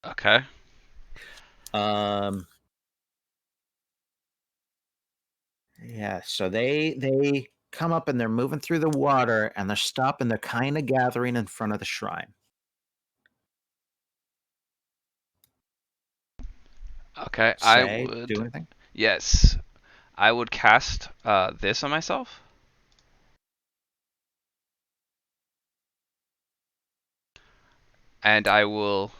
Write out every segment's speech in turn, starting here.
Okay. Yeah, so they come up and they're moving through the water and they're stopping. They're kind of gathering in front of the shrine. Okay. I Say, do would. anything? Yes. I would cast this on myself. And I will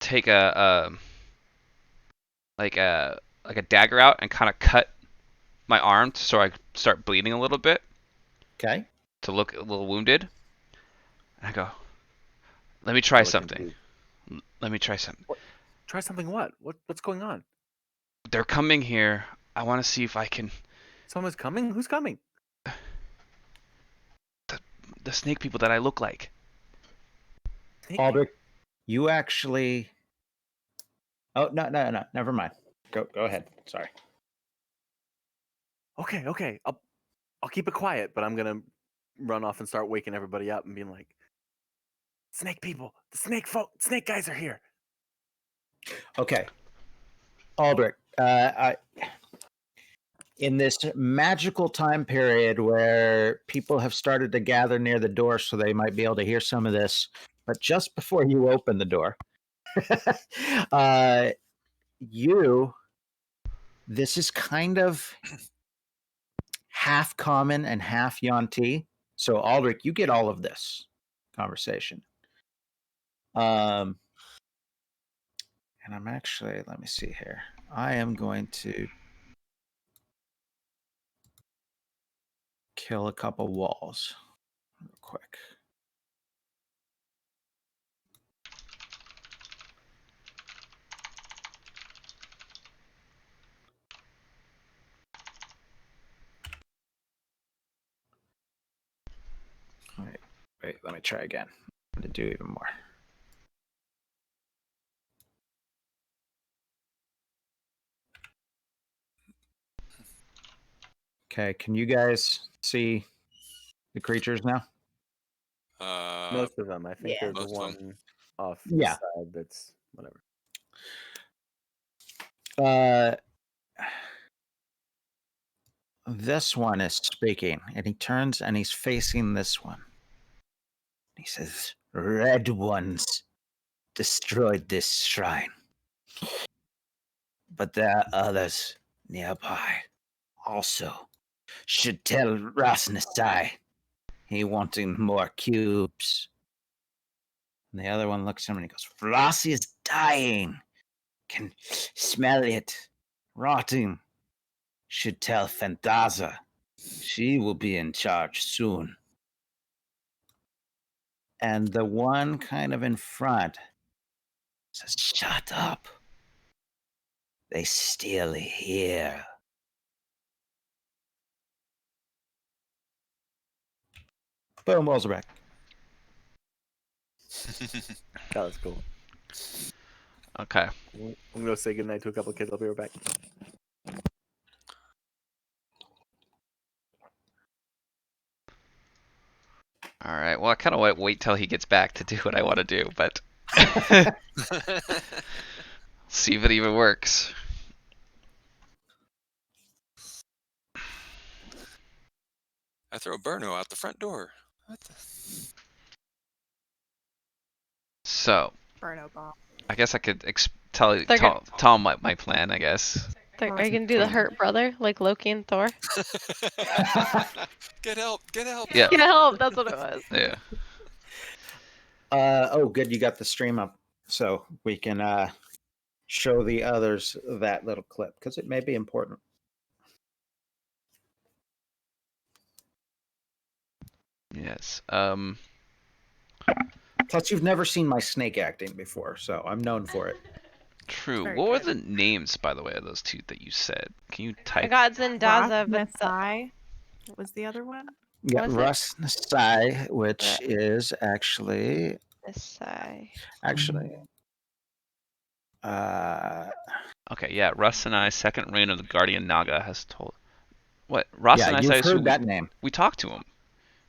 take a dagger out and kind of cut my arm so I start bleeding a little bit Okay. to look a little wounded. And I go, let me try something. Let me try something. What? Try something what? What's going on? They're coming here. I want to see if I can. Someone's coming? Who's coming? The snake people that I look like. Aldrich, you actually. Oh no, never mind. Go ahead. Sorry. Okay. I'll keep it quiet, but I'm gonna run off and start waking everybody up and being like, "Snake people, the snake guys are here." Okay. Aldrich, in this magical time period where people have started to gather near the door so they might be able to hear some of this, but just before you open the door, this is kind of half common and half Yuan-Ti. So Aldrich, you get all of this conversation. And I'm actually, let me see here. I am going to kill a couple walls real quick. Wait, let me try again. I'm going to do even more. Okay, can you guys see the creatures now? Most of them. I think Yeah. there's one off Yeah. the side that's whatever. This one is speaking, and he turns and he's facing this one. He says, "Red ones destroyed this shrine, but there are others nearby. Also, should tell Rasnasai he wanting more cubes." And the other one looks at him and he goes, "Flossie is dying. Can smell it. Rotting. Should tell Fantaza. She will be in charge soon." And the one kind of in front says, "Shut up. They still here." Boom, walls are back. That was cool. Okay. I'm gonna go say goodnight to a couple kids. I'll be right back. All right. Well, I kind of want to wait till he gets back to do what I want to do, but see if it even works. I throw Burno out the front door. What the? So, Burno bomb. I guess I could tell him my plan, I guess. Are you gonna do the hurt brother like Loki and Thor? Get help! Get help! Yeah. Get help! That's what it was. Yeah. Oh, good. You got the stream up, so we can show the others that little clip because it may be important. Yes. Plus, you've never seen my snake acting before, so I'm known for it. True. Very What were good. the names, by the way, of those two that you said? Can you I type? got Zendaza, but Rasnasai was the other one. Yeah, Was it? Russ Nasai, which is actually Okay, yeah. Russ and I, second reign of the Guardian Naga, has told. What? Russ yeah, and I you've said heard that name. we talked to him,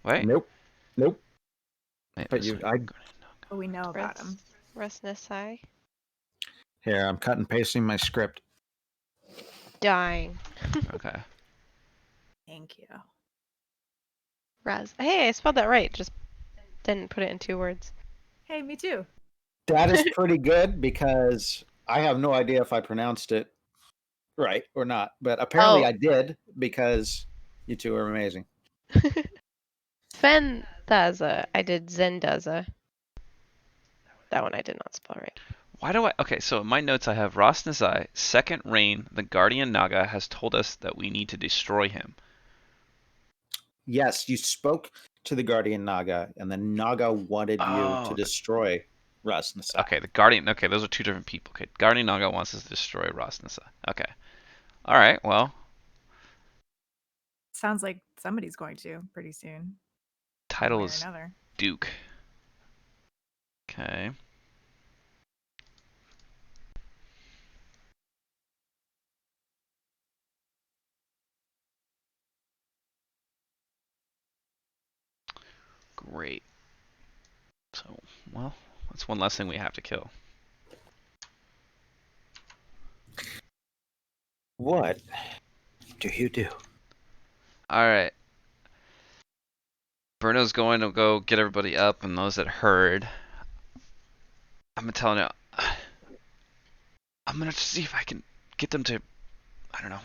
right? Nope. Wait, But this you, way, I Guardian Naga. But we know about him. Rasnasai. Here, I'm cut and pasting my script. Dying. Okay. Thank you. Hey, I spelled that right. Just didn't put it in 2 words. Hey, me too. That is pretty good because I have no idea if I pronounced it right or not. But apparently Oh. I did because you two are amazing. Svendaza. I did Zendaza. That one I did not spell right. Why do I? Okay, so in my notes I have Ras Nizai, second reign, the Guardian Naga has told us that we need to destroy him. Yes, you spoke to the Guardian Naga, and the Naga wanted you to destroy Ras Nizai. Okay, the Guardian. Okay, those are 2 different people. Okay, Guardian Naga wants us to destroy Ras Nizai. Okay. All right. Well, Sounds like somebody's going to pretty soon. One title way or is another. Duke. Okay. Great. So, well, that's one less thing we have to kill. What do you do? All right. Bruno's going to go get everybody up, and those that heard. I'm telling you, I'm gonna see if I can get them to, I don't know,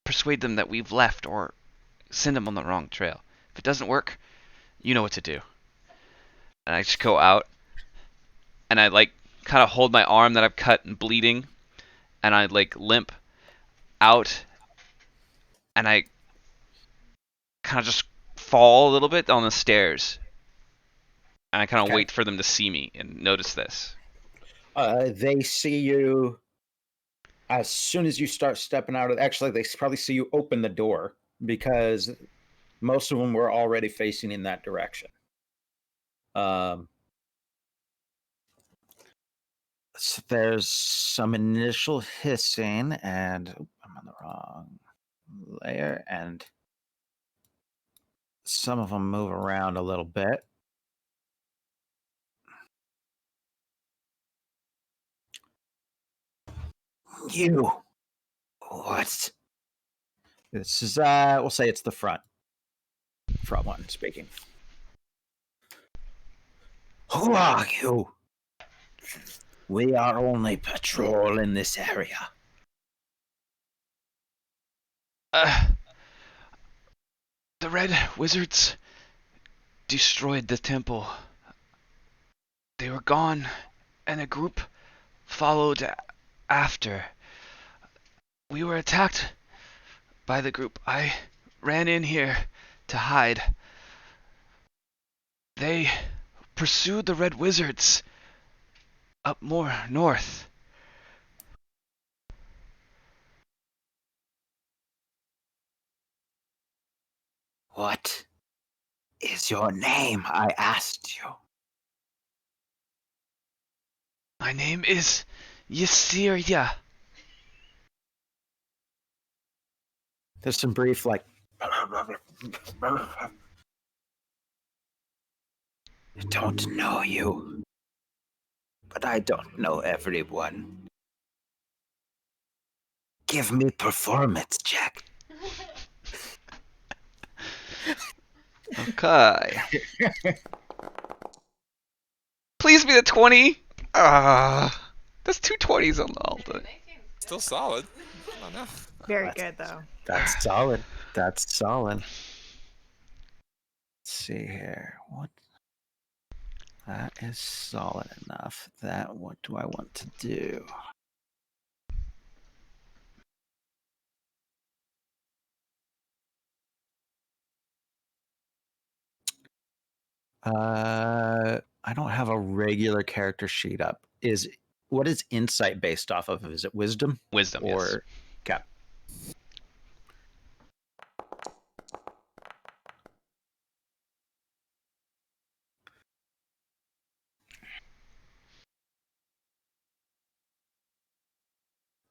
persuade them that we've left or send them on the wrong trail. If it doesn't work, you know what to do. And I just go out, and I like kind of hold my arm that I've cut and bleeding, and I like limp out, and I kind of just fall a little bit on the stairs. And I kind of wait for them to see me and notice this. They see you as soon as you start stepping out of. Actually, they probably see you open the door because most of them were already facing in that direction. So there's some initial hissing, and I'm on the wrong layer, and some of them move around a little bit. You, what? This is we'll say it's the front one speaking. Who are you? We are only patrol in this area. The Red Wizards destroyed the temple. They were gone, and a group followed after. We were attacked by the group. I ran in here to hide. They pursued the Red Wizards up more north. What is your name? I asked you. My name is Yasiria. There's some brief, like, I don't know you, but I don't know everyone. Give me performance check. Okay. Please be the 20. That's 2 20s on the altar. Still solid. I don't know. Very good though. That's solid. That's solid. Let's see here. What? That is solid enough. What do I want to do? I don't have a regular character sheet up. What is insight based off of? Is it wisdom? Wisdom, Or yes. Okay.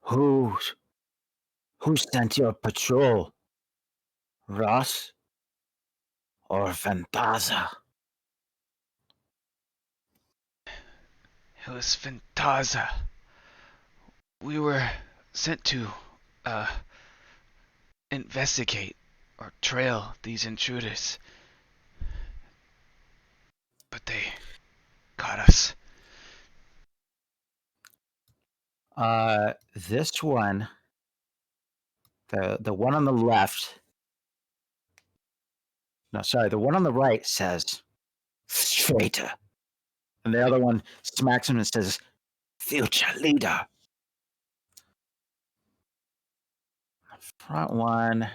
Who sent your patrol? Ross or Fantaza? It was Fantaza. We were sent to, uh, investigate or trail these intruders. But they caught us. This one, the one on the left. No, sorry, the one on the right says traitor, and the other one smacks him and says future leader. Front one,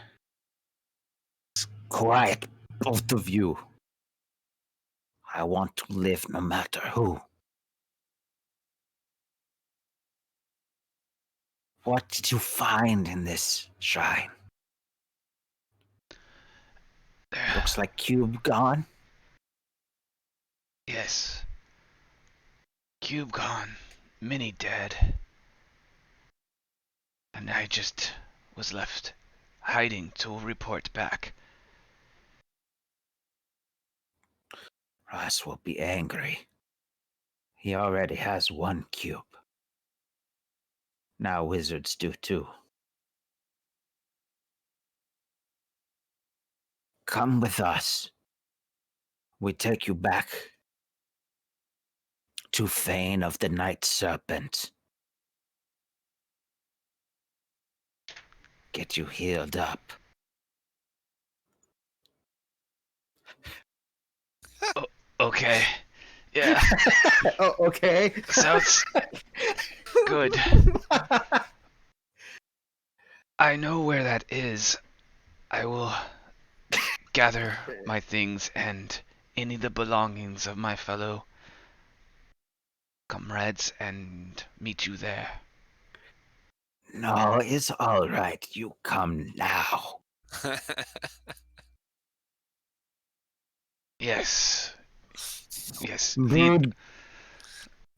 quiet, both of you. I want to live no matter who. What did you find in this shrine? Looks like Cube gone. Yes. Cube gone. Minnie dead. And I just was left hiding to report back. Ross will be angry. He already has one cube. Now wizards do too. Come with us. We take you back to Fane of the Night Serpent. Get you healed up. Okay. Yeah. Oh, okay. Sounds good. I know where that is. I will gather my things and any of the belongings of my fellow comrades and meet you there. No, it's all right. You come now. Yes. Yes.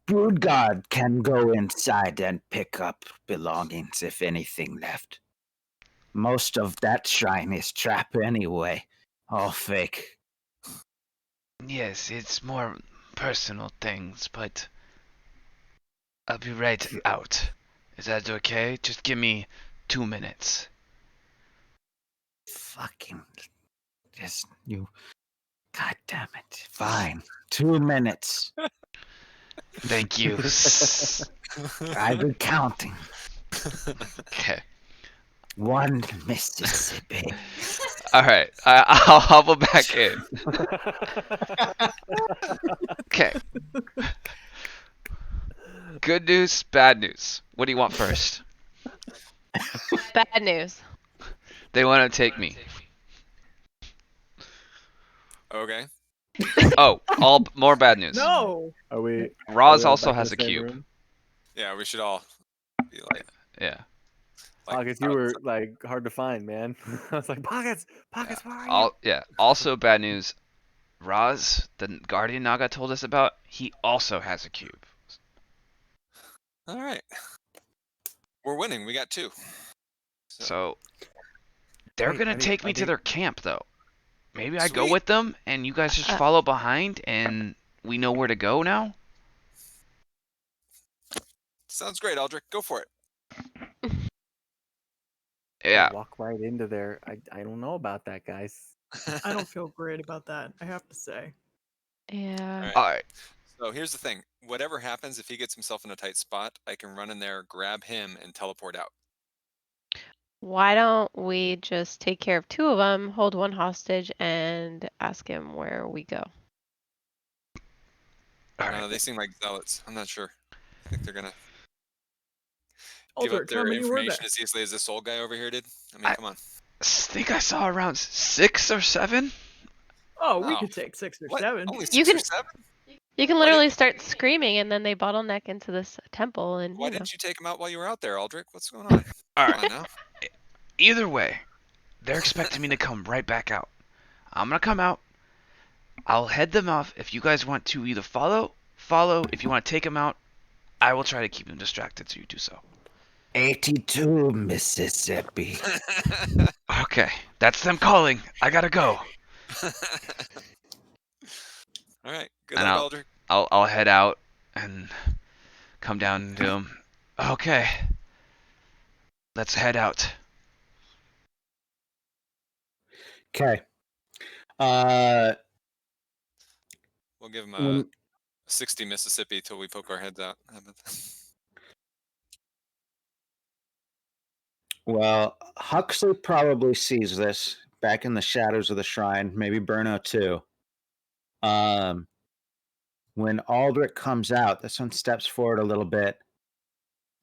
Broodguard can go inside and pick up belongings if anything left. Most of that shrine is trap anyway. All fake. Yes, it's more personal things, but I'll be right out. Is that okay? Just give me 2 minutes. Fucking. Just you. God damn it. Fine. 2 minutes. Thank you. I've been counting. Okay. 1 Mississippi. All right. I'll hobble back in. Okay. Good news, bad news. What do you want first? Bad news. They want to take me. Okay. Oh, all more bad news. No. Are we? Roz all also back in has the a same cube. room? Yeah, we should all be like. Yeah. Pockets, you were like hard to find, man. I was like, Pockets, Yeah. where are you? Also bad news. Roz, the Guardian Naga told us about, he also has a cube. All right. We're winning. We got 2. So they're Wait, gonna take me to they- their camp though. Maybe I go Sweet. with them and you guys just follow behind and we know where to go now? Sounds great, Aldrich. Go for it. Yeah. Walk right into there. I don't know about that, guys. I don't feel great about that, I have to say. Yeah. Alright. Alright. So here's the thing. Whatever happens, if he gets himself in a tight spot, I can run in there, grab him, and teleport out. Why don't we just take care of 2 of them, hold 1 hostage, and ask him where we go? Alright. They seem like zealots. I'm not sure. I think they're gonna give up Aldrich, how their many were there? information as easily as this old guy over here did. I mean, come on. think I saw around 6 or 7. Oh, we Oh. could take 6 or What? 7. Only 6 You or can- 7? You can Why literally start screaming and then they bottleneck into this temple and Why you know. didn't you take him out while you were out there, Aldrich? What's going on? Alright. Come on now. Either way, they're expecting me to come right back out. I'm gonna come out. I'll head them off. If you guys want to either follow. If you want to take them out, I will try to keep them distracted so you do so. 82 Mississippi. Okay, that's them calling. I gotta go. All right. Good And luck, Aldrich. I'll head out and come down to him. Okay. Let's head out. Okay. We'll give him a When, 60 Mississippi till we poke our heads out. How about that? well, Huxley probably sees this back in the shadows of the shrine. Maybe Burno too. When Aldrich comes out, this one steps forward a little bit,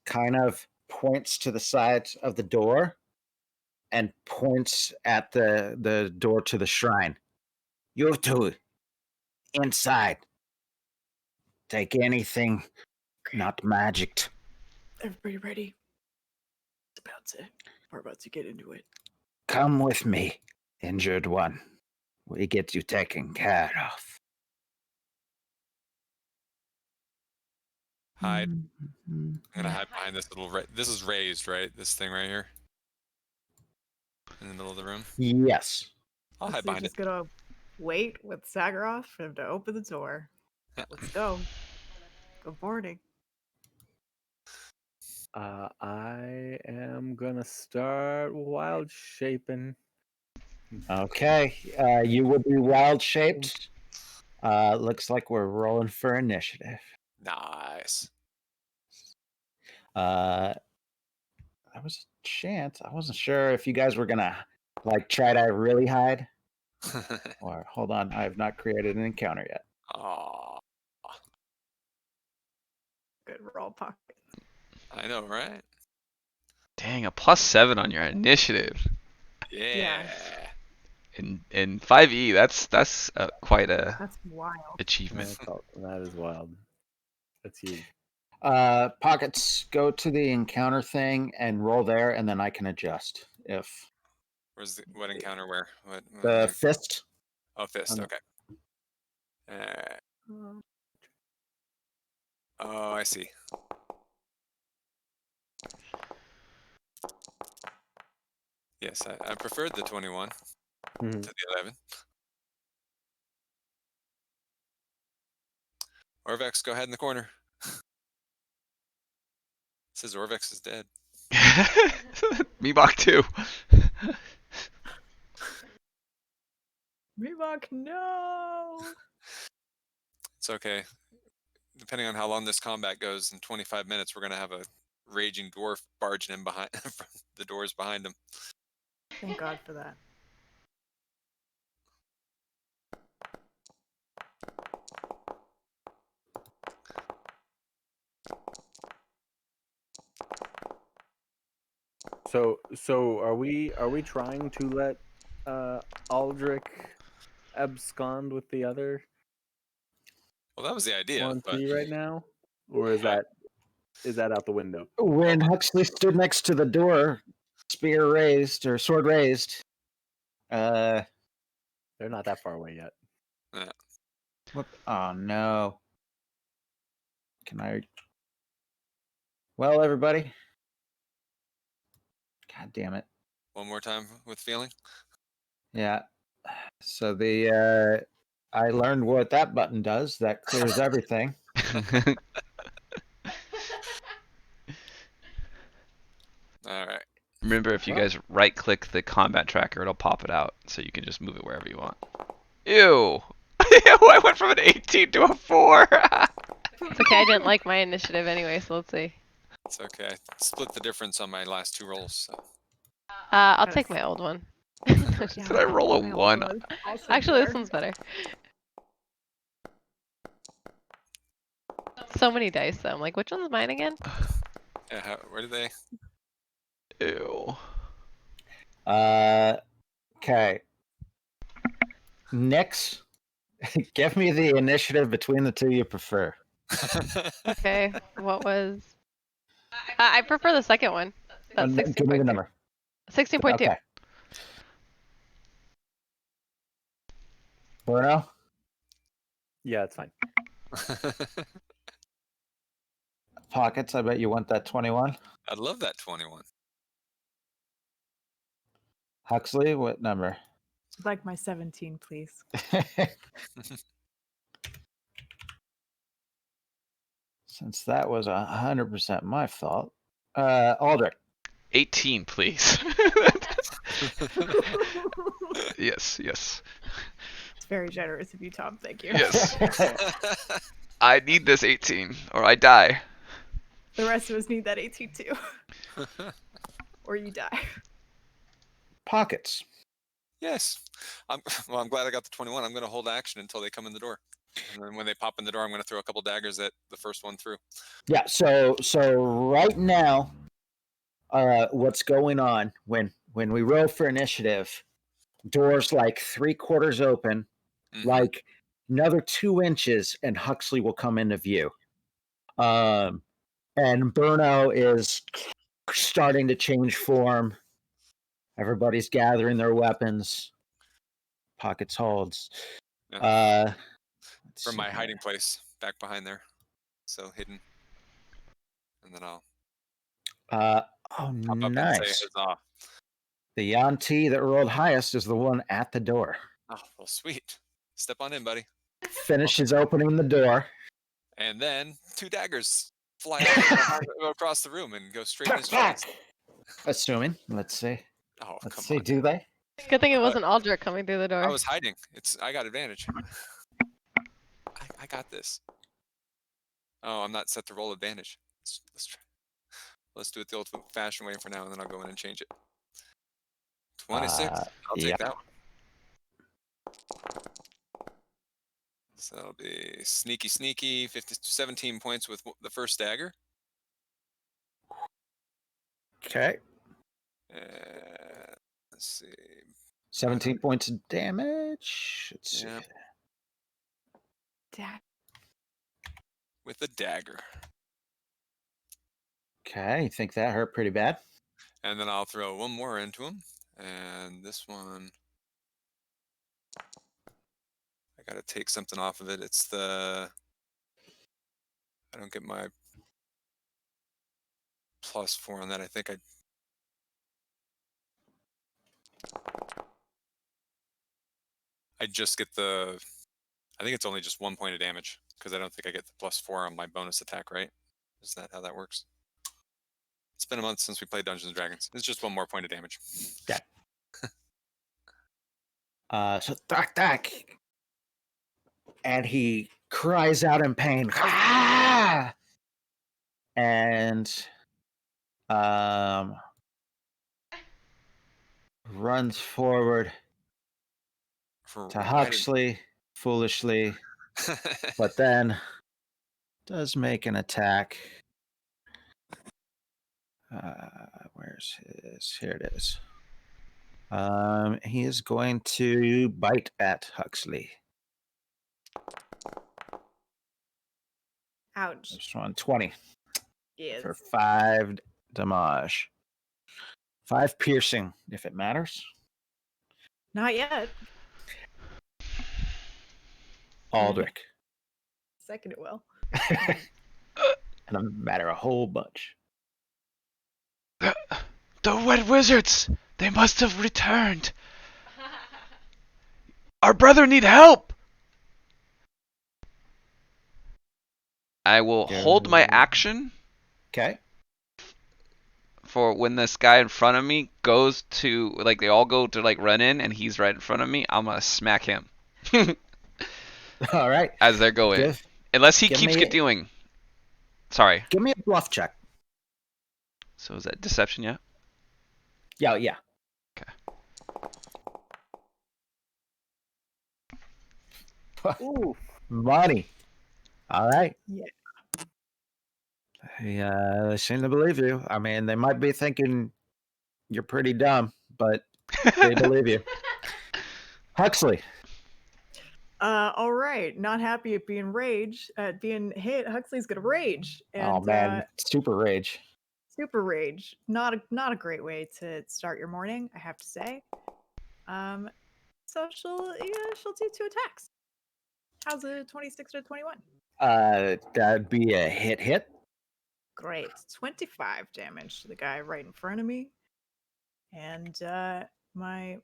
kind of points to the side of the door, and points at the door to the shrine. You two, inside. Take anything not magicked. Everybody ready? We're about to get into it. Come with me, injured one. We get you taken care of. Hide. Mm-hmm. I'm gonna hide behind this little. This is raised, right? This thing right here, in the middle of the room. Yes. I'll hide So you're behind it. just gonna wait with Sagaroth for him to open the door. Let's go. Good morning. I am gonna start wild shaping. Okay. You will be wild shaped. Looks like we're rolling for initiative. Nice. That was a chance. I wasn't sure if you guys were gonna like try to really hide. Or hold on, I have not created an encounter yet. Aw, Good roll, pocket. I know, right? Dang, a +7 on your initiative. Yeah. In 5e, that's quite a That's wild. achievement. That is wild. That's huge. Pockets, go to the encounter thing and roll there, and then I can adjust if Where's what encounter? Where? What? the fist. Oh, fist. Um, Okay. Oh, I see. Yes, I preferred the 21 Mhm. to the 11. Orvex, go ahead in the corner. Says Orvex is dead. Meebach too. Reebok, no. It's okay. Depending on how long this combat goes, in 25 minutes, we're gonna have a raging dwarf barging in behind from the doors behind him. Thank God for that. So are we trying to let Aldrich abscond with the other Well, that was the idea, one but right now, or is Yeah. that out the window? When Huxley stood next to the door, spear raised or sword raised. They're not that far away yet. What? Oh no. Can I? Well, everybody. God damn it. one more time with feeling. Yeah. So I learned what that button does. That clears everything. All right. Remember, if you Well- guys right-click the combat tracker, it'll pop it out, so you can just move it wherever you want. Ew! I went from an 18 to a 4. It's okay. I didn't like my initiative anyway, so let's see. It's okay. I split the difference on my last 2 rolls. So. I'll Yes. take my old one. No, just Did I roll a My old 1? was also Actually, this there. one's better. So many dice, though. I'm like, which one's mine again? Yeah. Where did they? Ew. Okay. Nyx, give me the initiative between the two you prefer. Okay, what was? I prefer the second one. That's Give me the 16.2. number. 16.2. Okay. Bruno? Yeah, it's fine. Pockets, I bet you want that 21. I love that 21. Huxley, what number? I'd like my 17, please. Since that was 100% my fault. Aldrich. 18, please. Yes, yes, It's very generous of you, Tom. Thank you. yes. I need this 18, or I die. The rest of us need that 18 too. Or you die. Pockets. Yes. I'm glad I got the 21. I'm going to hold action until they come in the door. And then when they pop in the door, I'm going to throw a couple daggers at the first one through. Yeah, so right now, what's going on when we roll for initiative, doors like 3/4 open, Mhm. like another 2 inches, and Huxley will come into view. And Burno is starting to change form. Everybody's gathering their weapons. Pockets holds. Yeah. Let's From see my here. hiding place back behind there. So hidden. And then I'll Oh, pop up and say nice. huzzah. The Yanti that rolled highest is the one at the door. Oh, well, sweet. Step on in, buddy. Finishes opening the door. And then 2 daggers fly out across the room and go straight in his face. Assuming. Let's see. Oh, Let's come see. on. Do they? Good thing it wasn't Aldrich coming through the door. I was hiding. I got advantage. I got this. Oh, I'm not set to roll advantage. Let's try. Let's do it the old-fashioned way for now, and then I'll go in and change it. 26. I'll Yeah. take that one. So that'll be sneaky, 17 points with the first dagger. Okay. Let's see. 17 points of damage. Let's see. Yep. Dad. With a dagger. Okay. You think that hurt pretty bad? And then I'll throw one more into him. And this one, I gotta take something off of it. It's the, I don't get my +4 on that. I think I just get the, I think it's only just 1 point of damage because I don't think I get the +4 on my bonus attack, right? Is that how that works? It's been a month since we played Dungeons and Dragons. It's just 1 more point of damage. Yeah. So Dak. And he cries out in pain. Ah! And runs forward For to riding. Huxley foolishly, but then does make an attack. Where's his? Here it is. He is going to bite at Huxley. Ouch. This one, 20 Yes. for 5 damage. 5 piercing, if it matters. Not yet. Aldrich. Second it will. And a matter a whole bunch. The Wet Wizards! They must have returned! Our brother need help! I will hold my action Okay. for when this guy in front of me goes to, like, they all go to, like, run in, and he's right in front of me. I'm gonna smack him. All right. As they're going. Unless he keeps doing. Sorry. Give me a bluff check. So is that deception yet? Yeah. Ooh. Money. All right. Yeah. They seem to believe you. I mean, they might be thinking you're pretty dumb, but they believe you. Huxley. All right. Not happy at being being hit. Huxley's gonna rage. And, Oh man, super rage. super rage. Not a great way to start your morning, I have to say. So she'll do 2 attacks. How's a 26 to 21? That'd be a hit. Great. 25 damage to the guy right in front of me. And my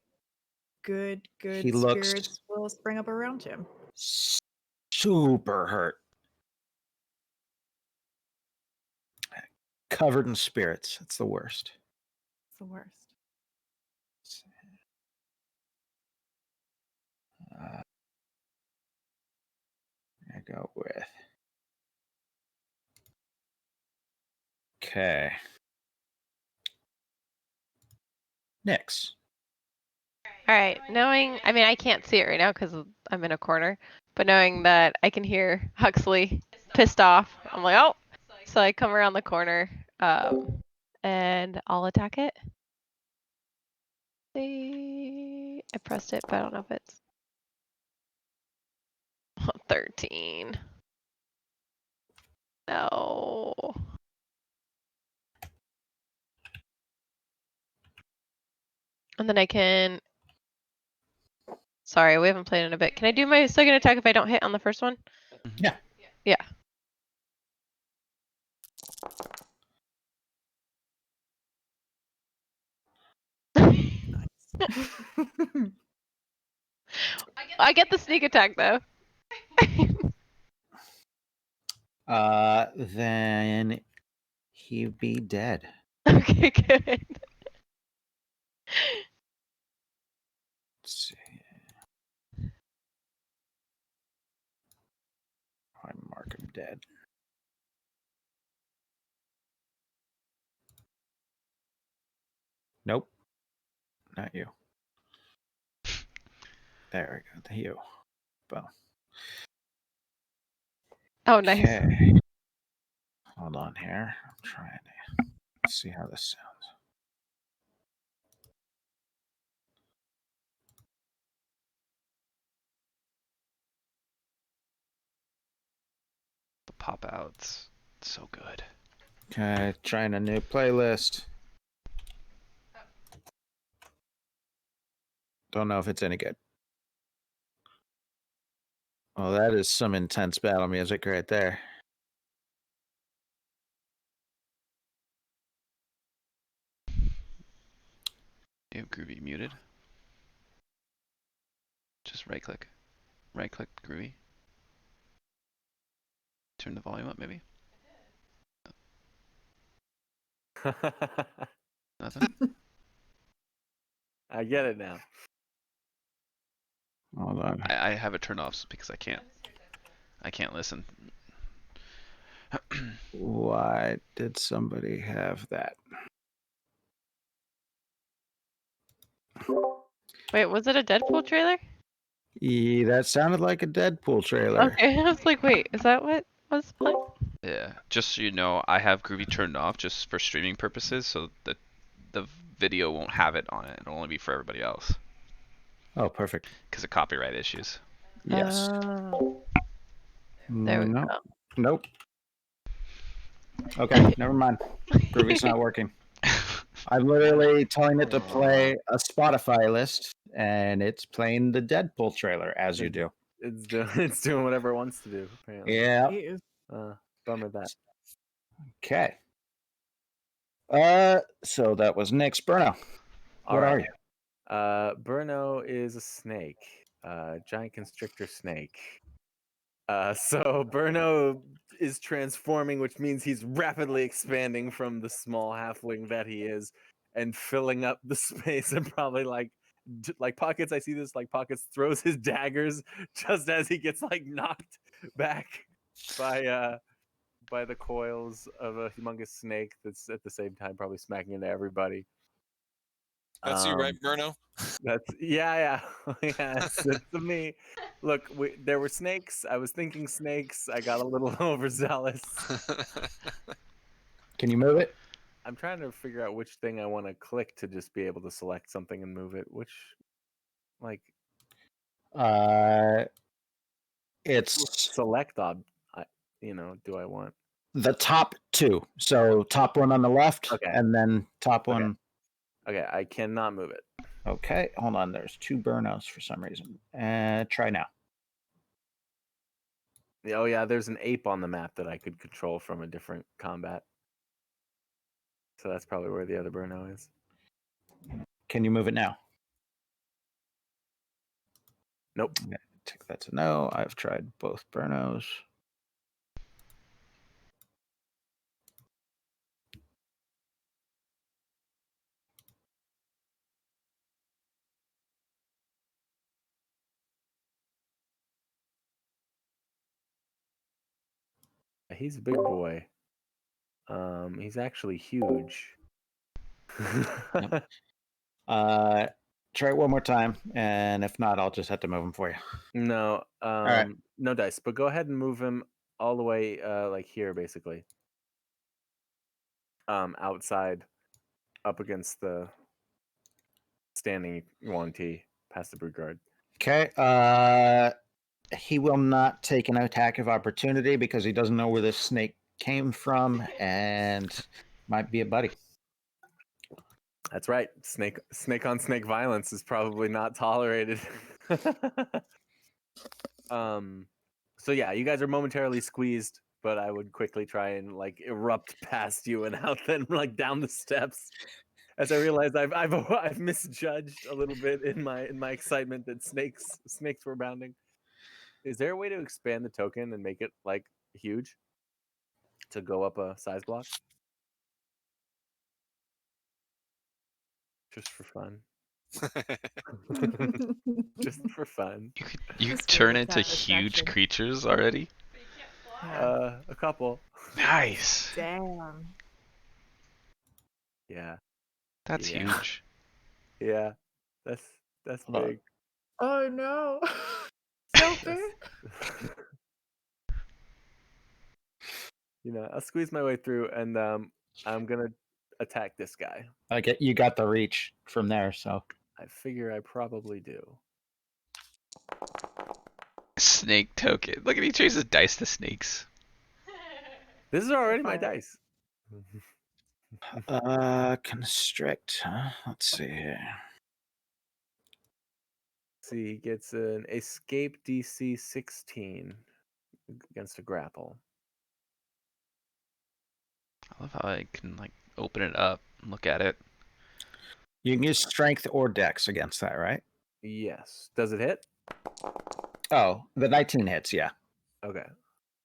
good He looks spirits will spring up around him. super hurt. covered in spirits. It's the worst. It's the worst. I go with. Okay. Nyx. All right, knowing, I mean, I can't see it right now because I'm in a corner, but knowing that I can hear Huxley pissed off, I'm like, oh. So I come around the corner and I'll attack it. See, I pressed it, but I don't know if it's 13. No. And then I can. Sorry, we haven't played in a bit. Can I do my second attack if I don't hit on the first one? Yeah. Yeah. I get the sneak attack though. Then he'd be dead. Okay, good. Let's see. I mark him dead. Nope. Not you. There we go. You. Boom. Oh, nice. Okay. Hold on here. I'm trying to see how this sounds. The pop outs. So good. Okay, trying a new playlist. Don't know if it's any good. Well, that is some intense battle music right there. You have Groovy muted. Just right click. Right click Groovy. Turn the volume up maybe. Nothing? I get it now. Hold on. I have it turned off because I can't listen. Why did somebody have that? Wait, was it a Deadpool trailer? Yeah, that sounded like a Deadpool trailer. Okay, I was like, wait, is that what was playing? Yeah, just so you know, I have Groovy turned off just for streaming purposes, so that the video won't have it on it. It'll only be for everybody else Oh, perfect. because of copyright issues. Yes. There we No. go. Nope. Okay, never mind. Groovy's not working. I'm literally telling it to play a Spotify list, and it's playing the Deadpool trailer as you do. It's doing whatever it wants to do. Apparently. Yeah. Ew. Bummer that. Okay. So that was Nick's Bruno. What are you? Burno is a snake, giant constrictor snake. So Burno is transforming, which means he's rapidly expanding from the small halfling that he is, and filling up the space. And probably like Pockets, I see this like Pockets throws his daggers just as he gets like knocked back by the coils of a humongous snake that's at the same time probably smacking into everybody. That's you, right, Bruno? That's yeah. It's me. Look, there were snakes. I was thinking snakes. I got a little overzealous. Can you move it? I'm trying to figure out which thing I want to click to just be able to select something and move it. Which, like, It's select do I want? the top two. So top one on the left, Okay. and then top Okay. one. Okay, I cannot move it. Okay, hold on. There's two burnos for some reason. Try now. Oh yeah, there's an ape on the map that I could control from a different combat. So that's probably where the other Burno is. Can you move it now? Nope. Okay, take that to no. I've tried both burnos. He's a big boy. He's actually huge. Try it one more time, and if not, I'll just have to move him for you. No, right. no dice. But go ahead and move him all the way, like here, basically. Outside, up against the standing Yuan Ti, past the brood guard. Okay. He will not take an attack of opportunity because he doesn't know where this snake came from, and might be a buddy. That's right. Snake on snake violence is probably not tolerated. So yeah, you guys are momentarily squeezed, but I would quickly try and like erupt past you and out then like down the steps. As I realize I've misjudged a little bit in my excitement that snakes were bounding. Is there a way to expand the token and make it like huge to go up a size block? Just for fun. Just for fun. You Just for turn the into huge satisfaction. creatures already? Yeah. A couple. Nice. Damn. Yeah. That's Yeah. huge. Yeah. That's Hold on. big. Oh no. So big. I'll squeeze my way through, and I'm gonna attack this guy. Okay, you got the reach from there, so I figure I probably do. Snake token. Look at he chases dice to snakes. This is already my Fire. dice. constrict. Huh? Let's see here. See, he gets an escape DC 16 against a grapple. I love how I can like open it up and look at it. You can use strength or dex against that, right? Yes. Does it hit? Oh, the 19 hits. Yeah. Okay.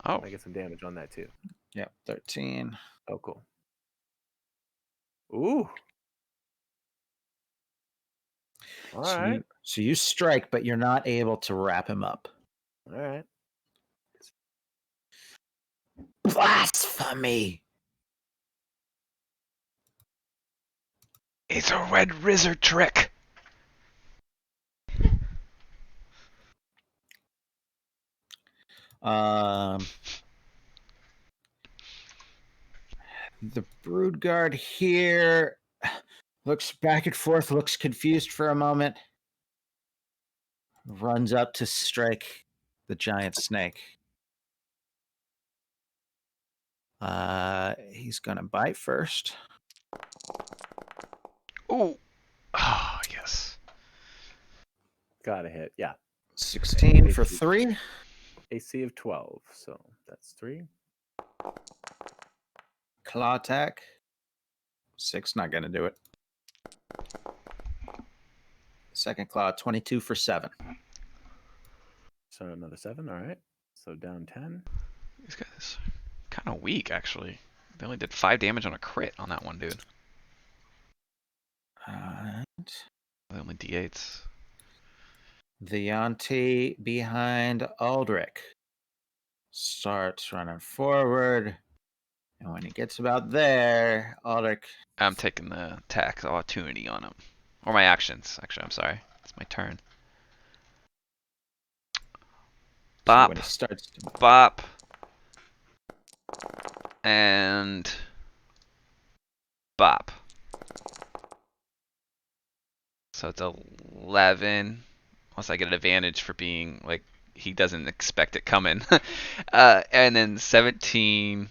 Oh, I get some damage on that too. Yep. 13. Oh, cool. Ooh. All So right. you strike, but you're not able to wrap him up. All right. Blasphemy! it's a red wizard trick. The brood guard here looks back and forth, looks confused for a moment, runs up to strike the giant snake. He's gonna bite first. Ooh. Oh, yes. Got a hit. Yeah. 16 for AC. 3. AC of 12. So that's 3. Claw attack. 6, not gonna do it. Second claw, 22 for 7. So another 7. All right. So down 10. These guys kind of weak, actually. They only did 5 damage on a crit on that one, dude. They only D8s. The Auntie behind Aldrich starts running forward. And when he gets about there, Aldrich. I'm taking the attack opportunity on him. Or my actions, actually, I'm sorry. It's my turn. Bop. When he starts to Bop. And bop. So it's 11. Unless I get an advantage for being like he doesn't expect it coming. And then 17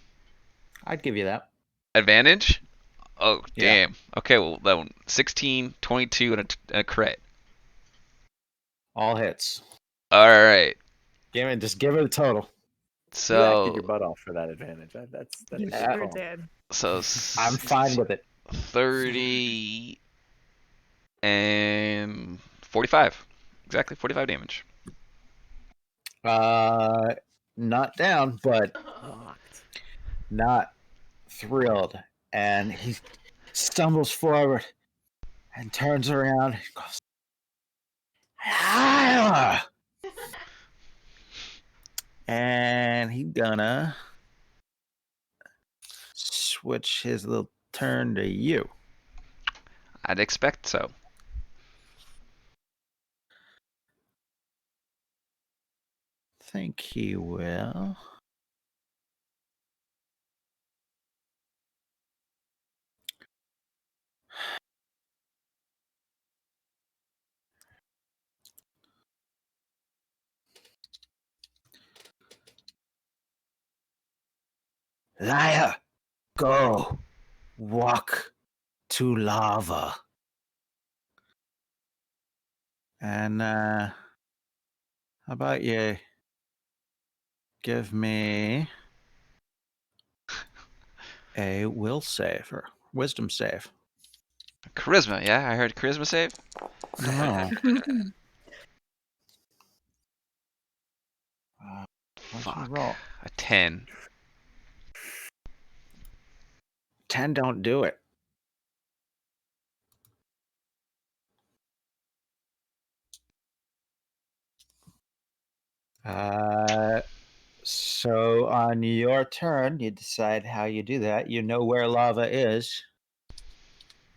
I'd give you that. advantage. Oh Yeah. damn. Okay, well then 16, 22, and a crit. All hits. All right. Just give it a total. You acted your So butt off for that advantage. That's You a good sure call. did. so I'm fine with it. 30 and 45. Exactly 45 damage. Not down, but Rocked. not thrilled. And he stumbles forward and turns around and goes, "Ah!" And he's gonna switch his little turn to you. I'd expect so. Think he will. Liar, go walk to lava. And how about you give me a will save or wisdom save? Charisma, yeah? I heard charisma save. No. What'd you Fuck. roll? A 10. 10 don't do it. So on your turn, you decide how you do that. You know where lava is.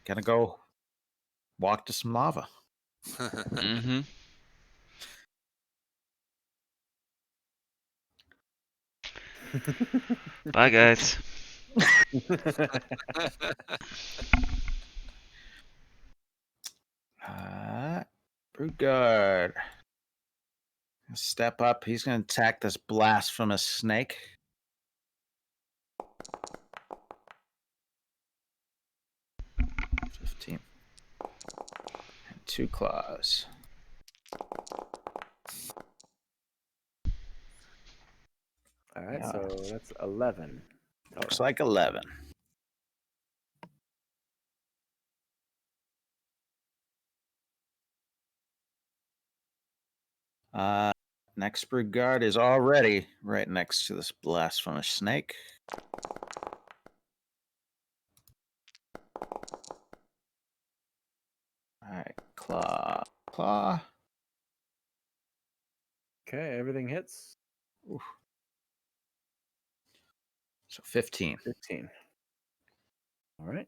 Gonna go walk to some lava. Mm-hmm. Bye, guys. Broodguard. Step up. He's gonna attack this blasphemous snake. $15. And 2 claws. All right, Yeah. so that's 11. Looks like 11. Next Broodguard is already right next to this blasphemous snake. All right, claw. Okay, everything hits. Oof. So 15. 15. All right.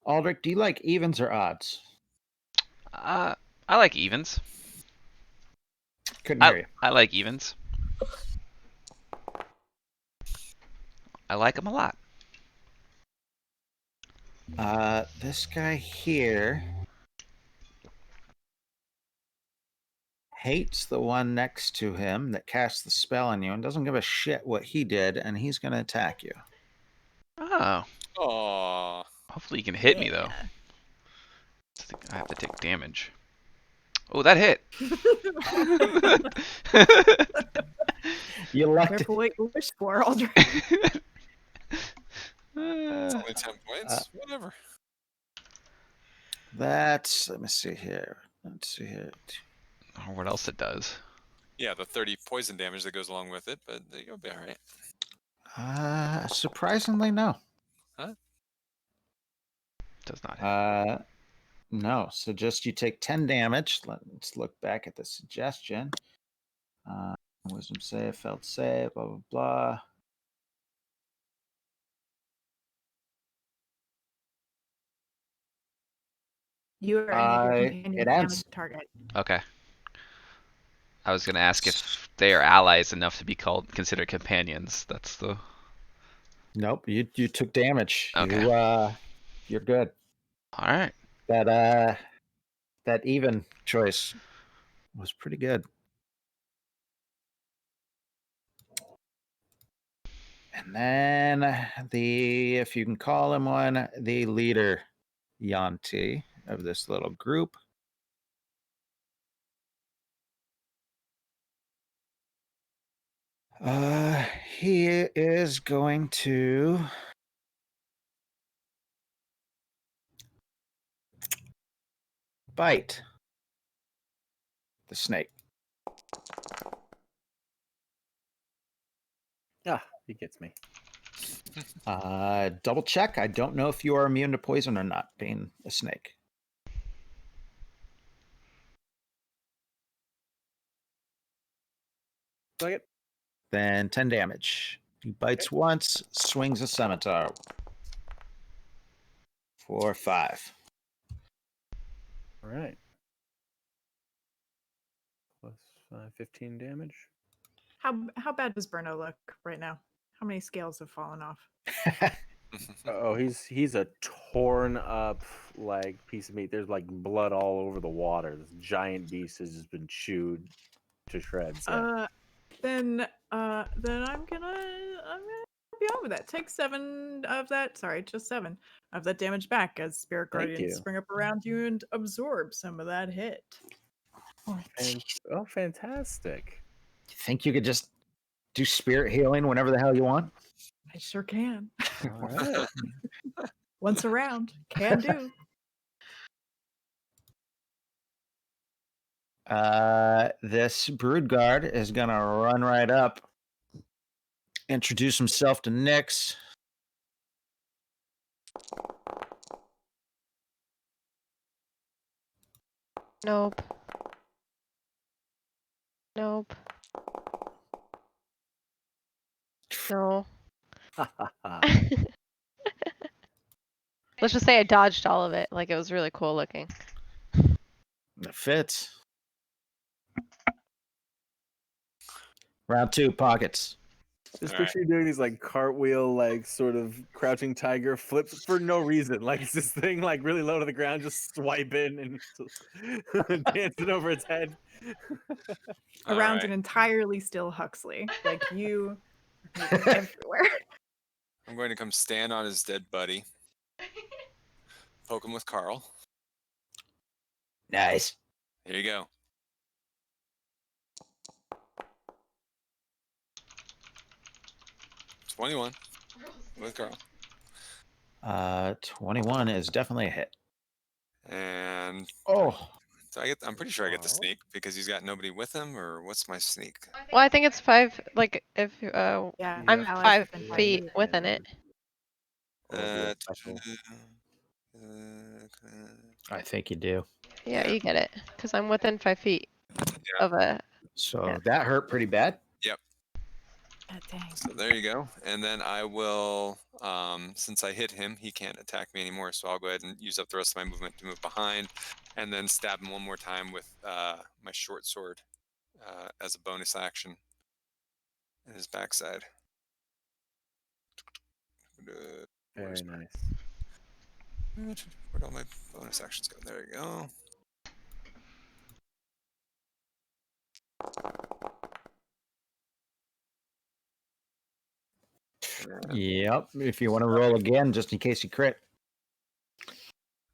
Aldrich, do you like evens or odds? I like evens. Couldn't hear you. I like evens. I like them a lot. This guy here hates the one next to him that cast the spell on you and doesn't give a shit what he did, and he's going to attack you. Oh. Aw. Hopefully you can hit me, though. I have to take damage. Oh, that hit. You left Careful what you wish for, Aldrich. It's Uh, only 10 points. Whatever. That's, let me see here. Let's see here. or what else it does. Yeah, the 30 poison damage that goes along with it, but you'll be all right. Surprisingly, no. Does not hit. No. So just you take 10 damage. Let's look back at the suggestion. Wisdom save, failed save, blah, blah, blah. You or any of your It companions ends. damage the target. Okay. I was gonna ask if they are allies enough to be considered companions. That's the. Nope, you took damage. Okay. You're good. All right. That even choice was pretty good. And then if you can call him one, the leader, Yanti, of this little group. He is going to bite the snake. Ah, he gets me. Double check. I don't know if you are immune to poison or not, being a snake. Like it. Then 10 damage. He bites once, swings a scimitar. 4, 5. All right. Plus 5, 15 damage. How bad does Bruno look right now? How many scales have fallen off? Oh, he's a torn up like piece of meat. There's like blood all over the water. This giant beast has just been chewed to shreds. Yeah. Then I'm gonna help you out with that. Take 7 of that. Sorry, just 7 of that damage back as Spirit Thank Guardians you. spring up around you and absorb some of that hit. And oh, fantastic! You think you could just do spirit healing whenever the hell you want? I sure can. All right. Once around, can do. This brood guard is gonna run right up, introduce himself to Nyx. Nope. Nope. No. Let's just say I dodged all of it. Like it was really cool looking. That fits. Round 2, pockets. Just All picture you doing these like cartwheel, like sort of crouching tiger flips for no reason. Like it's this thing like really low to the ground, just swiping and dancing over its head. All Around right. an entirely still Huxley. Like you are moving everywhere. I'm going to come stand on his dead buddy. Poke him with Carl. Nice. Here you go. $21 with Carl. 21 is definitely a hit. And Oh, so I'm pretty sure I get the Carl? sneak because he's got nobody with him, or what's my sneak? Well, I think it's 5. Like if Yeah, I'm Yeah. allies 5 within 5 feet feet. within it. Or it'll be a Uh, special. I think you do. Yeah, Yeah. you get it. Because I'm within 5 feet of a. So Yeah. that hurt pretty bad. God dang. So there you go. And then I will, since I hit him, he can't attack me anymore. So I'll go ahead and use up the rest of my movement to move behind, and then stab him one more time with my short sword as a bonus action in his backside. Very nice. Where'd all my bonus actions go? There you go. Yep. If you want to roll again, just in case you crit,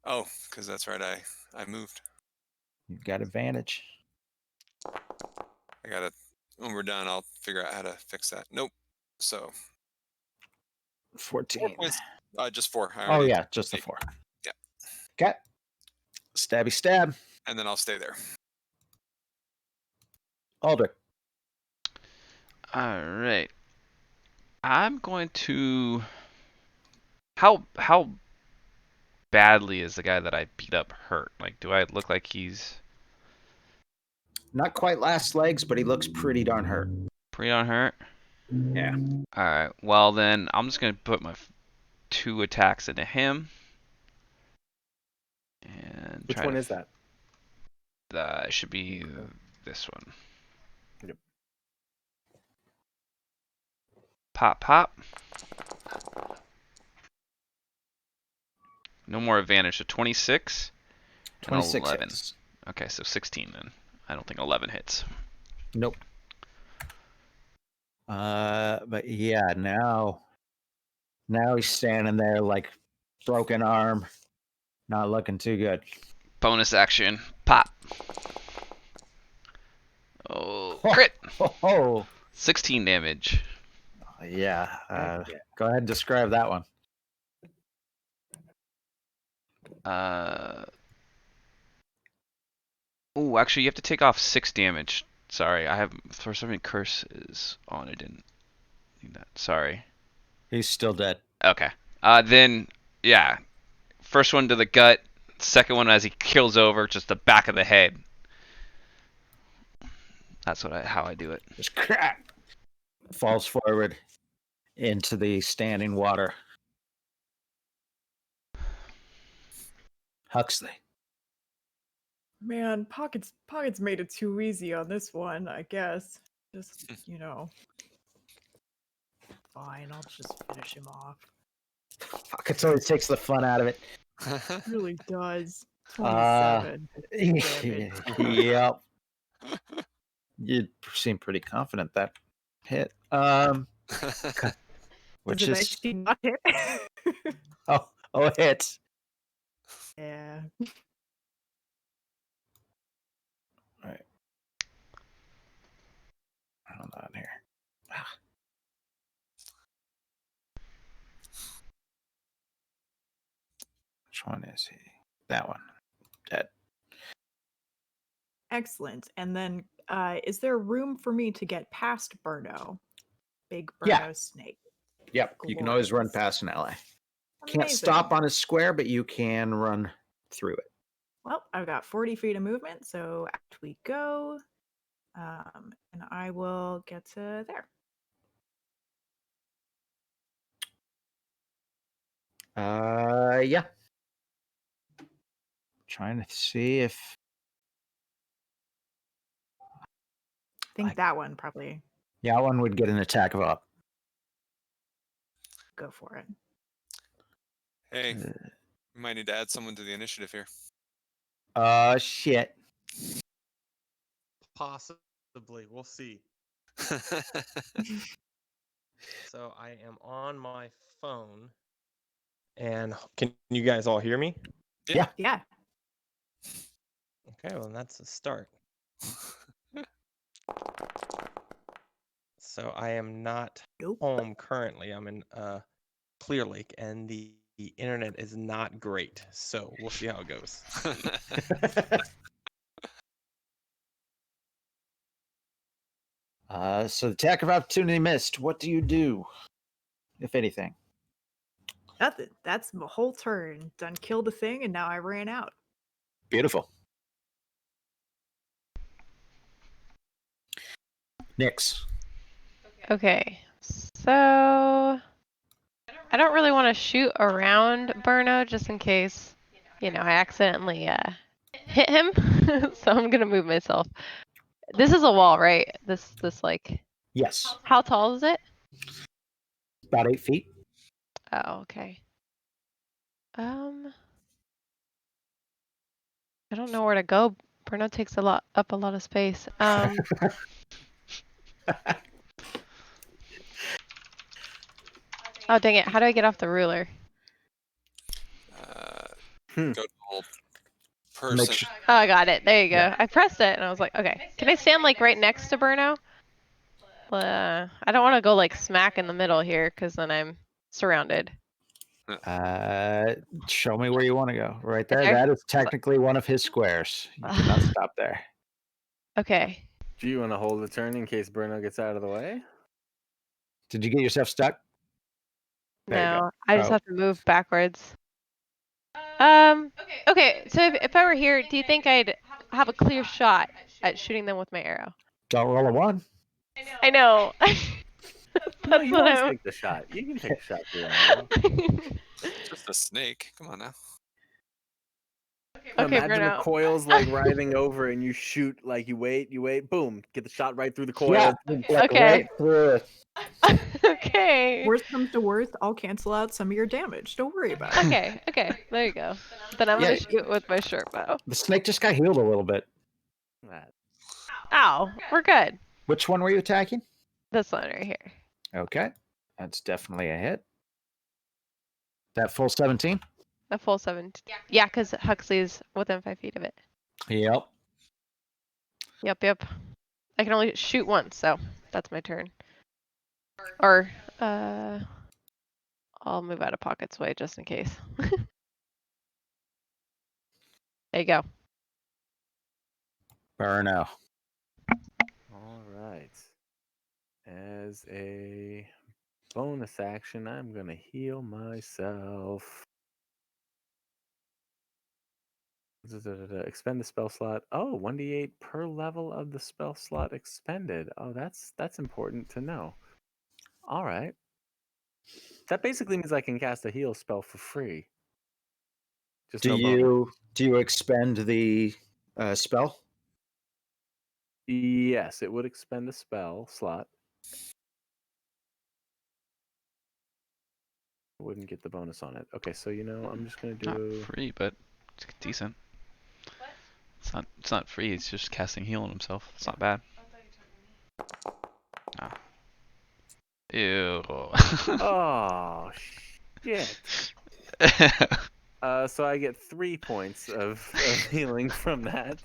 Oh, because that's right. I moved. you've got advantage. I gotta. When we're done, I'll figure out how to fix that. Nope. So 14. 4 points. Just 4. I Oh, already. yeah, just the 4. Yeah. Okay. Stabby stab. And then I'll stay there. Aldrich. All right. I'm going to. How badly is the guy that I beat up hurt? Like, do I look like he's Not quite last legs, but he looks pretty darn hurt. pretty on hurt? Yeah. All right. Well, then I'm just gonna put my 2 attacks into him. And Which try one to is that? It should be this one. Yep. Pop, pop. No more advantage. So 26 and 26 11. hits. Okay, so 16 then. I don't think 11 hits. Nope. But yeah, now he's standing there like broken arm, not looking too good. Bonus action. Pop. Oh, Oh. crit. Oh, 16 damage. yeah. Heck yeah. Go ahead and describe that one. Oh, actually, you have to take off 6 damage. Sorry, I have for some reason curse is on. I didn't need that. Sorry. He's still dead. Okay. Then yeah, first one to the gut. Second one as he kills over, just the back of the head. That's how I do it. Just crack. Falls forward into the standing water. Huxley. Man, Pockets made it too easy on this one, I guess. Just, fine, I'll just finish him off. Pockets always takes the fun out of it. Really does. Uh, 27 damage. Yep. You seem pretty confident that hit. Which Does it is actually not hit? oh hits. Yeah. All right. Hold on here. Which one is he? That one. Dead. Excellent. And then is there room for me to get past Burno? Big Burno Yeah. snake. Yep. You can always run Glorious. past an ally. Can't Amazing. stop on a square, but you can run through it. Well, I've got 40 feet of movement, so out we go. And I will get to there. Yeah. Trying to see if I think that one probably that one would get an attack of up. go for it. Hey, we might need to add someone to the initiative here. Shit. Possibly. We'll see. So I am on my phone. And can you guys all hear me? Yeah. Yeah. Okay, well, that's a start. So I am not Nope. home currently. I'm in Clear Lake, and the internet is not great. So we'll see how it goes. So the attack of opportunity missed. What do you do, if anything? Nothing. That's my whole turn. Done killed a thing, and now I ran out. Beautiful. Nyx. Okay, so I don't really want to shoot around Burno just in case, I accidentally hit him. So I'm gonna move myself. This is a wall, right? This like, Yes. how tall is it? About 8 feet. Oh, okay. I don't know where to go. Burno takes up a lot of space. Oh dang it! How do I get off the ruler? Go to the whole person. Make sure. Oh, I got it. There you go. Yeah. I pressed it and I was like, okay. Can I stand like right next to Burno? I don't want to go like smack in the middle here because then I'm surrounded. Show me where you want to go. Right there. There? That is technically one of his squares. You cannot stop there. Okay. Do you want to hold the turn in case Bruno gets out of the way? Did you get yourself stuck? There you go. No, I just Oh. have to move backwards. Okay. So if I were here, do you think I'd have a clear shot at shooting them with my arrow? Don't roll a 1. I know. No, That's you what always I'm. take the shot. You can take a shot through that. It's just a snake. Come on now. Okay, Imagine Bruno. the coils like writhing over, and you shoot like you wait, boom, get the shot right through the coil. Yeah. Like Okay. right through it. Okay. Worst comes to worst, I'll cancel out some of your damage. Don't worry about it. Okay. There you go. Then I'm Yeah. gonna shoot with my short bow. The snake just got healed a little bit. Ow, we're good. Which one were you attacking? This one right here. Okay. That's definitely a hit. That full 17? A full 7. Yeah, because Huxley's within 5 feet of it. Yep. Yep. I can only shoot once, so that's my turn. Or, I'll move out of Pocket's way just in case. There you go. Burno. All right. As a bonus action, I'm going to heal myself. Expend the spell slot. Oh, 1d8 per level of the spell slot expended. Oh, that's important to know. All right. That basically means I can cast a heal spell for free. Just Do no bonus. you expend the spell? Yes, it would expend a spell slot. Wouldn't get the bonus on it. Okay, so I'm just gonna Not do. free, but it's decent. It's not free. It's just casting heal on himself. It's not bad. Ah. Ew. Oh shit! So I get 3 points of healing from that.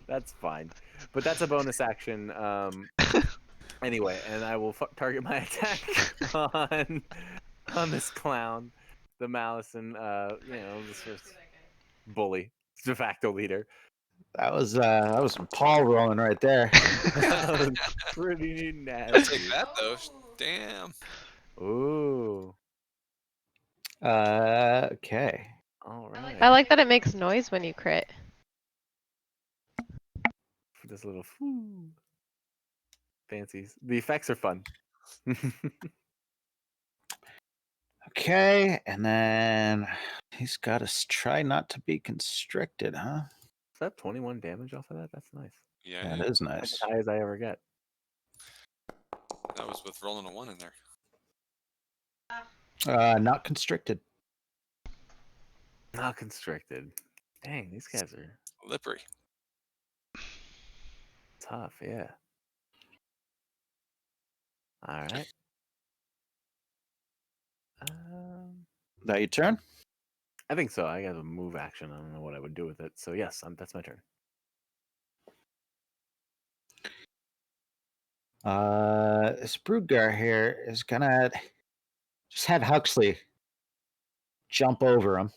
That's fine, but that's a bonus action. Anyway, and I will target my attack on this clown, the malice, and this sort of bully, de facto leader. That was some Paul rolling right there. That was pretty I'll nasty. take that though. Damn. Ooh. Okay. All right. I like that it makes noise when you crit. For this little fancies. The effects are fun. Okay, and then he's got to try not to be constricted, huh? Is that 21 damage off of that? That's nice. Yeah, That yeah. is That's nice. as high as I ever get. That was with rolling a 1 in there. Not constricted. Not constricted. Dang, these guys are Slippery. tough, yeah. All right. That your turn? I think so. I got a move action. I don't know what I would do with it. So yes, that's my turn. This Broodgar here is gonna just have Huxley jump over him.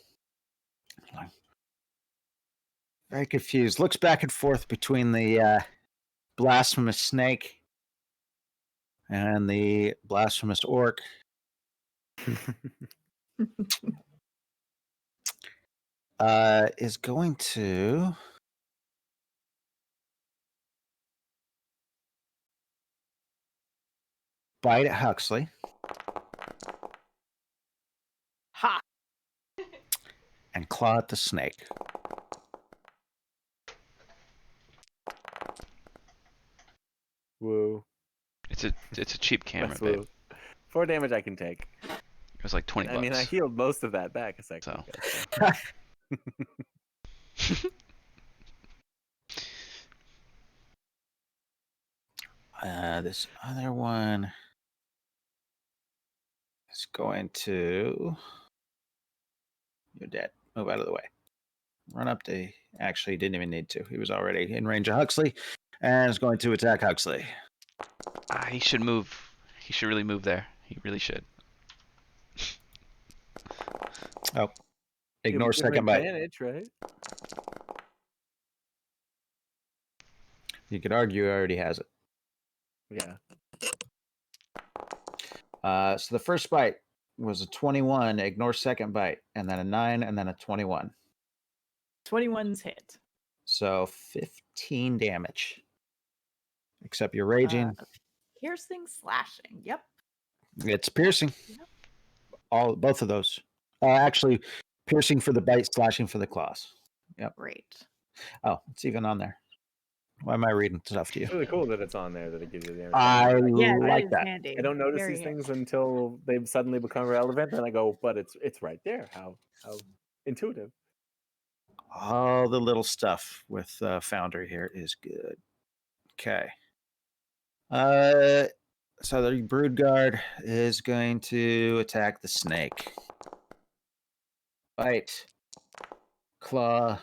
Very confused. Looks back and forth between the blasphemous snake and the blasphemous orc. Is going to bite at Huxley. Ha! And claw at the snake. Woo. It's a cheap camera, That's babe. woo. 4 damage I can take. It was like 20 bucks. I mean, I healed most of that back a second So. ago. This other one is going to. You're dead. Move out of the way. Run up to. Actually, he didn't even need to. He was already in range of Huxley and is going to attack Huxley. He should move. He should really move there. He really should. Oh. Ignore Give him second bite. advantage, right? You could argue he already has it. Yeah. So the first bite was a 21, ignore second bite, and then a 9, and then a 21. 21's hit. So 15 damage. Except you're raging. Piercing, slashing. Yep. It's piercing. Yep. Both of those. Actually, piercing for the bite, slashing for the claws. Yep. Great. Oh, it's even on there. Why am I reading stuff to you? It's really cool that it's on there, that it gives you the damage. I Yeah, like is that. handy. I don't notice Very these handy. things until they've suddenly become relevant. Then I go, but it's right there. How intuitive. All the little stuff with Foundry here is good. Okay. So the Brood Guard is going to attack the snake. Bite, claw,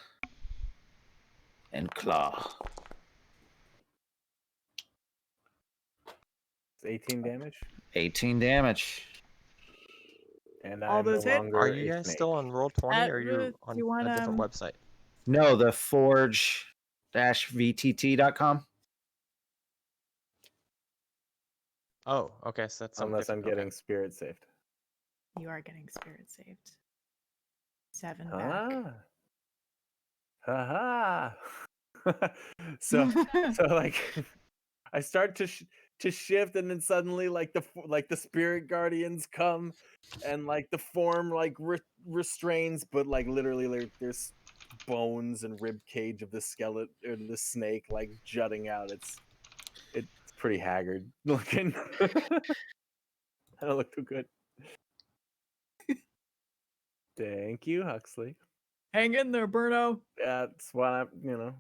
and claw. It's 18 damage, 18 damage. and All I'm no those hit? longer Are you a guys snake. still on Roll20 or are do you on you want, a different website? No, the forge-vtt.com. Oh, okay, so that's something Unless I'm different. getting spirit saved. You are getting spirit saved. 7 back. Ah. Haha. so like I start to shift, and then suddenly like the spirit guardians come, and like the form like restrains, but like literally there's bones and rib cage of the skeleton or the snake like jutting out. It's pretty haggard looking. I don't look too good. Thank you, Huxley. Hang in there, Burno. That's what I'm,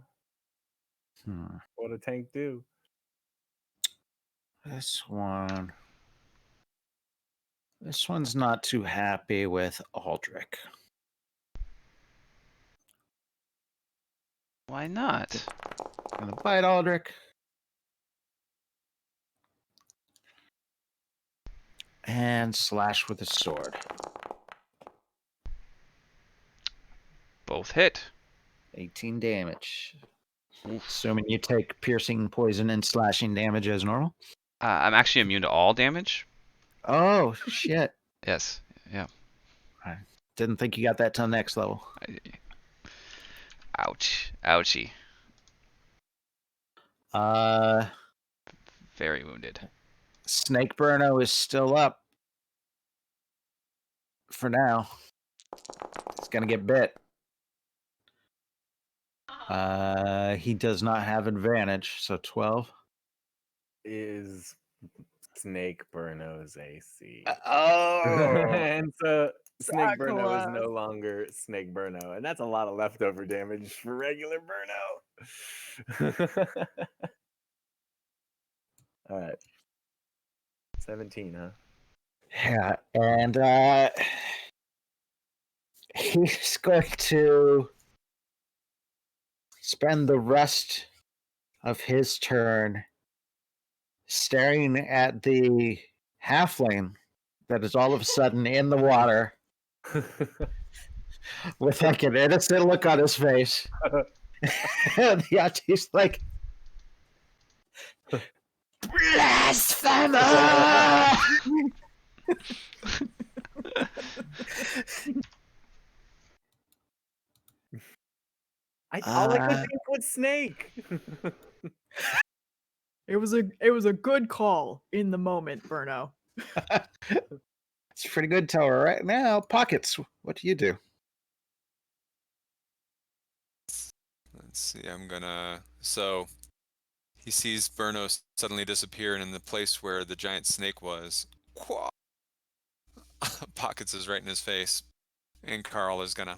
Hmm. what a tank do. This one. This one's not too happy with Aldrich. Why not? Gonna bite Aldrich. And slash with his sword. Both hit. 18 damage. Assuming you take piercing, poison, and slashing damage as normal. I'm actually immune to all damage. Oh, shit. Yes. Yeah. Didn't think you got that till next level. Ouch. Ouchie. Very wounded. Snake Burno is still up. For now. He's gonna get bit. He does not have advantage, so 12. Is Snake Burno's AC. Oh! And so Snake Burno is Dracula. no longer Snake Burno, and that's a lot of leftover damage for regular Burno. All right, 17, huh? Yeah, and he's going to spend the rest of his turn staring at the halfling that is all of a sudden in the water with like an innocent look on his face. And yeah, he's like, blasphemer! All I could think was Snake. It was a good call in the moment, Burno. It's pretty good tower right now. Pockets, what do you do? Let's see. So he sees Burno suddenly disappear, and in the place where the giant snake was, Pockets is right in his face, and Carl is gonna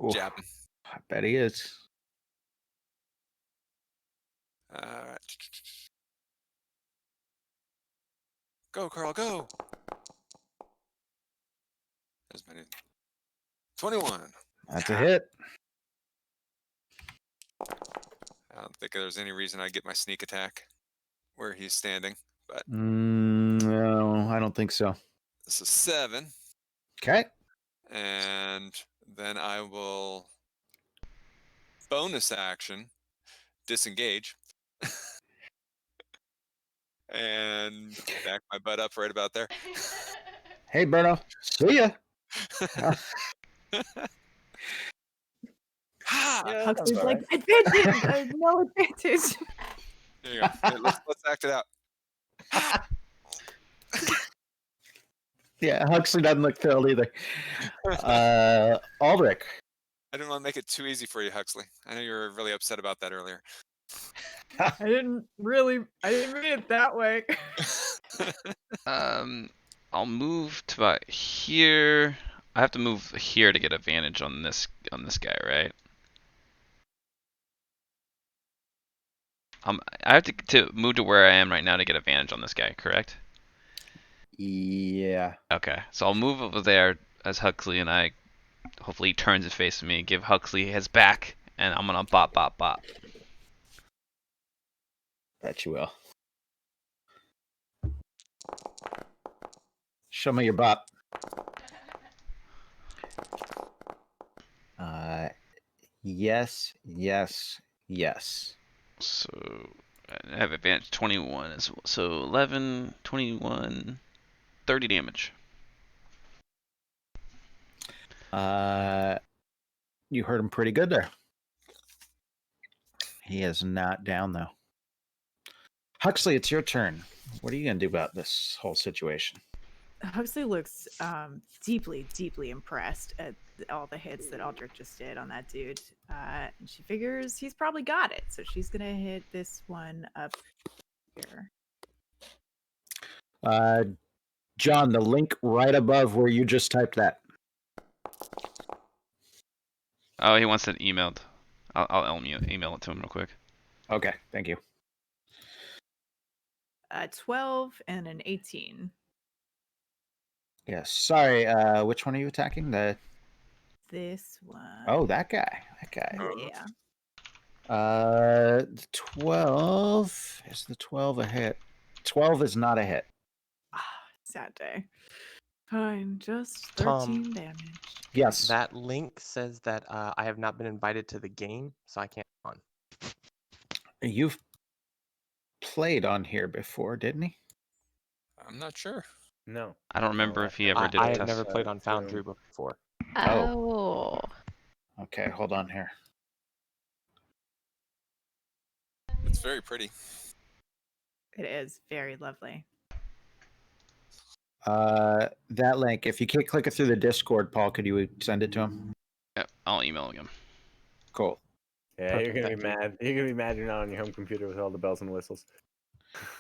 Oof, jab him. I bet he is. Alright. Go, Carl, go! As many. 21. That's a hit. I don't think there's any reason I'd get my sneak attack where he's standing, but No, I don't think so. this is 7. Okay. And then I will bonus action disengage and back my butt up right about there. Hey, Bruno. See ya. Ha! Yeah, that Huxley's sounds like, alright. advantage! No advantage. There you go. Hey, let's act it out. Yeah, Huxley doesn't look thrilled either. Aldrich. I didn't want to make it too easy for you, Huxley. I know you were really upset about that earlier. I didn't mean it that way. I'll move to about here. I have to move here to get advantage on this guy, right? I have to move to where I am right now to get advantage on this guy, correct? Yeah. Okay, so I'll move over there as Huxley, and I hopefully he turns his face to me, give Huxley his back, and I'm gonna bop bop bop. Bet you will. Show me your bop. Yes, yes, yes. So I have advantage 21 as well. So 11, 21, 30 damage. You hurt him pretty good there. He is not down though. Huxley, it's your turn. What are you gonna do about this whole situation? Huxley looks deeply, deeply impressed at all the hits that Aldrich just did on that dude. And she figures he's probably got it. So she's going to hit this one up here. John, the link right above where you just typed that. Oh, he wants it emailed. I'll email it to him real quick. Okay, thank you. 12 and an 18. Yes. Sorry, which one are you attacking? This one. Oh, that guy. That guy. Yeah. 12. Is the 12 a hit? 12 is not a hit. Sad day. Fine, just Tom. 13 damage. Yes. That link says that I have not been invited to the game, so I can't on. You've played on here before, didn't he? I'm not sure. No. I don't remember if he ever did I a have test. never played on Foundry before. Oh. Okay, hold on here. It's very pretty. It is very lovely. That link, if you can't click it through the Discord, Paul, could you send it to him? Yep, I'll email him. Cool. Yeah, Perfect, you're gonna be thank you. mad. You're gonna be mad you're not on your home computer with all the bells and whistles.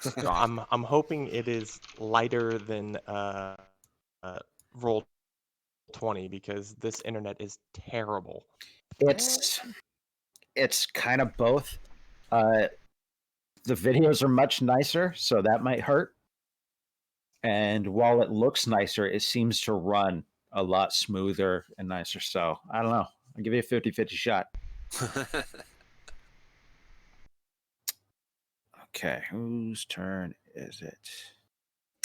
So I'm hoping it is lighter than Roll 20 because this internet is terrible. It's kind of both. The videos are much nicer, so that might hurt. And while it looks nicer, it seems to run a lot smoother and nicer. So I don't know. I'll give you a 50-50 shot. Okay, whose turn is it?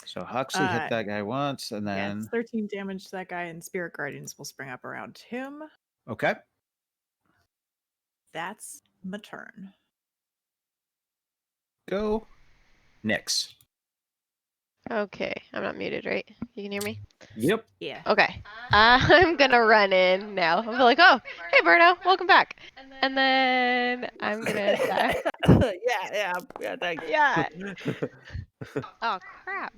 So Huxley hit that guy once, and Yeah, then it's 13 damage to that guy, and Spirit Guardians will spring up around him. okay, That's my turn. go Nyx. Okay, I'm not muted, right? You can hear me? Yep. Yeah. Okay. I'm gonna run in now. I'm like, oh, hey, Berto, welcome back. And then I'm gonna attack. yeah, thanks. Yeah. Oh, crap.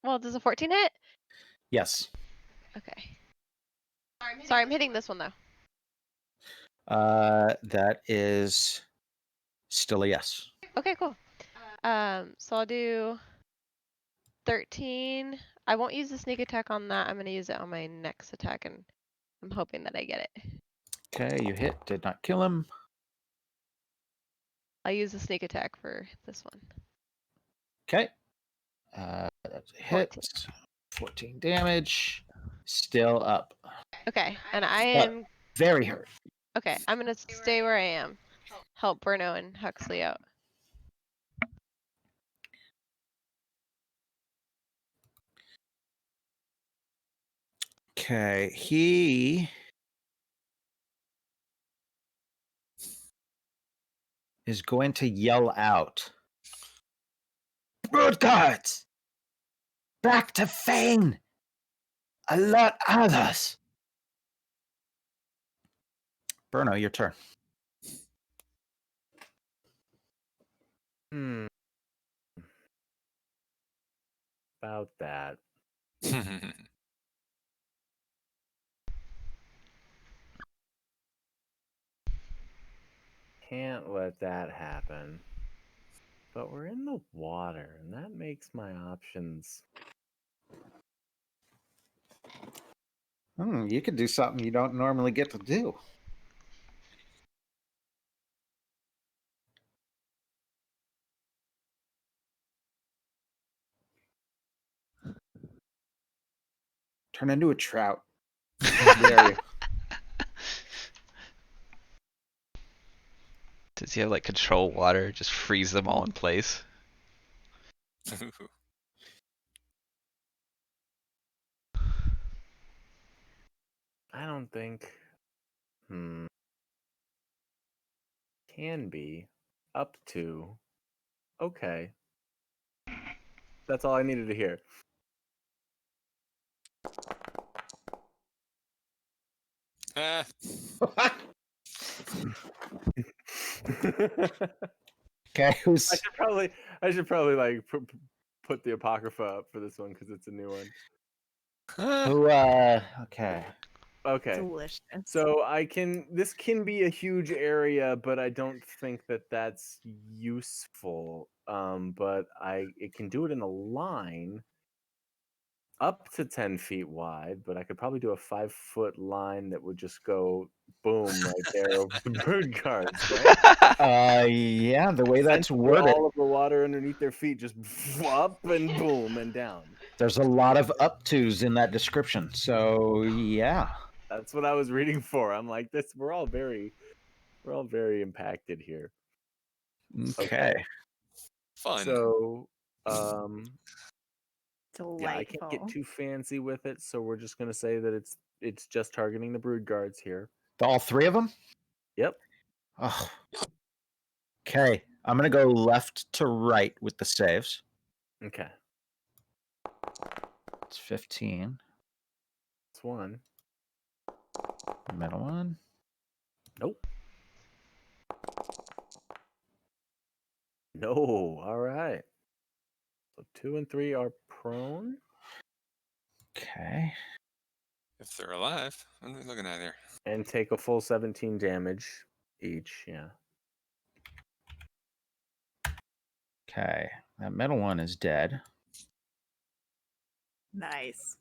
Well, does a 14 hit? Yes. Okay. Sorry, I'm hitting this one, though. That is still a yes. Okay, cool. So I'll do 13. I won't use the sneak attack on that. I'm gonna use it on my next attack, and I'm hoping that I get it. Okay, you hit. Did not kill him. I'll use the sneak attack for this one. Okay. That's a hit. 14 damage. Still up. Okay, and I am Very hurt. okay. I'm gonna stay where I am. Help Bruno and Huxley out. Okay, he is going to yell out, "Brood guards! Back to Fane! Alert others!" Bruno, your turn. About that. Can't let that happen. But we're in the water, and that makes my options. You could do something you don't normally get to do. Turn into a trout. How dare you? Does he have like control water? Just freeze them all in place? I don't think. Can be up to Okay. That's all I needed to hear. Ah, Okay, who's I should probably like put the apocrypha up for this one because it's a new one. who? Okay. Okay. Delicious. So this can be a huge area, but I don't think that that's useful. But it can do it in a line up to 10 feet wide, but I could probably do a 5-foot line that would just go boom right there over the bird guards, right? Yeah, the way that's Essentially, worded, all of the water underneath their feet just up and boom and down. there's a lot of up tos in that description. So yeah. That's what I was reading for. I'm like, we're all very impacted here. Okay. fun. So, yeah, I can't get Delightful. too fancy with it, so we're just gonna say that it's just targeting the brood guards here. All three of them? Yep. Oh. Okay. I'm gonna go left to right with the saves. Okay. It's 15. That's one. Middle one. Nope. No. All right. So 2 and 3 are prone. Okay. If they're alive, what are we looking at here? And take a full 17 damage each. Yeah. Okay. That middle one is dead. Nice.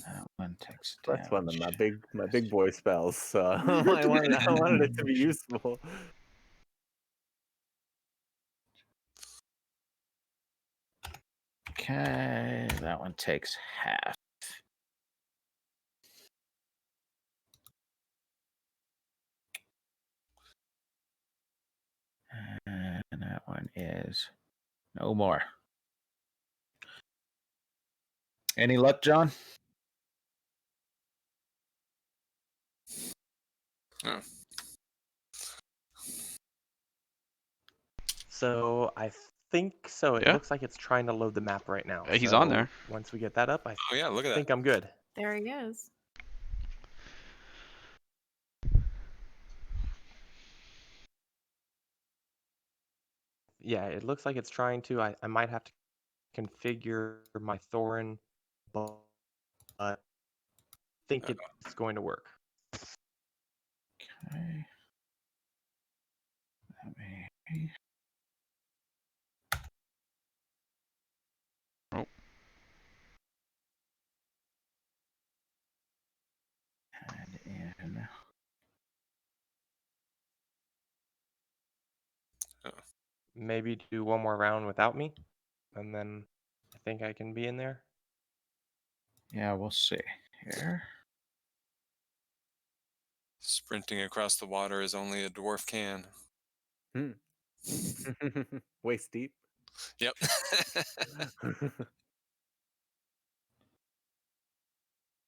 That one takes That's one of damage. my big boy spells. So I wanted it to be useful. Okay. That one takes half. And that one is no more. Any luck, John? Oh. So I think so. It Yeah. looks like it's trying to load the map right now. He's on So there. Once we get that up, I Oh yeah, look at think that. I'm good. There he is. Yeah, it looks like it's trying to. I might have to configure my Thorin, but I think it's going to work. Okay. Let me... Oh. Add in. Maybe do one more round without me, and then I think I can be in there. Yeah, we'll see here. Sprinting across the water is only a dwarf can. Waist deep. Yep.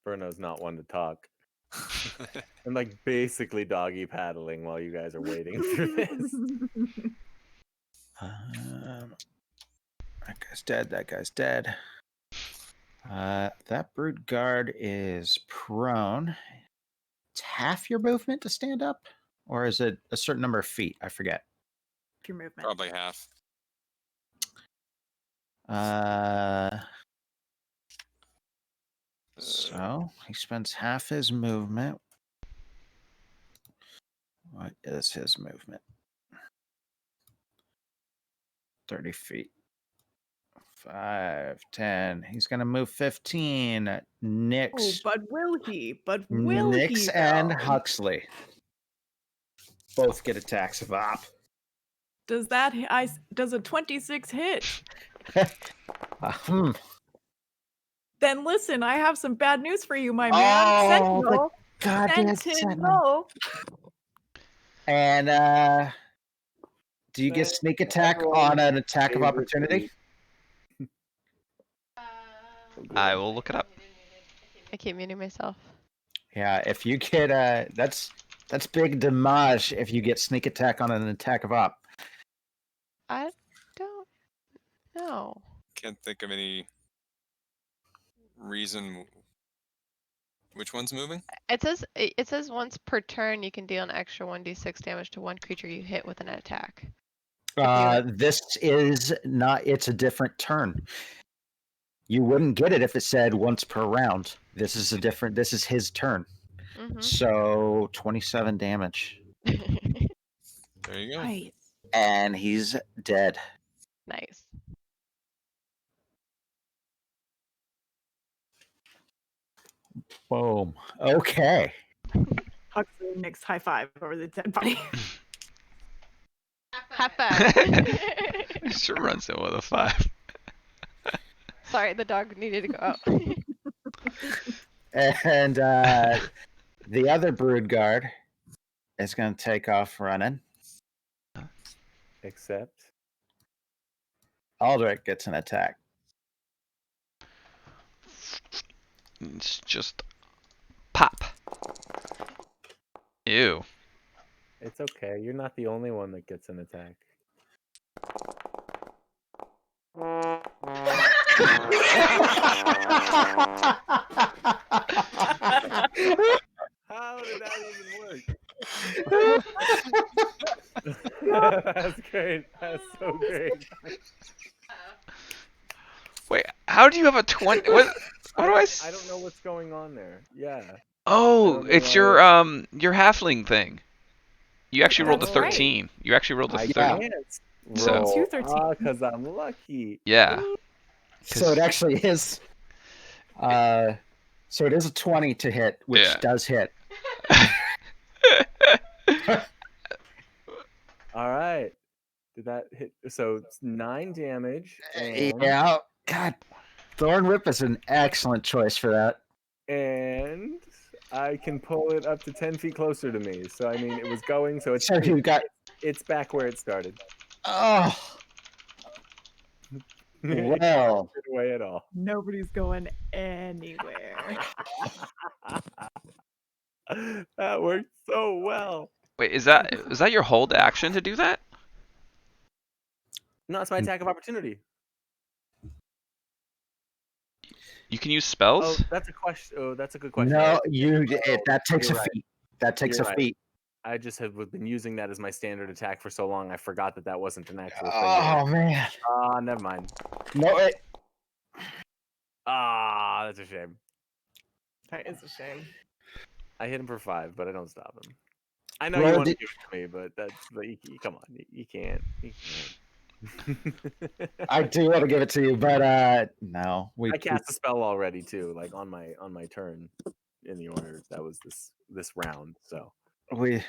Bruno's not one to talk. I'm like basically doggy paddling while you guys are waiting for this. That guy's dead. That guy's dead. That brood guard is prone. It's half your movement to stand up, or is it a certain number of feet? I forget. Your movement. Probably half. So he spends half his movement. What is his movement? 30 feet. 5, 10. He's going to move 15. Oh, Nyx. but will he? But will Nyx he? and though? Huxley both get attacks of op. Does does a 26 hit? Then listen, I have some bad news for you, my man. Oh, Sentinel. goddamn Sentinel. And do you get sneak attack on an attack of opportunity? I will look it up. I keep muting myself. Yeah, if you get that's big damage if you get sneak attack on an attack of op. I can't think of any reason. Which one's moving? It says once per turn you can deal an extra 1d6 damage to one creature you hit with an attack. This is not. It's a different turn. You wouldn't get it if it said once per round. This is a different. This is his turn. Mm-hmm. So 27 damage, There you go. Nice. and he's dead. Nice. Boom. Okay. Huxley Nick's high five over the dead body. High five. Sure runs in with a 5. Sorry, the dog needed to go out. And the other brood guard is going to take off running. Except Aldrich gets an attack. It's just pop. Ew. it's okay. You're not the only one that gets an attack. How did that even work? That's great. That's so great. Wait, how do you have a 20? What do I? I don't know what's going on there. Yeah. Oh, don't know it's why your halfling thing. You actually rolled a That's right. 13. You actually rolled a I 13. can't So- roll. Two 13s. Because I'm lucky. Yeah. So it actually is. So it is a 20 to hit, which Yeah. does hit. All right. Did that hit? So it's 9 damage. And, Yeah. God, Thorn Whip is an excellent choice for that. and I can pull it up to 10 feet closer to me. So I mean, it was going. So it's So you got. it's back where it started. Oh. It Well. can't get away at all. Nobody's going anywhere. That worked so well. Wait, is that your hold action to do that? No, it's my attack of opportunity. You can use Oh, spells? that's a question. Oh, that's a good question. No, Oh, that takes a you're right. feat. That takes You're a right. feat. I just have been using that as my standard attack for so long. I forgot that wasn't an actual thing. Oh man. Never mind. No, That's a shame. That is a shame. I hit him for 5, but I don't stop him. I know Well, you want to did- give it to me, but come on, you can't. You can't. I do want to give it to you, but no, I cast a spell already too, like on my turn in the order. That was this round. So we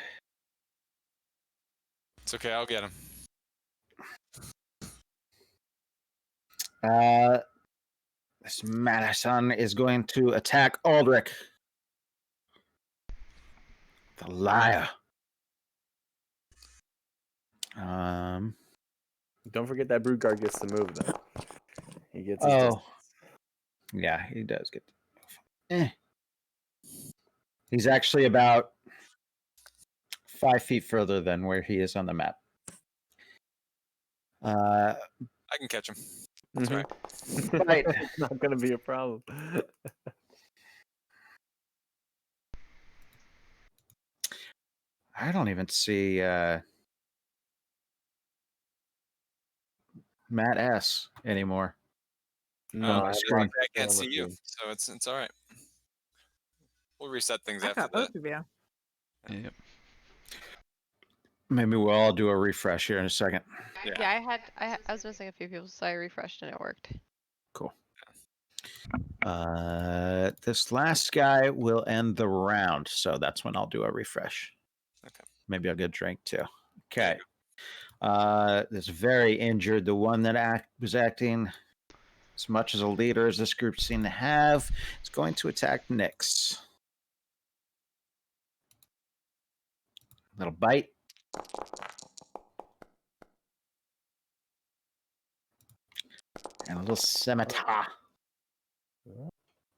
It's okay. I'll get him. this Madison is going to attack Aldrich. The liar. don't forget that brood guard gets to move though. He gets his Oh. distance. Yeah, he does get. He's actually about 5 feet further than where he is on the map. I can catch him. That's Mhm. right. Right. It's not gonna be a problem. I don't even see Matt S anymore. No, my I screen. I can't I'm see with you, you. so it's all right. We'll reset things I after got that. both of you. Yep. Maybe we'll all do a refresh here in a second. Yeah, I was missing a few people, so I refreshed and it worked. Cool. This last guy will end the round, so that's when I'll do a refresh. Okay. Maybe I'll get a drink too. Okay. This very injured, the one that was acting as much as a leader as this group seemed to have, is going to attack Nyx. Little bite. And a little scimitar.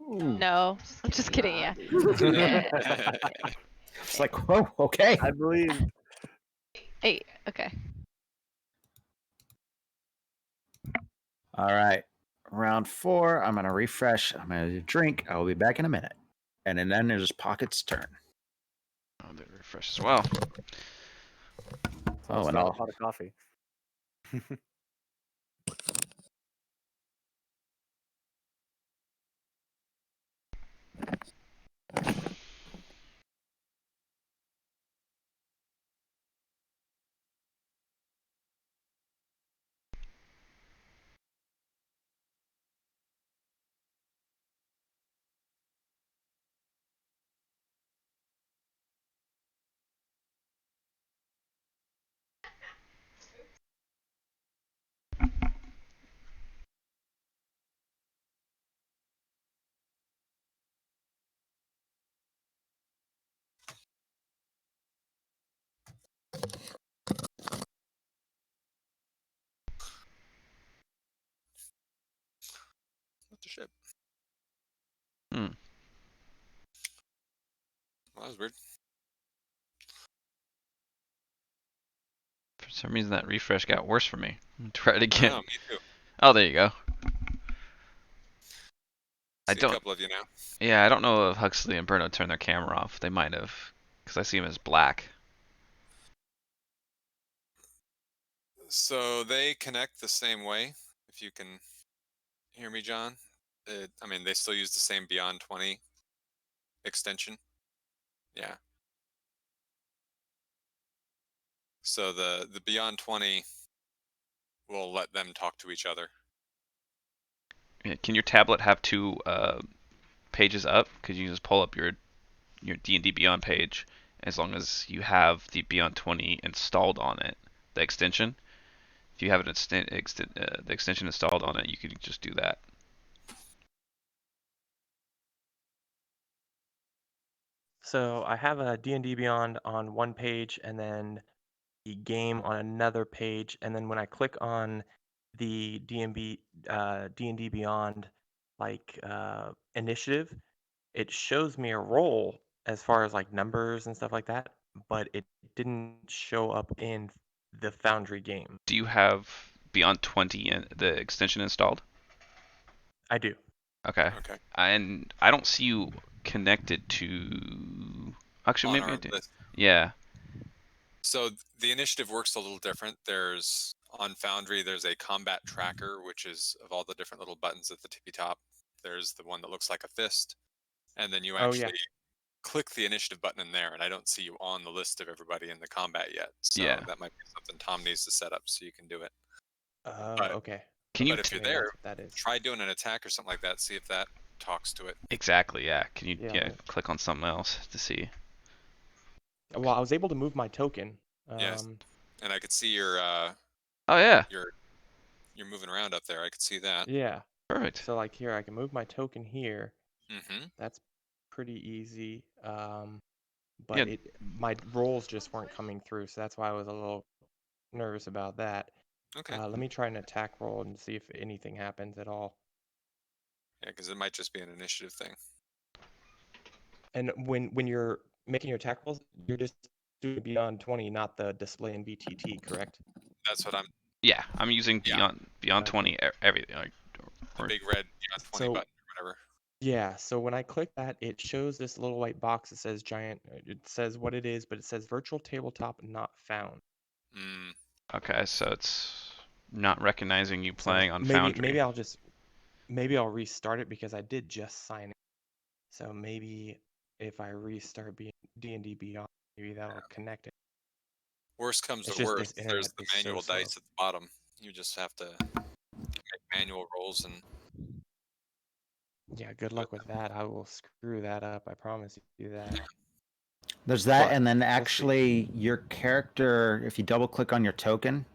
No, I'm just kidding. Yeah. It's like, whoa, okay. I believe. Hey. Okay. All right. round 4. I'm gonna refresh. I'm gonna drink. I will be back in a minute. And then there's Pocket's turn. Oh, they refresh as well. So I'll Oh, and start a I'll pot of coffee. What the shit? Hmm. Well, that was weird. For some reason, that refresh got worse for me. Try it I again. know, me too. Oh, there you go. I See a don't. couple of you now. Yeah, I don't know if Huxley and Bruno turned their camera off. They might have, because I see him as black. So they connect the same way. If you can hear me, John. I mean, they still use the same Beyond 20 extension. Yeah. So the Beyond 20 will let them talk to each other. Yeah, can your tablet have two pages up? Could you just pull up your D&D Beyond page as long as you have the Beyond 20 installed on it, the extension? If you have the extension installed on it, you could just do that. So I have a D&D Beyond on one page and then the game on another page, and then when I click on the D&D Beyond initiative, it shows me a roll as far as like numbers and stuff like that, but it didn't show up in the Foundry game. Do you have Beyond 20 in the extension installed? I do. Okay. Okay. And I don't see you connected to. Actually, On maybe I our do. list. Yeah. So the initiative works a little different. There's on Foundry, there's a combat tracker, which is of all the different little buttons at the tippy top. There's the one that looks like a fist, and then you Oh yeah. actually click the initiative button in there, and I don't see you on the list of everybody in the combat yet. So Yeah. that might be something Tom needs to set up so you can do it. Oh, But okay. Can you but if you're Maybe there, that's what that is. try doing an attack or something like that. See if that talks to it. exactly? Yeah. Can you Yeah. click on something else to see? Well, I was able to move my token. Yes, and I could see your Oh yeah. you're moving around up there. I could see that. Yeah. Perfect. So like here, I can move my token here. Mm-hmm. That's pretty easy. Yeah. But my rolls just weren't coming through, so that's why I was a little nervous about that. Okay. Let me try an attack roll and see if anything happens at all. Yeah, because it might just be an initiative thing. And when you're making your attack rolls, you're just doing Beyond 20, not the display in VTT, correct? That's what I'm. Yeah. I'm using Yeah. Beyond Okay. 20 everything. Like, The or, big red Beyond 20 So button or whatever. yeah, so when I click that, it shows this little white box that says giant. It says what it is, but it says virtual tabletop not found. Mm, okay, so it's not recognizing you So playing on maybe Foundry. maybe I'll restart it because I did just sign in. So maybe if I restart D&D Beyond, maybe that'll connect it. worst comes It's to just worst. this There's internet the is so manual slow. dice at the bottom. You just have to make manual rolls and Yeah, good do it. luck with that. I will screw that up. I promise you that. there's that, But and then we'll see. actually your character, if you double click on your token,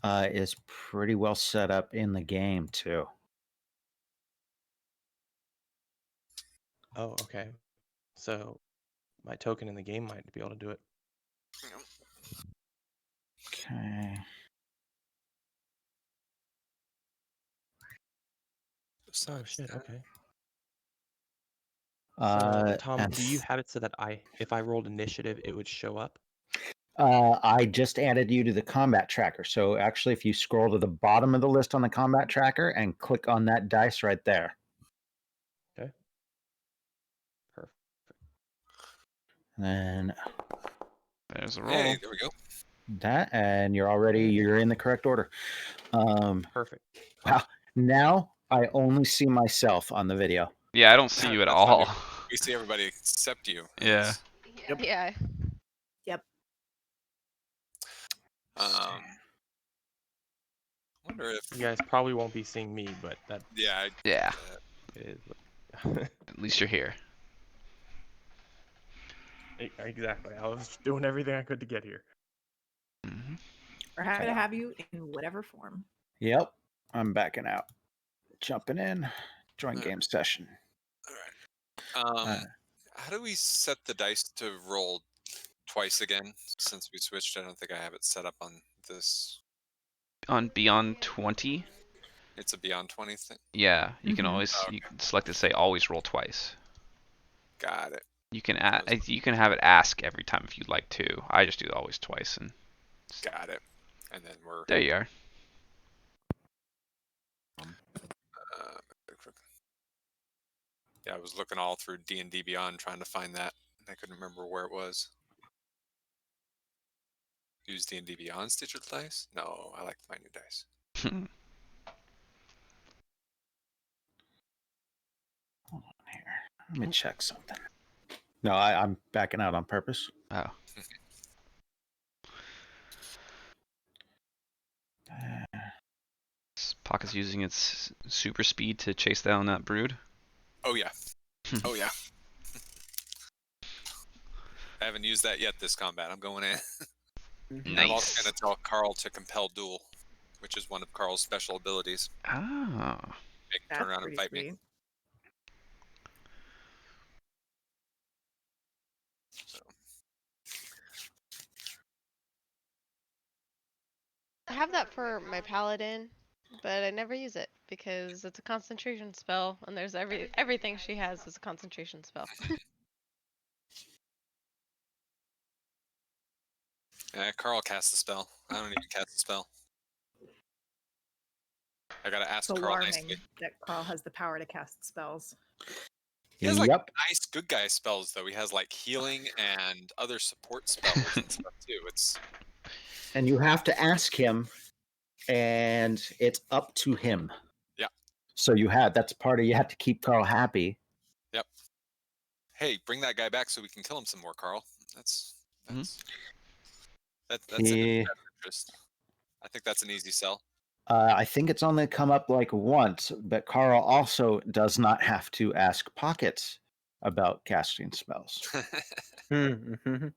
is pretty well set up in the game too. Oh, okay. So my token in the game might be able to do it. You know, Okay. Oh besides shit. that. Okay. So Tom, And do you have it so that if I rolled initiative, it would show up? I just added you to the combat tracker. So actually, if you scroll to the bottom of the list on the combat tracker and click on that dice right there, Okay. Perfect. and There's a roll. Hey, there we go. that, and you're in the correct order. Perfect. Wow. Now I only see myself on the video. Yeah, I don't see you at That's not all. new. We see everybody except you. Yeah. Yep. Yeah. Yep. I wonder if. You guys probably won't be seeing me, but that Yeah. Yeah. is At least you're here. exactly. I was doing everything I could to get here. Mm-hmm. We're happy to have you in whatever form. Yep. I'm backing out. Jumping in. Join Alright. game session. All right. How do we set the dice to roll twice again? Since we switched, I don't think I have it set up on this. On Beyond 20, It's a Beyond 20 thing. yeah, you can Mhm. always Okay. you can select to say always roll twice. Got it. You can you can have it ask every time if you'd like to. I just do always twice, and Got it. And then we're. there you are. Yeah, I was looking all through D&D Beyond trying to find that. I couldn't remember where it was. Use D&D Beyond's digital dice? No, I like my new dice. Hold on here. Let me check something. No, I'm backing out on purpose. Oh, Pocket's using its super speed to chase down that brood. Oh yeah. Oh yeah. I haven't used that yet this combat. I'm going in. Nice. I'm also going to tell Carl to compel duel, which is one of Carl's special abilities. Oh. Make That's turn around and pretty fight sweet. me. So, I have that for my paladin, but I never use it because it's a concentration spell, and there's everything she has is a concentration spell. Carl casts the spell. I don't even cast the spell. I gotta ask It's Carl alarming nicely. that Carl has the power to cast spells. He has like Yep. nice good guy spells though. He has like healing and other support spells and stuff too. It's And you have to ask him, and it's up to him. Yeah. So that's part of you have to keep Carl happy. Yep. Hey, bring that guy back so we can kill him some more, Carl. That's in Yeah. his best interest. I think that's an easy sell. I think it's only come up like once, but Carl also does not have to ask Pockets about casting spells. Mm-hmm.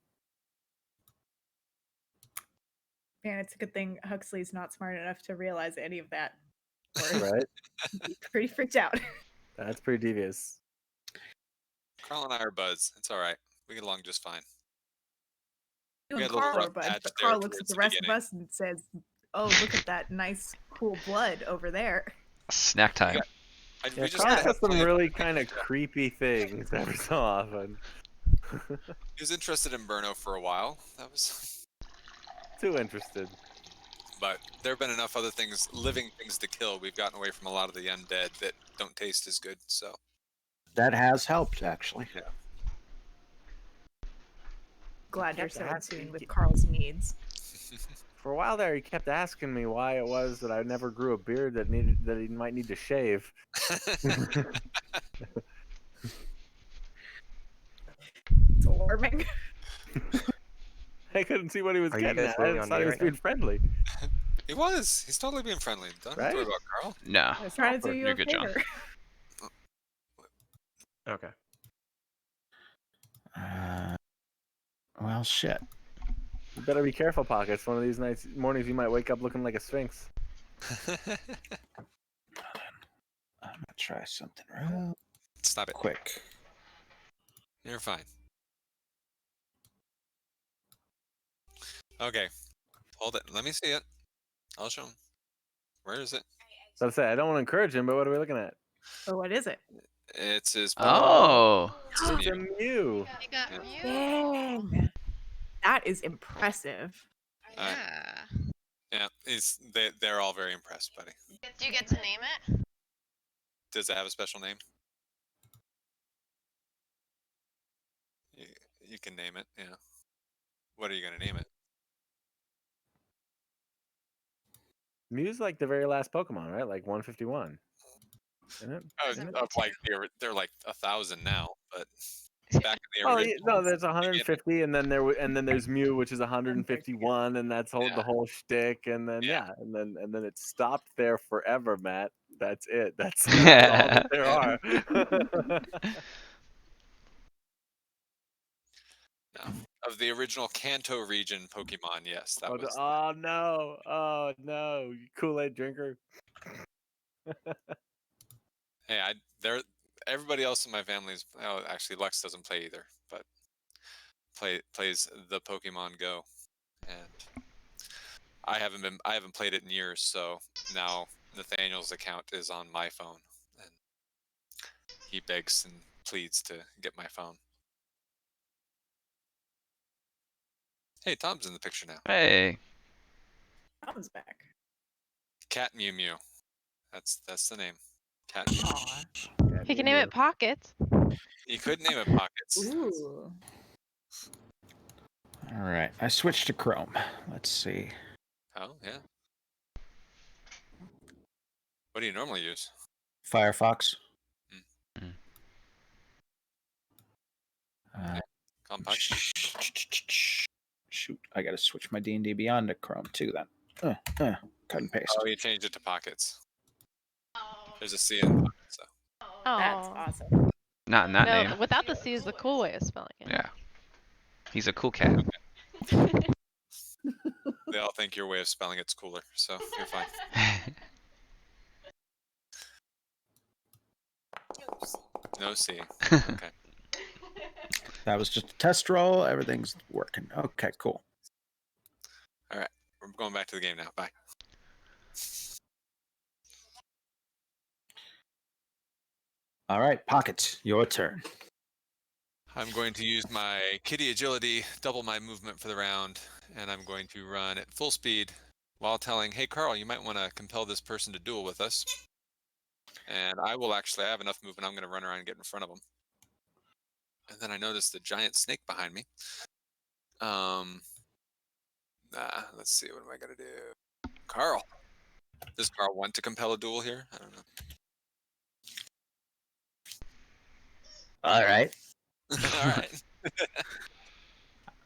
Man, it's a good thing Huxley's not smart enough to realize any of that. Or Right? he'd be pretty freaked out. That's pretty devious. Carl and I are buds. It's all right. We get along just fine. You We and had a little Carl are rough buds, patch but there Carl looks at towards the the rest of beginning. us and says, "Oh, look at that nice, cool blood over there." Snack time. We Yeah, just Carl gotta does have some plenty of really fun. kind of creepy things every so often. He was interested in Burno for a while. That was, Too interested. but there have been enough other things, living things to kill. We've gotten away from a lot of the undead that don't taste as good. So That has helped, actually. Glad you're kept so in asking- tune with Carl's needs. For a while there, he kept asking me why it was that I never grew a beard that he might need to shave. It's alarming. I couldn't see what he was Are you getting guys at. I waiting just on thought me he was right being now? friendly. he was. He's totally being friendly. Don't have to worry Right? about Carl. No. I was trying to do you You're a good, John. favor. Okay. Well, shit. You better be careful, Pockets. One of these mornings you might wake up looking like a sphinx. I'm gonna try something real Stop it. quick. You're fine. Okay. Hold it. Let me see it. I'll show him. Where is it? So I say I don't want to encourage him, but what are we looking at? Oh, what is it? It's his. Oh. It's his It's a Mew. Mew. I got Yeah. you. Dang. That is impressive. Alright. Yeah, they're all very impressed, buddy. Do you get to name it? Does it have a special name? You can name it, yeah. What are you gonna name it? Mew's like the very last Pokemon, right? Like 151. Isn't it? Oh, Isn't it? of like they're like 1,000 now, but back in the Oh original. no, there's 150, and then there's Mew, which is 151, and that's Yeah. the whole shtick, and then and then it stopped there forever, Matt. That's it. That's all that there are. No. Of the original Kanto region Pokemon, yes, that was. Oh no! Oh no! You Kool-Aid drinker. Hey, everybody else in my family is. Oh, actually, Lex doesn't play either, but plays the Pokemon Go, and I haven't played it in years, so now Nathaniel's account is on my phone, and he begs and pleads to get my phone. Hey, Tom's in the picture now. Hey. Tom's back. Cat Mew Mew. That's the name. Cat Mew. Aw. He can name it Pockets. You could name it Pockets. Ooh. All right, I switched to Chrome. Let's see. Oh yeah. What do you normally use? Firefox. Mm. Compact. Shoot, I gotta switch my D&D Beyond to Chrome too. Then, cut and paste. Oh, you changed it to Pockets. There's a C in Pockets, so. That's Oh. awesome. Not in that No, name. without the C is the cool way of spelling it. Yeah. He's a cool cat. They all think your way of spelling it's cooler, so you're fine. No C. Okay. That was just a test roll. Everything's working. Okay, cool. We're going back to the game now. Bye. All right, Pockets, your turn. I'm going to use my kitty agility, double my movement for the round, and I'm going to run at full speed while telling, hey, Carl, you might want to compel this person to duel with us. And I have enough movement. I'm going to run around and get in front of him. And then I noticed the giant snake behind me. Let's see. What am I going to do? Carl. Does Carl want to compel a duel here? I don't know. All right. All right.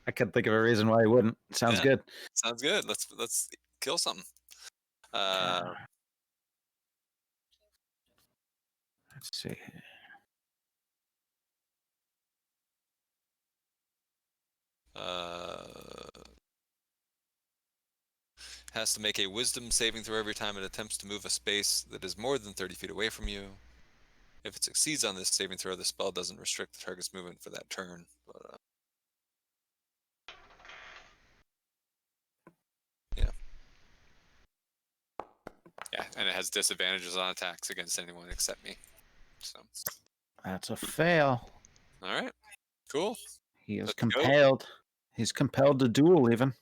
I can't think of a reason why he wouldn't. Sounds good. Sounds good. Let's kill something. Let's see. Has to make a wisdom saving throw every time it attempts to move a space that is more than 30 feet away from you. If it succeeds on this saving throw, the spell doesn't restrict the target's movement for that turn. But, yeah. Yeah, and it has disadvantages on attacks against anyone except me. So. That's a fail. All right. Cool. He is Let's go. compelled. He's compelled to duel even.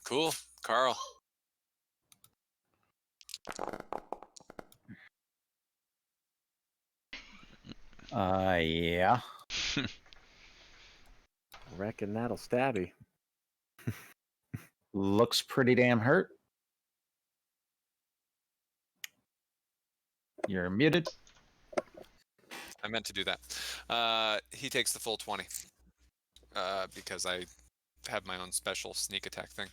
Cool. Carl. Yeah. I reckon that'll stab you. Looks pretty damn hurt. You're muted. I meant to do that. He takes the full 20. Because I have my own special sneak attack thing.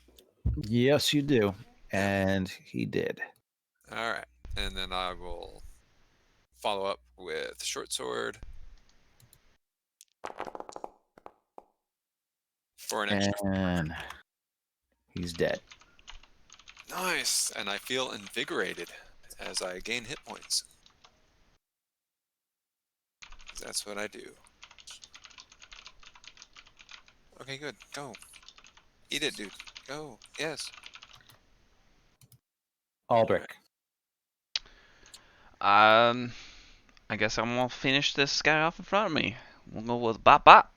Yes, you do. And he did. All right. And then I will follow up with short sword for an extra. And he's dead. Nice. And I feel invigorated as I gain hit points. That's what I do. Okay, good. Go. Eat it, dude. Go. Yes. Aldrich. I guess I'm gonna finish this guy off in front of me. We'll go with Bop Bop.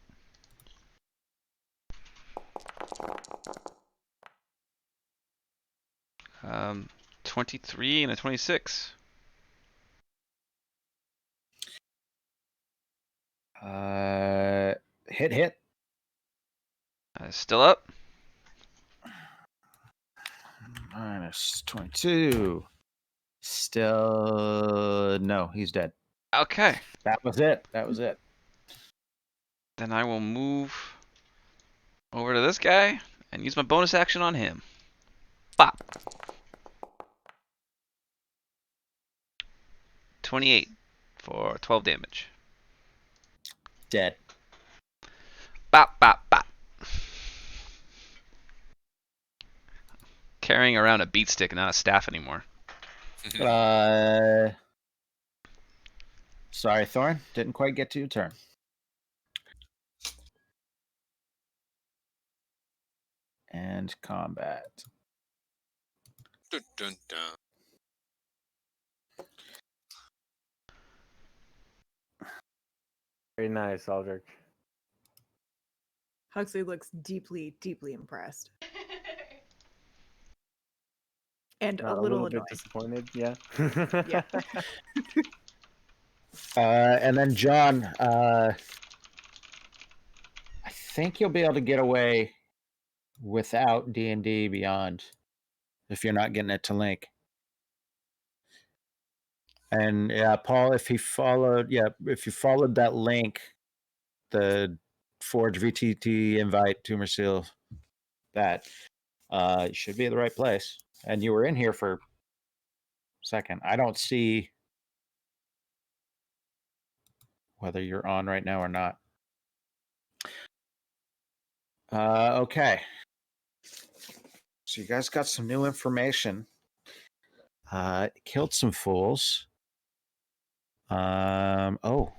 23 and a 26. Hit. Still up. Minus 22. Still no, he's dead. Okay. That was it. Then I will move over to this guy and use my bonus action on him. Bop. 28 for 12 damage. Dead. Bop, bop, bop. Carrying around a beat stick, not a staff anymore. Sorry, Thorn. Didn't quite get to your turn. And combat. Dun, dun, dun. Very nice, Aldrich. Huxley looks deeply, deeply impressed. And a little bit annoyed. disappointed. Yeah. Yeah. And then John, I think you'll be able to get away without D&D Beyond if you're not getting it to Link. And yeah, Paul, if you followed that link, the Forge VTT invite, Tumor Seal, that you should be at the right place. And you were in here for a second. I don't see whether you're on right now or not. Okay. So you guys got some new information. Killed some fools. Oh,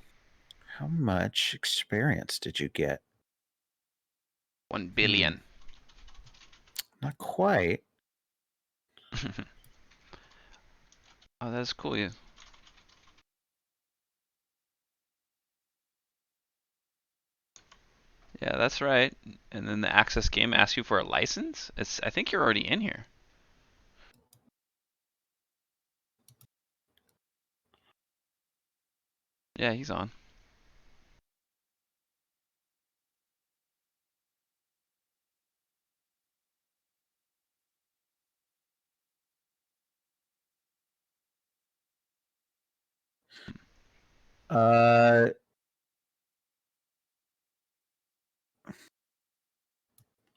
how much experience did you get? 1 billion. Not quite. Oh, that's cool. Yeah. Yeah, that's right. And then the access game asks you for a license? I think you're already in here. Yeah, he's on.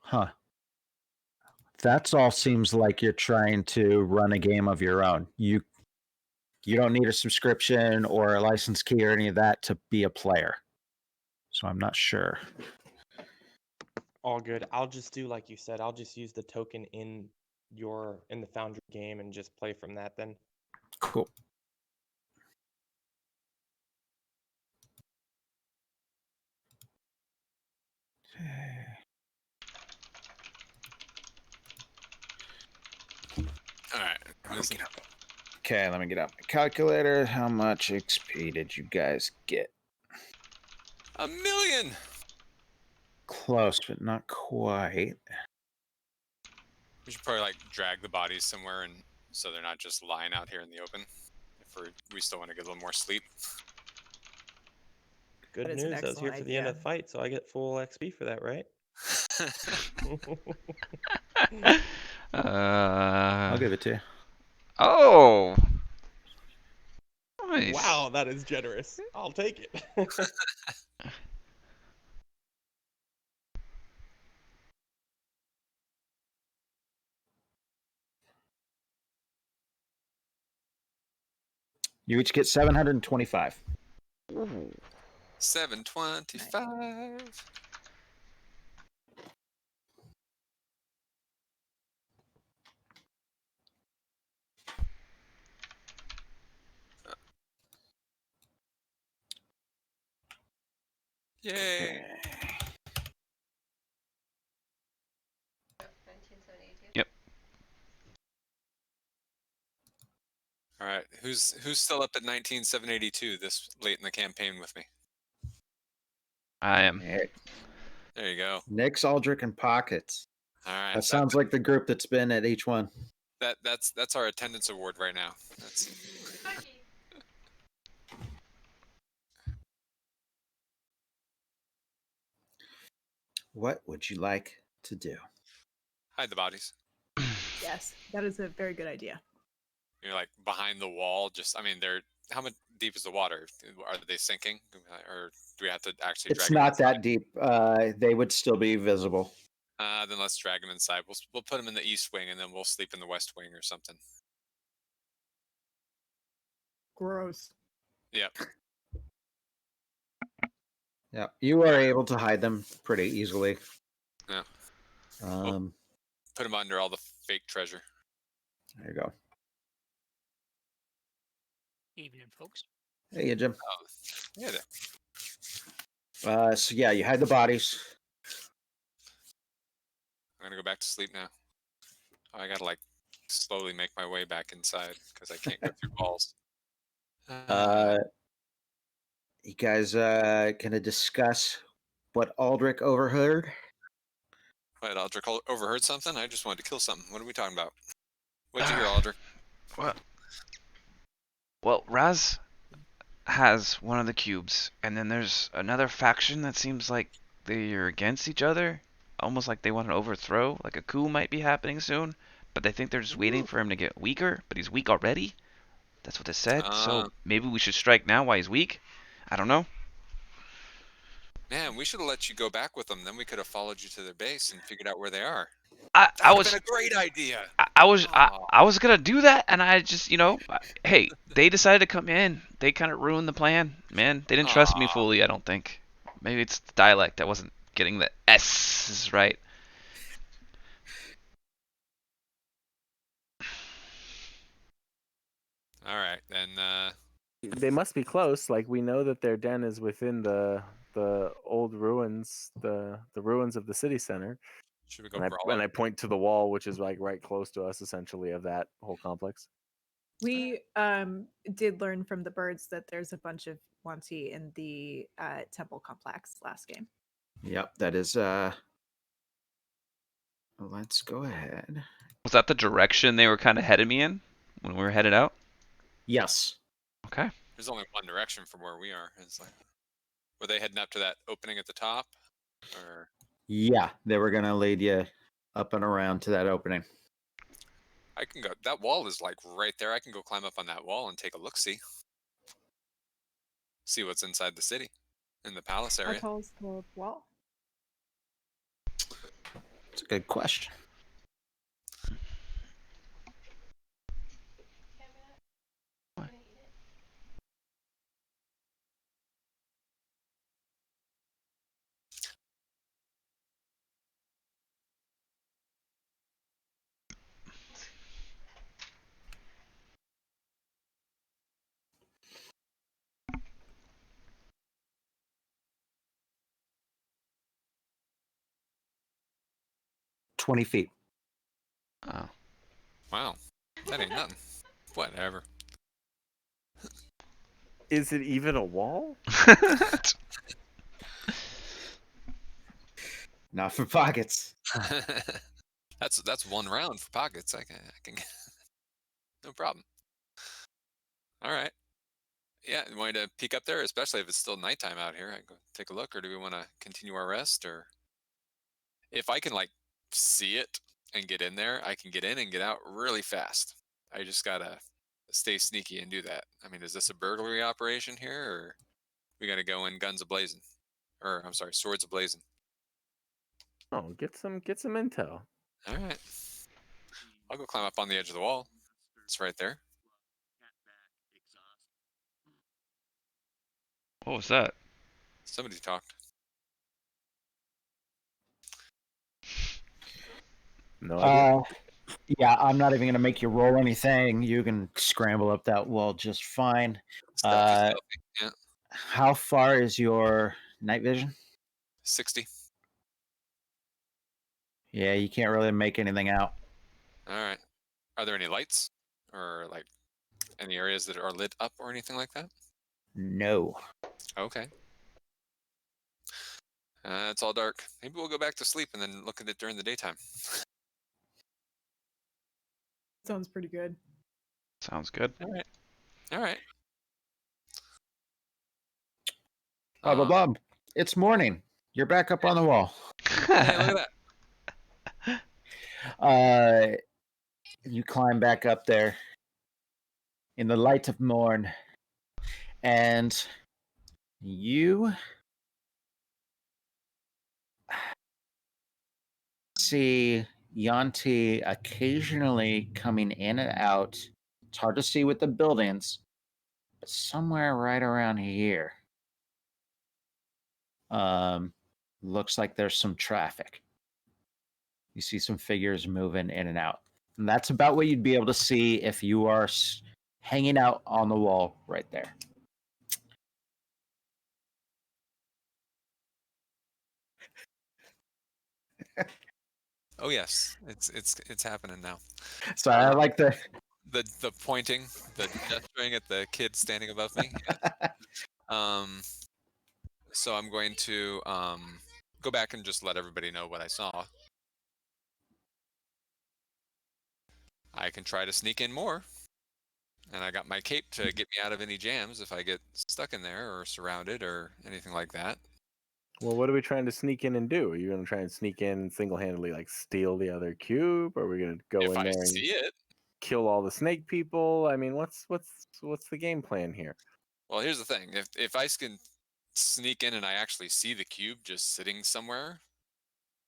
Huh. That's all seems like you're trying to run a game of your own. You don't need a subscription or a license key or any of that to be a player. So I'm not sure. All good. I'll just do like you said. I'll just use the token in the Foundry game and just play from that then. Cool. All right. Okay, let me get out my calculator. How much XP did you guys get? 1 million. Close, but not quite. We should probably like drag the bodies somewhere, and so they're not just lying out here in the open. If we still want to get a little more sleep. Good That is an news. I was here excellent for the end of idea. the fight, so I get full XP for that, right? I'll give it to you. Oh! Nice. Wow, that is generous. I'll take it. You each get 725. 725. Yay. Yep. All right. Who's still up at 19,782 this late in the campaign with me? I am. There you go. Nick's, Aldrich, and Pockets. All right. That sounds like the group that's been at each one. That's our attendance award right now. That's What would you like to do? hide the bodies. Yes, that is a very good idea. You're like behind the wall. Just, I mean, they're how much deep is the water? Are they sinking, or do we have to actually It's drag them not inside? that deep. They would still be visible. Then let's drag them inside. We'll put them in the east wing, and then we'll sleep in the west wing or something. Gross. Yep. Yeah, you are able to hide them pretty easily. Yeah. Um, Put them under all the fake treasure. there you go. Evening, folks. Hey, Jim. Oh, yeah. So yeah, you hide the bodies. I'm gonna go back to sleep now. Oh, I gotta like slowly make my way back inside because I can't go through walls. You guys gonna discuss what Aldrich overheard? What, Aldrich overheard something? I just wanted to kill something. What are we talking about? What'd you hear, Aldrich? Well, Raz has one of the cubes, and then there's another faction that seems like they're against each other, almost like they want to overthrow, like a coup might be happening soon, but they think they're just waiting for him to get weaker, but he's weak already. That's what they said. So maybe we should strike now while he's weak. I don't know. Man, we should have let you go back with them. Then we could have followed you to their base and figured out where they are. I That would was have been a great idea. I was gonna do that, and I just hey, they decided to come in. They kind of ruined the plan, man. They didn't trust me Aw. fully. I don't think. Maybe it's the dialect. I wasn't getting the S's right. All right, then. They must be close. Like we know that their den is within the old ruins, the ruins of the city center. Should we go And brawl? I point to the wall, which is like right close to us, essentially, of that whole complex. We did learn from the birds that there's a bunch of Wanti in the temple complex last game. Yep, that is. Let's go ahead. Was that the direction they were kind of headed me in when we were headed out? Yes. Okay. There's only one direction from where we are. It's like, were they heading up to that opening at the top, or? Yeah, they were gonna lead you up and around to that opening. I can go. That wall is like right there. I can go climb up on that wall and take a look. See what's inside the city, in the palace How area. tall is the wall? It's a good question. $20 feet. Oh. Wow, that ain't nothing. Whatever. Is it even a wall? Not for pockets. That's one round for pockets. I can no problem. All right. Yeah, you want me to peek up there, especially if it's still nighttime out here. I can go take a look, or do we want to continue our rest? Or if I can like see it and get in there, I can get in and get out really fast. I just gotta stay sneaky and do that. I mean, is this a burglary operation here, or we gotta go in guns a-blazing? Or I'm sorry, swords a-blazing. Oh, get some intel. All right. I'll go climb up on the edge of the wall. It's right there. What was that? Somebody talked. No idea. Yeah, I'm not even gonna make you roll anything. You can scramble up that wall just fine. Stealthy. Yeah. How far is your night vision? 60. Yeah, you can't really make anything out. All right. Are there any lights or like any areas that are lit up or anything like that? No. Okay. It's all dark. Maybe we'll go back to sleep and then look at it during the daytime. Sounds pretty good. Sounds good. All right. All right. Blah blah blah. It's morning. You're back up on the wall. Hey, look at that. You climb back up there in the light of morn, and you see Yanti occasionally coming in and out. It's hard to see with the buildings, but somewhere right around here. Looks like there's some traffic. You see some figures moving in and out. And that's about what you'd be able to see if you are hanging out on the wall right there. Oh yes, it's happening now. So I like the The pointing, the gesturing at the kid standing above me. Yeah. So I'm going to go back and just let everybody know what I saw. I can try to sneak in more, and I got my cape to get me out of any jams if I get stuck in there or surrounded or anything like that. Well, what are we trying to sneak in and do? Are you going to try and sneak in single-handedly, like steal the other cube? Or are we going to go If in I there and see it. kill all the snake people? I mean, what's the game plan here? Well, here's the thing. If I can sneak in and I actually see the cube just sitting somewhere,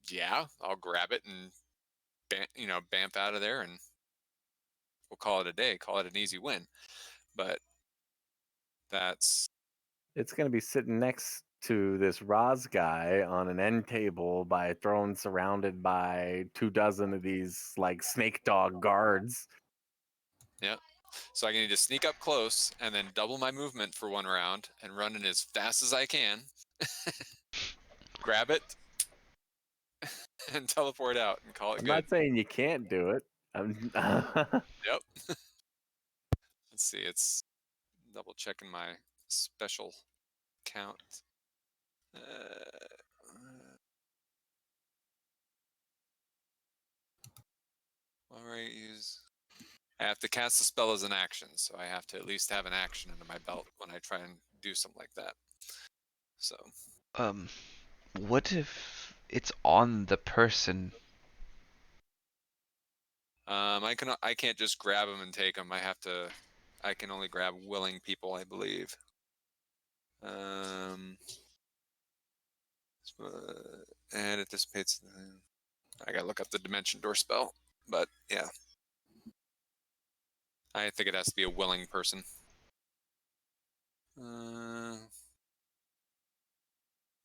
yeah, I'll grab it and bamf out of there, and we'll call it a day. Call it an easy win. But that's It's going to be sitting next to this Roz guy on an end table by a throne surrounded by 24 of these like snake dog guards. yeah. So I need to sneak up close and then double my movement for one round and run in as fast as I can. Grab it and teleport out and call it I'm good. not saying you can't do it. Yep. Let's see. It's double checking my special count. All right, use. I have to cast the spell as an action, so I have to at least have an action under my belt when I try and do something like that. So. What if it's on the person? I can't just grab them and take them. I can only grab willing people, I believe. And it dissipates. I gotta look up the dimension door spell, but yeah, I think it has to be a willing person.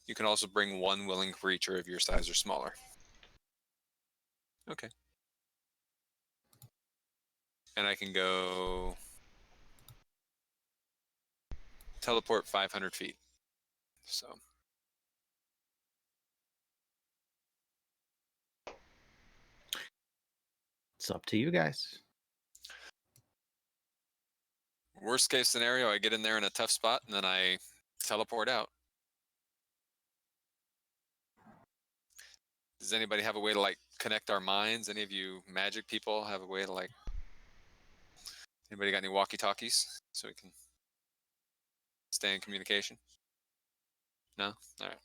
You can also bring one willing creature of your size or smaller. Okay. And I can go teleport 500 feet. So. It's up to you guys. Worst case scenario, I get in there in a tough spot and then I teleport out. Does anybody have a way to like connect our minds? Any of you magic people have a way to like? Anybody got any walkie-talkies so we can stay in communication? No? All right.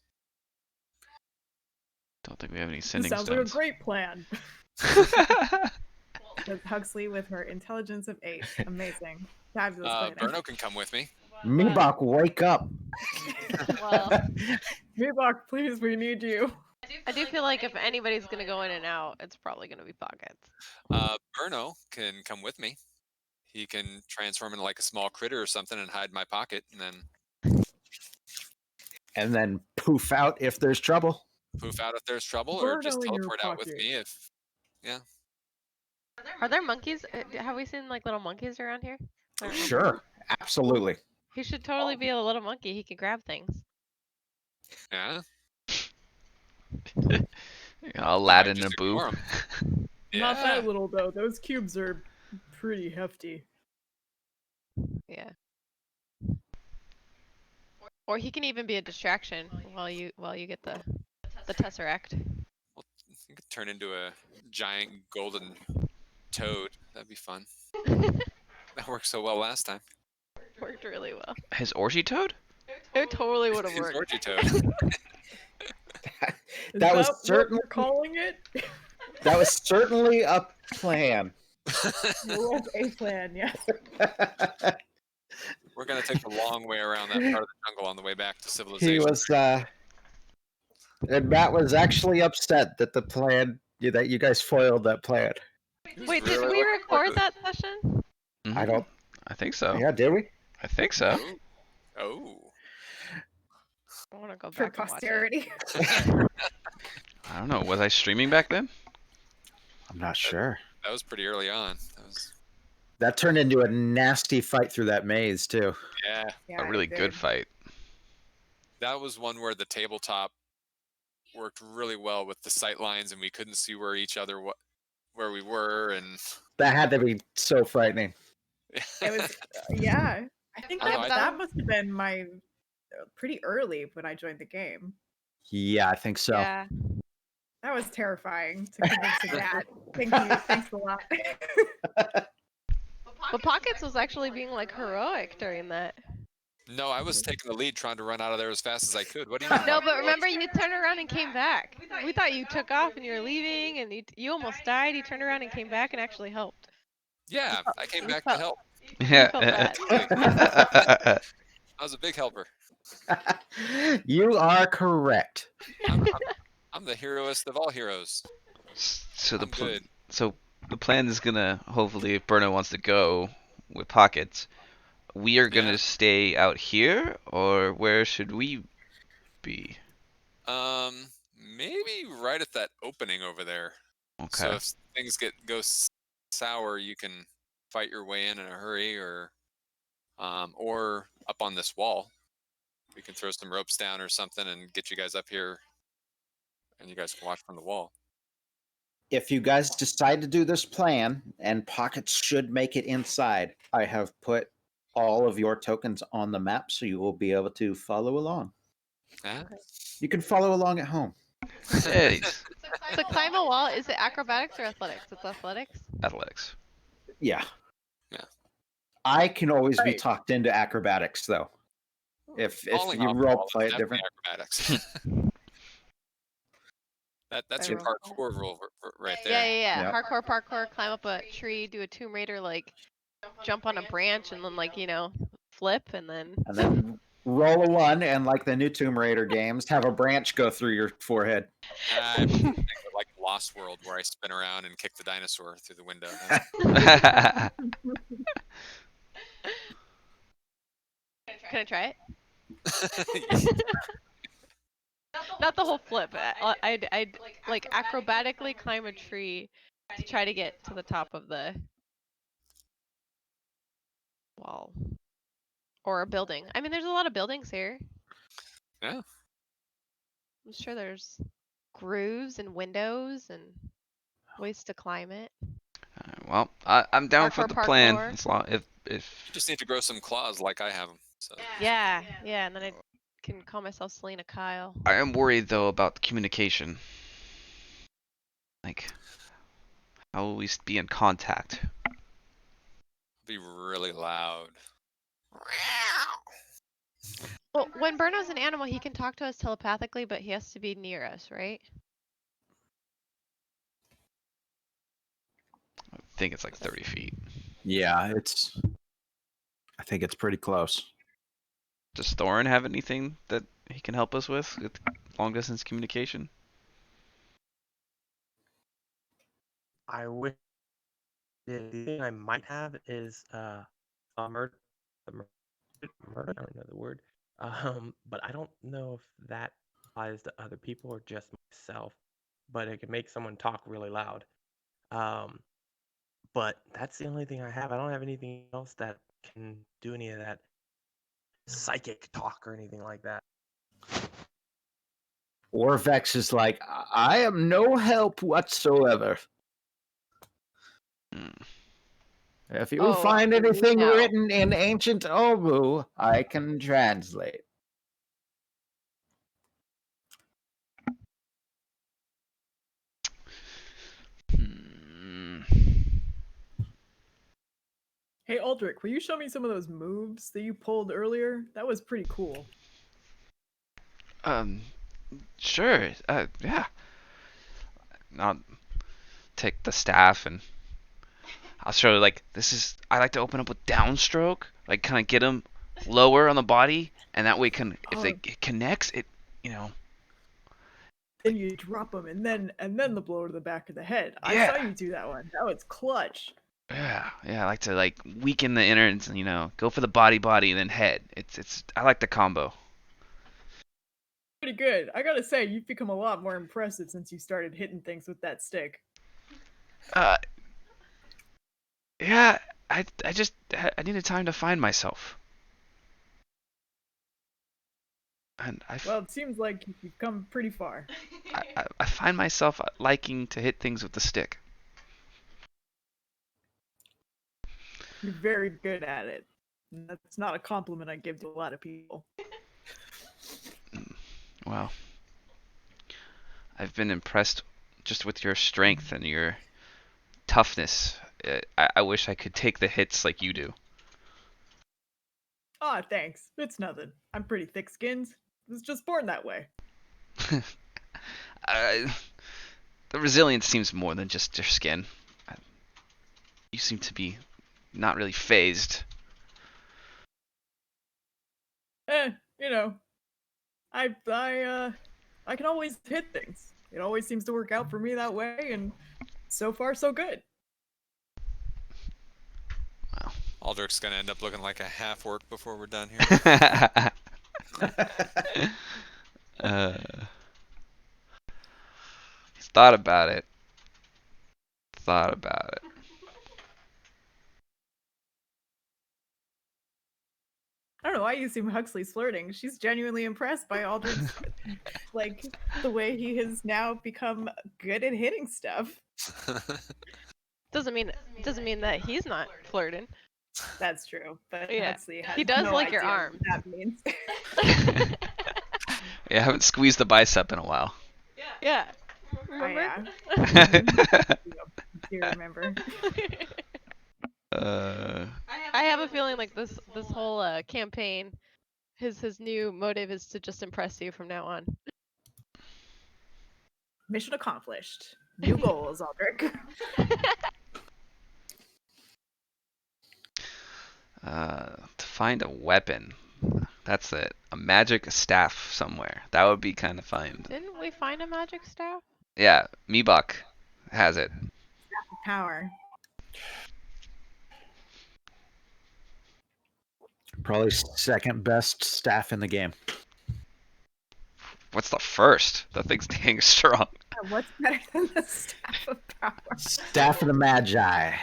Don't think we have any This sending sounds stones. like a great plan. With Huxley with her intelligence of 8. Amazing. Fabulous planning. Berno can come with me. Meebok, wake up. Well, Reebok, please, we need you. I do feel like if anybody's gonna go in and out, it's probably gonna be Pockets. Berno can come with me. He can transform into like a small critter or something and hide in my pocket, And then poof out if there's trouble. poof out if there's trouble, or just Berno in your teleport out with pocket. me if. Yeah. Are there monkeys? Have we seen like little monkeys around here? I don't remember. Sure, absolutely. He should totally be a little monkey. He can grab things. Yeah. Aladdin just and Boo. ignore 'em. Not Yeah. that little though. Those cubes are pretty hefty. Yeah. Or he can even be a distraction while you get the tesseract. Well, you could turn into a giant golden toad. That'd be fun. That worked so well last time. Worked really well. His orgy toad? It totally would have His worked. orgy toad. That was what certainly you're calling it? that was certainly a plan. It was a plan, yes. We're gonna take the long way around that part of the jungle on the way back to He civilization. was, and Matt was actually upset that the plan that you guys foiled that plan. He was Wait, did really we looking forward record to that session? I don't. I think so. Yeah, did we? I think so. it. Oh. I want to go For back and watch it. posterity. I don't know. Was I streaming back then? I'm not sure. That was pretty early on. That turned into a nasty fight through that maze too. Yeah. Yeah, A really it good did. fight. That was one where the tabletop worked really well with the sight lines, and we couldn't see where where we were, and That had to be so frightening. It was, yeah. I think I know, that must have been my pretty early when I joined the game. Yeah, I think so. Yeah. That was terrifying to convince your dad. Thank you. Thanks a lot. But Pockets was actually being like heroic during that. No, I was taking the lead, trying to run out of there as fast as I could. What do you mean? No, but remember you turned around and came back. We thought you took off and you were leaving and you almost died. You turned around and came back and actually helped. Yeah, I came We back to felt- help. Yeah. felt bad. I was a big helper. You are correct. I'm the heroist of all heroes. So I'm good. So the plan is gonna, hopefully, if Berno wants to go with Pockets, we are gonna Yeah. stay out here, or where should we be? Maybe right at that opening over there. So Okay. if things go sour, you can fight your way in a hurry, or up on this wall. We can throw some ropes down or something and get you guys up here, and you guys can watch from the wall. If you guys decide to do this plan, and Pockets should make it inside, I have put all of your tokens on the map, so you will be able to follow along. Ah, You can follow along at home. Nice. So climb a wall, is it acrobatics or athletics? It's athletics. Athletics. Yeah. Yeah. I can always be Right. talked into acrobatics, though. If falling you off the role wall is play it definitely different. acrobatics. That's your I parkour rule right there. Yeah. Yep. Hardcore parkour, climb up a tree, do a Tomb Raider, like jump on a branch and then like, flip and then And then roll a 1, and like the new Tomb Raider games, have a branch go through your forehead. I think of, like Lost World, where I spin around and kick the dinosaur through the window. Can I try it? Not the whole flip. I'd like acrobatically climb a tree to try to get to the top of the wall or a building. I mean, there's a lot of buildings here. Yeah. I'm sure there's grooves and windows and ways to climb it. Well, I'm down for the plan. Parkour. As long if You just need to grow some claws like I have them. So Yeah, and then I can call myself Selena Kyle. I am worried though about the communication. Like, how will we be in contact? be really loud. Well, when Burno's an animal, he can talk to us telepathically, but he has to be near us, right? I think it's like 30 feet. Yeah, I think it's pretty close. Does Thorin have anything that he can help us with long distance communication? I wish the thing I might have is murder. Murder, I don't know the word. But I don't know if that applies to other people or just myself. But it can make someone talk really loud. But that's the only thing I have. I don't have anything else that can do any of that psychic talk or anything like that. Orvex is like, I am no help whatsoever. Hmm. If you Oh, find anything no. written in ancient Obu, I can translate. Hmm. Hey, Aldrich, will you show me some of those moves that you pulled earlier? That was pretty cool. Sure. Yeah. I'll take the staff and I'll show you, like, I like to open up with downstroke, like kind of get them lower on the body, and that way if it connects, you know. Then you drop them, and then the blow to the back of the head. I Yeah. saw you do that one. That was clutch. Yeah, I like to weaken the innards and go for the body, and then head. I like the combo. Pretty good. I gotta say, you've become a lot more impressive since you started hitting things with that stick. Yeah, I needed time to find myself. And Well, it seems like you've come pretty far. I find myself liking to hit things with the stick. You're very good at it. And that's not a compliment I give to a lot of people. Well, I've been impressed just with your strength and your toughness. I wish I could take the hits like you do. Aw, thanks. It's nothing. I'm pretty thick-skinned. I was just born that way. The resilience seems more than just your skin. You seem to be not really phased. You know, I can always hit things. It always seems to work out for me that way, and so far so good. Wow. Aldrich's gonna end up looking like a half orc before we're done here. Thought about it. Thought about it. I don't know why you assume Huxley's flirting. She's genuinely impressed by Aldrich's, like, the way he has now become good at hitting stuff. Doesn't mean that he's not flirting. That's true, but Yeah. Huxley has He does no like your idea arm. what that means. Yeah, I haven't squeezed the bicep in a while. Yeah. Oh, Remember? yeah. Do you remember? I have a feeling like this whole campaign, his new motive is to just impress you from now on. Mission accomplished. New goals, Aldrich. To find a weapon. That's it. A magic staff somewhere. That would be kind of fun. Didn't we find a magic staff? Yeah, Meebok has it. Power. Probably second best staff in the game. What's the first? That thing's dang strong. What's better than the Staff of Power? Staff of the Magi.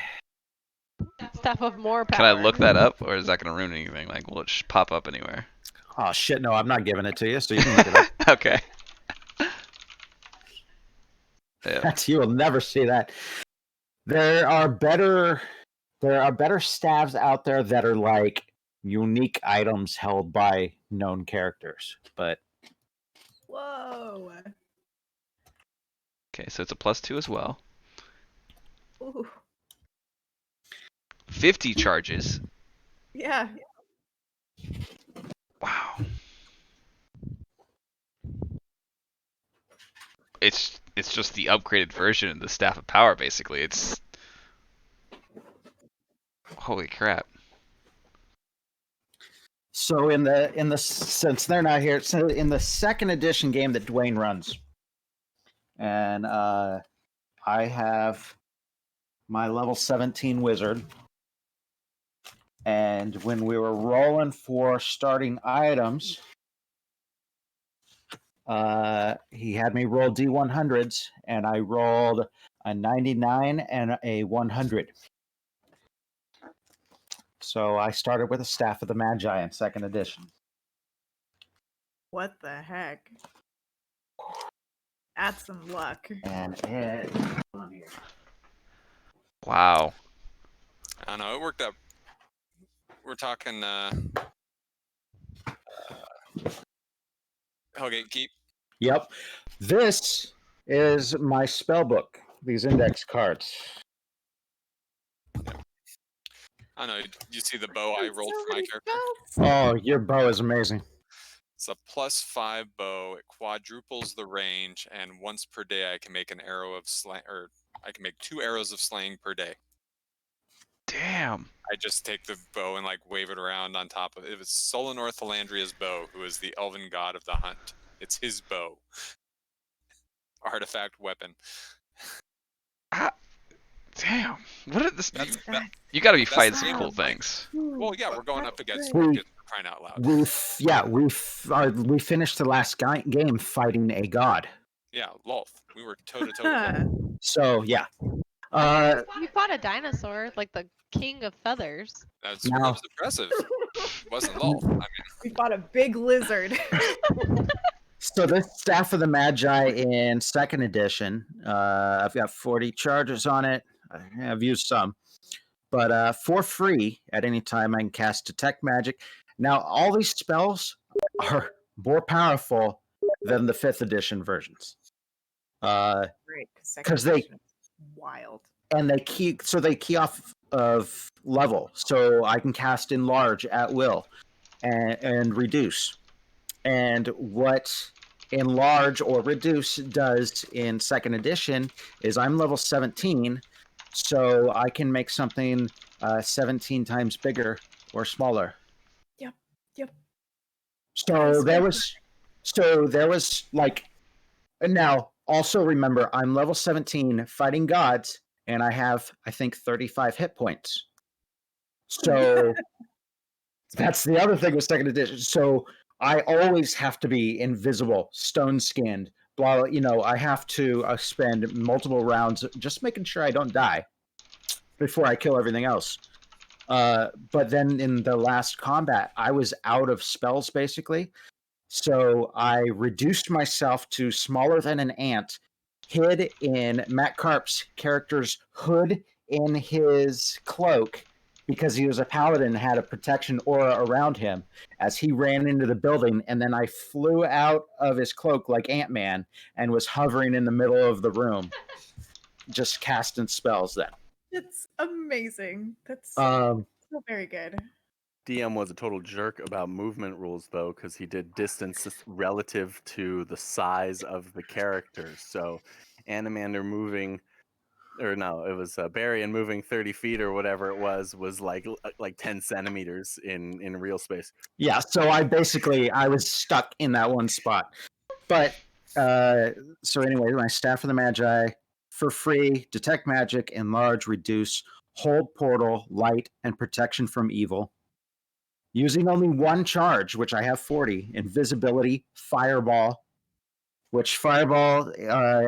Staff of more power. Can I look that up, or is that gonna ruin anything? Like, will it just pop up anywhere? Oh shit! No, I'm not giving it to you, so you can look it up. Okay. Yeah. You will never see that. There are better staves out there that are like unique items held by known characters, but Whoa. Okay, so it's a +2 as well. Ooh. 50 charges. Yeah. Wow. It's just the upgraded version of the Staff of Power, basically. It's holy crap. so in the since they're not here, so in the second edition game that Dwayne runs, and I have my level 17 wizard, and when we were rolling for starting items, he had me roll D100s, and I rolled a 99 and a 100. So I started with a Staff of the Magi in second edition. What the heck? That's some luck. And it... Wow. I don't know. It worked out. We're talking. Hellgate Keep. Yep. This is my spell book, these index cards. I don't know. You see the bow I There's rolled so for my many character? spells. Oh, your bow is amazing. It's a +5 bow. It quadruples the range, and once per day I can make an arrow of slang, or I can make 2 arrows of slaying per day. Damn. I just take the bow and like wave it around on top of it. It was Solanor Thalandria's bow, who is the elven god of the hunt. It's his bow. Artifact weapon. Ah, damn. What are this? That's You got to be that's fighting the some name cool of my. things. Well, yeah, we're going That's up against good. Marcus for crying out loud. We finished the last game fighting a god. Yeah, Lolth. We were toe to toe with Lolth. So yeah. We fought a dinosaur, like the king of feathers. That Now- was impressive. It wasn't Lolth. I mean, We fought a big lizard. So this Staff of the Magi in 2nd edition, I've got 40 charges on it. I've used some, but for free at any time I can cast Detect Magic. Now all these spells are more powerful than the 5th edition versions. Great, 'Cause they- wild. And they key off of level, so I can cast Enlarge at will and reduce. And what Enlarge or Reduce does in 2nd edition is I'm level 17, so I can make something 17 times bigger or smaller. Yep. So there was like, and now also remember I'm level 17 fighting gods, and I have I think 35 hit points. So that's the other thing with 2nd edition. So I always have to be invisible, stone skinned, blah. I have to spend multiple rounds just making sure I don't die before I kill everything else. But then in the last combat, I was out of spells basically. So I reduced myself to smaller than an ant, hid in Matt Karp's character's hood in his cloak because he was a paladin and had a protection aura around him as he ran into the building. And then I flew out of his cloak like Ant-Man and was hovering in the middle of the room, just casting spells then. It's amazing. That's Um, so very good. DM was a total jerk about movement rules though, because he did distance relative to the size of the character. So Animander moving, or no, it was Barian moving 30 feet or whatever it was like 10 centimeters in real space. Yeah, so I was stuck in that one spot. But so anyway, my Staff of the Magi for free, Detect Magic, Enlarge, Reduce, Hold Portal, Light, and Protection from Evil. Using only one charge, which I have 40, Invisibility, Fireball, which Fireball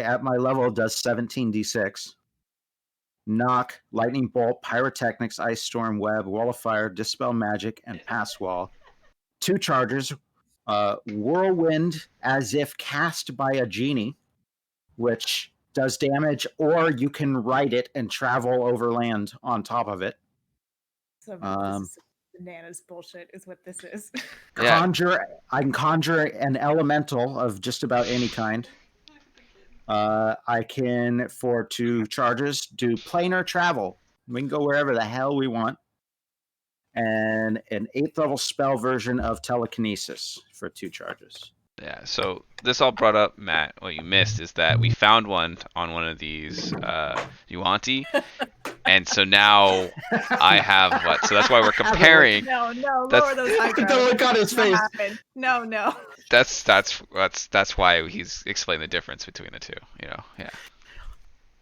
at my level does 17d6. Knock, Lightning Bolt, Pyrotechnics, Ice Storm, Web, Wall of Fire, Dispel Magic, and Pass Wall. 2 charges, Whirlwind, as if cast by a genie, which does damage, or you can ride it and travel over land on top of it. This is bananas bullshit is what this is. Yeah. I can conjure an elemental of just about any kind. I can, for 2 charges, do planar travel. We can go wherever the hell we want. And an 8th level spell version of telekinesis for 2 charges. Yeah, so this all brought up, Matt, what you missed is that we found one on one of these Yuanti, and so now I have what? So that's why we're comparing. No, That's- lower those eyebrows. The look on his Not face. happen. No. That's why he's explained the difference between the two. Yeah.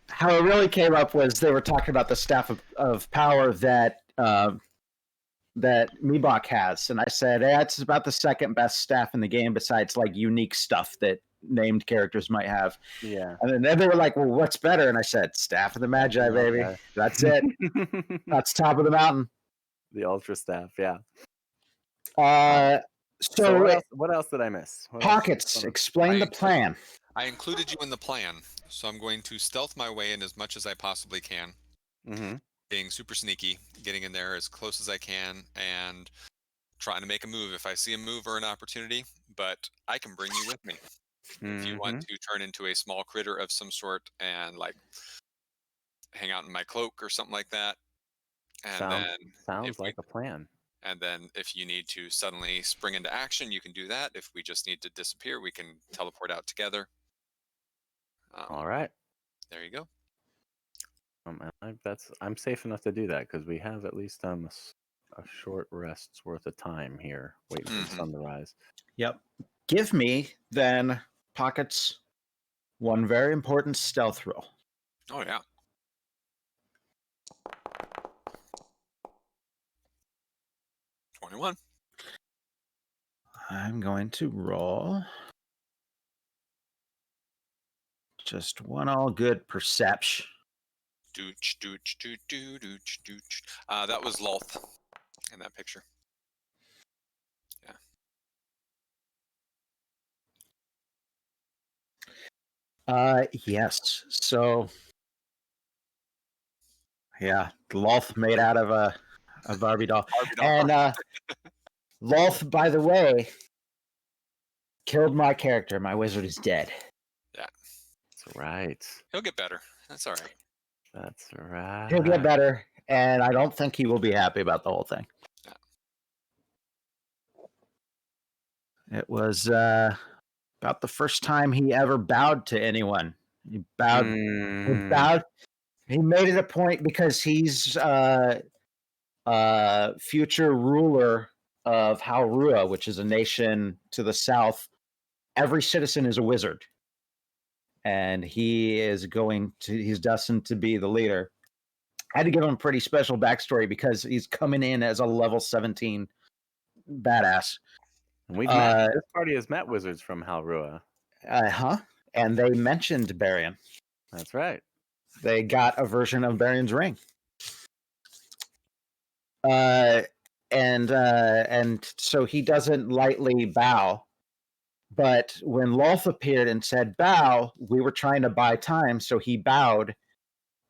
How it really came up was they were talking about the Staff of Power that Mebach has, and I said, it's about the 2nd best staff in the game besides like unique stuff that named characters might have. Yeah. And then they were like, well, what's better? And I said, Staff of the Magi, baby. Okay. That's it. That's top of the mountain. The Ultra Staff, yeah. So what else did I miss? Pockets, explain the plan. I included you in the plan, so I'm going to stealth my way in as much as I possibly can. Mm-hmm. Being super sneaky, getting in there as close as I can, and trying to make a move if I see a move or an opportunity. But I can bring you with me if you want to turn into a small critter of some sort and like hang out in my cloak or something like that. And then Sounds like a plan. And then if you need to suddenly spring into action, you can do that. If we just need to disappear, we can teleport out together. All right. There you go. I'm safe enough to do that because we have at least a short rest's worth of time here waiting for the sun to rise. Yep. Give me then, Pockets, one very important stealth roll. Oh, yeah. $21. I'm going to roll just one all good perception. Dooch, dooch, dooch, dooch, dooch, dooch. That was Lolth in that picture. Yes. So, yeah, Lolth made out of a Barbie doll. Barbie doll. And Lolth, by the way, killed my character. My wizard is dead. That's right. He'll get better. That's all right. That's right. He'll get better, and I don't think he will be happy about the whole thing. Yeah. It was about the first time he ever bowed to anyone. He bowed. He made it a point because he's future ruler of Haurua, which is a nation to the south. Every citizen is a wizard, and he's destined to be the leader. I had to give him a pretty special backstory because he's coming in as a level 17 badass. We've met. This party has met wizards from Haurua. And they mentioned Barian. That's right. They got a version of Barian's ring. And so he doesn't lightly bow. But when Lolth appeared and said bow, we were trying to buy time, so he bowed,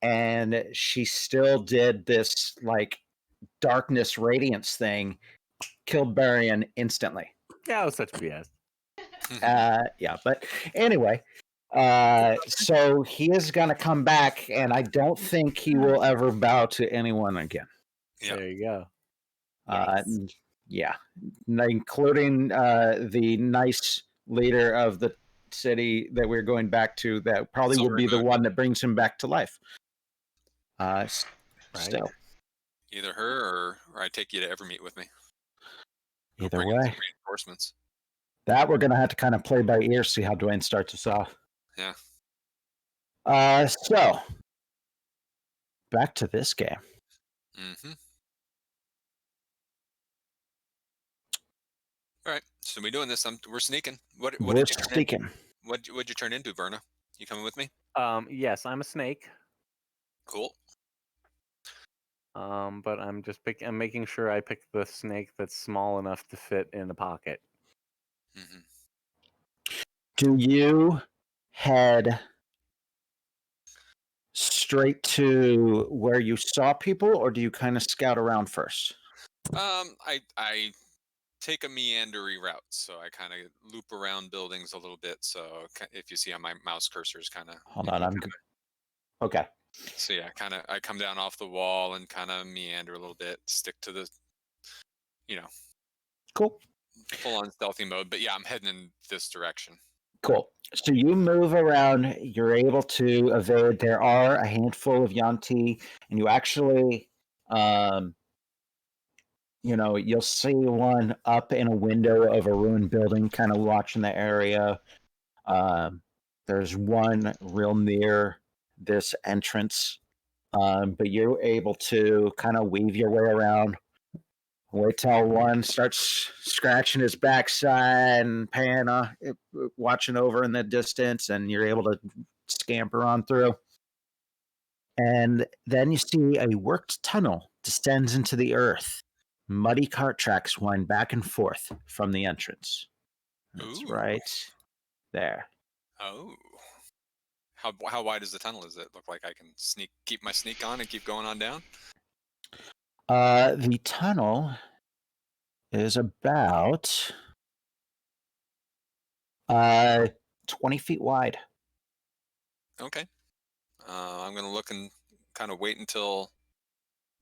and she still did this like darkness radiance thing, killed Barian instantly. Yeah, it was such BS. Yeah, but anyway, so he is going to come back, and I don't think he will ever bow to anyone again. Yep. There you go. Yeah, including the nice leader of the city that we're going back to. That probably will be the one that brings him back to life. Still, either her or I take you to Evermeet with me. Either way, reinforcements. That we're gonna have to kind of play by ear, see how Dwayne starts us off. Yeah. So back to this game. Mm-hmm. All right, so we're doing this. We're sneaking. We're sneaking. What'd you turn into, Verna? You coming with me? Yes, I'm a snake. Cool. But I'm making sure I pick the snake that's small enough to fit in the pocket. Mm-hmm. Do you head straight to where you saw people, or do you kind of scout around first? I take a meandery route, so I kind of loop around buildings a little bit. So if you see how my mouse cursor is kind of hold on, I'm okay. So yeah, I come down off the wall and kind of meander a little bit, stick to the, cool, full on stealthy mode. But yeah, I'm heading in this direction. Cool. So you move around. You're able to evade. There are a handful of Yanti, and you actually, you'll see one up in a window of a ruined building, kind of watching the area. There's one real near this entrance, but you're able to kind of weave your way around. Wait till one starts scratching his backside and watching over in the distance, and you're able to scamper on through. And then you see a worked tunnel descends into the earth. Muddy cart tracks wind back and forth from the entrance. That's right there. Oh. How wide is the tunnel? Does it look like I can keep my sneak on and keep going on down? The tunnel is about 20 feet wide. Okay. I'm going to look and kind of wait until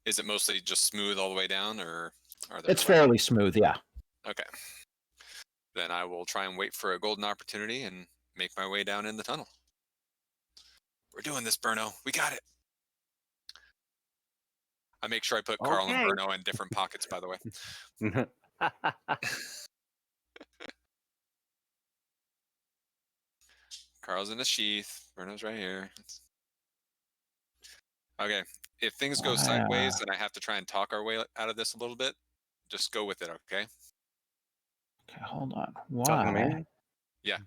Is it mostly just smooth all the way down, or are there? It's fairly smooth, yeah. Okay. Then I will try and wait for a golden opportunity and make my way down in the tunnel. We're doing this, Burno. We got it. I make sure I put Carl and Okay. Burno in different pockets, by the way. Carl's in the sheath. Burno's right here. Okay. If things go sideways and I have to try and talk our way out of this a little bit, just go with it, okay? Okay, hold on. Talking to Why? me? Yeah.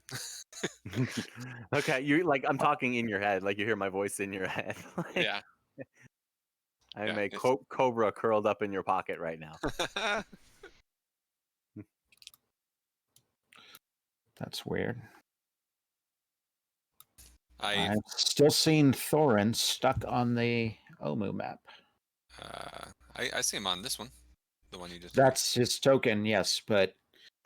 Okay, you like I'm talking in your head, like you hear my voice in your head. Like, Yeah. I'm Yeah, a cobra curled up in your pocket right now. That's weird. I I've still seen Thorin stuck on the Omu map. I see him on this one. The one you just That's his token, yes, but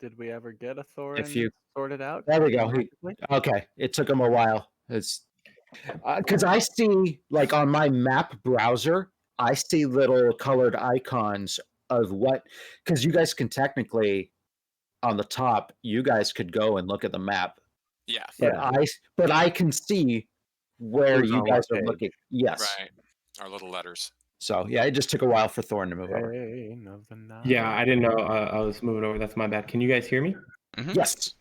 Did we ever get a if Thorin you sorted out? there we go. magically? Okay, it took him a while. It's because I see like on my map browser, I see little colored icons of what because you guys can technically on the top, you guys could go and look at the map, Yeah. but Yeah. I can see where Who's you on guys what are page? looking. Yes. Right. Our little letters. So yeah, it just took a while for Thorn to move over. Bane of the night. Yeah, I didn't know I was moving over. That's my bad. Can you guys hear me? Mhm. Yes.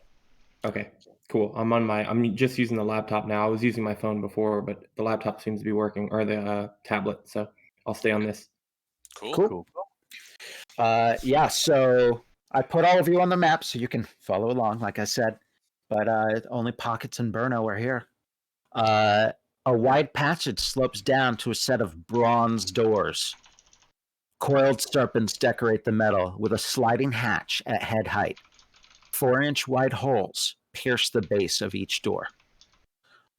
Okay, cool. I'm just using the laptop now. I was using my phone before, but the laptop seems to be working, or the tablet. So I'll stay on this. Cool. Yeah, so I put all of you on the map so you can follow along, like I said. But only Pockets and Burno are here. A wide passage slopes down to a set of bronze doors. Coiled serpents decorate the metal with a sliding hatch at head height. 4-inch wide holes pierce the base of each door.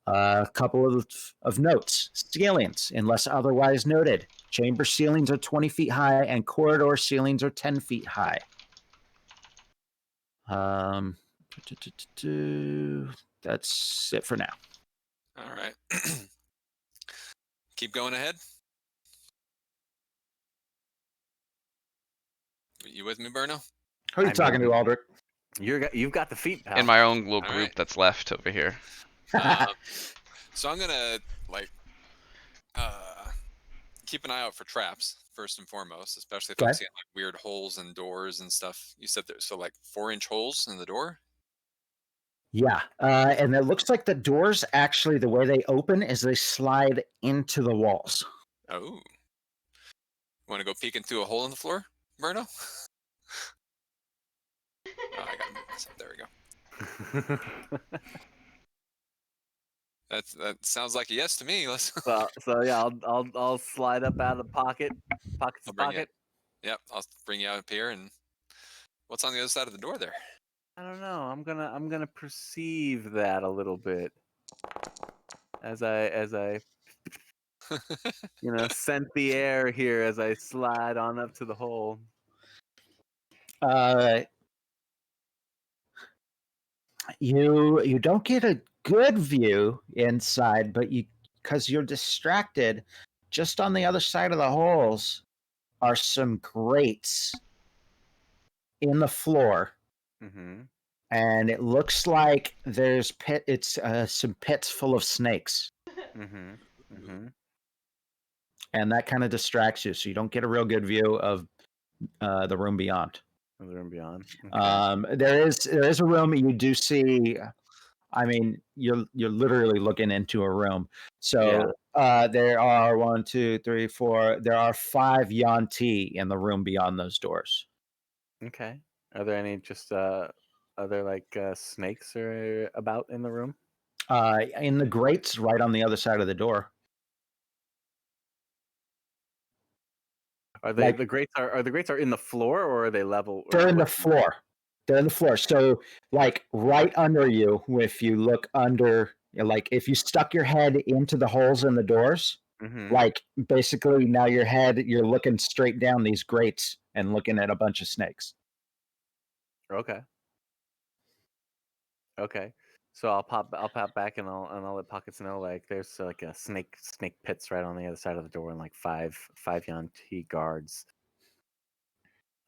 A couple of notes. Ceilings, unless otherwise noted. Chamber ceilings are 20 feet high and corridor ceilings are 10 feet high. That's it for now. All right. Keep going ahead. You with me, Burno? Who are you I'm talking to, moving. Aldrich? You've got the feet, pal. In my own little All group right. that's left over here. So I'm gonna keep an eye out for traps first and foremost, especially if I'm Okay. seeing like weird holes in doors and stuff. You said there, so like 4-inch holes in the door. Yeah, and it looks like the doors actually, the way they open is they slide into the walls. Oh. Want to go peeking through a hole in the floor, Burno? Oh, I gotta move this up. There we go. That sounds like a yes to me. Let's. so yeah, I'll slide up out of the pocket. Pocket's I'll the bring you. pocket. Yep, I'll bring you up here. And what's on the other side of the door there? I don't know. I'm gonna perceive that a little bit as I scent the air here as I slide on up to the hole. You don't get a good view inside, but because you're distracted, just on the other side of the holes are some grates in the floor, Mm-hmm. and it looks like there's some pits full of snakes, Mm-hmm. Mm-hmm. and that kind of distracts you, so you don't get a real good view of the room beyond. There and beyond. Okay. There is a room you do see. I mean, you're literally looking into a room. So there are 1, 2, 3, 4. There are 5 Yanti in the room beyond those doors. Okay. Are there any just are there like snakes or about in the room? In the grates, right on the other side of the door. Are they Like- the grates are the grates are in the floor or are they level? Or They're in the what- floor. They're in the floor. So, like right under you, if you look under, like if you stuck your head into the holes in the doors, Mhm. like basically now you're looking straight down these grates and looking at a bunch of snakes. Okay. Okay. So I'll pop back and I'll let Pockets know like there's like a snake pits right on the other side of the door and like five Yuan-Ti guards.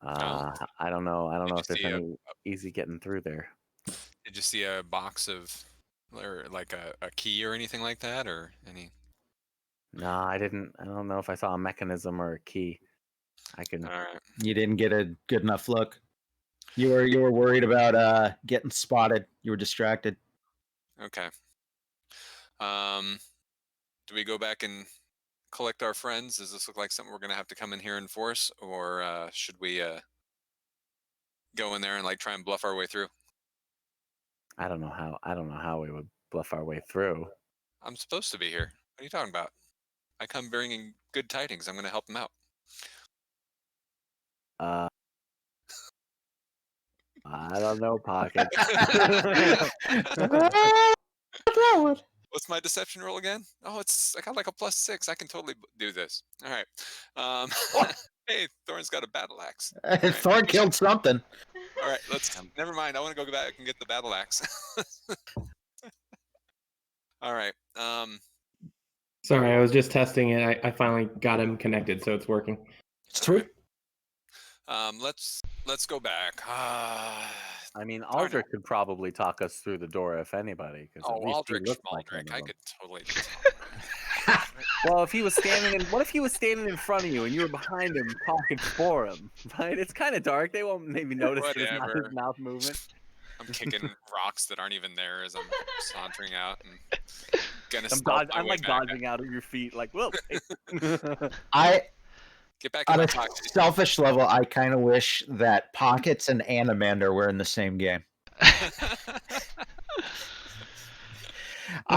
Oh, I don't know did you if there's see a any easy getting through there. Did you see a box of, or like a key or anything like that, or any? No, I didn't. I don't know if I saw a mechanism or a key. I can. All right. You didn't get a good enough look. You were worried about getting spotted. You were distracted. Okay. Do we go back and collect our friends? Does this look like something we're gonna have to come in here and force, or should we go in there and like try and bluff our way through? I don't know how we would bluff our way through. I'm supposed to be here. What are you talking about? I come bringing good tidings. I'm gonna help them out. I don't know, Pockets. What's my deception roll again? Oh, I got like a +6. I can totally do this. All right. Um, hey, Thorn's got a battle axe. All right. Thor killed something. All right, never mind. I want to go back and get the battle axe. All right. Sorry, I was just testing it. I finally got him connected, so it's working. Sweet. Let's go back. I mean, Darn it. Aldrich could probably talk us through the door if anybody, because Oh, Aldrich, Schmaldrich. I Like could totally. well, if he was standing in, what if he was standing in front of you and you were behind him talking for him? Right? It's kind of dark. They won't maybe notice that it's not his Whatever. mouth movement. I'm kicking rocks that aren't even there as I'm sauntering out and gonna I'm, stealth my I'm way like back. dodging out of your feet, like, whoa. Get back in On my a pocket. selfish level, I kind of wish that Pockets and Animander were in the same game. I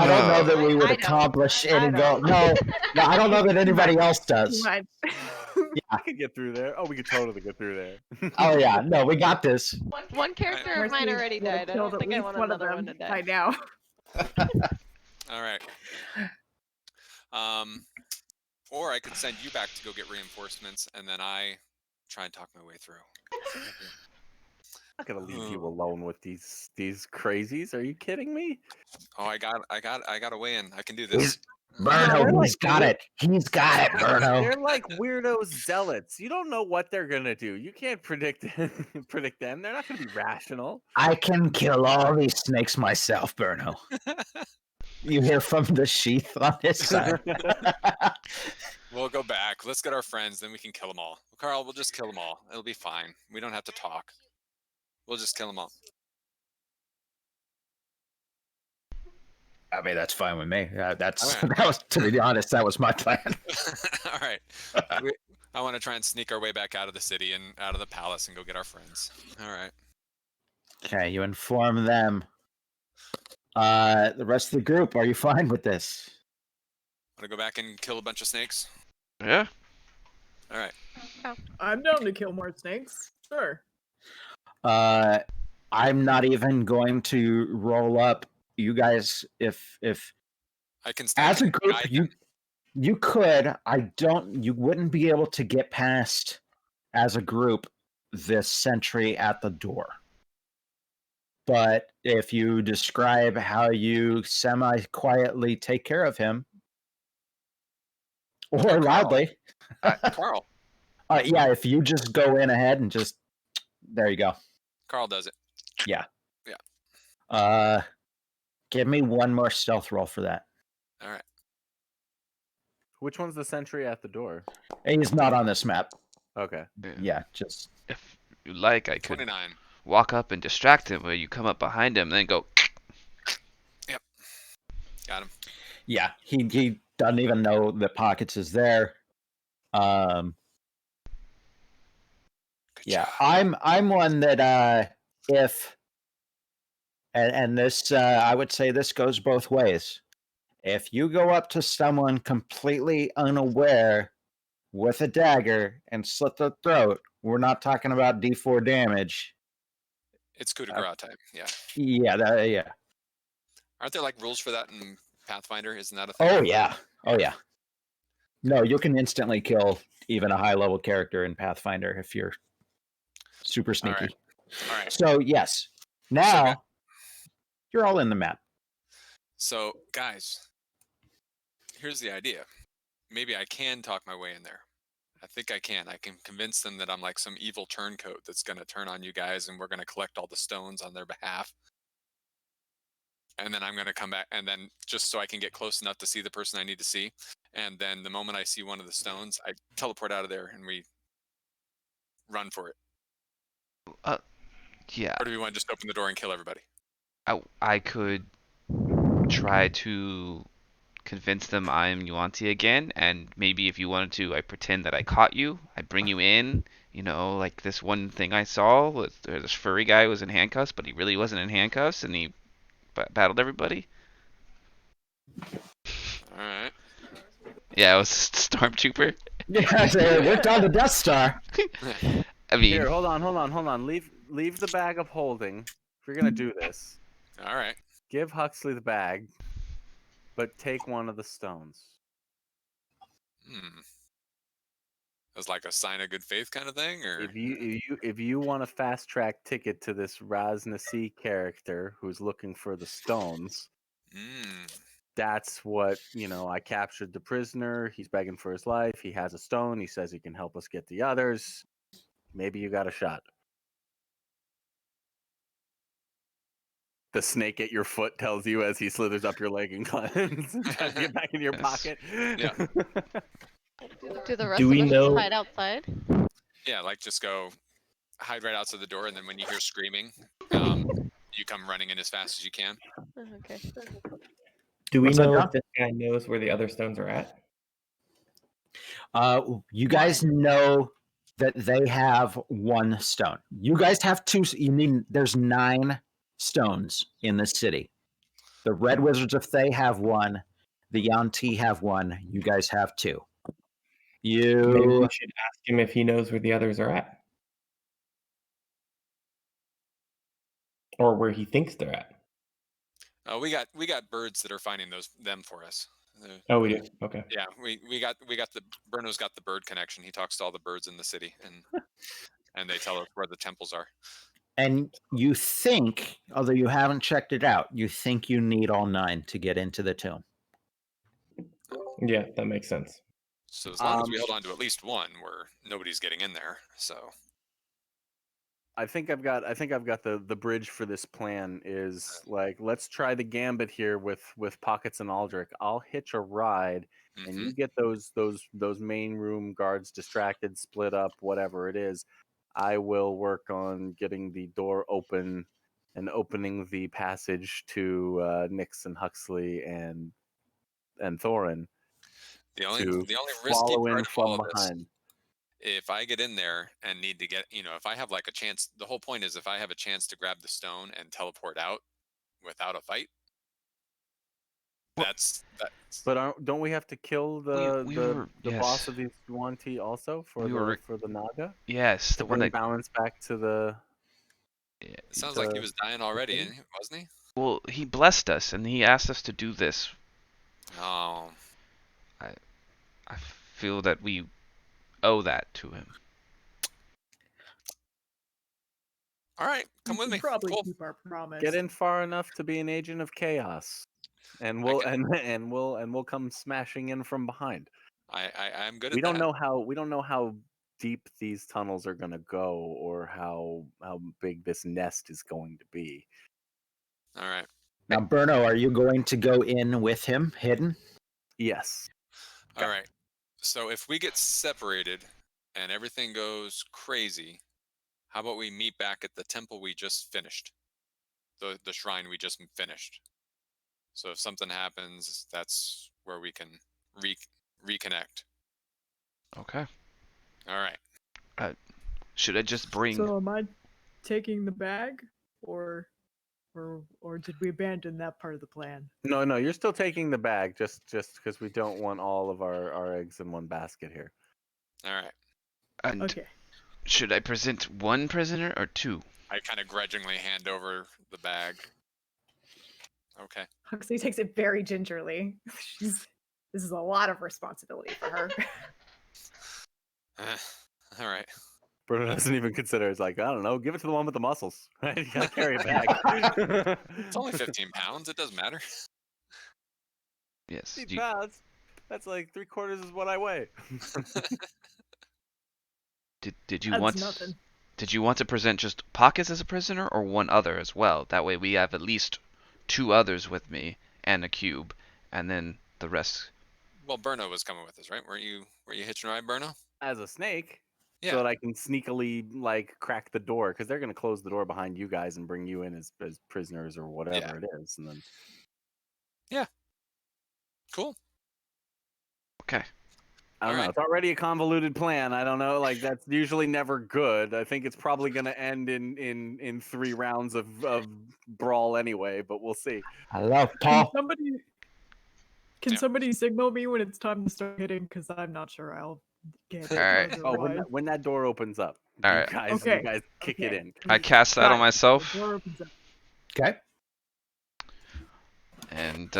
don't know that we would I don't. accomplish I any goal. don't. No, I don't know that anybody else Too does. much. I could get through there. Oh, we could totally get through there. Oh yeah, no, we got this. One character of mine Mercy already would have died. I killed don't at think I least want one of another one them to by die. now. All right. Or I could send you back to go get reinforcements, and then I try and talk my way through. I'm not gonna leave you alone with these crazies. Are you kidding me? Oh, I got a way in. I can do this. Berno, they're he's got it. He's got it, Berno. They're like weirdo zealots. You don't know what they're gonna do. You can't predict predict them. They're not gonna be rational. I can kill all these snakes myself, Berno. You hear from the sheath on his side. We'll go back. Let's get our friends, then we can kill them all. Carl, we'll just kill them all. It'll be fine. We don't have to talk. We'll just kill them all. I mean, that's fine with me. That's All right. that was, to be honest, that was my plan. All right. I want to try and sneak our way back out of the city and out of the palace and go get our friends. All right. Okay, you inform them. The rest of the group, are you fine with this? Want to go back and kill a bunch of snakes? Yeah. All right. I'm down to kill more snakes. Sure. I'm not even going to roll up. You guys, if I can stand as a group, guide them. you could. You wouldn't be able to get past as a group this sentry at the door. But if you describe how you semi-quietly take care of him, or Carl. loudly, Carl. yeah, if you just go in ahead and just, there you go. Carl does it. Yeah. Yeah. Give me one more stealth roll for that. All right. Which one's the sentry at the door? He's not on this map. Okay. Yeah, just If you like, I could 29. walk up and distract him where you come up behind him and then go. Got him. yeah. He doesn't even know that Pockets is there. Good Yeah, job. I'm one that if and this I would say this goes both ways. If you go up to someone completely unaware with a dagger and slit their throat, we're not talking about D4 damage. It's coup de grace time. Yeah. Yeah, yeah. Aren't there like rules for that in Pathfinder? Isn't that a thing? Oh yeah. Oh yeah. No, you can instantly kill even a high level character in Pathfinder if you're super sneaky. All right. So yes. Now You're all in the map. So, guys, here's the idea. Maybe I can talk my way in there. I think I can. I can convince them that I'm like some evil turncoat that's going to turn on you guys and we're going to collect all the stones on their behalf. And then I'm going to come back and then just so I can get close enough to see the person I need to see. And then the moment I see one of the stones, I teleport out of there and we run for it. Yeah, Or do we want to just open the door and kill everybody? I could try to convince them I'm Yuanti again, and maybe if you wanted to, I pretend that I caught you. I bring you in. You know, like this one thing I saw was this furry guy was in handcuffs, but he really wasn't in handcuffs, and he battled everybody. All right. Yeah, it was Stormtrooper. Yeah, they worked on the Death Star. I mean, Here, hold on. Leave the bag of holding. If you're gonna do this, All right. give Huxley the bag, but take one of the stones. As like a sign of good faith kind of thing, or If you want a fast track ticket to this Raznasi character who's looking for the stones, that's what I captured the prisoner. He's begging for his life. He has a stone. He says he can help us get the others. Maybe you got a shot. The snake at your foot tells you as he slithers up your leg and climbs, tries to get back in your Yes. pocket. Yeah. Do the rest Do of we us know- just hide outside? yeah, like just go hide right outside the door, and then when you hear screaming, you come running in as fast as you can. Oh, okay. Do we What's that, know John? if this guy knows where the other stones are at? You guys know that they have one stone. You guys have two. There's 9 stones in the city. The Red Wizards of Thay have one. The Yanti have one. You guys have 2. Maybe we should ask him if he knows where the others are at. Or where he thinks they're at. We got birds that are finding them for us. Oh, we do. Okay. Yeah, we got the Bruno's got the bird connection. He talks to all the birds in the city, and they tell us where the temples are. And you think, although you haven't checked it out, you think you need all 9 to get into the tomb. Yeah, that makes sense. So as long as we hold on to at least one, where nobody's getting in there. So I think I've got the bridge for this plan is like, let's try the gambit here with Pockets and Aldrich. I'll hitch a ride and you get those main room guards distracted, split up, whatever it is. I will work on getting the door open and opening the passage to Nyx and Huxley and Thorin. the only to risky follow part in of all from of this, behind. if I get in there and need to get, if I have like a chance, the whole point is if I have a chance to grab the stone and teleport out without a fight, that's. But don't we have to kill the yes. boss of these Yuan-Ti also for the Naga? Yes, To bring balance back to the. It sounds like he was dying already, wasn't he? Well, he blessed us, and he asked us to do this. Oh. I feel that we owe that to him. All right, come with me. Probably Cool. keep our promise. Get in far enough to be an agent of chaos, and we'll come smashing in from behind. I'm good at that. We don't know how deep these tunnels are going to go or how big this nest is going to be. All right. Now, Berno, are you going to go in with him, hidden? Yes. All right. So if we get separated and everything goes crazy, how about we meet back at the temple we just finished? The shrine we just finished. So if something happens, that's where we can reconnect. Okay. All right. Should I just bring? So am I taking the bag, or did we abandon that part of the plan? No, you're still taking the bag, just because we don't want all of our eggs in one basket here. All right. And Okay. should I present one prisoner or 2? I kind of grudgingly hand over the bag. Okay. Huxley takes it very gingerly. This is a lot of responsibility for her. All right. Bruno doesn't even consider. It's like, I don't know, give it to the one with the muscles. Right? You gotta carry it back. It's only 15 pounds. It doesn't matter. Yes. 15 pounds. That's like 3/4 is what I weigh. Did you That's want nothing. did you want to present just Pockets as a prisoner or one other as well? That way we have at least 2 others with me and a cube, and then the rest. Well, Burno was coming with us, right? Were you hitching a ride, Burno? As a snake, Yeah. so that I can sneakily like crack the door, because they're gonna close the door behind you guys and bring you in as prisoners or whatever it is, and then Cool. Okay. I don't know. Alright. It's already a convoluted plan. I don't know. Like that's usually never good. I think it's probably going to end in 3 rounds of brawl anyway. But we'll see. Hello, Can Paul. somebody can Yeah. somebody signal me when it's time to start hitting? Because I'm not sure I'll get it. All right. Oh, otherwise. when that door opens up, All you right. guys Okay. kick it Okay. in. I cast that on Got it. myself, The door opens up. Okay. and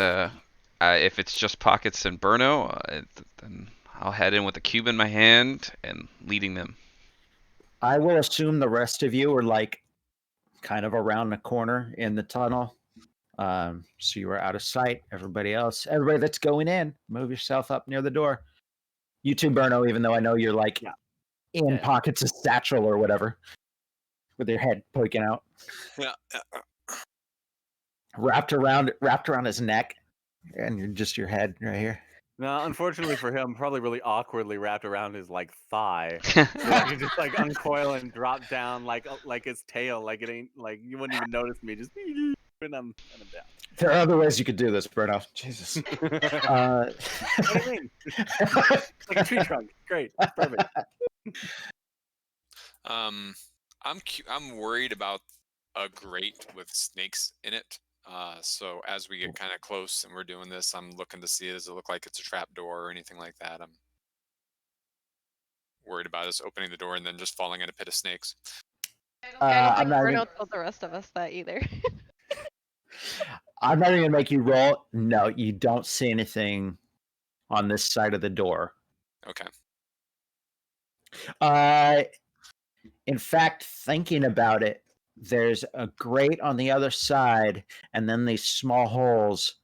if it's just Pockets and Burno, then I'll head in with a cube in my hand and leading them. I will assume the rest of you are like kind of around the corner in the tunnel. So you are out of sight. Everybody that's going in, move yourself up near the door. You too, Burno, even though I know you're like Yeah. in Yeah. Pockets' satchel or whatever, with your head poking out, Yeah. wrapped around his neck, and you're just your head right here. No, unfortunately for him, probably really awkwardly wrapped around his like thigh, so I can just like uncoil and drop down like his tail, like it ain't like you wouldn't even notice me. Just and I'm down. There are other ways you could do this, Burno. Jesus. What do you mean? Like a tree trunk. Great. Perfect. I'm worried about a grate with snakes in it. So as we get kind of close and we're doing this, I'm looking to see, does it look like it's a trap door or anything like that? I'm worried about us opening the door and then just falling in a pit of snakes. I don't I'm think not Bruno even. told the rest of us that either. I'm not even gonna make you roll. No, you don't see anything on this side of the door. Okay. In fact, thinking about it, there's a grate on the other side, and then these small holes.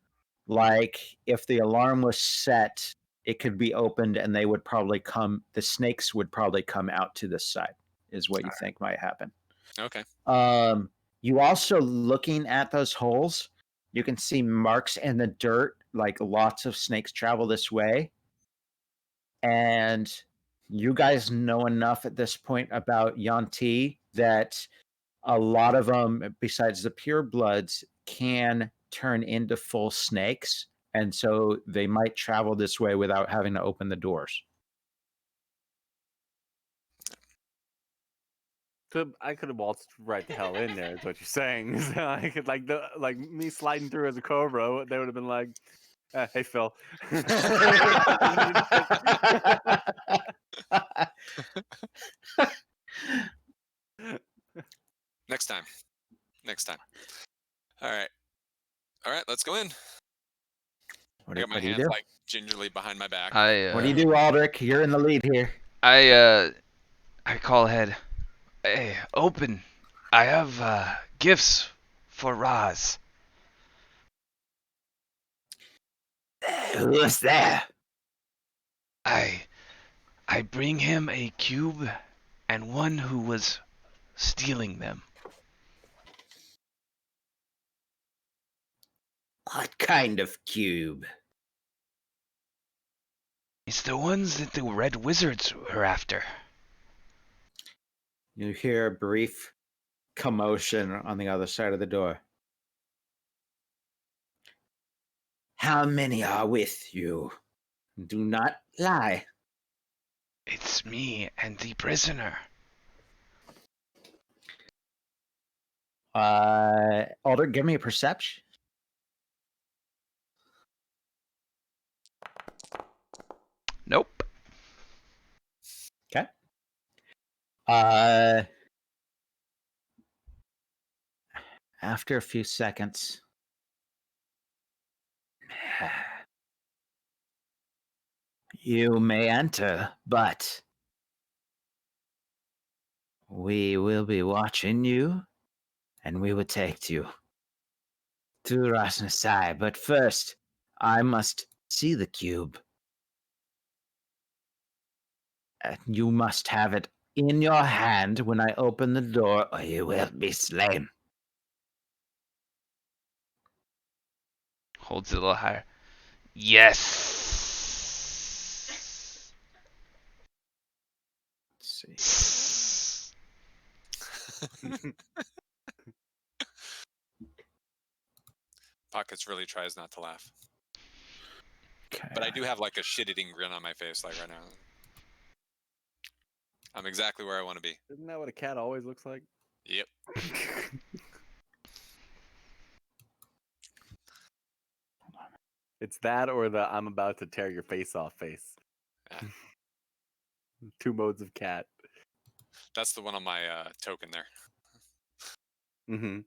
Like if the alarm was set, it could be opened, and they would probably come. The snakes would probably come out to this side. Is what you think might happen. Okay. You also looking at those holes, you can see marks in the dirt. Like lots of snakes travel this way, and you guys know enough at this point about Yanti that a lot of them, besides the purebloods, can turn into full snakes, and so they might travel this way without having to open the doors. I could have waltzed right the hell in there. Is what you're saying? So I could like me sliding through as a cobra. They would have been like, "Hey, Phil." Next time. All right. Let's go in. What I got my do you hands do? like gingerly behind my back. What do you do, Aldrich? You're in the lead here. I call ahead. Hey, open. I have gifts for Raz. Who's there? I bring him a cube and one who was stealing them. What kind of cube? It's the ones that the red wizards were after. You hear a brief commotion on the other side of the door. How many are with you? Do not lie. It's me and the prisoner. Aldrich, give me a perception. Nope. Okay. After a few seconds, you may enter, but We will be watching you, and we will take you to Rasnasai. But first, I must see the cube. You must have it in your hand when I open the door, or you will be slain. Holds it a little higher. Yes. Let's see. Pockets really tries not to laugh, Okay. but I do have like a shit-eating grin on my face, like right now. I'm exactly where I want to be. Isn't that what a cat always looks like? Yep. It's that or the I'm about to tear your face off face. Yeah. 2 modes of cat. That's the one on my token there. Mm-hmm.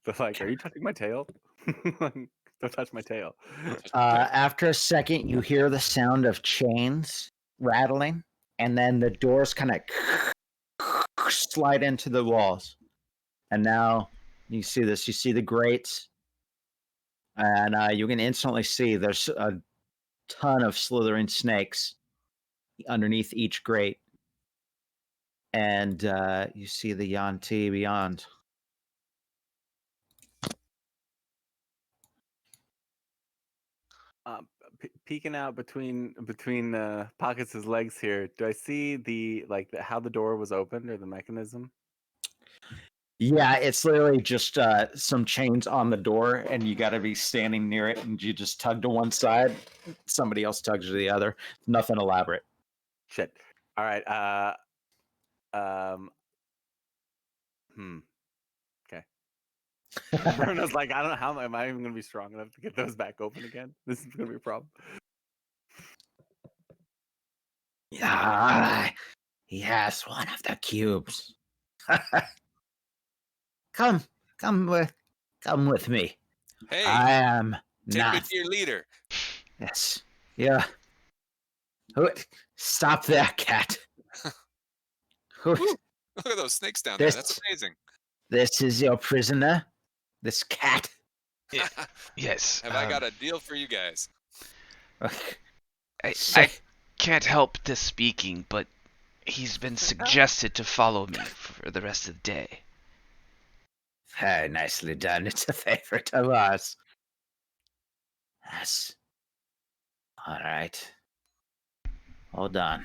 But like, are you touching my tail? Don't touch my tail. After a second, you hear the sound of chains rattling, and then the doors kind of slide into the walls. And now you see this. You see the grates, and you can instantly see there's a ton of slithering snakes underneath each grate. And you see the Yanti beyond. Peeking out between Pockets' legs here, do I see how the door was opened or the mechanism? Yeah, it's literally just some chains on the door, and you got to be standing near it, and you just tug to one side, somebody else tugs to the other. Nothing elaborate. Shit. All right. Okay. Bruno's like, I don't know how am I even gonna be strong enough to get those back open again. This is gonna be a problem. Yeah, he has one of the cubes. come with me. Hey, I am take me not. to your leader. Yes. Yeah. Stop that, cat. Woo, look at those snakes down there. That's This- amazing. This is your prisoner. This cat. Yes. Have I got a deal for you guys? I can't help the speaking, but he's been suggested to follow me for the rest of the day. Very nicely done. It's a favorite of ours. Yes. All right. Hold on.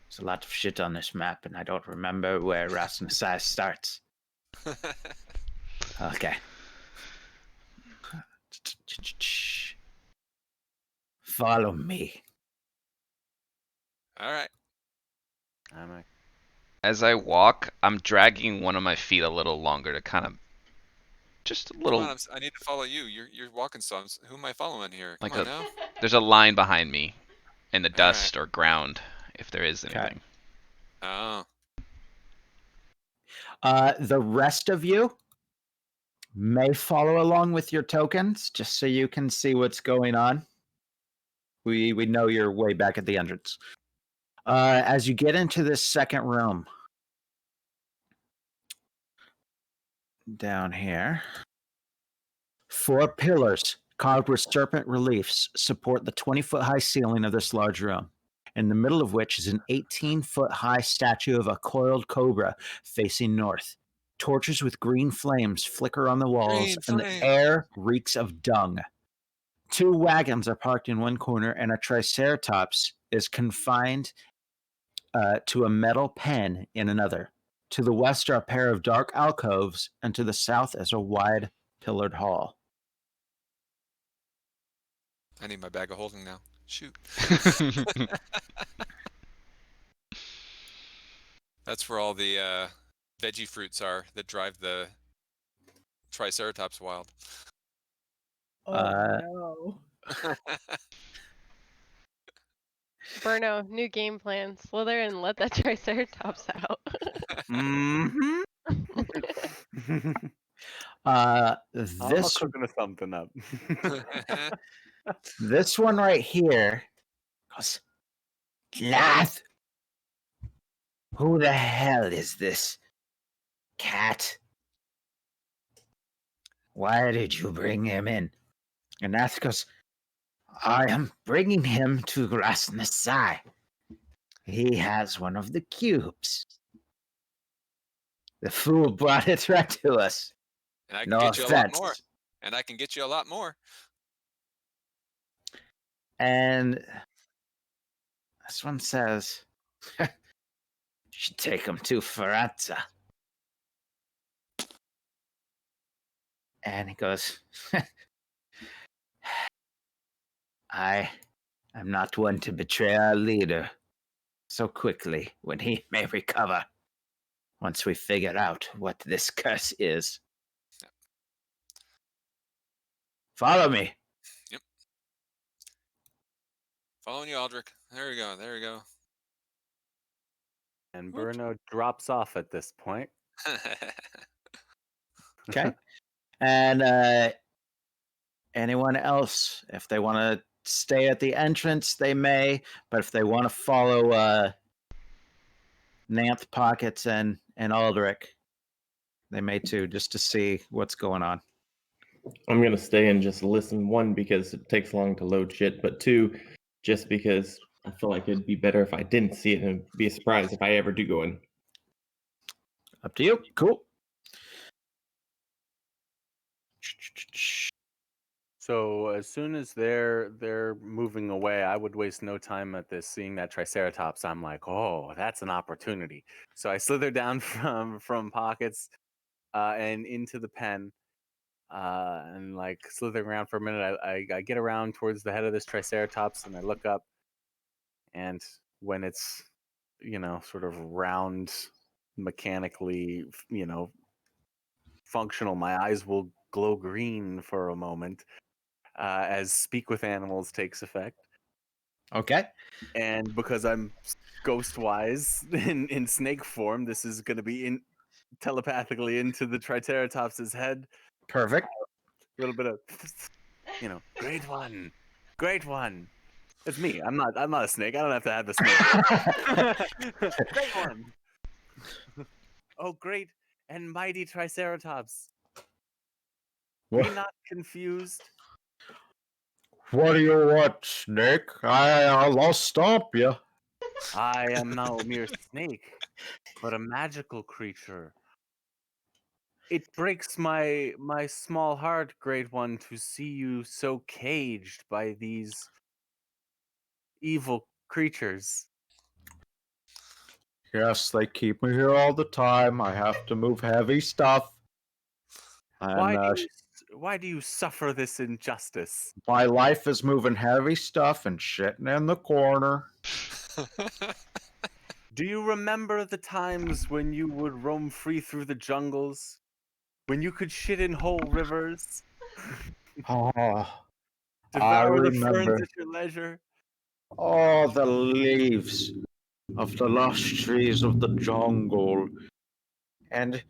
There's a lot of shit on this map, and I don't remember where Rasnasai starts. Okay. Follow me. All right. As I walk, I'm dragging one of my feet a little longer to kind of just a Come little on, I need to follow you. You're walking, so who am I following here? Come like on now. there's a line behind me in the All dust or ground if there is Okay. anything. Oh. The rest of you may follow along with your tokens, just so you can see what's going on. We know you're way back at the entrance. As you get into this second room, down here, 4 pillars carved with serpent reliefs support the 20-foot high ceiling of this large room, in the middle of which is an 18-foot high statue of a coiled cobra facing north. Torches with green flames flicker on the walls, and the air reeks of dung. 2 wagons are parked in one corner, and a triceratops is confined to a metal pen in another. To the west are a pair of dark alcoves, and to the south is a wide pillared hall. I need my bag of holding now. Shoot. That's where all the veggie fruits are that drive the Triceratops wild. Oh no. Burno, new game plan. Slither and let that Triceratops out. Mm-hmm. I'm This cooking something up. this one right here goes, Lath, Who the hell is this cat? Why did you bring him in? And that's because I am bringing him to Grasnasai. He has one of the cubes. The fool brought it right to us. And I can No get you a lot offense. more. And I can get you a lot more. And this one says, should take him to Ferranza. And he goes, I am not one to betray our leader so quickly when he may recover once we figure out what this curse is. Follow me. Yep. Following you, Aldrich. There we go. There we go. And Whoop. Burno drops off at this point. Okay. And anyone else, if they want to stay at the entrance, they may. But if they want to follow Nanth, Pockets, and Aldrich, they may too, just to see what's going on. I'm gonna stay and just listen. One, because it takes long to load shit, but two, just because I feel like it'd be better if I didn't see it and be a surprise if I ever do go in. Up to you. Cool. So as soon as they're moving away, I would waste no time at this. Seeing that Triceratops, I'm like, oh, that's an opportunity. So I slither down from Pockets and into the pen, and like slithering around for a minute. I get around towards the head of this Triceratops, and I look up, and when it's sort of round, mechanically functional, my eyes will glow green for a moment. As Speak with Animals takes effect. Okay. And because I'm ghost-wise in snake form, this is going to be telepathically into the Triceratops' head. Perfect. A little bit of, great one, great one. It's me. I'm not a snake. I don't have to have the snake. Great one. Oh, great and mighty Triceratops. Be not confused. What do you want, Snake? I'll stomp you. I am no mere snake, but a magical creature. It breaks my small heart, Great One, to see you so caged by these evil creatures. Yes, they keep me here all the time. I have to move heavy stuff. And Why do you suffer this injustice? my life is moving heavy stuff and shitting in the corner. Do you remember the times when you would roam free through the jungles? When you could shit in whole rivers? Oh, I Devour the ferns remember. at your leisure? Oh, the leaves of the lush trees of the jungle. And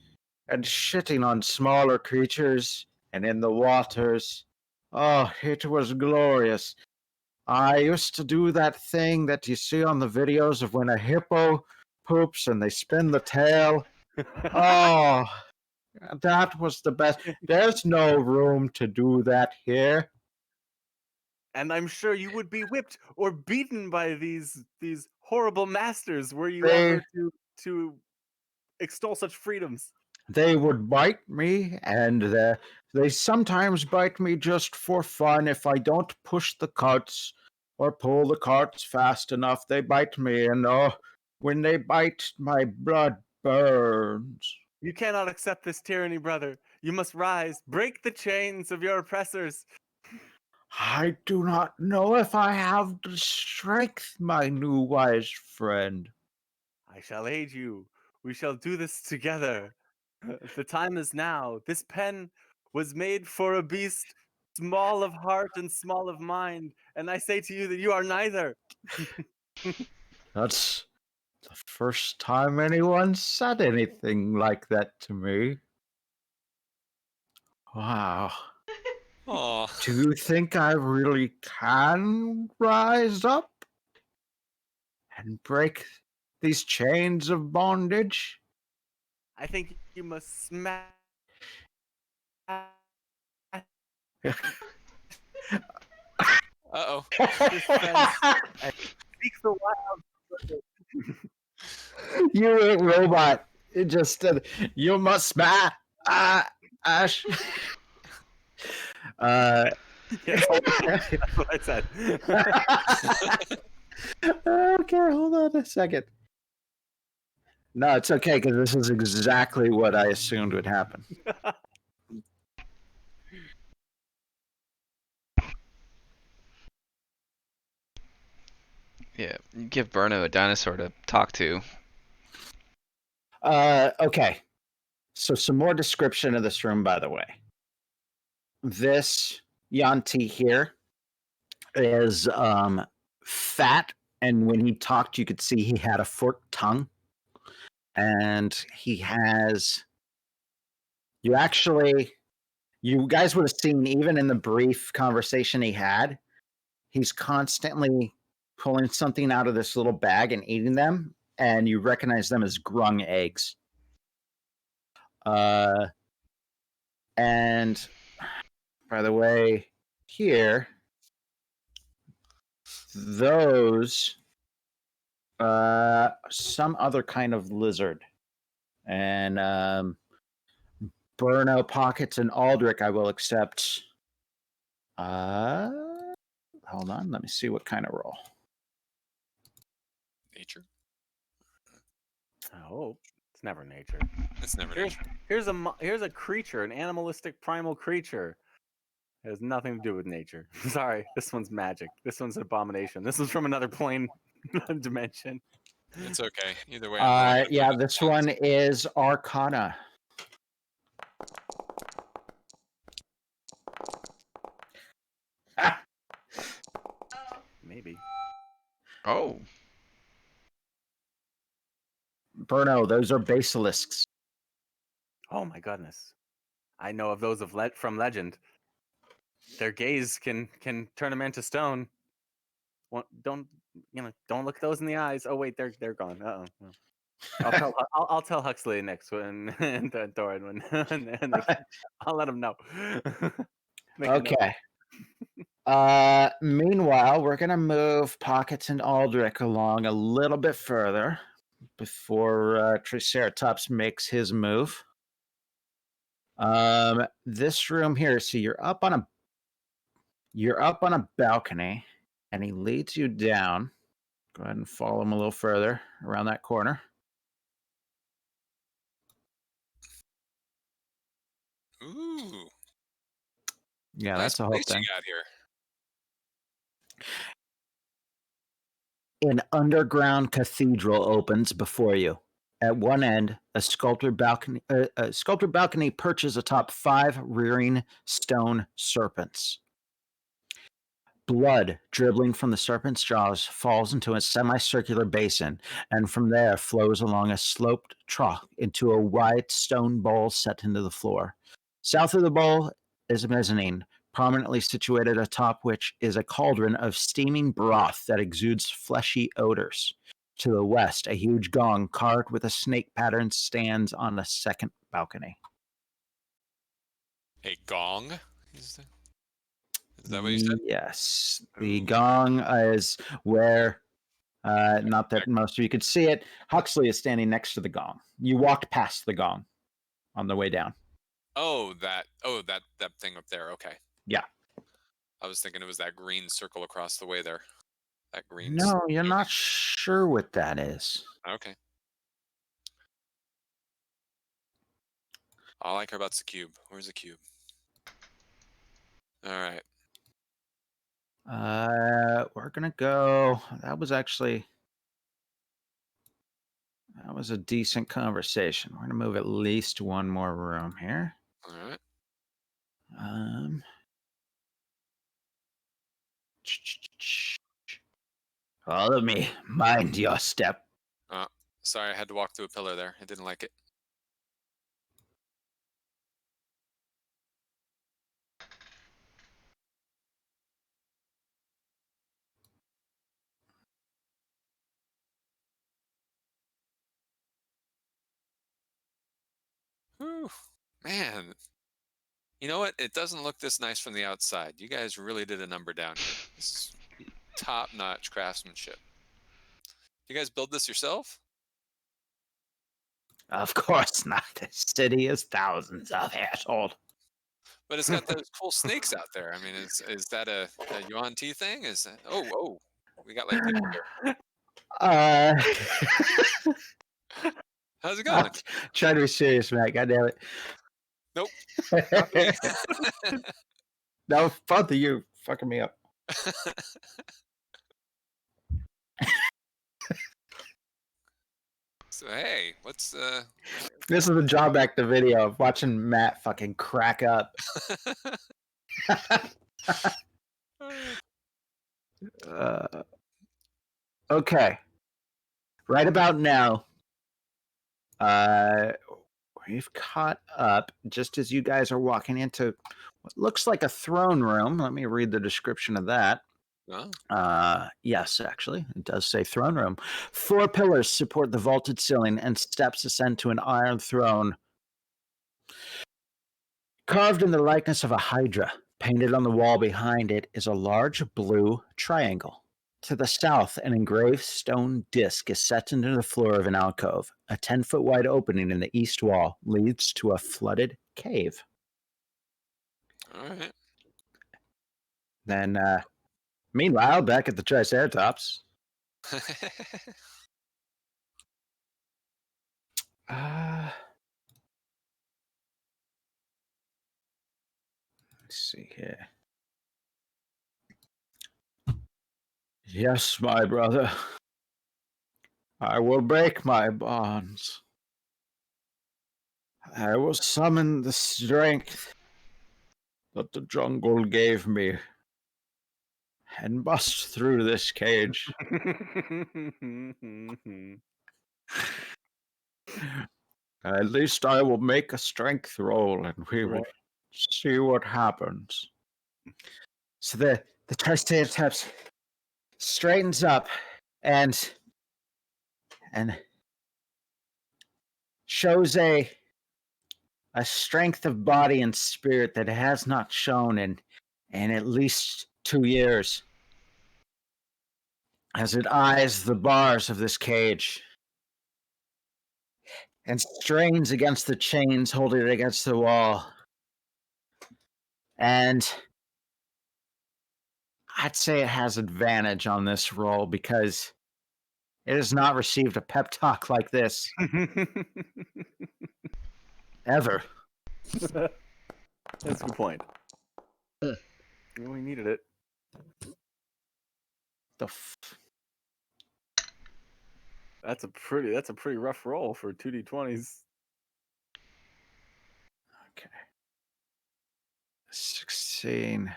shitting on smaller creatures and in the waters. Oh, it was glorious. I used to do that thing that you see on the videos of when a hippo poops and they spin the tail. Oh, that was the best. There's no room to do that here. And I'm sure you would be whipped or beaten by these horrible masters were you They- ever to extol such freedoms. They would bite me, and they sometimes bite me just for fun. If I don't push the carts or pull the carts fast enough, they bite me, and when they bite, my blood burns. You cannot accept this tyranny, brother. You must rise, break the chains of your oppressors. I do not know if I have the strength, my new wise friend. I shall aid you. We shall do this together. The time is now. This pen was made for a beast small of heart and small of mind, and I say to you that you are neither. That's the first time anyone said anything like that to me. Wow. Aw. Do you think I really can rise up and break these chains of bondage? I think you must smash. Uh-oh. This fence and speak the wild. You robot. It just said, you must smash. Ash. Yes, that's what I said. Okay, hold on a second. No, it's okay because this is exactly what I assumed would happen. Yeah, you give Burno a dinosaur to talk to. Okay. So some more description of this room, by the way. This Yanti here is fat, and when he talked, you could see he had a forked tongue. And he has you guys would have seen even in the brief conversation he had, he's constantly pulling something out of this little bag and eating them, and you recognize them as grung eggs. And by the way, here, those some other kind of lizard. And Burno, Pockets, and Aldrich, I will accept. Hold on, let me see what kind of roll. Nature. Oh, it's never nature. It's never Here's nature. here's a creature, an animalistic primal creature. It has nothing to do with nature. Sorry, this one's magic. This one's an abomination. This one's from another plane dimension. It's okay. Either way, I'm rolling. Yeah, this one is Arcana. Maybe. Oh, Burno, those are basilisks. Oh my goodness. I know of those from legend. Their gaze can turn them into stone. Don't look those in the eyes. Oh wait, they're gone. Uh oh. I'll tell Huxley next when and Thorin when and I'll let him know. Okay. Meanwhile, we're gonna move Pockets and Aldrich along a little bit further before Triceratops makes his move. This room here. So you're up on a balcony, and he leads you down. Go ahead and follow him a little further around that corner. Ooh, Yeah, nice that's the whole place thing. you got here. An underground cathedral opens before you. At one end, a sculpted balcony perches atop 5 rearing stone serpents. Blood dribbling from the serpent's jaws falls into a semicircular basin, and from there flows along a sloped trough into a wide stone bowl set into the floor. South of the bowl is a mezzanine, prominently situated atop which is a cauldron of steaming broth that exudes fleshy odors. To the west, a huge gong carved with a snake pattern stands on a second balcony. A gong? Is that what you said? Yes, the Ooh. gong is where, not that most of you could see it, Huxley is standing next to the gong. You walked past the gong on the way down. Oh, that thing up there. Okay. Yeah. I was thinking it was that green circle across the way there. That green. No, you're not sure what that is. Okay. All I care about's the cube. Where's the cube? All right. We're gonna go. That was a decent conversation. We're gonna move at least one more room here. All right. Follow me. Mind your step. Sorry, I had to walk through a pillar there. I didn't like it. Whew, man. You know what? It doesn't look this nice from the outside. You guys really did a number down here. This is top-notch craftsmanship. You guys build this yourself? Of course not. The city is thousands of years old. But it's got those cool snakes out there. I mean, is that a Yuan T thing? Is that, oh, we got like people here. How's it going? Trying to be serious, Matt. God damn it. Nope. No, both of you fucking me up. So hey, what's This is the drawback to video of watching Matt fucking crack up. Okay. Right about now, we've caught up just as you guys are walking into what looks like a throne room. Let me read the description of that. oh. Yes, actually, it does say throne room. 4 pillars support the vaulted ceiling, and steps ascend to an iron throne carved in the likeness of a hydra. Painted on the wall behind it is a large blue triangle. To the south, an engraved stone disc is set into the floor of an alcove. A 10-foot wide opening in the east wall leads to a flooded cave. All right. Then, meanwhile, back at the Triceratops. Let's see here. Yes, my brother. I will break my bonds. I will summon the strength that the jungle gave me and bust through this cage. At least I will make a strength roll and we will see what happens. So the Triceratops straightens up and shows a strength of body and spirit that it has not shown in at least 2 years. As it eyes the bars of this cage and strains against the chains holding it against the wall. And I'd say it has advantage on this roll because it has not received a pep talk like this ever. That's a good point. We needed it. That's a pretty rough roll for 2d20s. Okay. 16.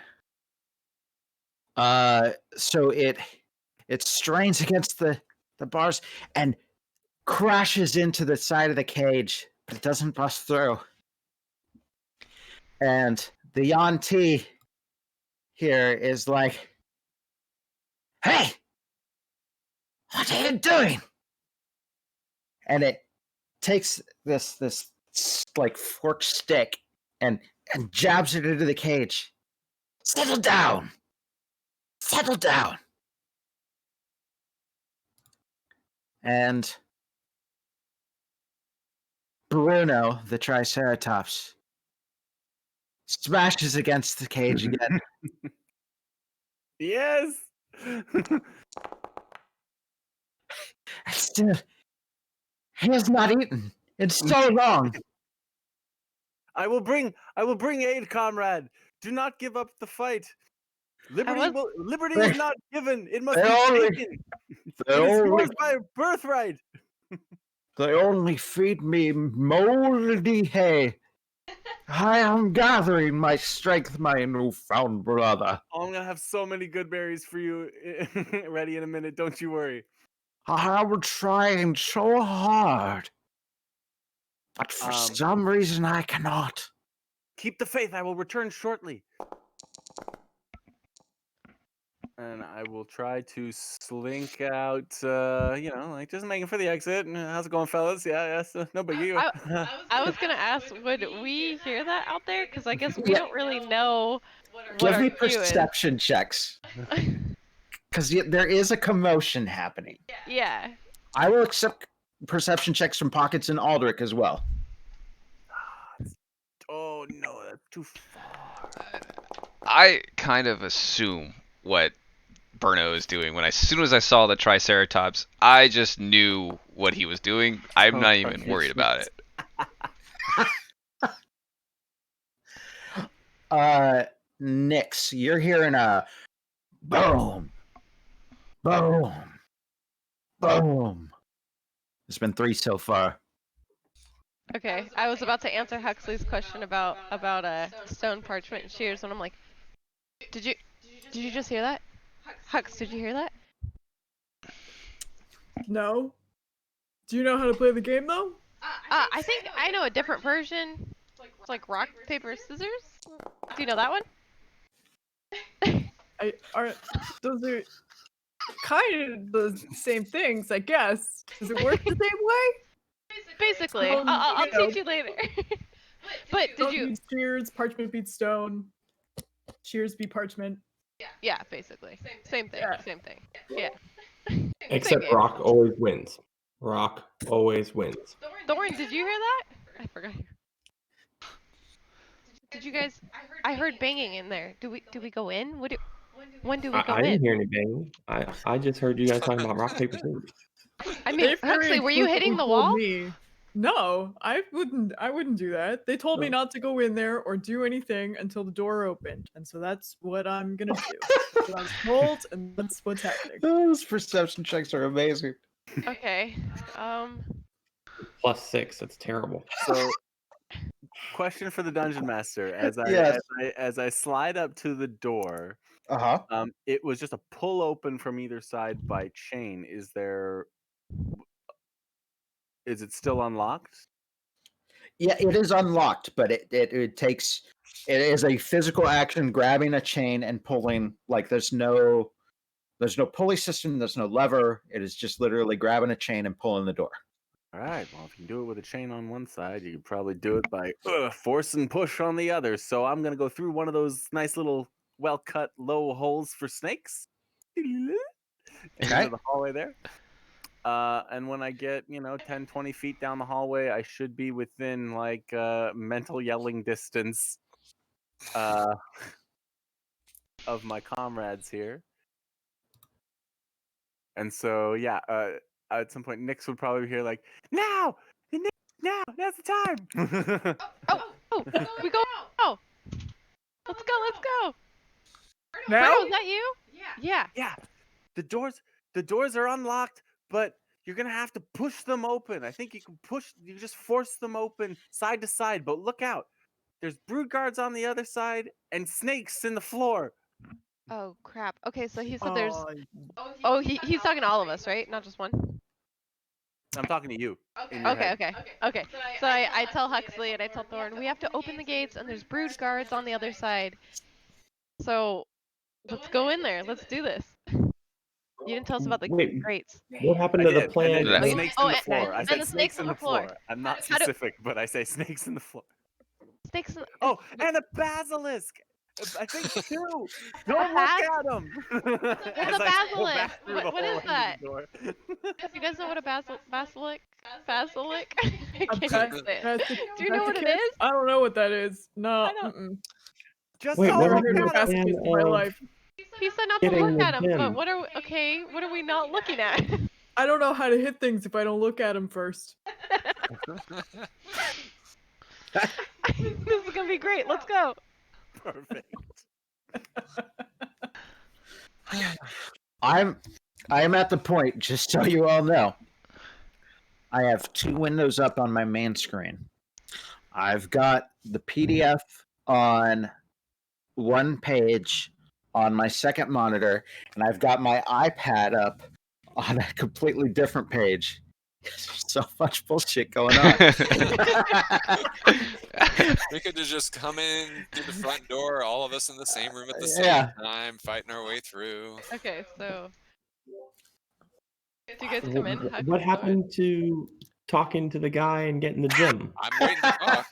So it strains against the bars and crashes into the side of the cage, but it doesn't bust through. And the Yanti here is like, "Hey, what are you doing?" And it takes this like forked stick and jabs it into the cage. Settle down. Settle down. And Bruno, the Triceratops, smashes against the cage again. Yes. Still, he has not eaten in so long. I will bring aid, comrade. Do not give up the fight. Liberty is not given. It must be taken. It is yours by birthright. They only feed me moldy hay. I am gathering my strength, my newfound brother. I'm gonna have so many good berries for you ready in a minute. Don't you worry. I'm trying so hard, but for some reason I cannot. Keep the faith. I will return shortly. And I will try to slink out, like just making for the exit. How's it going, fellas? Yeah, no biggie. I was gonna ask, would we hear that out there? Because I guess we Yeah. don't really know what Give our me cue is. perception checks. Because there is a commotion happening. Yeah. I will accept perception checks from Pockets and Aldrich as well. Oh no, that's too far. I kind of assume what Burno is doing. As soon as I saw the Triceratops, I just knew what he was doing. I'm not even worried about it. Nix, you're hearing a boom, boom, boom. There's been 3 so far. Okay, I was about to answer Huxley's question about stone parchment and shears, and I'm like, did you just hear that? Hux, did you hear that? No. Do you know how to play the game though? I think I know a different version. It's like rock, paper, scissors. Do you know that one? Those are kind of the same things, I guess. Does it work the same way? Basically, I'll teach you later. But did Stone you? beats shears, parchment beats stone. Shears beat parchment. Yeah, basically. Same thing. Yeah. Same thing. Yeah. Except game. Rock always wins. Rock always wins. Thorn, did you hear that? I forgot. Did you guys? I heard banging in there. Do we go in? When do we go I in? didn't hear any banging. I just heard you guys talking about rock, paper, scissors. I mean, Huxley, were you hitting the wall? No, I wouldn't do that. They told me not to go in there or do anything until the door opened, and so that's what I'm gonna do. That's what I was told, and that's what's happening. Those perception checks are amazing. Okay. +6. That's terrible. So, question for the dungeon master: Yes. as I slide up to the door, it was just a pull open from either side by chain. Is it still unlocked? Yeah, it is unlocked, but it is a physical action, grabbing a chain and pulling. Like there's no pulley system, there's no lever. It is just literally grabbing a chain and pulling the door. All right. Well, if you can do it with a chain on one side, you could probably do it by force and push on the other. So I'm gonna go through one of those nice little well-cut low holes for snakes. Into the hallway there. And when I get, 10, 20 feet down the hallway, I should be within like mental yelling distance of my comrades here. And so, yeah, at some point, Nix would probably hear like, now, now's the time. We go. Oh, let's go. Now? Bruno, is that you? Yeah. Yeah, the doors are unlocked, but you're gonna have to push them open. I think you just force them open side to side, but look out. There's brood guards on the other side and snakes in the floor. Oh crap. Okay, so he said there's. Oh, he's talking to all of us, right? Not just one. I'm talking to you. Okay. So I tell Huxley and I tell Thorn, we have to open the gates and there's brood guards on the other side. So let's go in there. Let's do this. You didn't tell us about the grates. What happened to the plan? And snakes in the floor. I and said the snakes in the floor. I'm not specific, but I say snakes in the floor. Snakes. Oh, and a basilisk. I think 2. Don't look at them. What's a basilisk? What is that? You guys know what a basilisk? Basilisk? Do you know what it is? I don't know what that is. No. Just Wait, don't what look happened at to them. the plan my of life. He said not to getting look the at him, but gem? what are we not looking at? I don't know how to hit things if I don't look at them first. This is gonna be great. Let's go. Perfect. I am at the point, just so you all know. I have 2 windows up on my main screen. I've got the PDF on one page on my second monitor, and I've got my iPad up on a completely different page There's so much bullshit going on. We could have just come in through the front door, all of us in the same room at the same Yeah. time, fighting our way through. Okay, so do you guys come in? Hux? What happened to talking to the guy and getting the gym? I'm waiting to talk.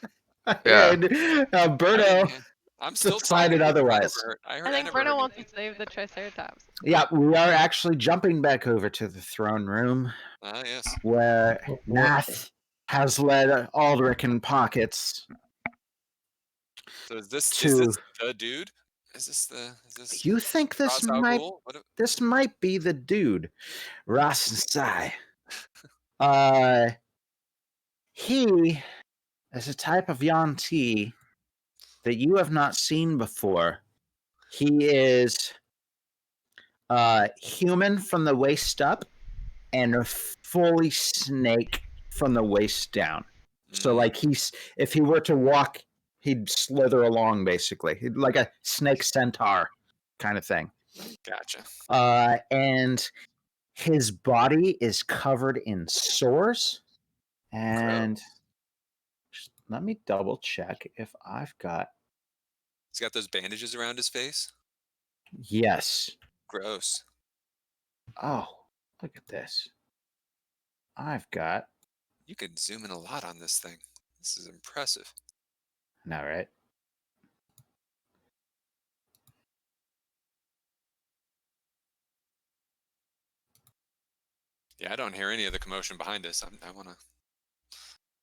Yeah. And, I Berto didn't- I'm still decided talking. otherwise. I think Bruno wants to save the Triceratops. Yeah, we are actually jumping back over to the throne room Ah, yes. where What- Nath has led Aldrich in pockets So is this to. the dude? Is this You think this Ra's al might Ghul? this might be the dude, Rasnasai. He is a type of Yanti that you have not seen before. He is human from the waist up and fully snake from the waist down. So like if he were to walk, he'd slither along basically. He'd, like a snake centaur kind of thing. Gotcha. And his body is covered in sores. And let me double check if I've got. He's got those bandages around his face. Yes. Gross. Oh, look at this. I've got. You can zoom in a lot on this thing. This is impressive. All right. Yeah, I don't hear any of the commotion behind us. I'm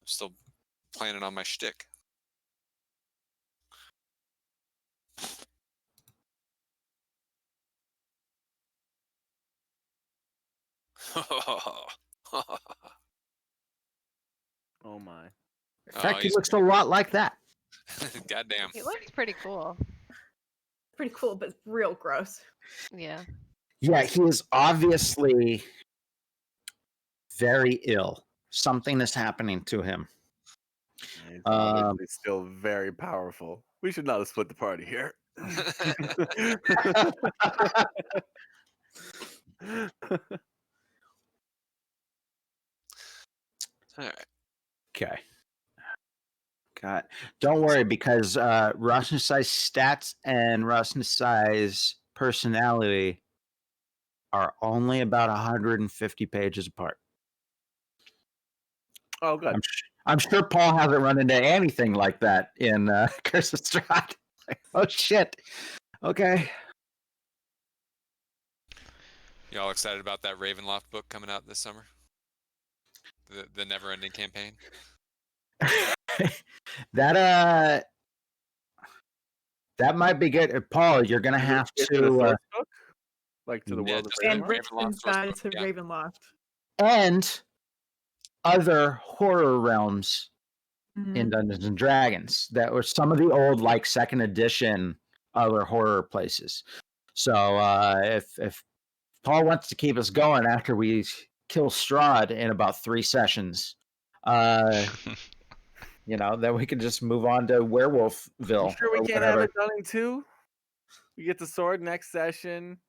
still planning on my shtick. Oh my. In fact, he he's looks a lot like that. goddamn. He looks pretty cool. Pretty cool, but real gross. Yeah. Yeah, he is obviously very ill. Something is happening to him. He's obviously still very powerful. We should not have split the party here. All right. Okay. Don't worry, because Rasnasai's stats and Rasnasai's personality are only about 150 pages apart. Oh, good. I'm sure Paul hasn't run into anything like that in Curse of Strahd. Oh shit. Okay. Y'all excited about that Ravenloft book coming out this summer? The never-ending campaign. That might be good. Paul, you're gonna have Is it a to source book? Like to the Yeah, world of just And Ravenloft? written Ravenloft source inside book, to yeah. Ravenloft. and other horror realms in Mhm. Dungeons and Dragons that were some of the old like second edition other horror places. So if Paul wants to keep us going after we kill Strahd in about 3 sessions, you know, then we can just move on to Werewolfville. You sure we or can't have whatever. it done in 2? We get the sword next session.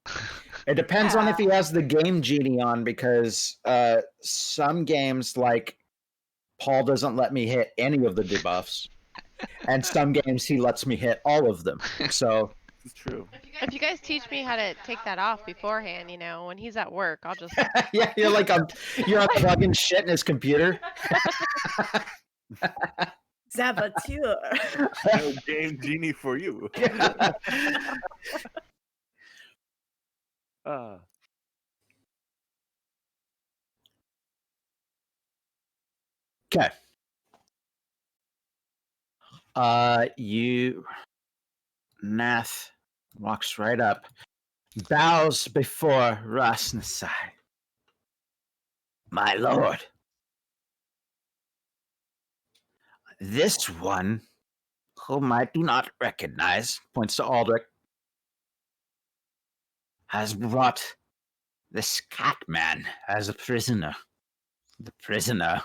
It depends on if he has the game genie on, because some games like Paul doesn't let me hit any of the debuffs, and some games he lets me hit all of them. So This is true. If you guys teach me how to take that off beforehand, you know, when he's at work, I'll just. yeah, you're you're unplugging shit in his computer. Saboteur. No game genie for you. Okay. Nath walks right up, bows before Rasnasai. My lord, this one, whom I do not recognize, points to Aldrich, has brought this cat man as a prisoner. The prisoner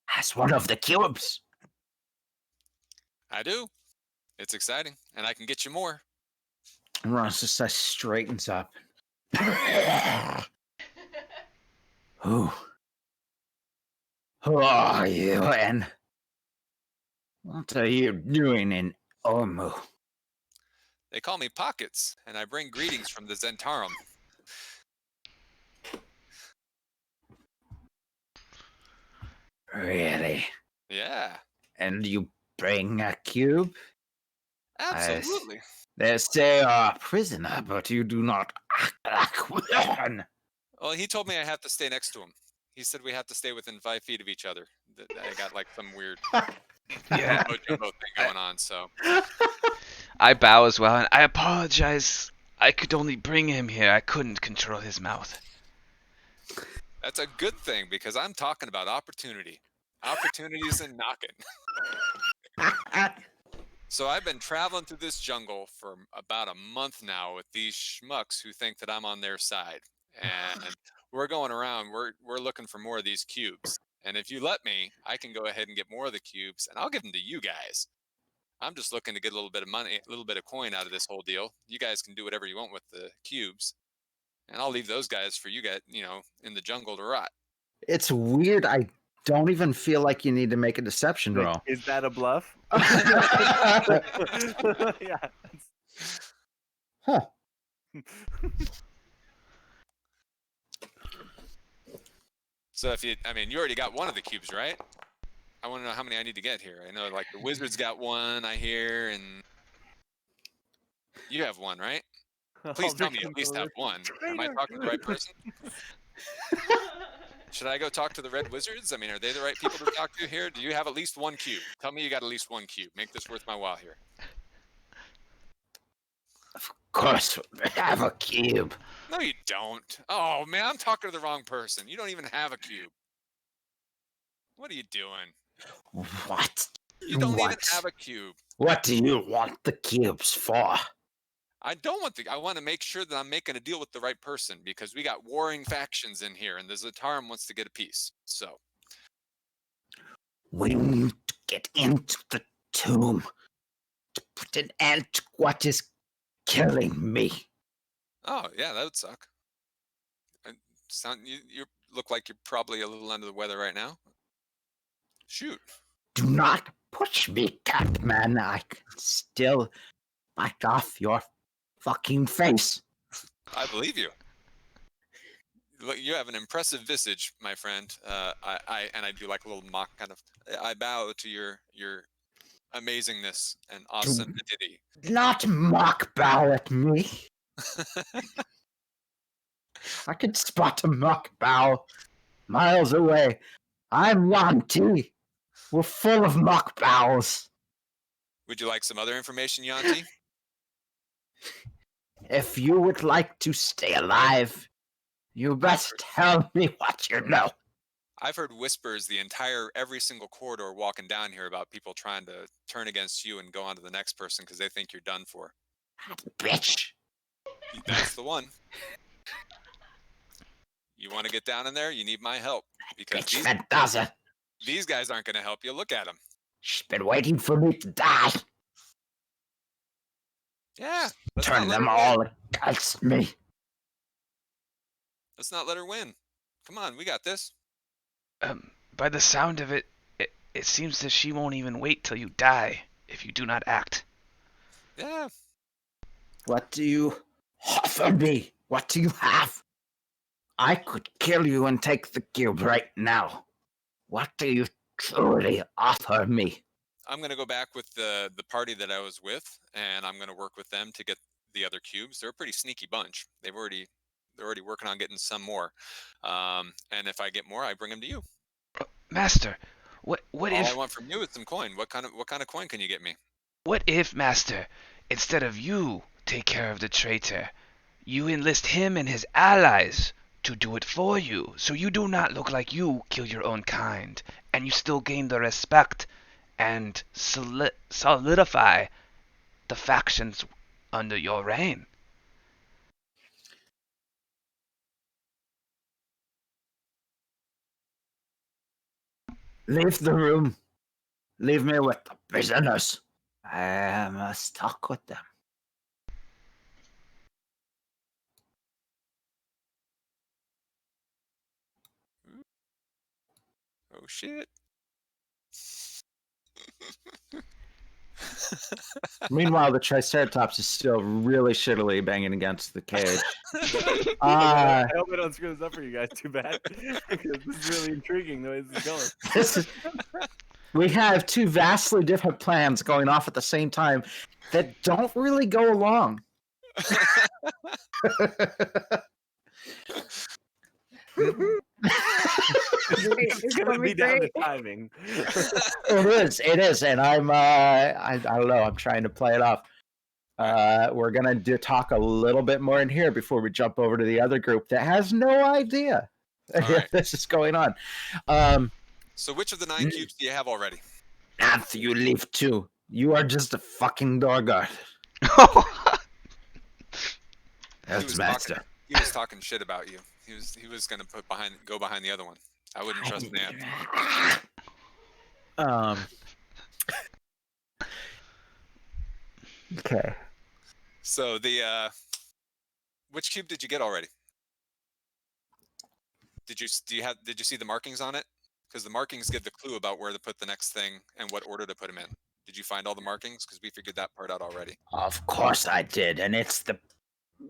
has one of the cubes. I do. It's exciting, and I can get you more. And Rasnasai straightens up. Ooh. Who are you, and what are you doing in Omu? They call me Pockets, and I bring greetings from the Zentarum. Really? Yeah, And you bring a cube? absolutely. They say you're a prisoner, but you do not act like one. Well, he told me I have to stay next to him. He said we have to stay within 5 feet of each other. I got like some weird Yeah. mumbo jumbo thing going on. So I bow as well, and I apologize. I could only bring him here. I couldn't control his mouth. that's a good thing because I'm talking about opportunity. Opportunities and knocking. So I've been traveling through this jungle for about a month now with these schmucks who think that I'm on their side. And we're going around, we're looking for more of these cubes. And if you let me, I can go ahead and get more of the cubes and I'll give them to you guys. I'm just looking to get a little bit of money, a little bit of coin out of this whole deal. You guys can do whatever you want with the cubes. And I'll leave those guys for you guys, in the jungle to rot. It's weird. I don't even feel like you need to make a deception Like, roll. is that a bluff? Yeah. Huh. So you already got one of the cubes, right? I want to know how many I need to get here. I know like the wizard's got one, I hear, and you have one, right? Please tell me you at least have one. Am I talking to the right person? Should I go talk to the red wizards? Are they the right people to talk to here? Do you have at least one cube? Tell me you got at least one cube. Make this worth my while here. Of course, we have a cube. No, you don't. Oh, man, I'm talking to the wrong person. You don't even have a cube. What are you doing? What? You don't even What? have a cube. What do you want the cubes for? I don't want I want to make sure that I'm making a deal with the right person because we got warring factions in here and the Zatarum wants to get a piece. So We need to get into the tomb to put an end to what is killing me. oh yeah, that would suck. You look like you're probably a little under the weather right now. Shoot. Do not push me, Catman. I can still bite off your fucking face. I believe you. Look, you have an impressive visage, my friend. I do like a little mock kind of. I bow to your amazingness and awesomeness. Not mock bow at me. I could spot a mock bow miles away. I'm Yanti. We're full of mock bows. Would you like some other information, Yanti? If you would like to stay alive, you best tell me what you know. I've heard whispers every single corridor walking down here about people trying to turn against you and go on to the next person because they think you're done for. Bitch. That's the one. You want to get down in there? You need my help because Bitch Fantasia. these guys aren't going to help you. Look at them. She's been waiting for me to die. Yeah. Turn them all against me. Let's not let her win. Come on, we got this. By the sound of it, it seems that she won't even wait till you die if you do not act. Yeah. What do you offer me? What do you have? I could kill you and take the cube right now. What do you truly offer me? I'm going to go back with the party that I was with, and I'm going to work with them to get the other cubes. They're a pretty sneaky bunch. They're already working on getting some more. And if I get more, I bring them to you. Master, what All if I want from you is some coin. What kind of coin can you get me? what if, Master, instead of you take care of the traitor, you enlist him and his allies to do it for you, so you do not look like you kill your own kind, and you still gain the respect and solidify the factions under your reign. Leave the room. Leave me with the prisoners. I must talk with them. Oh shit. Meanwhile, the Triceratops is still really shittily banging against the cage. I hope I don't screw this up for you guys too bad. Because this is really intriguing the way this is going. This is, we have two vastly different plans going off at the same time that don't really go along. It's gonna be down to timing. It is, and I don't know. I'm trying to play it off. We're gonna talk a little bit more in here before we jump over to the other group that has no idea right. this is going on. So which of the 9 cubes do you have already? After you leave too, you are just a fucking door guard. That's master. He was talking shit about you. He was gonna go behind the other one. I wouldn't trust Nan. Okay. So which cube did you get already? Did you see the markings on it? Because the markings give the clue about where to put the next thing and what order to put them in. Did you find all the markings? Because we figured that part out already. Of course I did, and it's the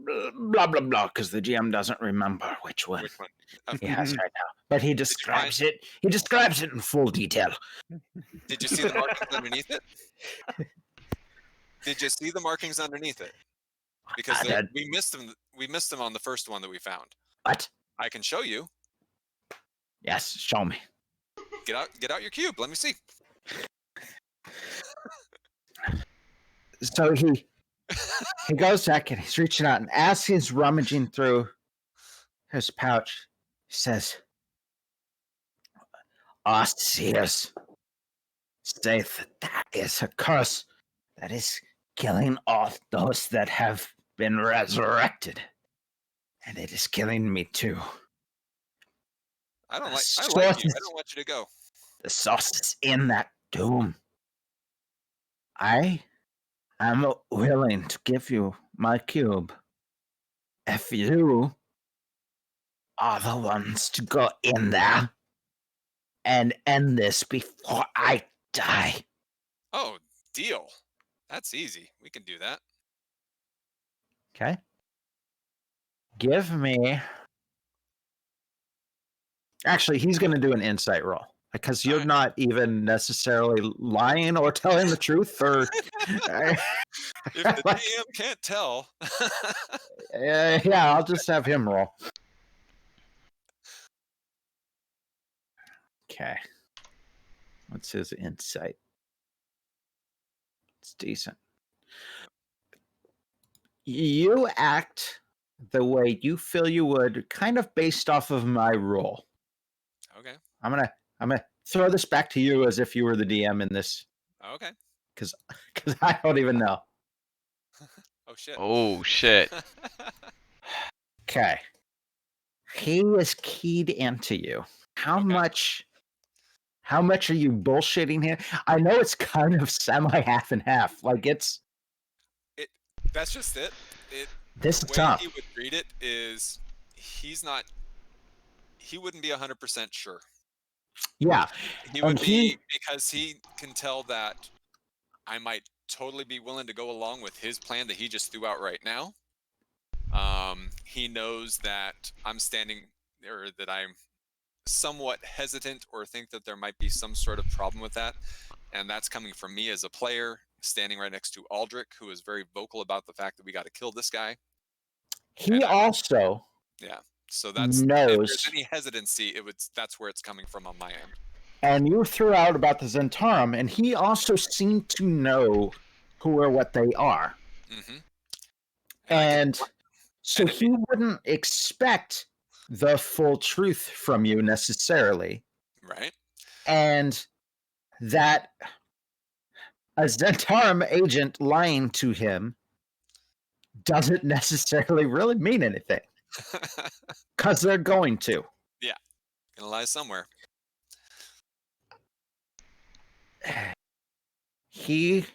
blah blah blah because the GM doesn't remember which one. Which one? He has right now, but he describes it. He describes it in full detail. Did you see the markings underneath it? Did you see the markings underneath it? Because we missed them. We missed them on the first one that we found. What? I can show you. Yes, show me. Get out your cube. Let me see. So he goes back and he's reaching out, and as he's rummaging through his pouch, he says, "Seers, saith that is a curse that is killing all those that have been resurrected, and it is killing me too. I like you. I don't want you to go. The source is in that doom. I am willing to give you my cube if you are the ones to go in there and end this before I die." Oh, deal. That's easy. We can do that. Okay. Give me. Actually, he's going to do an insight roll because you're not even necessarily lying or telling the truth. Or if the DM can't tell, yeah, I'll just have him roll. Okay. What's his insight? It's decent. You act the way you feel you would, kind of based off of my roll. Okay. I'm gonna throw this back to you as if you were the DM in this. Okay. Because I don't even know. Oh shit. Oh shit. Okay. He is keyed into you. How much are you bullshitting him? I know it's kind of semi half and half. Like that's just it. This is the way tough. he would read it is he wouldn't be 100% sure. Yeah. He would be because he can tell that I might totally be willing to go along with his plan that he just threw out right now. He knows that I'm standing or that I'm somewhat hesitant or think that there might be some sort of problem with that. And that's coming from me as a player standing right next to Aldrich, who is very vocal about the fact that we got to kill this guy. He also so that's knows. If there's any hesitancy, that's where it's coming from on my end. And you threw out about the Zentarum, and he also seemed to know who or what they are. Mm-hmm. And so he wouldn't expect the full truth from you necessarily. Right. And that a Zentarum agent lying to him doesn't necessarily really mean anything. Because they're going to. Yeah. Gonna lie somewhere. He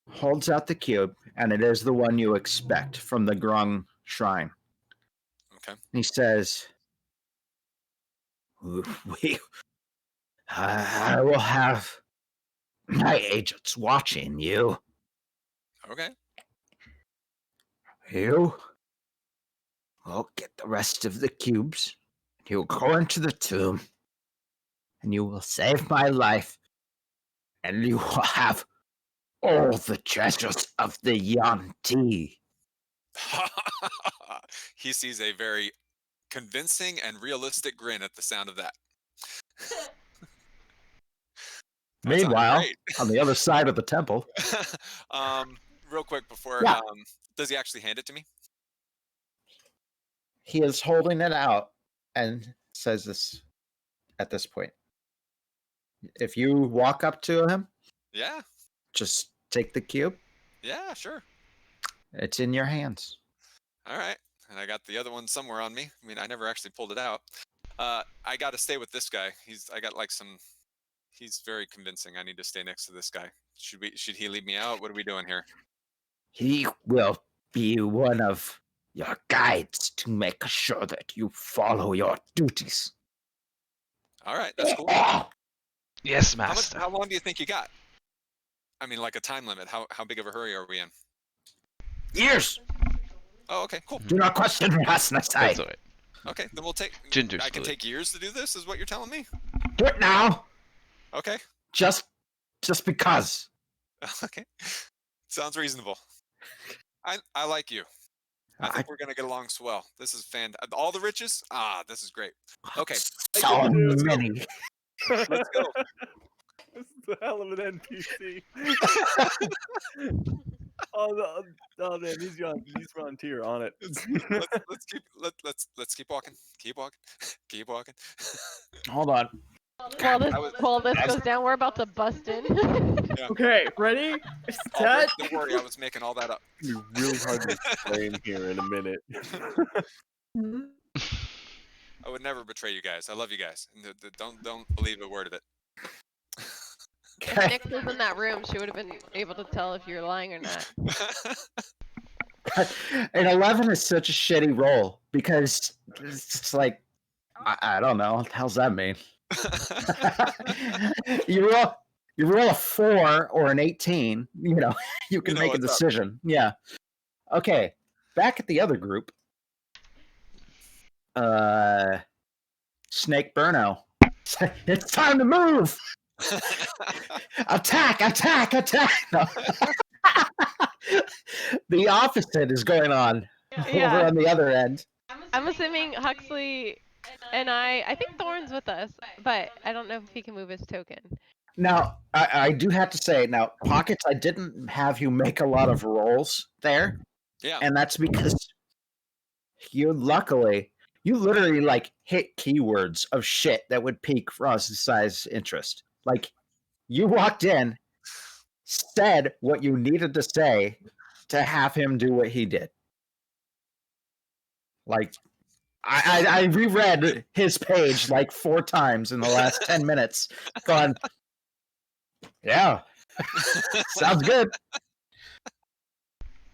holds out the cube, and it is the one you expect from the Grung Shrine. Okay. He says, we I will have my agents watching you. Okay. You will get the rest of the cubes. You'll go into the tomb, and you will save my life, and you will have all the treasures of the Yanti. He sees a very convincing and realistic grin at the sound of that. That sounds Meanwhile, great. on the other side of the temple, Real quick before, Yeah. does he actually hand it to me? he is holding it out and says this at this point. If you walk up to him, Yeah. just take the cube. Yeah, sure. It's in your hands. All right. And I got the other one somewhere on me. I mean, I never actually pulled it out. I got to stay with this guy. He's very convincing. I need to stay next to this guy. Should he leave me out? What are we doing here? He will be one of your guides to make sure that you follow your duties. All right, that's cool. Yes, How master. long do you think you got? I mean, like a time limit. How big of a hurry are we in? Years. Oh, okay, cool. Do not question That's Rasnasai. all right. Okay, then we'll take. Ginger's I can fluid. take years to do this, is what you're telling me? Do it now. Okay. Just because. Okay. Sounds reasonable. I like you. I think we're gonna get along swell. This is all the riches. This is great. Okay, So let's go. many. Let's go. This is a hell of an NPC. Oh man, he's Frontier on it. Let's keep walking. Keep walking. Keep walking. Hold on. While this goes down, we're about to bust in. Okay, ready? Oh, Set. don't worry, I was making all that up. It'll be really hard to explain here in a minute. I would never betray you guys. I love you guys. Don't believe a word of it. If Okay. Nick was in that room, she would have been able to tell if you're lying or not. An 11 is such a shitty roll because it's just like, I don't know. What the hell's that mean? you roll a 4 or an 18, you can You know make a what's up. decision. Yeah. Okay. Back at the other group. Snake Burno. It's time to move. Attack! No. The opposite is going on over Yeah. on the other end. I'm assuming Huxley and I think Thorn's with us, but I don't know if he can move his token. Now, I do have to say, Pockets, I didn't have you make a lot of rolls there. Yeah. And that's because you literally hit keywords of shit that would pique Ross's interest. Like, you walked in, said what you needed to say to have him do what he did. Like, I reread his page like 4 times in the last 10 minutes, going, yeah, sounds good.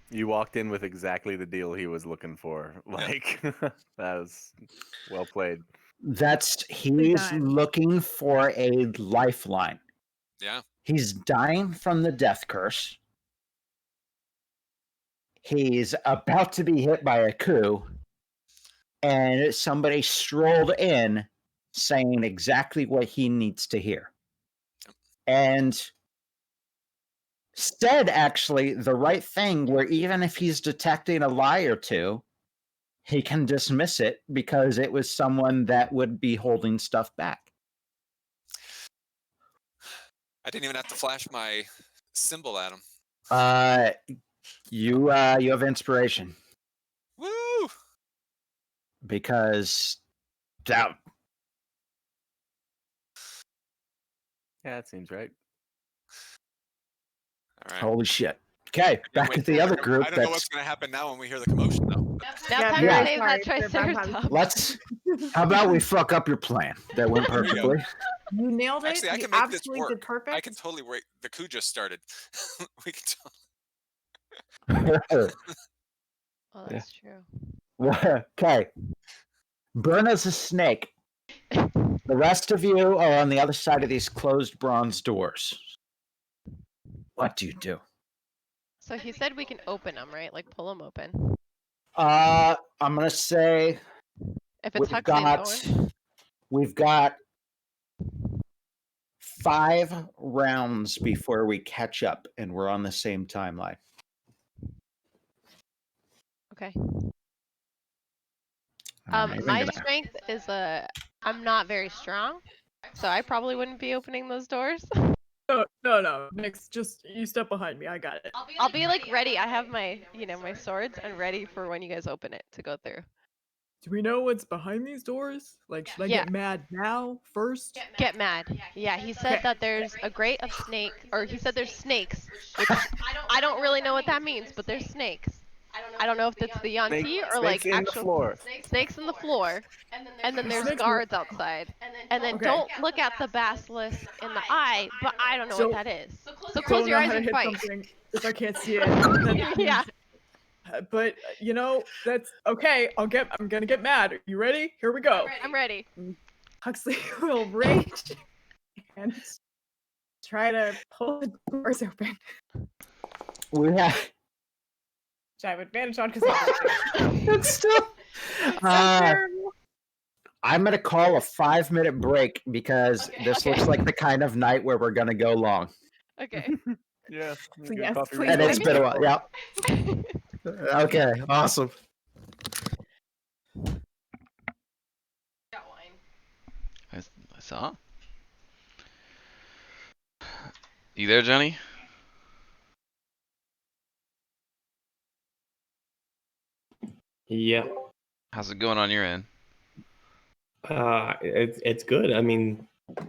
You walked in with exactly the deal he was looking for. Like, that was well played. He's done. looking for a lifeline. Yeah. He's dying from the death curse. He's about to be hit by a coup. And somebody strolled in saying exactly what he needs to hear. And said actually the right thing, where even if he's detecting a lie or two, he can dismiss it because it was someone that would be holding stuff back. I didn't even have to flash my symbol at him. You have inspiration Woo! because doubt. Yeah, that seems right. All right. Holy shit. Okay, back Wait, at the other group. I don't know what's going to happen now when we hear the commotion, though. Now Yeah, time yeah. to save that Sorry, Triceratops. How about we fuck up your plan? That went There we go. perfectly. You nailed it. Actually, I You can make this absolutely work. did perfect. I can totally wait. The coup just started. We can Oh, that's true. Okay. Burn as a snake. The rest of you are on the other side of these closed bronze doors. What do you do? So he said we can open them, right? Like pull them open. I'm gonna say If it's we've Huxley and Thorn. got 5 rounds before we catch up, and we're on the same timeline. Okay. I'm even My gonna- strength is I'm not very strong, so I probably wouldn't be opening those doors. No. Nix, just you step behind me. I got it. I'll be like ready. I have my, my swords and ready for when you guys open it to go through. Do we know what's behind these doors? Like, should I Yeah. get mad now first? Get mad. Yeah, he said that there's a grate of snake, or he said there's snakes, which I don't really know what that means, but there's snakes. I don't know if it's the Yanti or like Snakes in the actual floor. snakes in the floor, and then there's Snakes guards outside. And then Okay. don't look at the basilisk in the eye, but I don't know So- what that is. So Don't close your know eyes how to and hit fight. something if I can't see it. Then it Yeah. means- But that's okay. I'm gonna get mad. Are you ready? Here we go. I'm ready. Huxley will rage and try to pull the doors open. We have Which I have advantage on because it's still. I'm gonna call a 5-minute break because this looks like the kind of night where we're gonna go long. Okay. Yeah. So yes, please And it's wait. been a while. Yeah. Okay. Awesome. I saw. You there, Johnny? Yeah. How's it going on your end? It's good. I mean,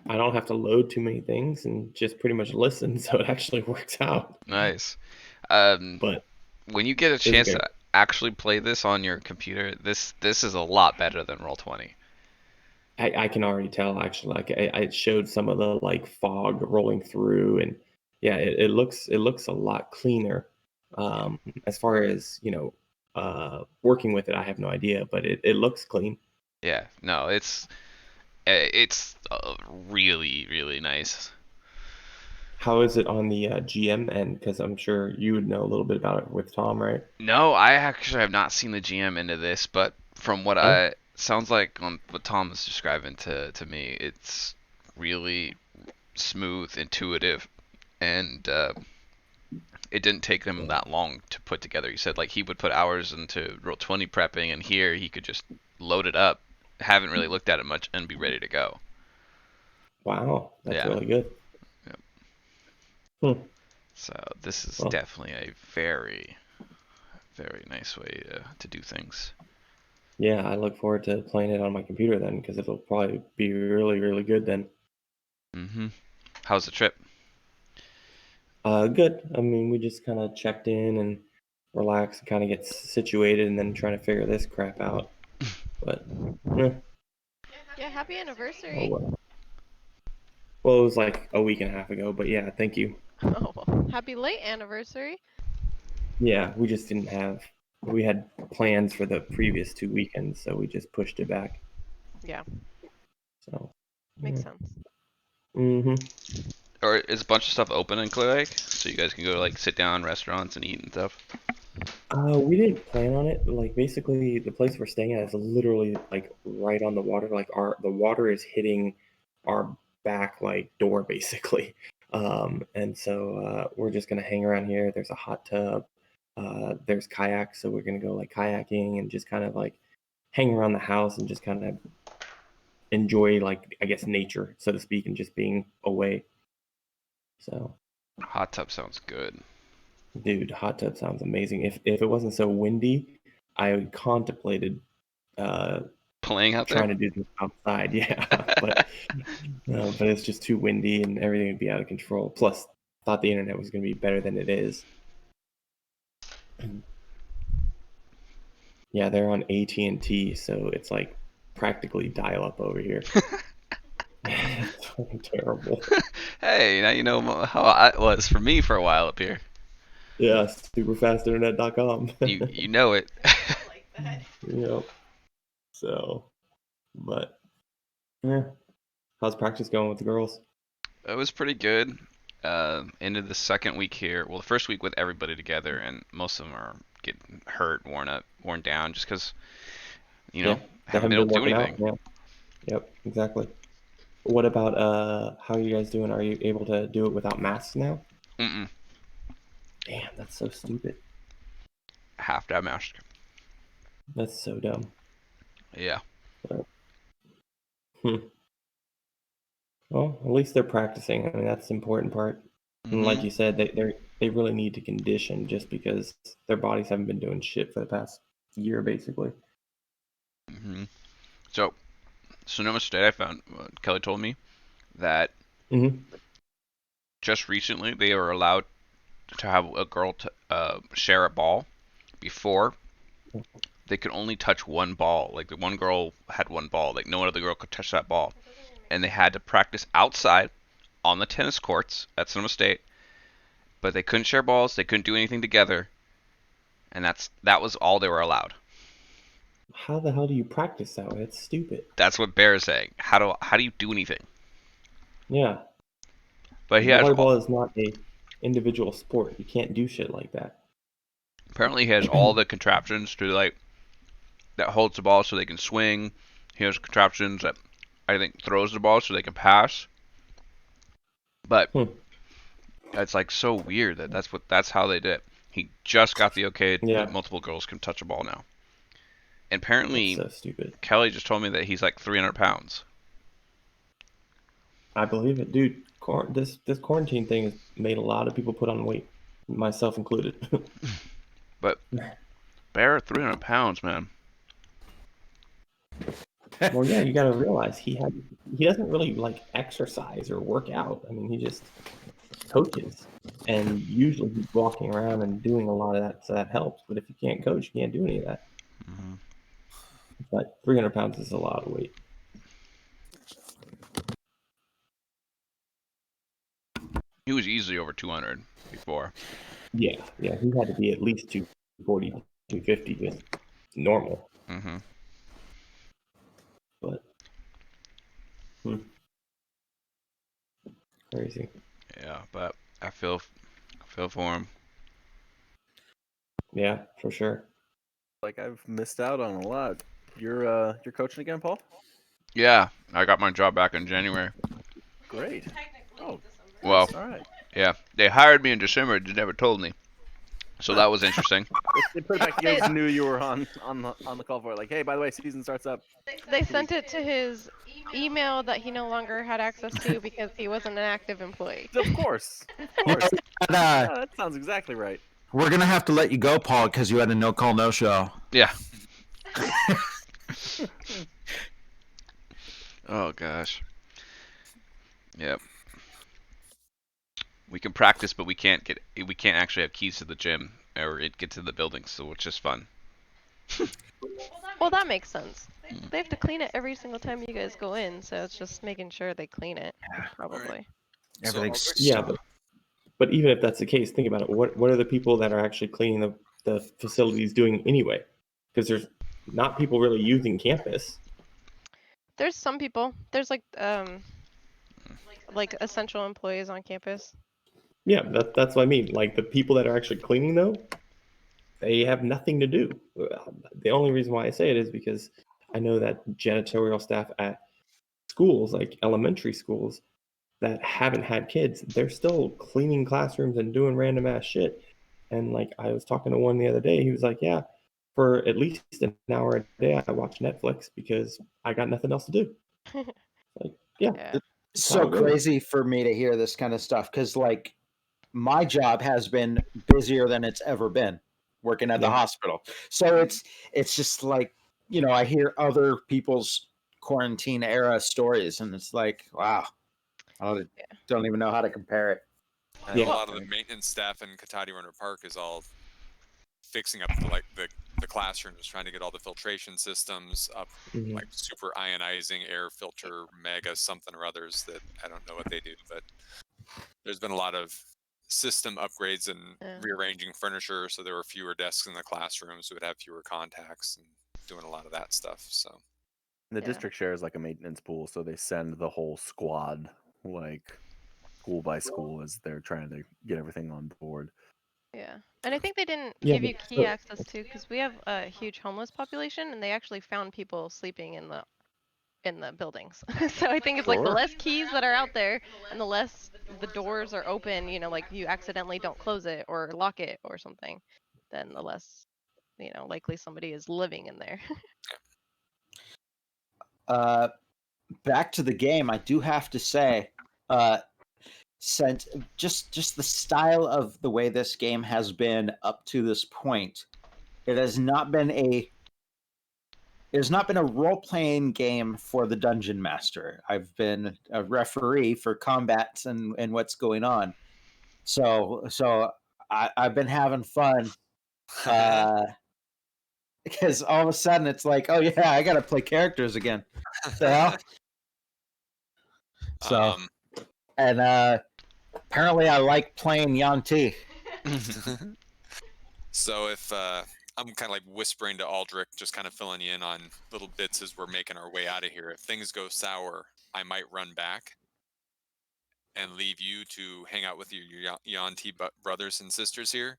I don't have to load too many things and just pretty much listen, so it actually works out. Nice. But When you get a it's chance good. to actually play this on your computer, this is a lot better than Roll20. I can already tell actually. Like I showed some of the like fog rolling through, and yeah, it looks a lot cleaner. As far as working with it, I have no idea, but it looks clean. Yeah, no, it's really really nice. How is it on the GM end? Because I'm sure you would know a little bit about it with Tom, right? No, I actually have not seen the GM into this, but from what Oh. sounds like on what Tom was describing to me, it's really smooth, intuitive, and it didn't take him that long to put together. He said like he would put hours into Roll20 prepping, and here he could just load it up, haven't really looked at it much, and be ready to go. Wow, that's Yeah. really good. Yep. Hmm. So this is Well. definitely a very, very nice way to do things. Yeah, I look forward to playing it on my computer then, because it'll probably be really, really good then. Mm-hmm. How's the trip? Good. I mean, we just kind of checked in and relaxed and kind of get situated, and then trying to figure this crap out. But Yeah, happy oh anniversary. well. Well, it was like a week and a half ago, but yeah, thank you. Oh, well, happy late anniversary. Yeah, we just didn't have. We had plans for the previous 2 weekends, so we just pushed it back. Yeah, So makes sense. Mm-hmm. Or is a bunch of stuff open in Clear Lake, so you guys can go like sit down in restaurants and eat and stuff? We didn't plan on it. Like basically, the place we're staying at is literally like right on the water. Like the water is hitting our back like door basically. And so we're just gonna hang around here. There's a hot tub. There's kayaks, so we're gonna go like kayaking and just kind of like hang around the house and just kind of enjoy like I guess nature, so to speak, and just being away. So, Hot tub sounds good. dude, hot tub sounds amazing. If it wasn't so windy, I contemplated Playing out trying there? to do this outside. Yeah, but it's just too windy and everything would be out of control. Plus, thought the internet was going to be better than it is. Yeah, they're on AT&T, so it's like practically dial-up over here. It's fucking terrible. Hey, now you know how it was for me for a while up here. Yeah, superfastinternet.com. You know it. Yep. So, but yeah, How's practice going with the girls? It was pretty good. Into the second week here. Well, the first week with everybody together, and most of them are getting hurt, worn down, just because Yeah, they haven't haven't been able been to do working out. anything. Yeah. Yep, exactly. What about how are you guys doing? Are you able to do it without masks now? Mm-mm. Damn, that's so stupid. Have to have mask. That's so dumb. Yeah. But, well, at least they're practicing. I mean, that's the important part. And like Mm-hmm. you said, they really need to condition just because their bodies haven't been doing shit for the past year, basically. Mm-hmm. So, Sonoma State, I found, Kelly told me that Mm-hmm. just recently they were allowed to have a girl to share a ball. Before, they could only touch one ball. Like, the one girl had one ball. Like, no other girl could touch that ball. And they had to practice outside on the tennis courts at Sonoma State. But they couldn't share balls. They couldn't do anything together. And that was all they were allowed. How the hell do you practice that way? It's stupid. That's what Bear is saying. How do you do anything? Yeah. But he has Volleyball is not a individual sport. You can't do shit like that. apparently he has all the contraptions to like that holds the ball so they can swing. He has contraptions that I think throws the ball so they can pass. But Hmm. it's like so weird that that's how they did it. He just got the okay Yeah. that multiple girls can touch a ball now. And That's apparently so stupid. Kelly just told me that he's like 300 pounds. I believe it, dude. This quarantine thing has made a lot of people put on weight, myself included. But Bear 300 pounds, man. Well, yeah, you got to realize he doesn't really like exercise or work out. I mean, he just coaches, and usually he's walking around and doing a lot of that, so that helps. But if you can't coach, you can't do any of that. Mm-hmm. But 300 pounds is a lot of weight. He was easily over 200 before. Yeah, he had to be at least 240, 250, just normal. Mm-hmm. But crazy. Yeah, but I feel for him. Yeah, for sure. Like I've missed out on a lot. You're coaching again, Paul? Yeah, I got my job back in January. Great. Oh, Well, all right. yeah, they hired me in December. They never told me, so that was interesting. They put it back. You guys knew you were on the call for it. Like, hey, by the way, season starts up. They sent it to his email that he no longer had access to because he wasn't an active employee. Of course. Yeah, but, Yeah, that sounds exactly right. we're gonna have to let you go, Paul, because you had a no call, no show. Yeah. Oh gosh. Yep. We can practice, but we can't actually have keys to the gym or get to the buildings, so it's just fun. Well, that makes sense. They have to clean it every single time you guys go in, so it's just making sure they clean it, probably. Everything's Yeah, but even if that's the case, think about it. What are the people that are actually cleaning the facilities doing anyway? Because there's not people really using campus. There's some people. There's like essential employees on campus. Yeah, that's what I mean. Like the people that are actually cleaning though, they have nothing to do. The only reason why I say it is because I know that janitorial staff at schools, like elementary schools, that haven't had kids, they're still cleaning classrooms and doing random ass shit. And like I was talking to one the other day, he was like, "Yeah, for at least an hour a day, I watch Netflix because I got nothing else to do." Like, yeah, Yeah. It's how so it goes. crazy for me to hear this kind of stuff because, like, my job has been busier than it's ever been working at the Yeah. hospital. So it's just like, I hear other people's quarantine era stories, and it's like, wow, I don't even know how to compare it. And Yeah. a lot of the maintenance staff in Katati Runner Park is all fixing up the classrooms, trying to get all the filtration systems up, Mhm. like super ionizing air filter mega something or others that I don't know what they do, but there's been a lot of system upgrades and Yeah. rearranging furniture so there were fewer desks in the classrooms, so it would have fewer contacts and doing a lot of that stuff. So The Yeah. district shares like a maintenance pool, so they send the whole squad, like school by school, as they're trying to get everything on board. Yeah. And I think they didn't Yeah, give you but key access too, because we have a huge homeless population, and they actually found people sleeping in the buildings. So I think it's like the Sure. less keys that are out there, and the less the doors are open, like you accidentally don't close it or lock it or something, then the less, likely somebody is living in there. Back to the game, I do have to say, since just the style of the way this game has been up to this point, it has not been a role-playing game for the dungeon master. I've been a referee for combats and what's going on. So I've been having fun because all of a sudden it's like, oh yeah, I gotta play characters again. The hell? So and apparently I like playing Yanti. So if I'm kind of like whispering to Aldrich, just kind of filling you in on little bits as we're making our way out of here. If things go sour, I might run back and leave you to hang out with your Yanti brothers and sisters here,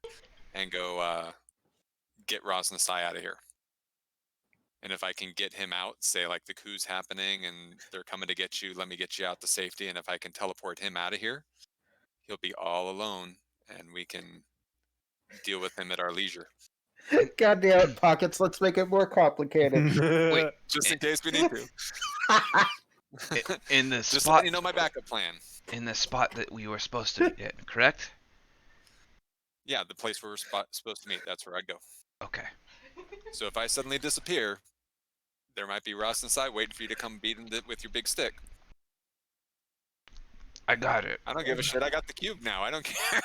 and go get Roz Nasai out of here. And if I can get him out, say like the coup's happening and they're coming to get you, let me get you out to safety. And if I can teleport him out of here, he'll be all alone, and we can deal with him at our leisure. God damn it, Pockets, let's make it more complicated. Wait, Just in case we need to. in the Just spot, let you know my backup plan. in the spot that we were supposed to be at, correct? Yeah, the place where we're supposed to meet. That's where I'd go. Okay. So if I suddenly disappear, there might be Ross inside waiting for you to come beat him with your big stick. I got it. I don't give a shit. I got the cube now. I don't care.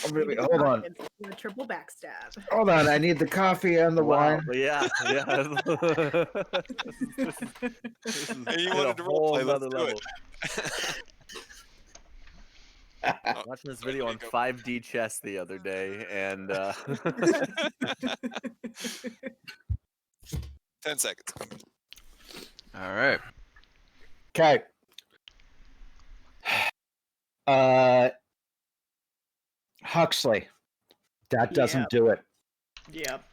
Hold on. A triple backstab. Hold on, I need the coffee and the Wow. wine. Yeah. Hey, you at wanted a to whole roleplay, let's nother do level. it. Watching this sorry, video there on you go. 5D chess the other day, and 10 seconds. All right. Okay. Huxley, that doesn't do it. Yep.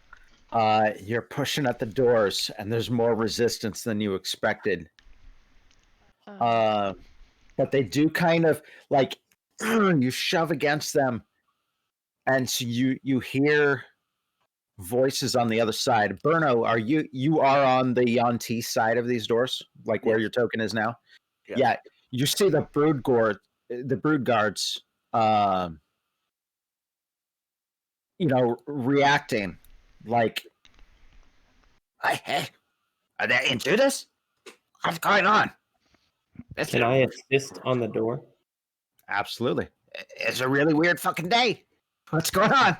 You're pushing at the doors, and there's more resistance than you expected. But they do kind of like you shove against them, and so you hear voices on the other side. Berno, you are on the Yanti side of these doors, like where Yes. your token is now? Yes. Yeah. You see the brood guards, reacting like, hey, are they intruders? What's going on? Can I assist on the door? Absolutely. It's a really weird fucking day. What's going on?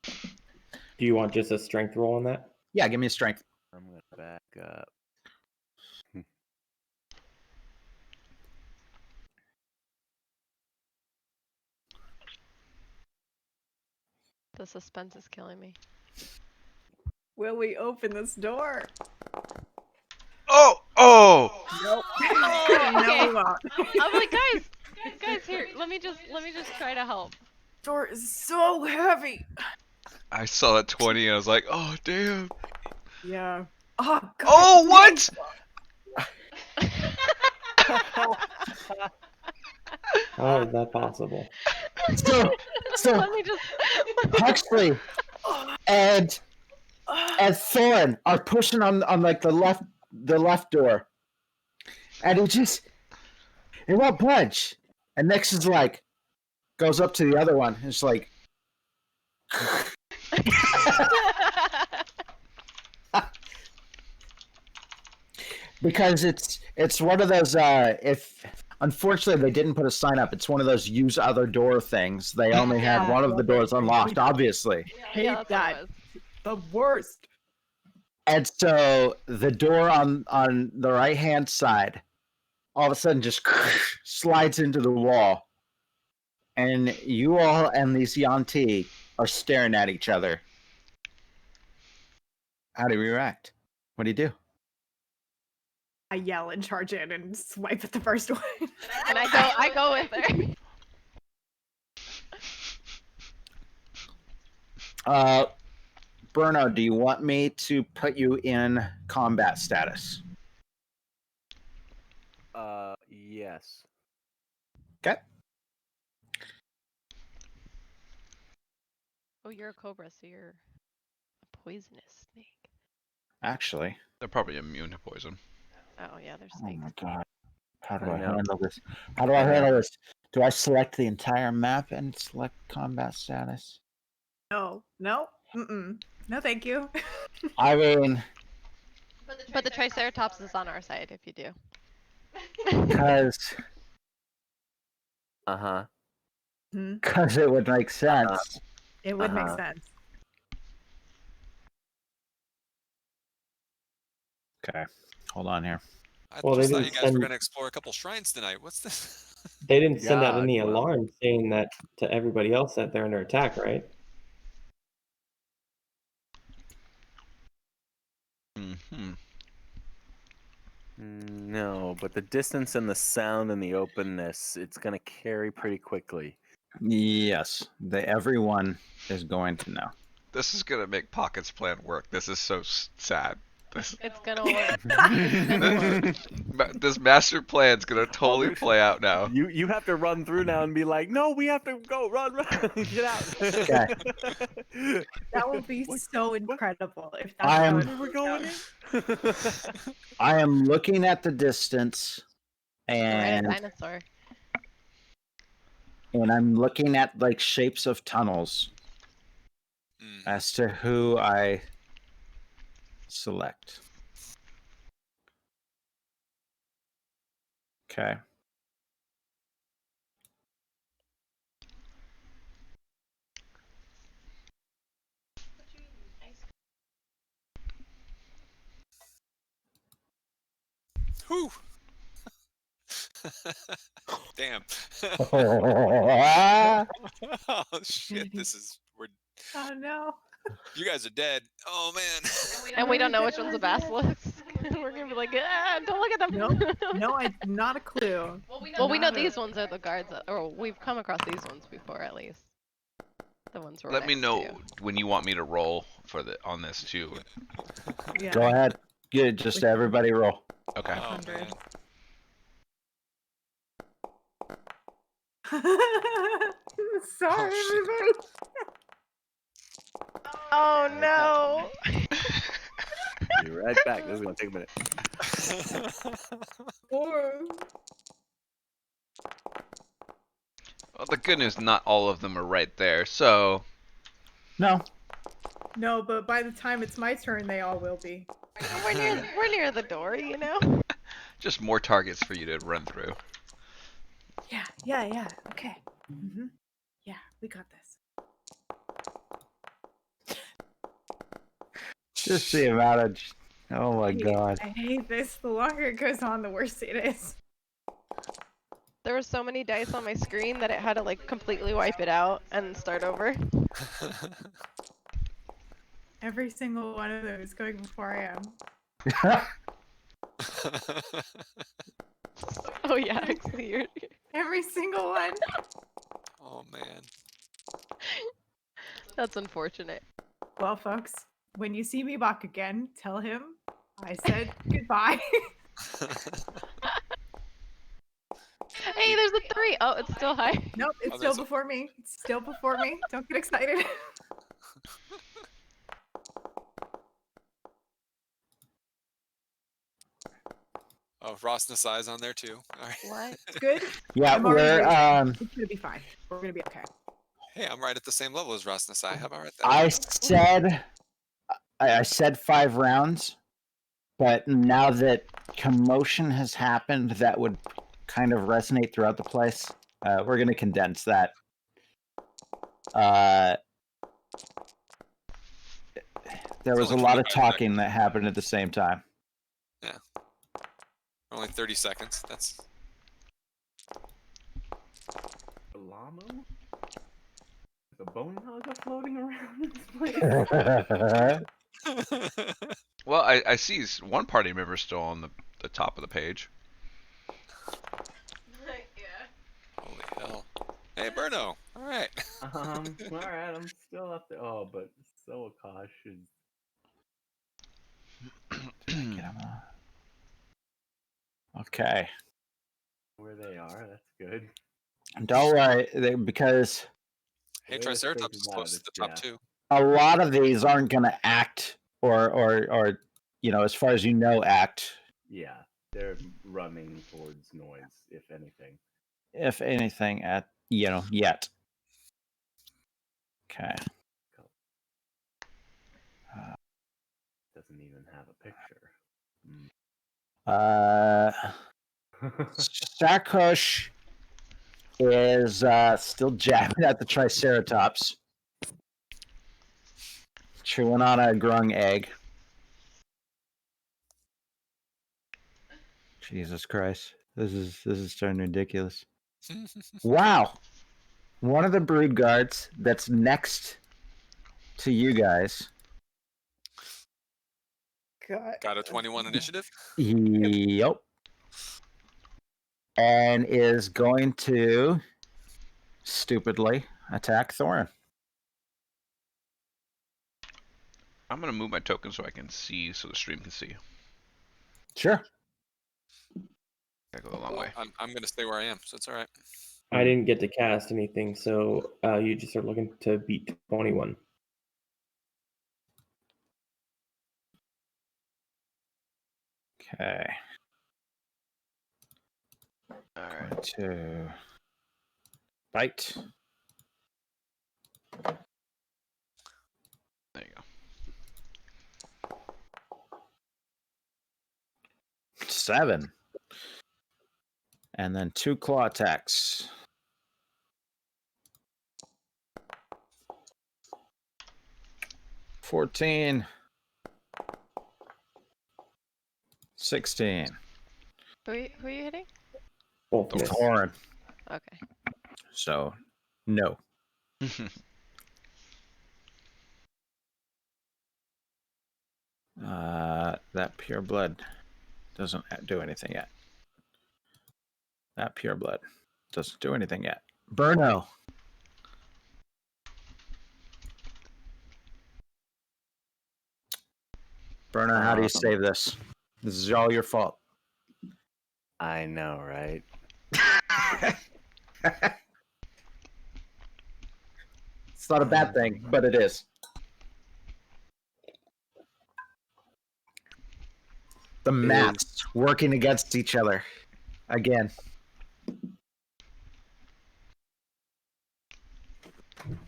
Do you want just a strength roll on that? Yeah, give me a strength. I'm gonna back up. The suspense is killing me. Will we open this door? Oh! Nope. Oh, okay. No, we won't. I'm like, guys, here. Let me just try to help. Door is so heavy. I saw that 20 and I was like, oh, damn. Yeah. Oh, God. Oh, what? How is that possible? So Let me just. Huxley and Thorin are pushing on like the left door, and it won't budge. And Nix is like, goes up to the other one. And it's like, because it's one of those. If unfortunately they didn't put a sign up, it's one of those use other door things. They only had Yeah. one of the doors unlocked, obviously. Hate Yeah, that's what that. it was. The worst. And so the door on the right hand side all of a sudden just slides into the wall. And you all and these Yanti are staring at each other. How do you react? What do you do? I yell and charge in and swipe at the first one. And I go with her. Bruno, do you want me to put you in combat status? Yes. Okay. Oh, you're a cobra, so you're a poisonous snake. Actually. They're probably immune to poison. Oh yeah, there's Oh snakes. my god. How do I I know. handle this? How do I handle this? Do I select the entire map and select combat status? No, no, no, thank you. I mean, But the Triceratops is on our side if you do. because it would make sense. It would make Uh-huh. sense. Okay, hold on here. I Well, they just thought you didn't guys were send- going to explore a couple shrines tonight. What's this? They didn't send out God, any well. alarm saying that to everybody else that they're under attack, right? Mm-hmm. No, but the distance and the sound and the openness, it's gonna carry pretty quickly. Yes, everyone is going to know. This is gonna make Pocket's plan work. This is so sad. This, It's gonna work. this master plan's gonna totally dude, play out now. You have to run through now and be like, no, we have to go, run, get out. Okay. That would be What- so incredible if that's I how am- it We're going in. I am looking at the distance, Right, a and dinosaur. I'm looking at like shapes of tunnels Mm. as to who I select. Okay. Whew. Damn. Oh, Oh shit! We're Oh no. you guys are dead. Oh man. And we don't know which one's a basilisk. We're gonna be like, ah, don't look at them. No, not a clue. Well, we know Not a- these ones are the guards, or we've come across these ones before at least. The ones we're Let me next know to. when you want me to roll on this too. Yeah. go ahead. Good. Just everybody roll. Okay. Oh 100. man. Sorry, shit. everybody. Oh no! Be right back. This is gonna take a minute. Or Well, the good news, not all of them are right there. So No. no, but by the time it's my turn, they all will be. We're near the door, you know. just more targets for you to run through. Yeah. Okay. Yeah, we got this. Just the amount of. Oh my god. I hate this. The longer it goes on, the worse it is. There were so many dice on my screen that it had to like completely wipe it out and start over. Every single one of them is going before I am. Oh yeah, actually, you're. Every single one. Oh man. That's unfortunate. Well, folks, when you see me back again, tell him I said goodbye. Hey, there's a 3. Oh, it's still high. Nope, it's Oh, still there's a- before me. It's still before me. Don't get excited. Oh, Ross Nasai's on there too. All right. What? It's good. Yeah, I'm already we're raging. It's gonna be fine. We're gonna be okay. Hey, I'm right at the same level as Ross Nasai. How about right there? I said 5 rounds, but now that commotion has happened, that would kind of resonate throughout the place. We're going to condense that. There was a only lot of 25 talking that happened at the same time. Only 30 seconds. That's Llama? The bone hugger floating around this place? Well, I see one party member still on the top of the page. Yeah. Holy hell! Hey, Burno. All right. All right, I'm still up there. Oh, but so Akash is. Did I get him on? Okay. Where they are. That's good. Don't worry, because Hey, The way this place Triceratops is is out, close to it's the top yeah. two. a lot of these aren't going to act or as far as you know, act. Yeah, they're running towards noise, if anything. If anything, at yet. Okay. Doesn't even have a picture. Sakosh is still jabbing at the Triceratops, chewing on a grung egg. Jesus Christ, this is starting ridiculous. Wow, one of the brood guards that's next to you guys. Got a 21 initiative. Yep. And is going to stupidly attack Thorin. I'm gonna move my token so I can see, so the stream can see. Sure. Gotta go a long Well, way. I'm gonna stay where I am, so it's all right. I didn't get to cast anything, so you just are looking to beat 21. Okay. All right. Going to bite. There you go. 7. And then 2 claw attacks. 14. 16. Who are you hitting? Both miss. Thorin. Okay. So, no. That pure blood doesn't do anything yet. That pure blood doesn't do anything yet. Burno. Burno, how do you save this? This is all your fault. I know, right? It's not a bad thing, but it is. The mats working against each other again.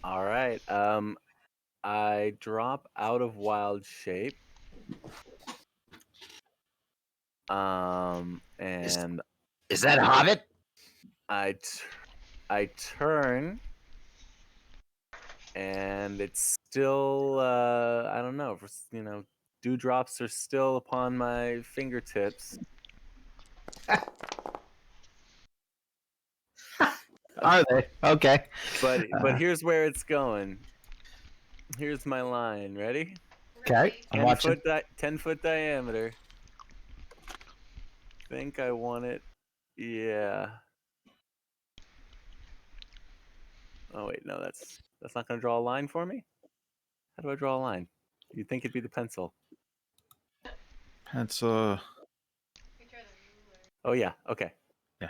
All right. I drop out of wild shape. And Is that a hobbit? I turn, and it's still I don't know. Dewdrops are still upon my fingertips. Are they? Okay. But here's where it's going. Here's my line. Ready? Okay. I'm 10 watching. foot 10-foot diameter. Think I want it. Yeah. Oh wait, no, that's not gonna draw a line for me. How do I draw a line? You'd think it'd be the pencil. Pencil. Oh yeah, okay. Yeah.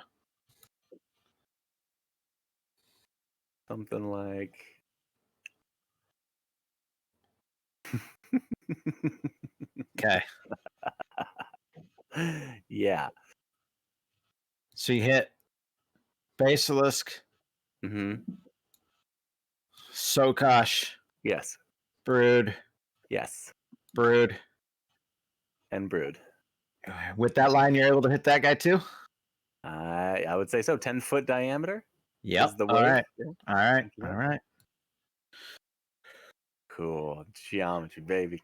Something like Okay. yeah. So you hit Basilisk, Mm-hmm. Sokosh, Yes. Brood, Yes. Brood. And brood. With that line, you're able to hit that guy too? I would say so. 10-foot diameter. Yep. Is the All word. right. Yeah. All right. Thank you. All right. Cool. Geometry, baby.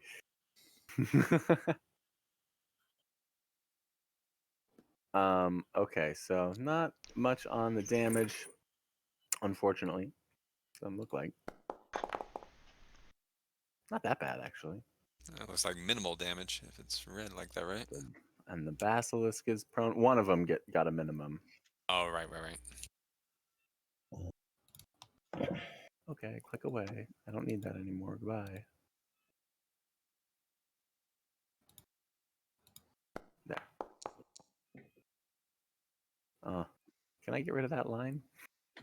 Okay, so not much on the damage, unfortunately. Doesn't look like. Not that bad, actually. That looks like minimal damage if it's red like that, right? And the basilisk is prone. One of them got a minimum. Oh, right. Okay, click away. I don't need that anymore. Goodbye. There. Can I get rid of that line?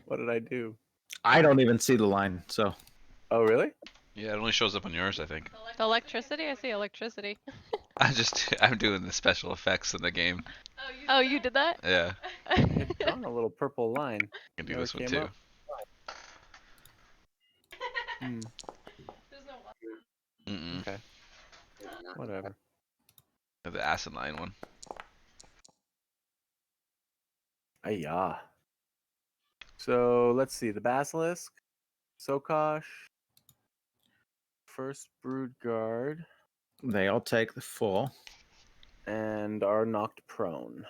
What did I do? I don't even see the line, so Oh, really? Yeah, it only shows up on yours, I think. The electricity? I see electricity. I'm doing the special effects in the game. Oh, you did that? Yeah, I had drawn a little purple line. I can do Never this one came too. up. Hmm. Mm-mm. Okay. Whatever. The acid line one. Ayah. So let's see. The basilisk, Sokosh, first brood guard, they all take the full. and are knocked prone.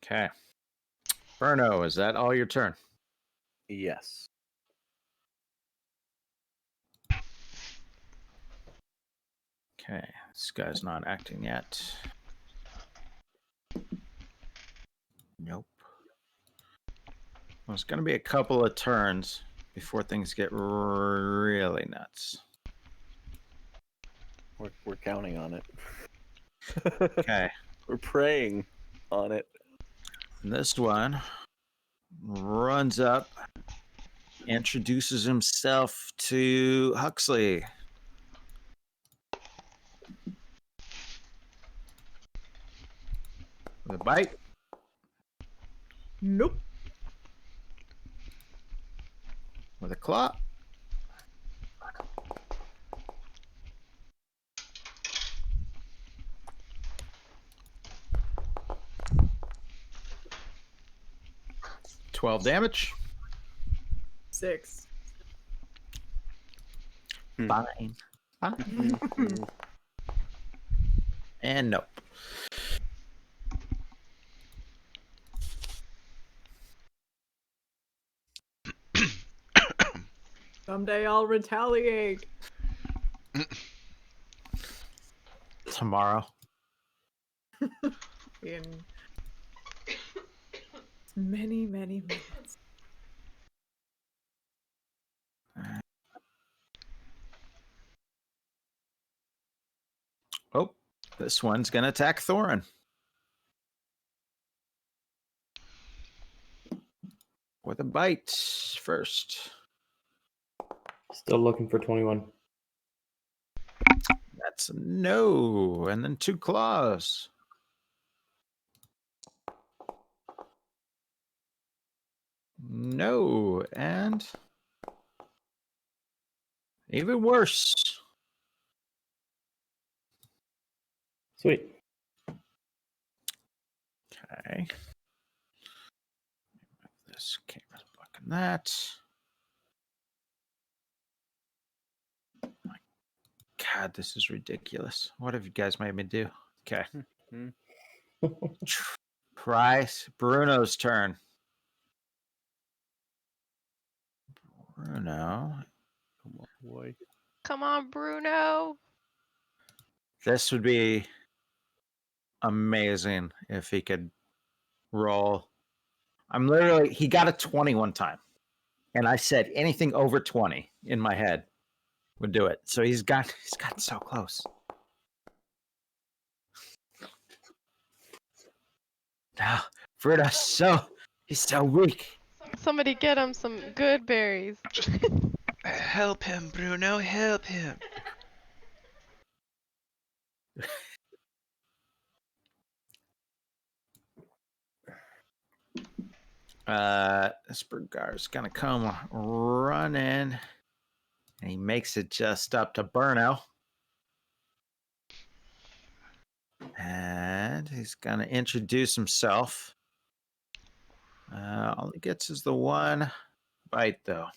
Okay. Bruno, is that all your turn? Yes. Okay, this guy's not acting yet. Nope. Well, it's going to be a couple of turns before things get really nuts. We're counting on it. Okay, We're praying on it. this one runs up, introduces himself to Huxley. With a bite. Nope. With a claw. $12 damage. 6. Fine. Fine. And nope. Someday I'll retaliate. Tomorrow. In many, many minutes. Oh, this one's going to attack Thorin. With a bite first. Still looking for 21. That's a no. And then 2 claws. No. And even worse. Sweet. Okay. This camera's blocking that. My God, this is ridiculous. What have you guys made me do? Okay. Price. Bruno's turn. Bruno. Come on, boy. Come on, Bruno. This would be amazing if he could roll. He got a 20 one time. And I said anything over 20 in my head would do it. So he's gotten so close. Now, Bruno's he's so weak. Somebody get him some good berries. Just help him, Bruno. Help him. This Burgar's gonna come running, and he makes it just up to Burno. And he's gonna introduce himself. All he gets is the one bite, though.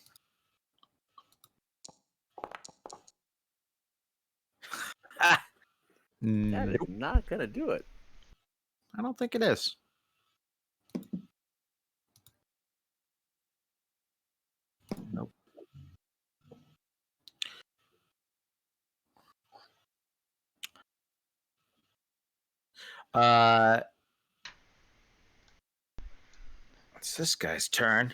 That Nope, is not gonna do it. I don't think it is. Nope. It's this guy's turn.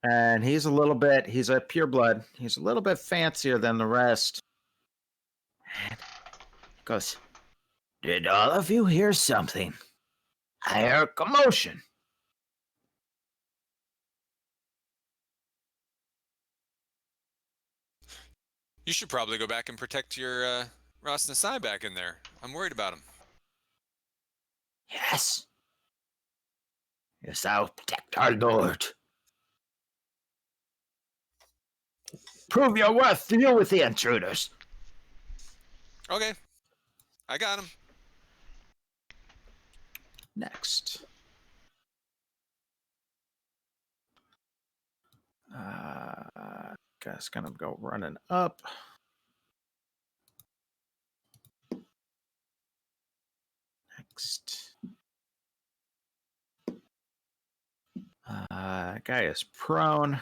And he's a pureblood. He's a little bit fancier than the rest. And he goes, "Did all of you hear something? I heard a commotion." You should probably go back and protect your Ross Nasai back in there. I'm worried about him. Yes. Yes, I'll protect our lord. Prove your worth. Deal with the intruders. Okay. I got him. Next. Guy's gonna go running up. Next. Guy is prone.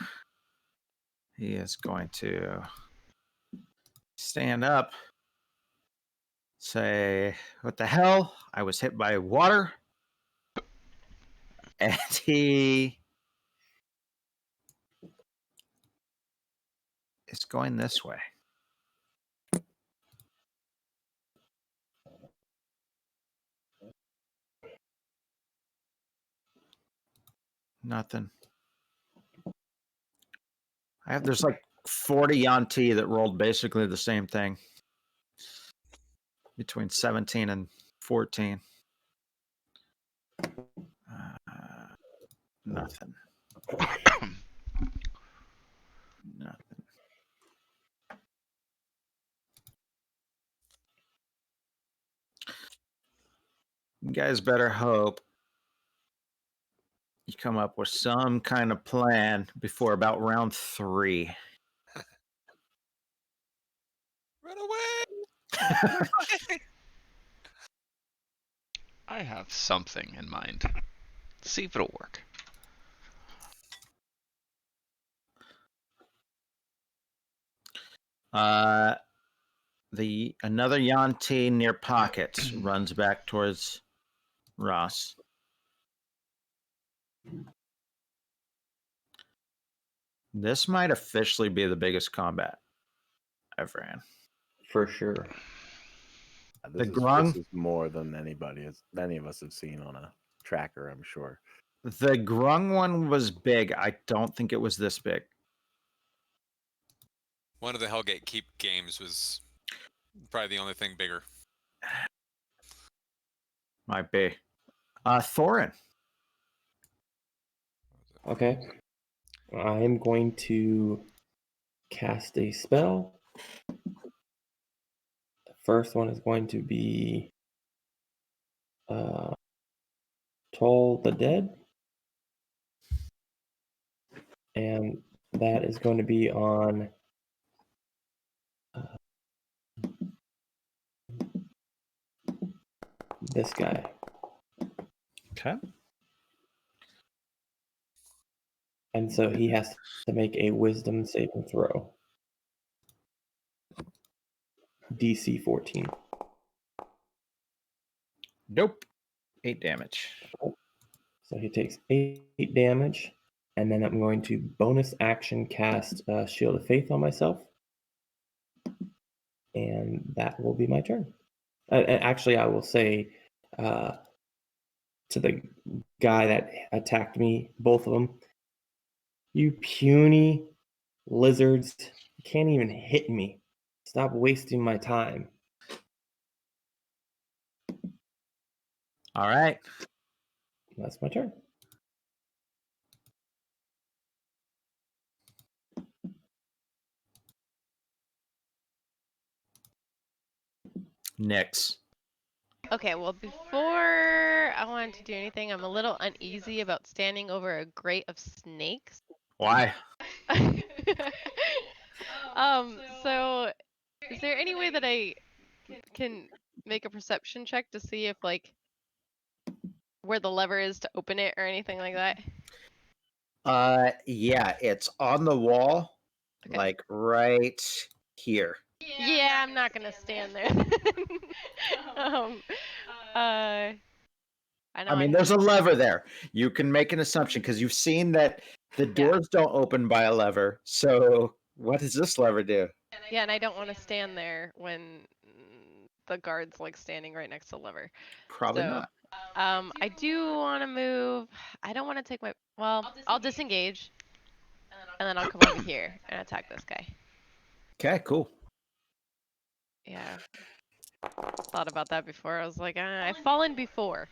He is going to stand up. Say, "What the hell? I was hit by water." And he is going this way. Nothing. There's like 40 Yanti that rolled basically the same thing. Between 17 and 14. Nothing. Nothing. You guys better hope you come up with some kind of plan before about round 3. Run away! I have something in mind. See if it'll work. Another Yanti near pockets runs back towards Ross. This might officially be the biggest combat I've ran. For sure. The grung? This is more than any of us have seen on a tracker, I'm sure. The grung one was big. I don't think it was this big. One of the Hellgate Keep games was probably the only thing bigger. Might be. Thorin. Okay. I'm going to cast a spell. The first one is going to be Toll the Dead. And that is going to be on this guy. Okay. And so he has to make a wisdom saving throw. DC 14. Nope. 8 damage. So he takes 8 damage. And then I'm going to bonus action cast Shield of Faith on myself. And that will be my turn. Actually, I will say to the guy that attacked me, both of them. You puny lizards. You can't even hit me. Stop wasting my time. All right. That's my turn. Nyx. Okay, well, before I wanted to do anything, I'm a little uneasy about standing over a grate of snakes. Why? So is there any way that I can make a perception check to see if like where the lever is to open it or anything like that? Yeah, it's on the wall, Okay. like right here. Yeah, I'm not gonna stand there. um, I know I mean, I'm. there's a lever there. You can make an assumption because you've seen that the doors don't open by a lever. So what does this lever do? Yeah, and I don't want to stand there when the guard's like standing right next to the lever. Probably So, not. I do want to move. I don't want to take my. Well, I'll disengage, and then I'll come over here and attack this guy. Okay, cool. Yeah, thought about that before. I was like, I've fallen before.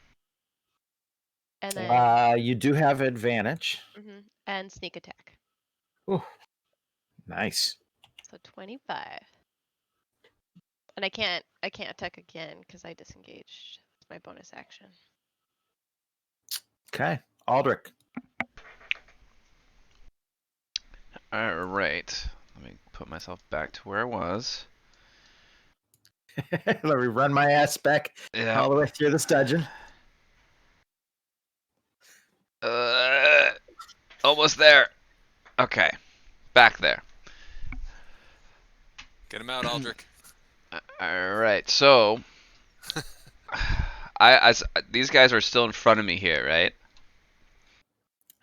And then. You do have advantage. And sneak attack. Ooh, nice. So 25. And I can't attack again because I disengaged. It's my bonus action. Okay, Aldrich. All right. Let me put myself back to where I was. Let me run my ass back Yeah. all the way through this dungeon. Almost there. Okay. Back there. Get him out, Aldrich. All right. So, these guys are still in front of me here, right?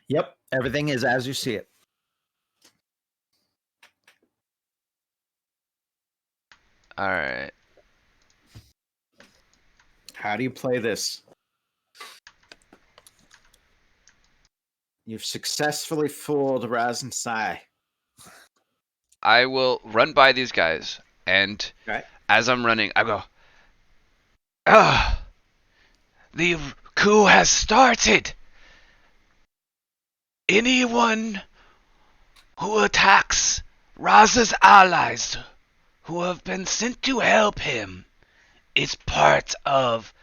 Yep, everything is as you see it. All right. How do you play this? You've successfully fooled Raz and Sai. I will run by these guys, and as I'm running, I go, "Ah! The coup has started! Anyone who attacks Raz's allies who have been sent to help him is part of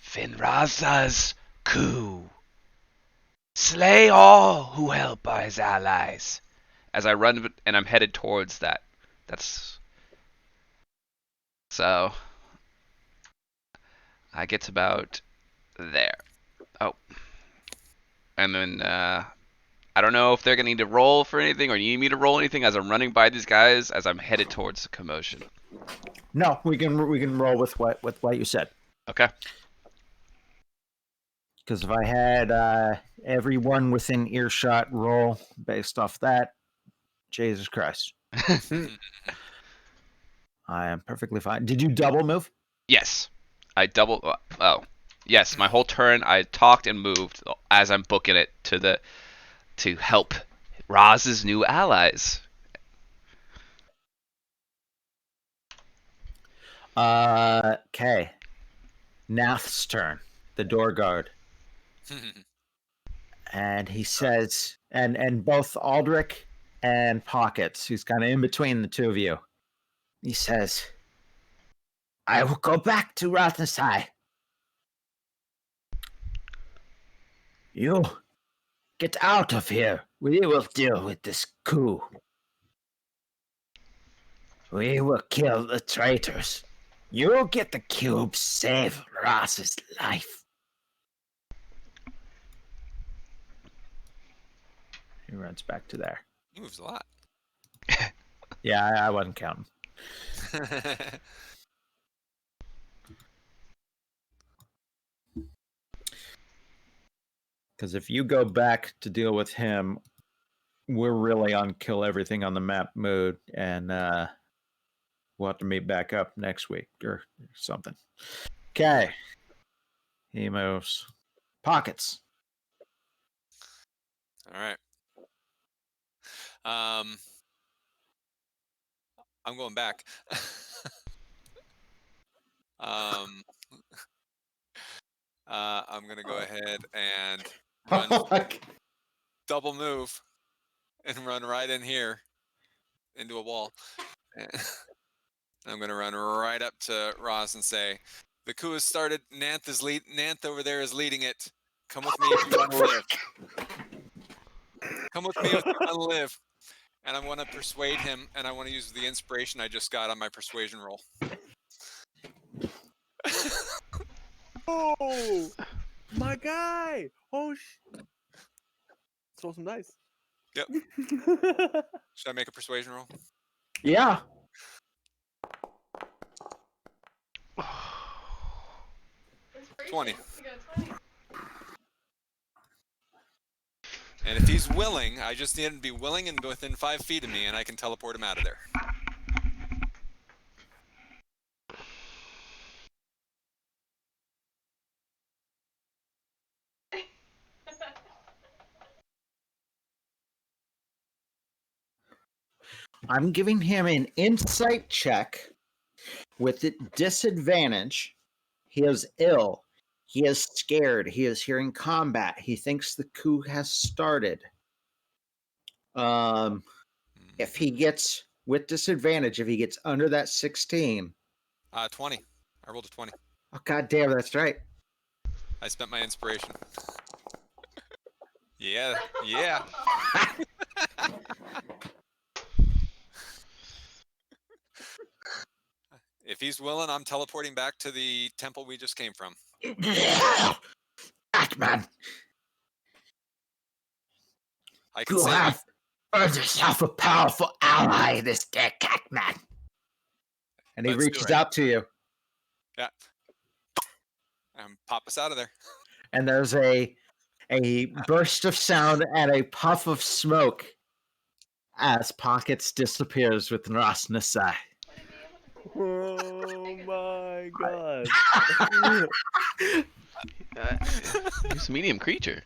Finraza's coup. Slay all who help his allies." As I run and I'm headed towards that. That's so I get to about there. Oh. And then I don't know if they're gonna need to roll for anything or need me to roll anything as I'm running by these guys as I'm headed towards the commotion. No, we can roll with what you said. Okay. Because if I had everyone within earshot roll based off that, Jesus Christ. I am perfectly fine. Did you double move? Yes. I double. Oh. Yes, my whole turn I talked and moved as I'm booking it to help Raz's new allies. Okay. Nath's turn, the door guard. And he says, and both Aldrich and Pockets, who's kind of in between the two of you, he says, I will go back to Rathnasai. You get out of here. We will deal with this coup. We will kill the traitors. You get the cube, save Ross's life. He runs back to there. He moves a lot. Yeah, I wasn't counting. Because if you go back to deal with him, we're really on kill everything on the map mood, and we'll have to meet back up next week or something. Okay. He moves. Pockets. All right. I'm going back. I'm gonna go ahead and run double move and run right in here into a wall. And I'm gonna run right up to Ross and say, "The coup has started. Nanth over there is leading it. Come with me if you want to live. Come with me if you want to live." And I want to persuade him, and I want to use the inspiration I just got on my persuasion roll. Oh, my guy! Oh, let's roll some dice. Yep. Should I make a persuasion roll? Yeah. Inspiration. 20. You got a 20. And if he's willing, I just need him to be willing and within 5 feet of me, and I can teleport him out of there. I'm giving him an insight check with it disadvantage. He is ill. He is scared. He is hearing combat. He thinks the coup has started. If he gets with disadvantage, if he gets under that 16. 20. I rolled a 20. Oh, god damn, that's right. I spent my inspiration. Yeah. If he's willing, I'm teleporting back to the temple we just came from. Batman, I can you save him. have earned yourself a powerful ally, this dead Catman. And he Let's do reaches it. out to you. Yeah. Pop us out of there. And there's a burst of sound and a puff of smoke as Pockets disappears with Ras Nasai. Oh my god. He was a medium creature.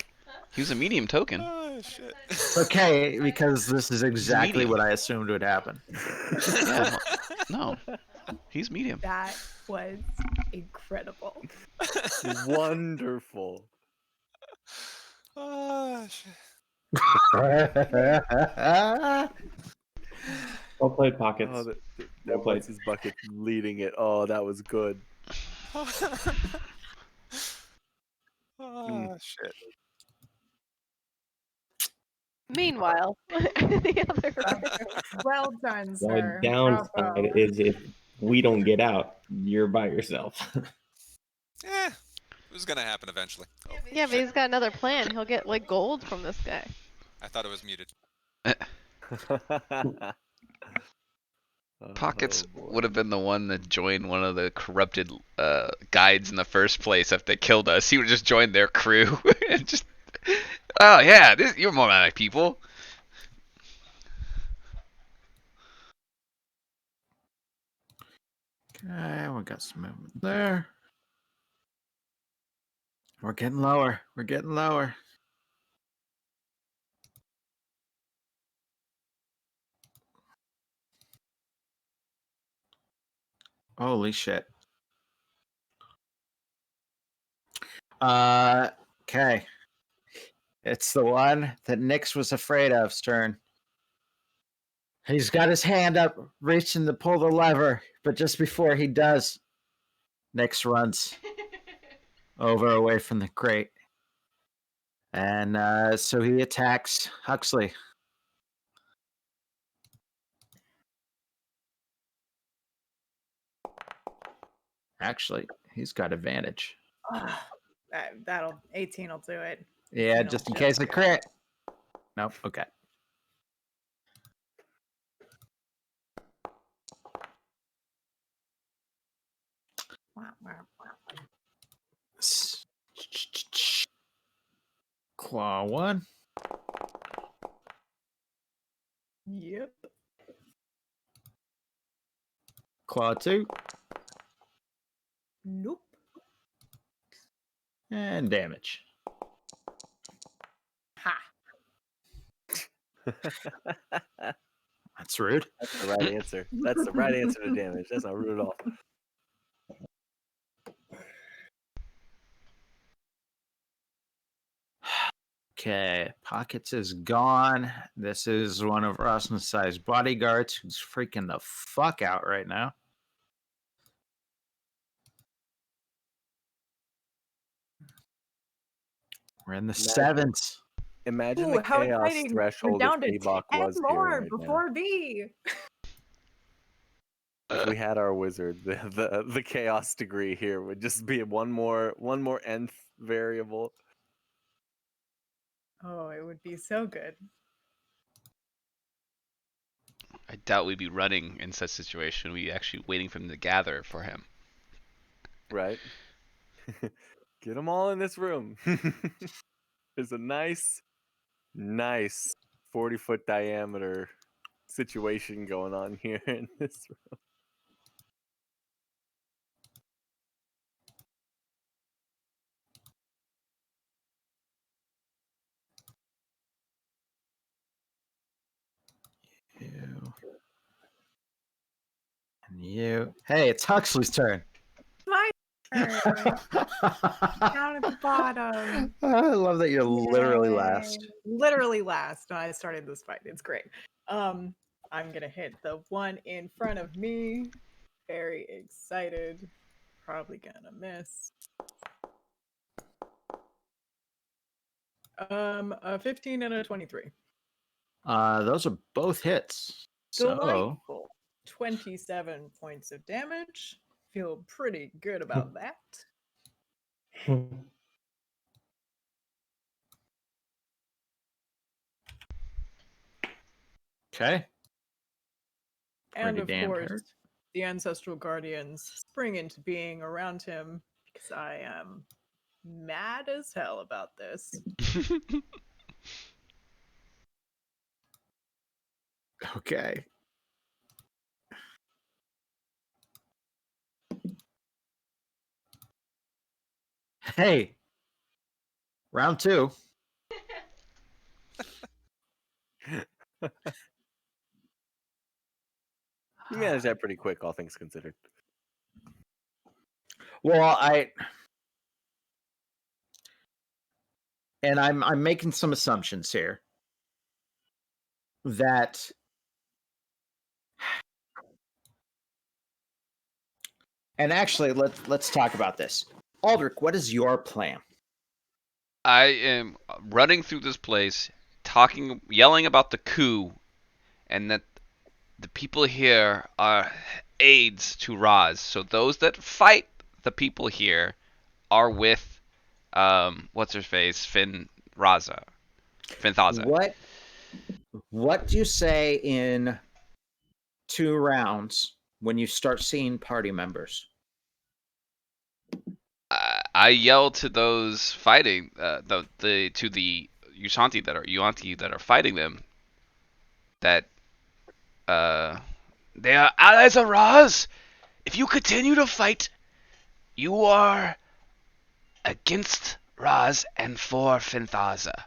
He was a medium token. Oh, shit. Okay, because this is exactly medium. what I assumed would happen. Yeah, no, he's medium. That was incredible. Wonderful. Oh, shit. Well played, Pockets. Oh, that Well played. What's his bucket leading it. Oh, that was good. Oh, shit. Meanwhile, the other room. Well done, The sir. downside Bravo. is if we don't get out, you're by yourself. It was going to happen eventually. Oh, Yeah, but he's got another plan. He'll get like gold from this guy. I thought it was muted. Pockets Oh, boy. would have been the one that joined one of the corrupted guides in the first place if they killed us. He would have just joined their crew and just, oh yeah, you're more my people. Okay, we got some movement there. We're getting lower. We're getting lower. Holy shit. Okay. It's the one that Nyx was afraid of's turn. He's got his hand up, reaching to pull the lever, but just before he does, Nyx runs over away from the crate. And so he attacks Huxley. Actually, he's got advantage. That'll 18 will do it. Yeah, 18 just in will case do of it. crit. Nope. Okay. Wow, wow, wow. Claw 1. Yep. Claw 2. Nope. And damage. That's rude. That's the right answer. That's the right answer to damage. That's not rude at all. Okay, Pockets is gone. This is one of Rasmus's bodyguards who's freaking the fuck out right now. We're in the seventh. Imagine Ooh, the how chaos exciting! We're threshold down if to T-Bach 10 was here more right now. before B. If we had our wizard, the chaos degree here would just be one more nth variable. Oh, it would be so good. I doubt we'd be running in such a situation. We'd be actually waiting for them to gather for him. Right? Get them all in this room. There's a nice 40-foot diameter situation going on here in this room. You. And you. Hey, it's Huxley's turn. My turn. Down at the bottom. I love that you're literally last. Yay. Literally last. I started this fight. It's great. I'm gonna hit the one in front of me. Very excited. Probably gonna miss. A 15 and a 23. Those are both hits. So Delightful. 27 points of damage. Feel pretty good about that. okay. And Pretty of damn course, hurt. the ancestral guardians spring into being around him because I am mad as hell about this. Okay. Hey. Round 2. You managed that pretty quick, all things considered. Well, I'm making some assumptions here that and actually let's talk about this. Aldrich, what is your plan? I am running through this place, yelling about the coup, and that the people here are aides to Raz. So those that fight the people here are with, what's her face, Finthaza. What do you say in 2 rounds when you start seeing party members? I yell to those fighting, to the Yuanti that are fighting them, that they are allies of Raz. If you continue to fight, you are against Raz and for Finthaza.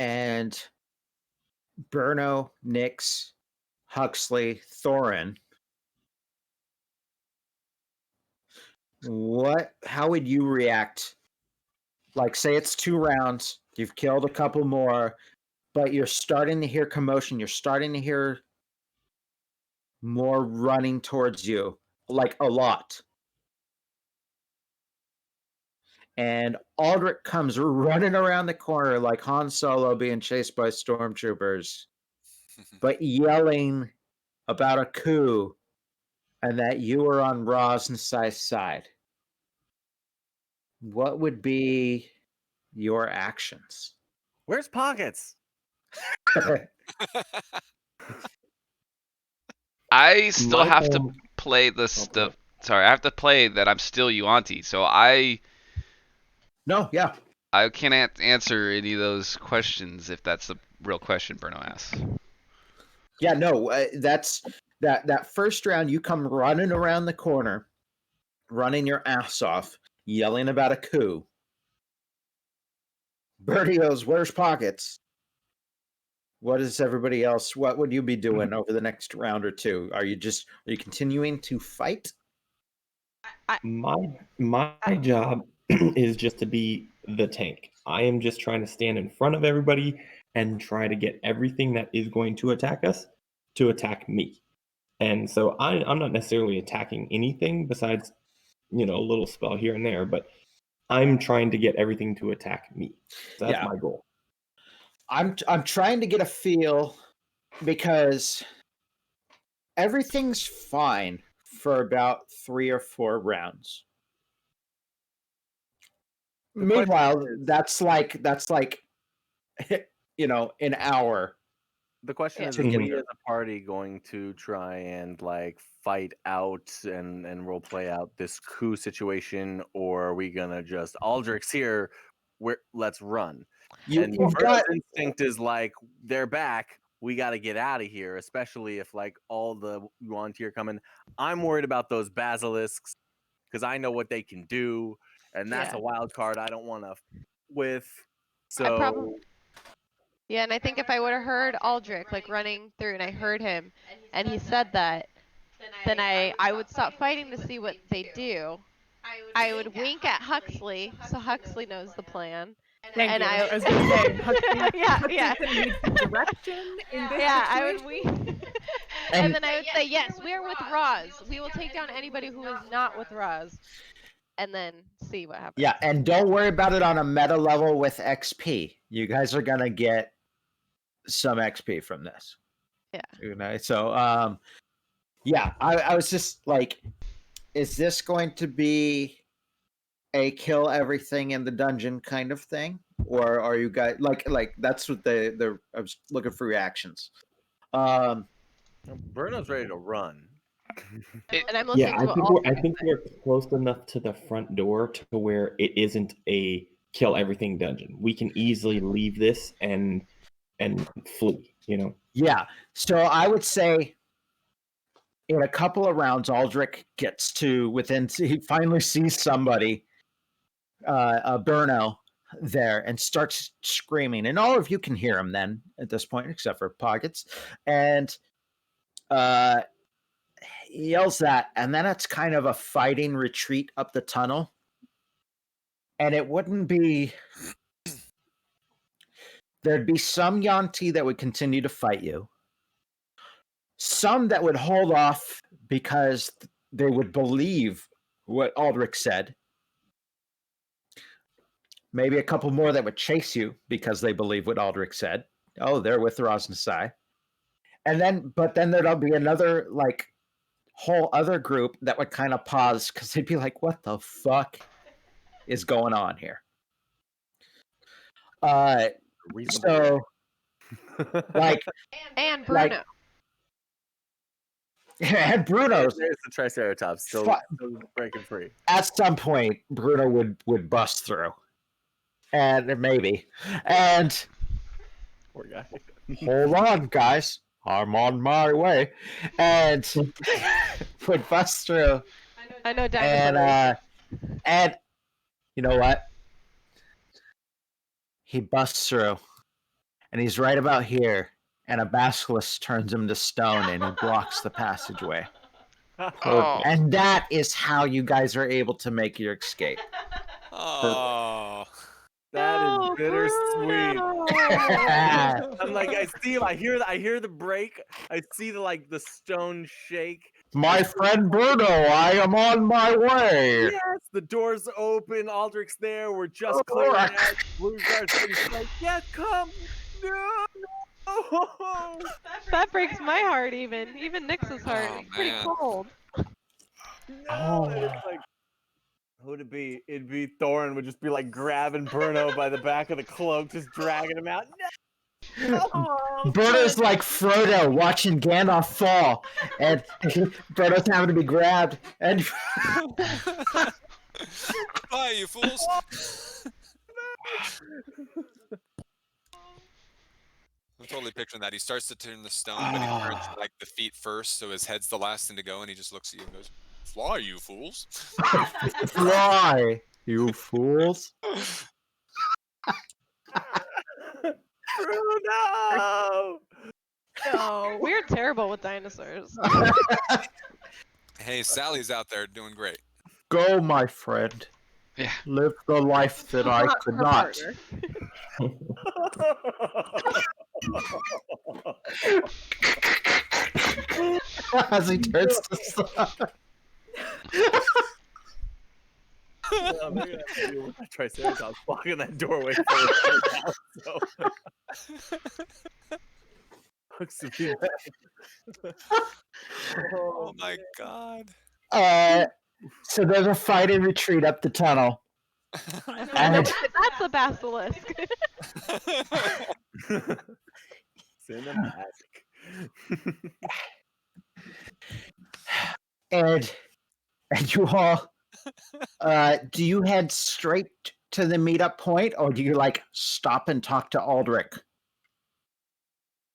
And Burno, Nix, Huxley, Thorin. How would you react? Like, say it's 2 rounds, you've killed a couple more, but you're starting to hear commotion, you're starting to hear more running towards you, like a lot. And Aldrich comes running around the corner like Han Solo being chased by stormtroopers, but yelling about a coup and that you are on Rosnasai's side. What would be your actions? Where's Pockets? I still My have to plan- play the Okay. Sorry, I have to play that I'm still Yuanti, so No, yeah. I can't answer any of those questions if that's the real question Bruno asks. Yeah, no, that's that first round, you come running around the corner, running your ass off, yelling about a coup. Bertie goes, "Where's Pockets?" What is everybody else? What would you be doing over the next round or two? Are you continuing to fight? My job is just to be the tank. I am just trying to stand in front of everybody and try to get everything that is going to attack us to attack me. And so I'm not necessarily attacking anything besides, a little spell here and there, but I'm trying to get everything to attack me. So that's my goal. I'm trying to get a feel because everything's fine for about 3 or 4 rounds. Meanwhile, that's like an hour. The question is to get we there. as a party going to try and like fight out and role play out this coup situation, or are we gonna just Aldrich's here, let's run? And You've got Birdo's instinct is like they're back. We got to get out of here, especially if like all the Yuan-Tir coming. I'm worried about those basilisks because I know what they can do, and that's Yeah. a wild card I don't want to with. I probably So Yeah, and I think if I would have heard Aldrich like running through and I heard him and he said that, then I would stop fighting to see what they do. I would wink at Huxley so Huxley knows the plan. Thank And you. I I was going to say, Huxley, Yeah, Huxley's yeah. going to need some direction in this Yeah, I situation. would wink. And then I would say, yes, we're with Roz. We will take down anybody who is not with Roz. And then see what happens. Yeah, and don't worry about it on a meta level with XP. You guys are gonna get some XP from this. Yeah. So yeah, I was just like, is this going to be a kill everything in the dungeon kind of thing? Or are you guys like that's what I was looking for reactions. Bruno's ready to run. And I'm listening Yeah, to what Aldrich I think we're close enough to the front door to where it isn't a kill everything dungeon. We can easily leave this and flee, Yeah. So I would say in a couple of rounds, Aldrich gets to he finally sees somebody, Burno, there and starts screaming. And all of you can hear him then at this point, except for Pockets. And he yells that, and then it's kind of a fighting retreat up the tunnel. And it wouldn't be. There'd be some Yuan-Ti that would continue to fight you. Some that would hold off because they would believe what Aldrich said. Maybe a couple more that would chase you because they believe what Aldrich said. Oh, they're with Rosnasai. But then there'll be another like whole other group that would kind of pause because they'd be like, what the fuck is going on here? So like and Bruno. And Bruno's There's the Triceratops still breaking free. At some point, Bruno would bust through, and maybe, and Poor guy. hold on, guys, I'm on my way, and would bust through. I know dinosaurs. And you know what? He busts through, and he's right about here, and a basilisk turns him to stone, and he blocks the passageway. Oh. And that is how you guys are able to make your escape. Oh. That is No, bittersweet. Bruno. I'm like, I see him. I hear the break. I see the stone shake. My friend Bruno, I am on my way. Yes, the doors open. Aldrich's there. We're just clearing out. Blue Guard's like, yes, come. No. That breaks my heart even Nyx's heart. Oh, It's pretty man. cold. No. And it's like, who'd it be? It'd be Thorin would just be like grabbing Bruno by the back of the cloak, just dragging him out. No. Bruno's like Frodo watching Gandalf fall, and Bruno's having to be grabbed. And Bye, you fools. totally picturing that. He starts to turn the stone, but he turns like the feet first, so his head's the last thing to go, and he just looks at you and goes, "Fly, you fools!" Fly, you fools. Bruno! No. We're terrible with dinosaurs. Hey, Sally's out there doing great. Go, my friend. Yeah. Live the life that I could Her not. partner. As he turns to stop. Yeah, maybe I have to deal with that Triceratops blocking that doorway for us now, so. Looks to be bad. Oh my god. So there's a fight and retreat up the tunnel. And That's a basilisk. Cinematic. and you all, do you head straight to the meetup point, or do you like stop and talk to Aldrich?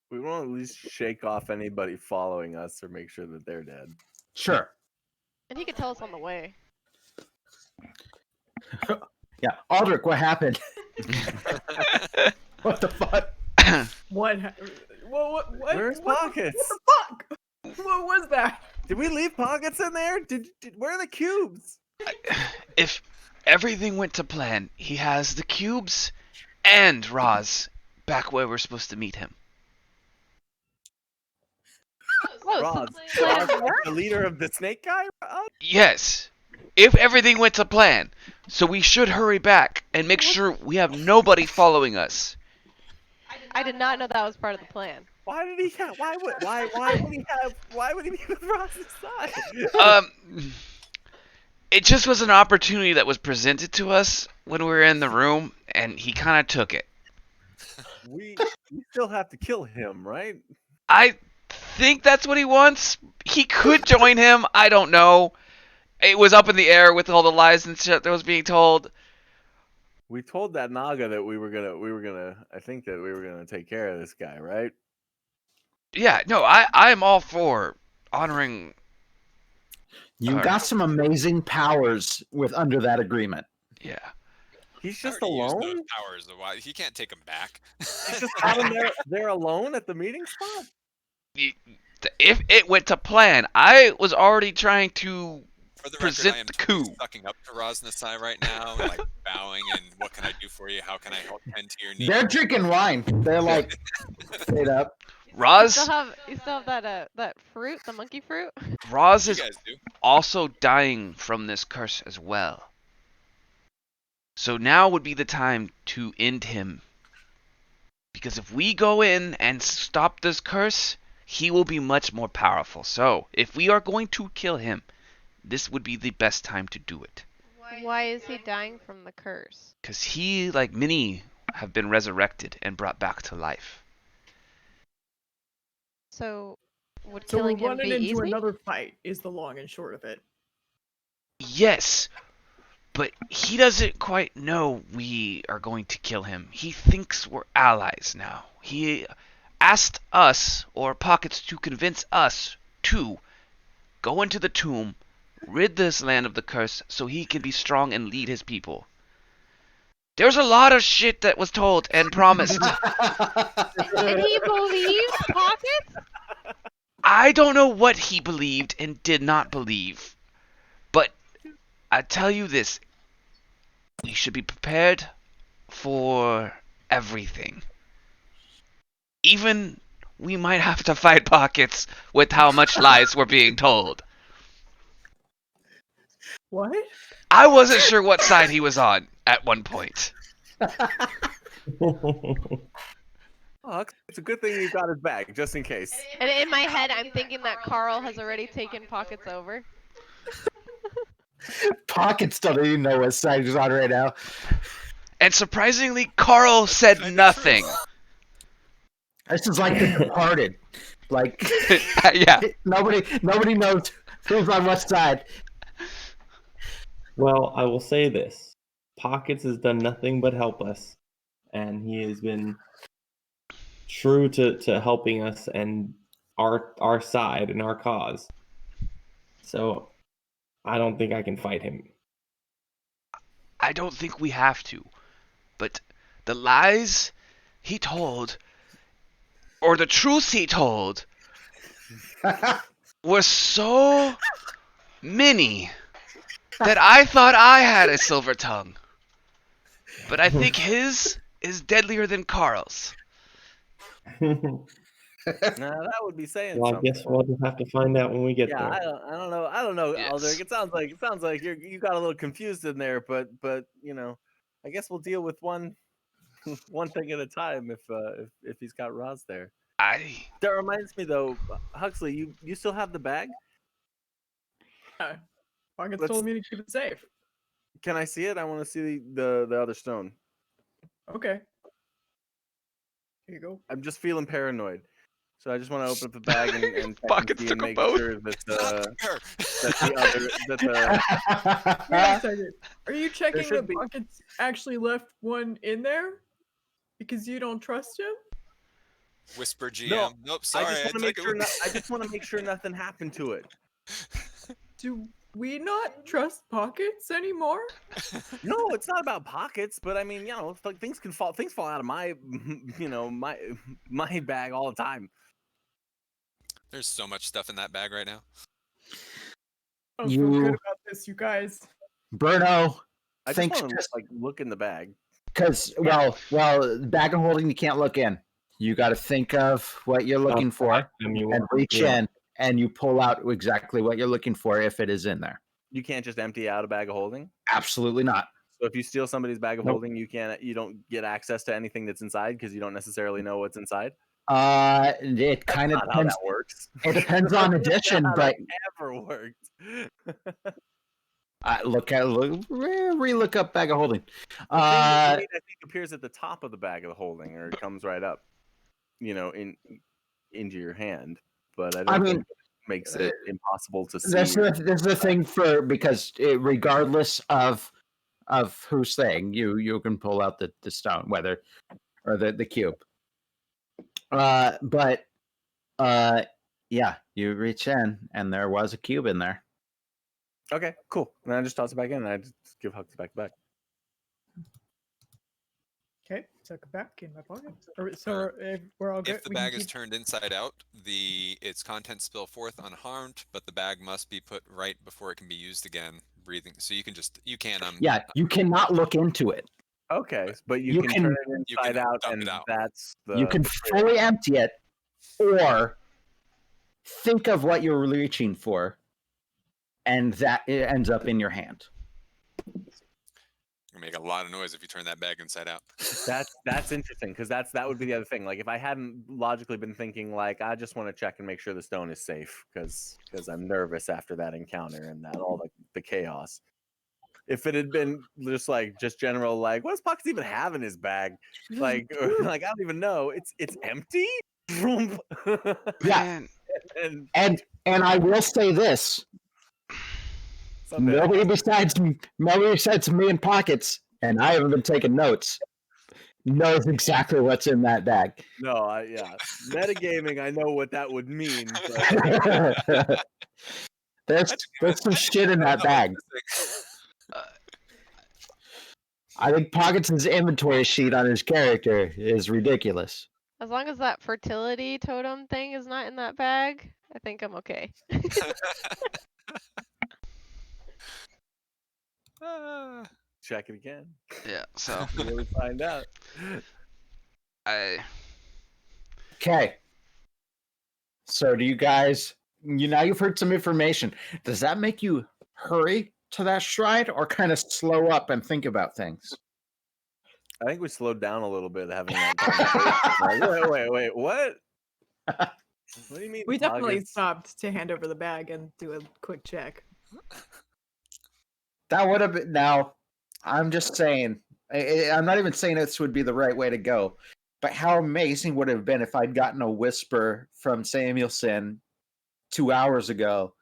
We want to at least shake off anybody following us or make sure that they're dead. Sure. And he could tell us on the way. Yeah, Aldrich, what happened? What the fuck? What? What? Where's Pockets? What the fuck? What was that? Did we leave Pockets in there? Where are the cubes? If everything went to plan, he has the cubes and Roz back where we're supposed to meet him. Oh, Roz, so Roz, the leader of the snake guy? Yes. If everything went to plan. So we should hurry back and make sure we have nobody following us. I did not know that was part of the plan. Why did he have? Why would he be with Roz's side? It just was an opportunity that was presented to us when we were in the room, and he kind of took it. We still have to kill him, right? I think that's what he wants. He could join him. I don't know. It was up in the air with all the lies and shit that was being told. We told that Naga that we were gonna. I think that we were gonna take care of this guy, right? Yeah, no, I'm all for honoring. You got some amazing powers with under that agreement. Yeah. He's I just already used alone. those powers. Why he can't take them back? He's just out in there alone at the meeting spot. If it went to plan, I was already trying to For the present record, I am the totally coup. sucking up to Rosnasai right now, like bowing and what can I do for you? How can I help tend to your needs? They're drinking wine. They're like straight up. Roz, You still have that fruit, the monkey fruit? Roz You is guys do. also dying from this curse as well. So now would be the time to end him. Because if we go in and stop this curse, he will be much more powerful. So, if we are going to kill him, this would be the best time to do it. Why is he dying from the curse? Because he, like many, have been resurrected and brought back to life. So, would So we're killing him running be into easy? another fight. Is the long and short of it. Yes, but he doesn't quite know we are going to kill him. He thinks we're allies now. He asked us, or Pockets, to convince us to go into the tomb, rid this land of the curse, so he can be strong and lead his people. There's a lot of shit that was told and promised. And he believes Pockets? I don't know what he believed and did not believe, but I tell you this, we should be prepared for everything. Even we might have to fight Pockets with how much lies we're being told. What? I wasn't sure what side he was on at one point. Oh, it's a good thing you got his back, just in case. And in my head, I'm thinking that Carl has already taken Pockets over. Pockets don't even know what side he's on right now. And surprisingly, Carl said nothing. This is like The Departed. Like Yeah. nobody knows who's on what side. Well, I will say this. Pockets has done nothing but help us. And he has been true to helping us and our side and our cause. So I don't think I can fight him. I don't think we have to. But the lies he told, or the truths he told, were so many that I thought I had a silver tongue. But I think his is deadlier than Carl's. Nah, that would be saying Well, I something. guess we'll just have to find out when we get Yeah, there. I don't know, Yes. Aldrich. It sounds like you got a little confused in there, but you know, I guess we'll deal with one thing at a time if he's got Roz there. That reminds me though, Huxley, you still have the bag? Pockets Let's- told me to keep it safe. Can I see it? I want to see the other stone. Okay. Here you go. I'm just feeling paranoid, so I just want to open up the bag and check and Pockets see took and a make boat. sure that Here. the other that the Wait a second. Are you checking should that be- Pockets actually left one in there? Because you don't trust him? Whisper GM. No, Nope, sorry. I just want to make took sure. it. I just want to make sure nothing happened to it. Do we not trust Pockets anymore? No, it's not about pockets, but I mean, you know, it's like things fall out of my, you know, my bag all the time. There's so much stuff in that bag right now. I don't feel good You- about this, you guys. Bruno, I just think want to like look in the bag. because well, bag of holding you can't look in. You got to think of what you're looking for and reach in, and you pull out exactly what you're looking for if it is in there. You can't just empty out a bag of holding. Absolutely not. So if you steal somebody's bag of Nope. holding, you don't get access to anything that's inside because you don't necessarily know what's inside. It kind of Not how depends. that works. It depends on That's not addition, how but that ever worked. re-look up bag of holding. The thing that you need, I think, appears at the top of the bag of the holding, or it comes right up, you know, into your hand. But I don't think it makes it impossible to see. This is the thing because regardless of who's saying, you can pull out the stone, whether or the cube. But yeah, you reach in and there was a cube in there. Okay, cool. And I just toss it back in, and I just give Hux back. Okay, tuck it back in my pocket. So we're all good. If the We can bag is keep- turned inside out, its contents spill forth unharmed, but the bag must be put right before it can be used again. Breathing, so you can Yeah, you cannot look into it. Okay, but You can can- turn it you inside can out, dump and it out. that's the. You can fully empty it, or think of what you're reaching for, and that it ends up in your hand. You make a lot of noise if you turn that bag inside out. That's interesting because that would be the other thing. Like if I hadn't logically been thinking like I just want to check and make sure the stone is safe because I'm nervous after that encounter and that all the chaos. If it had been just general like what does Pox even have in his bag? Like I don't even know. It's empty. Yeah, and and I will say this: someday I nobody besides me and Pockets, and I haven't been taking notes, knows exactly what's in that bag. No, yeah. Metagaming, I know what that would mean. But there's some shit in that bag. I think Pockets' inventory sheet on his character is ridiculous. As long as that fertility totem thing is not in that bag, I think I'm okay. check it again. Yeah, so Really find out. Okay. So do you guys, now you've heard some information. Does that make you hurry to that shrine or kind of slow up and think about things? I think we slowed down a little bit having that conversation. Like, wait, what? What do you mean? We definitely Poggets? stopped to hand over the bag and do a quick check. That would have been, now, I'm just saying, I'm not even saying this would be the right way to go, but how amazing would it have been if I'd gotten a whisper from Samuelson 2 hours ago,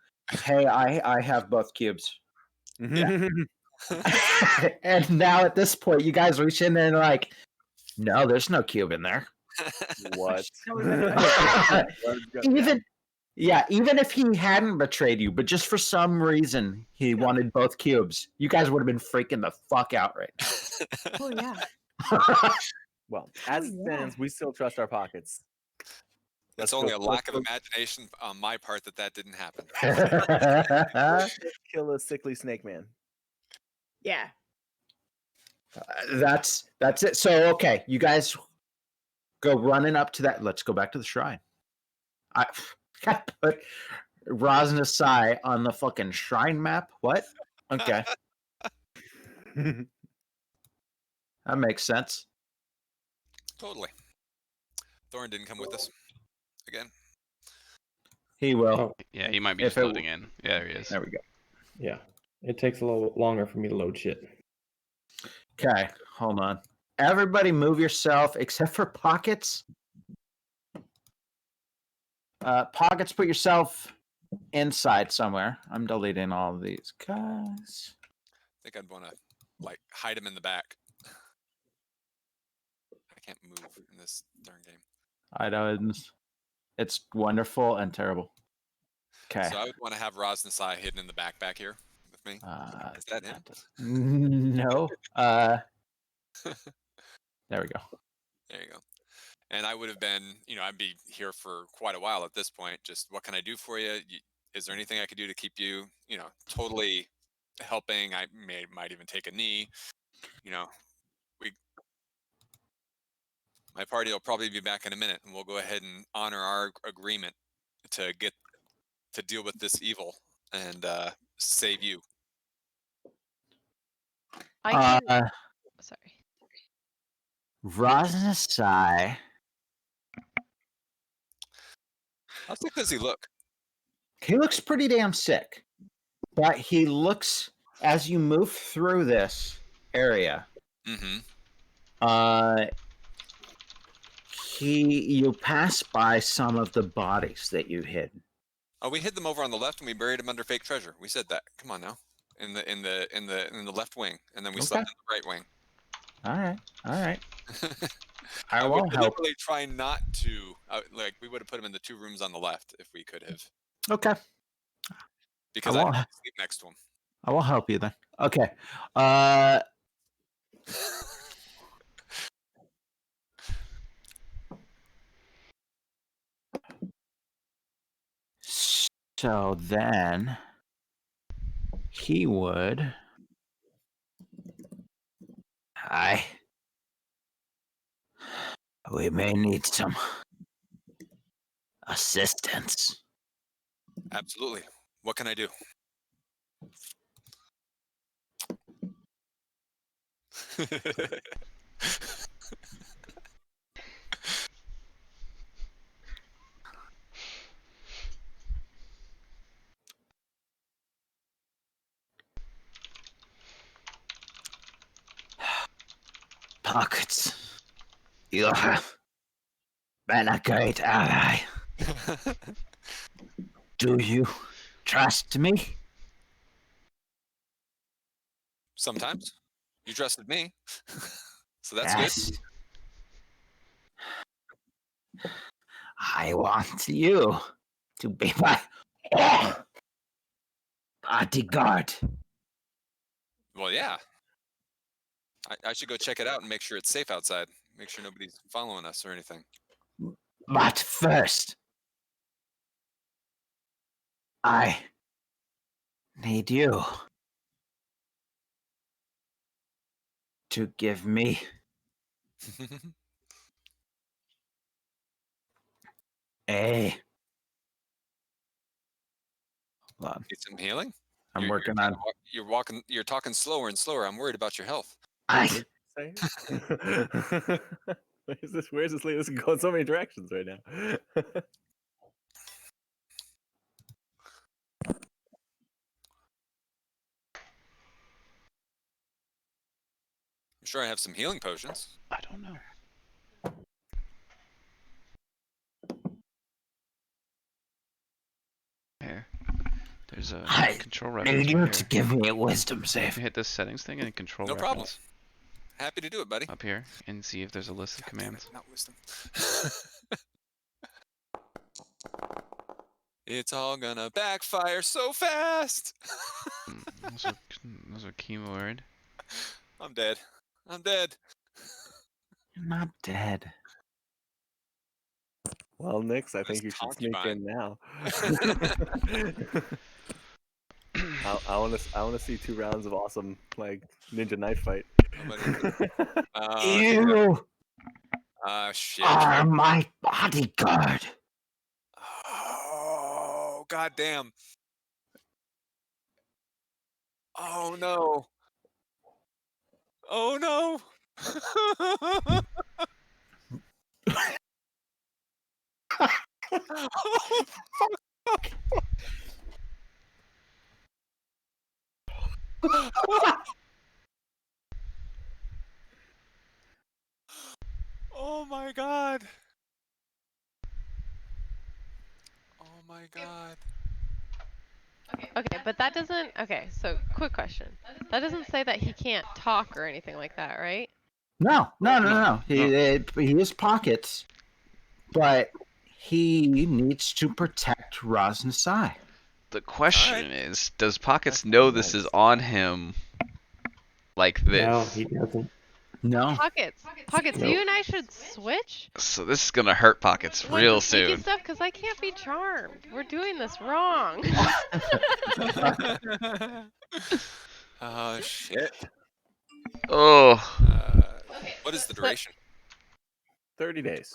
hey, I have both cubes. Yeah. And now at this point, you guys reach in there and like, no, there's no cube in there. What? That was anyway. Even if he hadn't betrayed you, but just for some reason he wanted both cubes, you guys would have been freaking the fuck out right Oh yeah. now. Well, as it yeah. stands, we still trust our pockets. It's Let's only go- a lack of let's imagination on my part that didn't happen. kill a sickly snake man. Yeah. That's it. So okay, you guys go running up to that. Let's go back to the shrine. I put Rosnasai on the fucking shrine map. What? Okay, that makes sense. Totally. Thorn didn't come with us again. He will. Oh, Yeah, he might be If just it- loading in. Yeah, there he is. There we go. yeah. It takes a little longer for me to load shit. Okay, hold on. Everybody move yourself except for Pockets. Pockets, put yourself inside somewhere. I'm deleting all of these guys. I think I'd want to like hide him in the back. I can't move in this darn game. Items. It's wonderful and terrible. Okay. So I would want to have Rosnasai hidden in the back here with me. Is that him? No. There we go. There you go. And I would have been, I'd be here for quite a while at this point. Just what can I do for you? Is there anything I could do to keep you, totally helping? I might even take a knee. My party will probably be back in a minute, and we'll go ahead and honor our agreement to deal with this evil and save you. I can. Sorry. Rosnasai. How sick does he look? He looks pretty damn sick. But he looks, as you move through this area, Mm-hmm. you pass by some of the bodies that you hid. Oh, we hid them over on the left, and we buried them under fake treasure. We said that. Come on now, in the left wing, and then we slept in the right wing. All right. I would won't help. deliberately try not to. We would have put him in the 2 rooms on the left if we could have. Okay. Because I didn't sleep next to him. I will help you then. Okay. So then he would. We may need some assistance. Absolutely. What can I do? Pockets, you have been a great ally. Do you trust me? Sometimes. You trusted me. So that's Yes. good. I want you to be my bodyguard. Well, yeah. I should go check it out and make sure it's safe outside. Make sure nobody's following us or anything. But first, I need you to give me a. Hold on. Need some healing? I'm working on. You're talking slower and slower. I'm worried about your health. I. Say? Where's this lead? This can go in so many directions right now. I'm sure I have some healing potions. I don't know. Here. There's a I control need reference you right to here. give me a wisdom You save. hit this settings thing and control No problem. reference. Happy to do it, buddy. up here and see if there's a list of God damn commands. it, not wisdom. It's all gonna backfire so fast. Those are keyword. I'm dead. I'm dead. You're not dead. Well, Nix, I Where's think you should sneak concubine? in now. I want to see 2 rounds of awesome like ninja knife fight. You Shit. are my bodyguard. Oh, goddamn. Oh, no. Oh, no. Oh, fuck. Oh my god. Oh my god. Okay, but that doesn't. Okay, so quick question. That doesn't say that he can't talk or anything like that, right? No. He has pockets, but he needs to protect Raznasai. The question Alright. is, does Pockets know this is on him like this? No, he doesn't. No. Pockets, Nope. you and I should switch. So this is gonna hurt Pockets With real the sneaky soon. stuff, because I can't be charmed. We're doing this wrong. Oh shit. Oh. What is the duration? 30 days.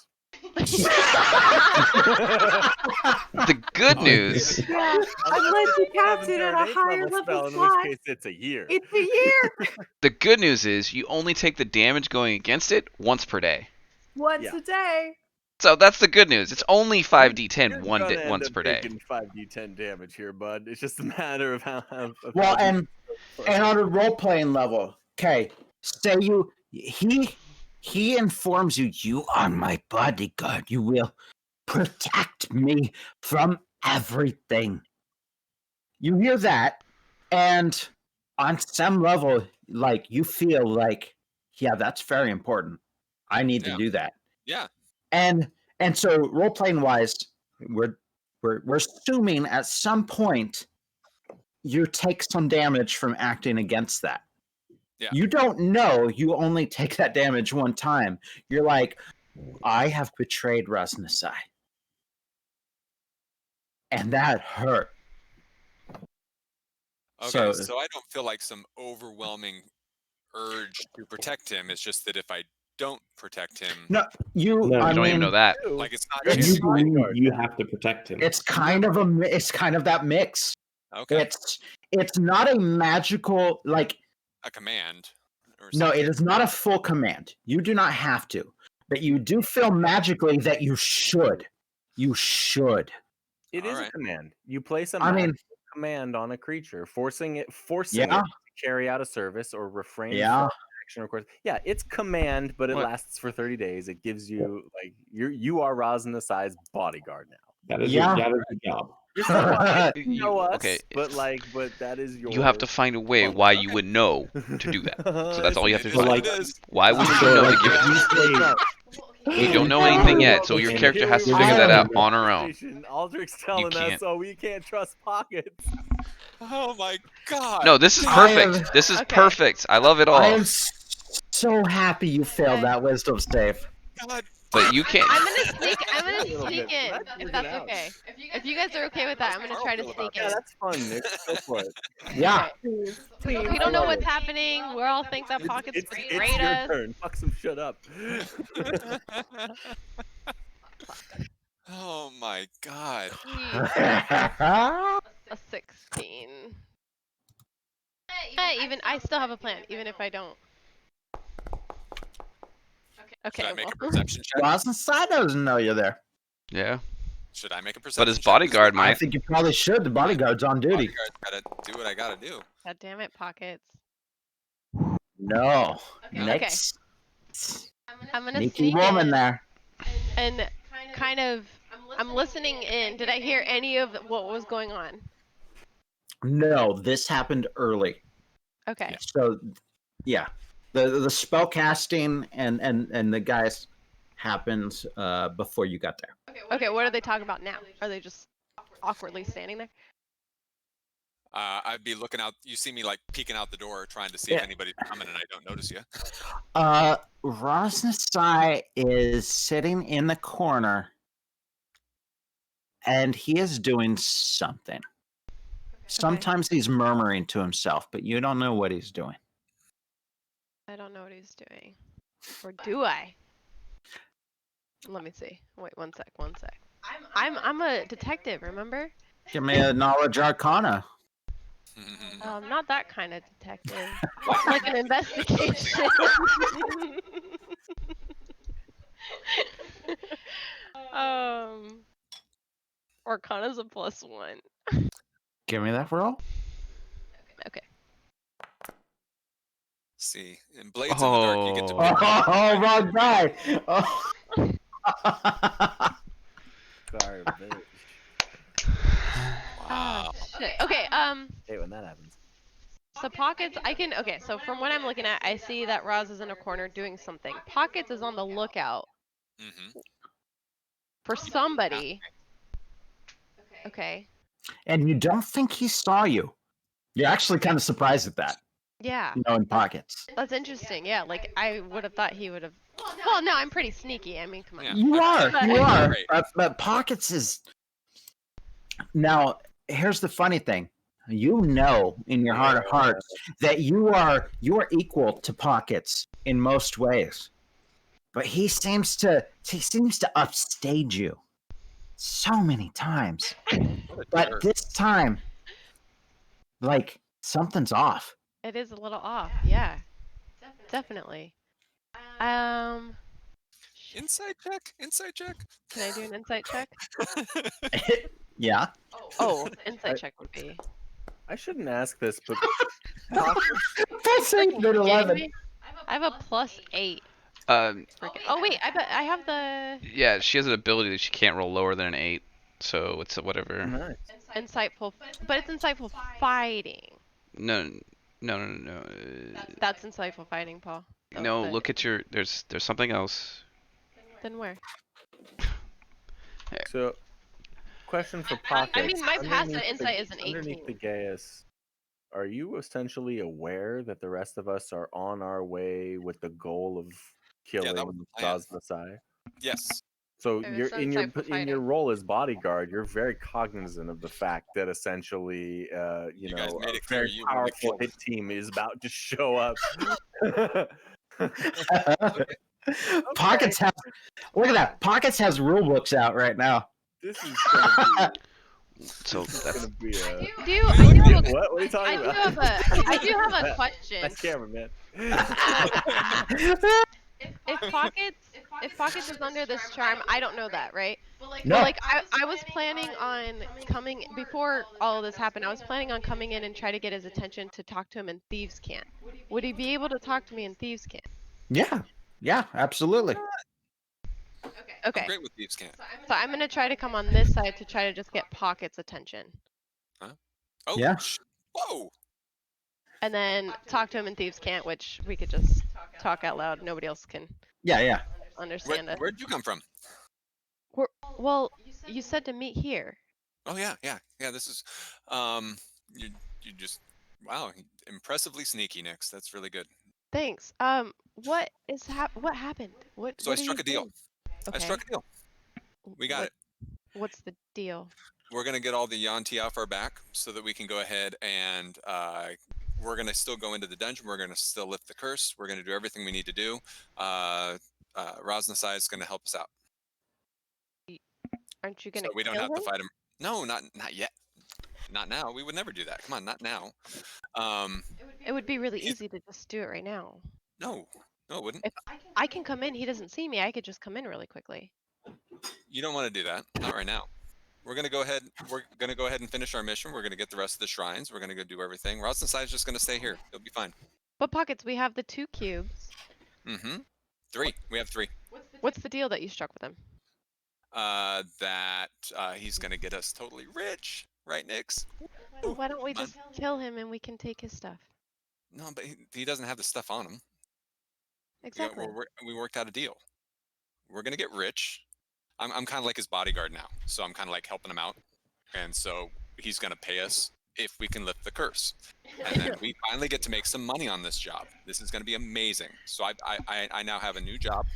The good news. Yeah, unless you cast it at a higher level in slot, which case it's a year. it's a year. The good news is you only take the damage going against it once per day. Once Yeah. a day. So that's the good news. It's only 5d10 You're one gonna day, end once up per day. taking 5d10 damage here, bud. It's just a matter of how. Well, and on a role playing level, okay, say he informs you are my bodyguard. You will protect me from everything. You hear that, and on some level, like you feel like, yeah, that's very important. I need to Yeah. do that. Yeah. And so role playing wise, we're assuming at some point you take some damage from acting against that. Yeah. You don't know you only take that damage one time. You're like, I have betrayed Raznasai. And that hurt. Okay, so I don't feel like some overwhelming urge to protect him. It's just that if I don't protect him, No, you No. I You don't mean, even know that. like it's not It's- You just believe you have to protect him. it's kind of that mix. okay, It's not a magical, like, a command. Or no, something. it is not a full command. You do not have to. But you do feel magically that you should. You should. It is Alright. a command. You place a I mean, command on a creature, forcing it Yeah. to carry out a service or refrain Yeah. from action or course. Yeah, it's command, but it What? lasts for 30 days. It gives you like you are Raznasai's bodyguard now. That is Yeah. your job. You're still alive. You- You know us, okay, but that is your. You have to find a way why you would know to do that. So that's all you have to It do. is what like- it is. Why would you So, know to like, give it? you say, You don't know anything yet, so your And character has to here we figure that are. out on her own. Aldrich's telling us, can't. oh, we can't trust pockets. Oh my god. No, this is I am- perfect. This is Okay. perfect. I love it I all. am so happy you failed that wisdom save. God. But you can't. I'm gonna sneak. I'm A gonna little sneak bit. in Let's if figure that's it out. okay. If you guys are okay with that, I'm gonna try to sneak Yeah, in. that's fun, Nick. Go for it. Yeah. Please, please. We I don't know love what's it. happening. We all think that Pockets It's betrayed your us. turn. Fuck some shit up. Oh my god. Jeez, a 16. Even I still have a plan, even if I don't. Okay. Should I make a well, perception check? Raznasai doesn't know you're there. Yeah. Should I make a perception But his check? bodyguard I might. think you probably should. The bodyguard's on duty. Bodyguard's gotta do what I gotta do. God damn it, Pockets. No. Okay. Next. I'm gonna Sneaky sneak woman in there. and kind of. I'm listening in. Did I hear any of what was going on? No, this happened early. Okay. So, yeah. The spell casting and the guys happened before you got there. Okay, what are they talking about now? Are they just awkwardly standing there? I'd be looking out. You see me like peeking out the door, trying to see Yeah. if anybody's coming, and I don't notice you. Rosnasai is sitting in the corner, and he is doing something. Sometimes he's murmuring to himself, but you don't know what he's doing. I don't know what he's doing. Or do I? Let me see. Wait, one sec. I'm a detective, remember? Give me a knowledge arcana. Not that kind of detective. Like an investigation. Arcana's a +1. Give me that roll. Okay. See, in Blades in the Dark, you get to pick. Oh, wrong guy. Oh. Garbage. Wow. Shit. Okay, Hate when that happens. so Pockets, okay, so from what I'm looking at, I see that Roz is in a corner doing something. Pockets is on the lookout Mm-hmm. for somebody. Okay. And you don't think he saw you. You're actually kind of surprised at that. Yeah. In Pockets. That's interesting. Yeah, like I would have thought he would have. Well, no, I'm pretty sneaky. I mean, come on. Yeah. You are. Right. But Pockets is. Now, here's the funny thing. You know in your heart of hearts that you are equal to Pockets in most ways. But he seems to upstage you so many times. But jerk. this time, like, something's off. It is a little off. Yeah. Definitely. Inside check. Inside check. Can I do an insight check? Yeah. Oh, insight check would be. I shouldn't ask this, but That's an Kidding 11. me? I have a +8. Um, Oh wait, I bet I have the yeah, she has an ability that she can't roll lower than an 8, so it's whatever. nice. insightful, but it's insightful fighting. No, no. That's insightful fighting, Paul. No, look at your. There's something else. Then where? So, question for Pocket. I mean, my passive Underneath insight is an Underneath 18. the Gaius, are you essentially aware that the rest of us are on our way with the goal of killing that was the plan. Rosnasai? Yes. So It was you're in your insightful in your fighting. role as bodyguard, you're very cognizant of the fact that essentially, You guys a made it clear very you wanted to powerful kill hit team is about to show up. Pockets has. Look at that. Pockets has rule books out right now. This is gonna So be, that's I do what? have What are you talking about? I do have a question. Nice camera, man. If Pockets is under this charm, I don't know that, right? No. But like I was planning on coming before all of this happened. I was planning on coming in and try to get his attention to talk to him in Thieves' Cant. Would he be able to talk to me in Thieves' Cant? Yeah, absolutely. Okay. I'm great with Thieves' Cant. So I'm gonna try to come on this side to try to just get Pockets' attention, Oh. Yeah. Whoa. and then talk to him in Thieves' Cant, which we could just talk out loud. Nobody else can Yeah. understand us. Where'd you come from? Well, you said to meet here. Oh yeah. This is, you just, wow, impressively sneaky, Nix. That's really good. Thanks. What happened? What? So what I are struck you a deal. doing? I struck a deal. We got it. What's the deal? We're gonna get all the Yanti off our back so that we can go ahead and we're gonna still go into the dungeon. We're gonna still lift the curse. We're gonna do everything we need to do. Rosnasai is gonna help us out. Aren't you gonna So we don't kill have to him? fight him. No, not yet. Not now. We would never do that. Come on, not now. It would be really easy to just do it right now. No, it wouldn't. If I can come in, he doesn't see me. I could just come in really quickly. You don't want to do that. Not right now. We're gonna go ahead. We're gonna go ahead and finish our mission. We're gonna get the rest of the shrines. We're gonna go do everything. Rosnasai is just gonna stay here. He'll be fine. But Pockets, we have the 2 cubes. Mm-hmm. 3. We have 3. What's the deal that you struck with him? That he's gonna get us totally rich, right, Nix? Why don't we just kill him and we can take his stuff? No, but he doesn't have the stuff on him. Exactly. We worked out a deal. We're gonna get rich. I'm kind of like his bodyguard now, so I'm kind of like helping him out, and so he's gonna pay us if we can lift the curse, and then we finally get to make some money on this job. This is gonna be amazing. So I now have a new job.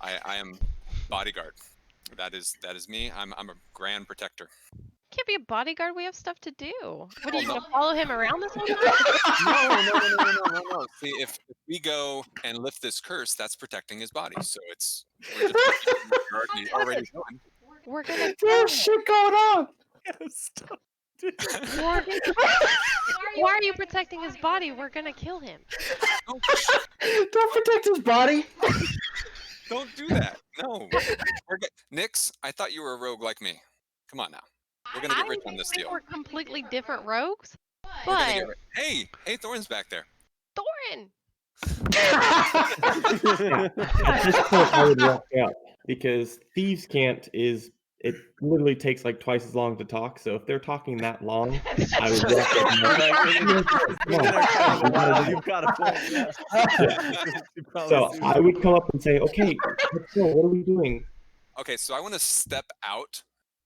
I am bodyguard. That is me. I'm a grand protector. Can't be a bodyguard. We have stuff to do. What are Oh, you no. gonna follow him around this whole time? No. See, if we go and lift this curse, that's protecting his body. So we're just already done. We're gonna. There's shit going on. Stop. Why are you protecting his body? We're gonna kill him. Don't protect his body. Don't do that. No. Nix, I thought you were a rogue like me. Come on now. We're gonna get rich on this deal. We're completely different rogues. We're gonna But get rich. Hey, Thorn's back there. Thorin. At this point, I would walk out because Thieves' Cant is. It literally takes like twice as long to talk. So if they're talking that long, I would walk out. You've got a point. Yeah. So I would come up and say, "Okay, let's go. What are we doing?" Okay, so I want to step out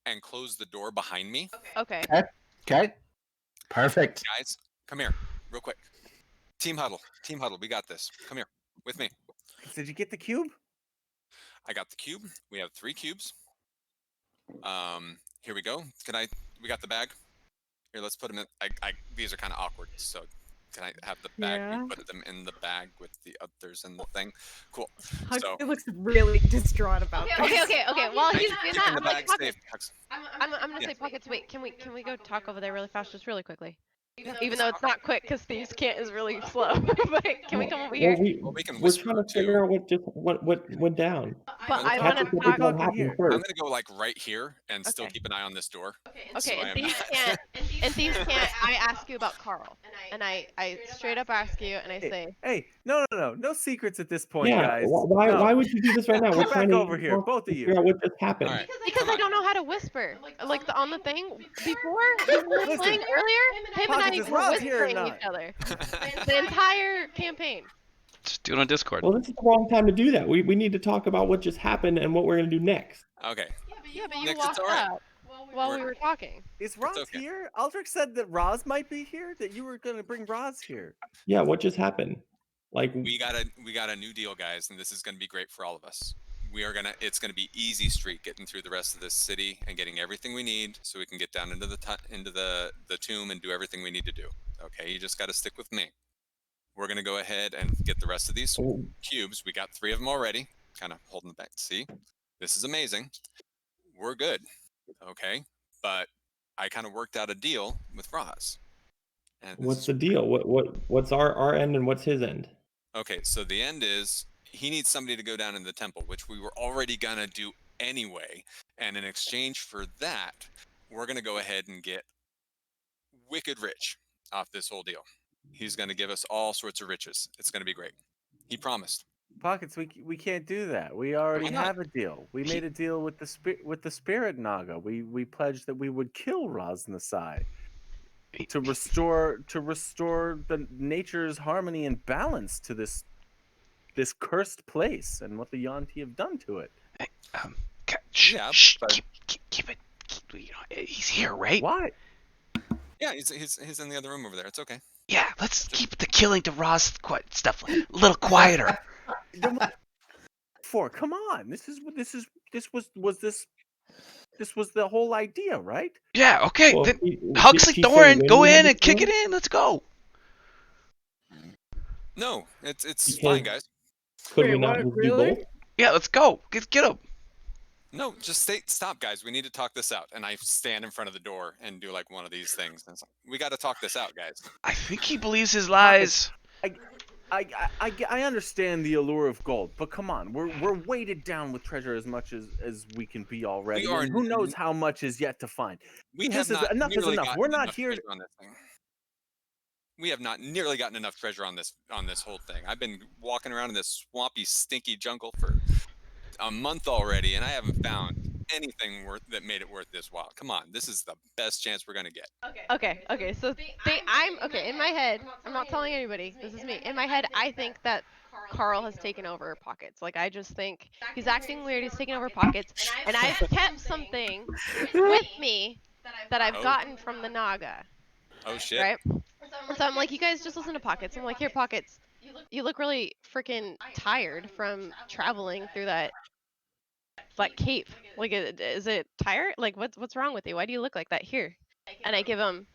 and close the door behind me. Okay. Okay. Perfect. Guys, come here, real quick. Team huddle. We got this. Come here with me. Did you get the cube? I got the cube. We have 3 cubes. Here we go. We got the bag. Here, let's put them in. These are kind of awkward, so can I have the bag? Yeah. We put them in the bag with the others in the thing. Cool. Huxley So looks really distraught about this. Okay. While he's doing keeping that, the I'm like, bag Pockets. safe. Hux. I'm gonna say, Pockets. Wait, can we go talk over there really fast, just really quickly? Even though it's not quick, because Thieves' Cant is really slow. But can we come over here? Well, we can We're whisper trying to figure out what went down. But I Catch want us to up with talk. what happened I'm first. gonna go like right here and still Okay. keep an eye on this door. Okay, So I and am Thieves' not- Cant, I ask you about Carl, and I straight up ask you, and I say, Hey, no secrets at this point, Yeah, guys. why No. would you do this right now? We're Get trying back to over here, both of you. figure out what just happened. All right. because I don't know how to whisper, like on the thing before we were Listen. playing earlier. Him and I Pockets, is were Rob here or whispering not? each other the entire campaign. Just do it on Discord. Well, this is the wrong time to do that. We need to talk about what just happened and what we're gonna do next. Okay. Yeah, but you Nix, it's walked all right. up while we were talking. Is Roz okay. here? Aldrich said that Roz might be here. That you were going to bring Roz here. Yeah, what just happened? Like, We got a new deal, guys, and this is gonna be great for all of us. It's gonna be easy street getting through the rest of this city and getting everything we need, so we can get down into the tomb and do everything we need to do. Okay, you just got to stick with me. We're gonna go ahead and get the rest of these oh, cubes. We got 3 of them already. Kind of holding the back. See, this is amazing. We're good. Okay, but I kind of worked out a deal with Roz. And this what's is the deal? What's our end and what's his end? Okay, so the end is he needs somebody to go down in the temple, which we were already gonna do anyway. And in exchange for that, we're gonna go ahead and get wicked rich off this whole deal. He's gonna give us all sorts of riches. It's gonna be great. He promised. Pockets, we can't do that. We already Why not? have a deal. We made a deal with the spirit Naga. We pledged that we would kill Roz Nasai to restore the nature's harmony and balance to this cursed place and what the Yanti have done to it. Yeah, but- Keep it. He's here, right? Why? Yeah, he's in the other room over there. It's okay. Yeah, let's keep the killing to Ross stuff a little quieter. Come on. This was the whole idea, right? Yeah, okay. Well, Then he- Huxley she said Thorin, when go we had in this and kick deal? it in. Let's go. No, it's Because- fine, guys. Could we Wait, not what, just really? do both? Yeah, let's go. Get him. No, just stop, guys. We need to talk this out. And I stand in front of the door and do like one of these things. And it's like, we got to talk this out, guys. I think he believes his lies. I understand the allure of gold, but come on, we're weighted down with treasure as much as we can be already. are And who knows how much is yet to find. We This have is not enough is nearly enough. gotten We're not enough here to- treasure on this thing. We have not nearly gotten enough treasure on this whole thing. I've been walking around in this swampy, stinky jungle for a month already, and I haven't found anything that made it worth this while. Come on, this is the best chance we're gonna get. Okay. So I'm okay in my head. I'm not telling anybody. This is me. In my head, I think that Carl has taken over pockets. Like I just think he's acting weird. He's taking over pockets, and I've kept something with me that I've gotten from the Naga. Oh shit! Right. And so I'm like, you guys just listen to pockets. I'm like, here, pockets. You look really freaking tired from traveling through that cape. Like, is it tired? Like, what's wrong with you? Why do you look like that? Here, and I give him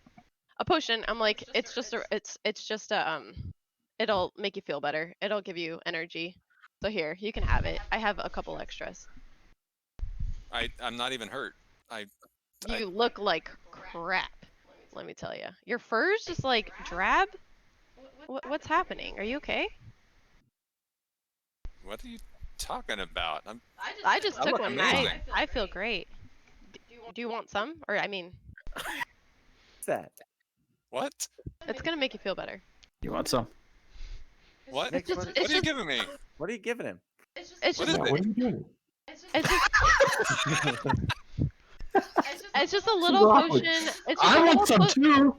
a potion. I'm like, it's just a it'll make you feel better. It'll give you energy. So here, you can have it. I have a couple extras. I'm not even hurt. You look like crap. Let me tell you. Your fur's just like drab. What's happening? Are you okay? What are you talking about? I just I took look one. amazing. I feel great. Do you want some? Or I mean, What's that? What? it's gonna make you feel better. You want some? What? Nick, What are you giving me? What are you giving him? It's What just is Yeah, it? what are you doing? it's just a little wrong? potion. It's just I a want little some too.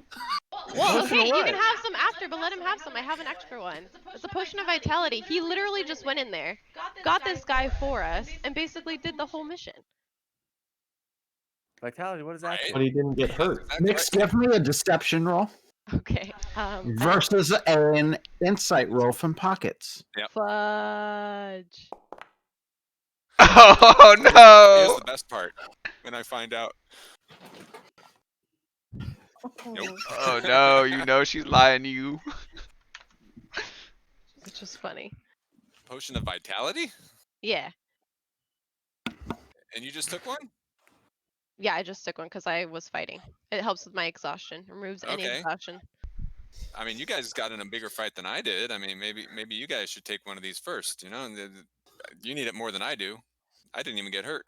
Well, Potion okay, of you what? can have some after, but let him have some. I have an extra one. It's a potion of vitality. He literally just went in there, got this guy for us, and basically did the whole mission. Vitality, what does that Right. But he didn't get hurt. That's Nick's, right. give me a deception roll Okay. versus an insight roll from pockets. Fudge. Oh Here's no! the best part. When I find out. Nope. Oh no! You know she's lying to you. Which is funny. Potion of vitality? Yeah. And you just took one? Yeah, I just took one because I was fighting. It helps with my exhaustion. Removes any Okay. exhaustion. I mean, you guys got in a bigger fight than I did. I mean, maybe you guys should take one of these first. You know, you need it more than I do. I didn't even get hurt.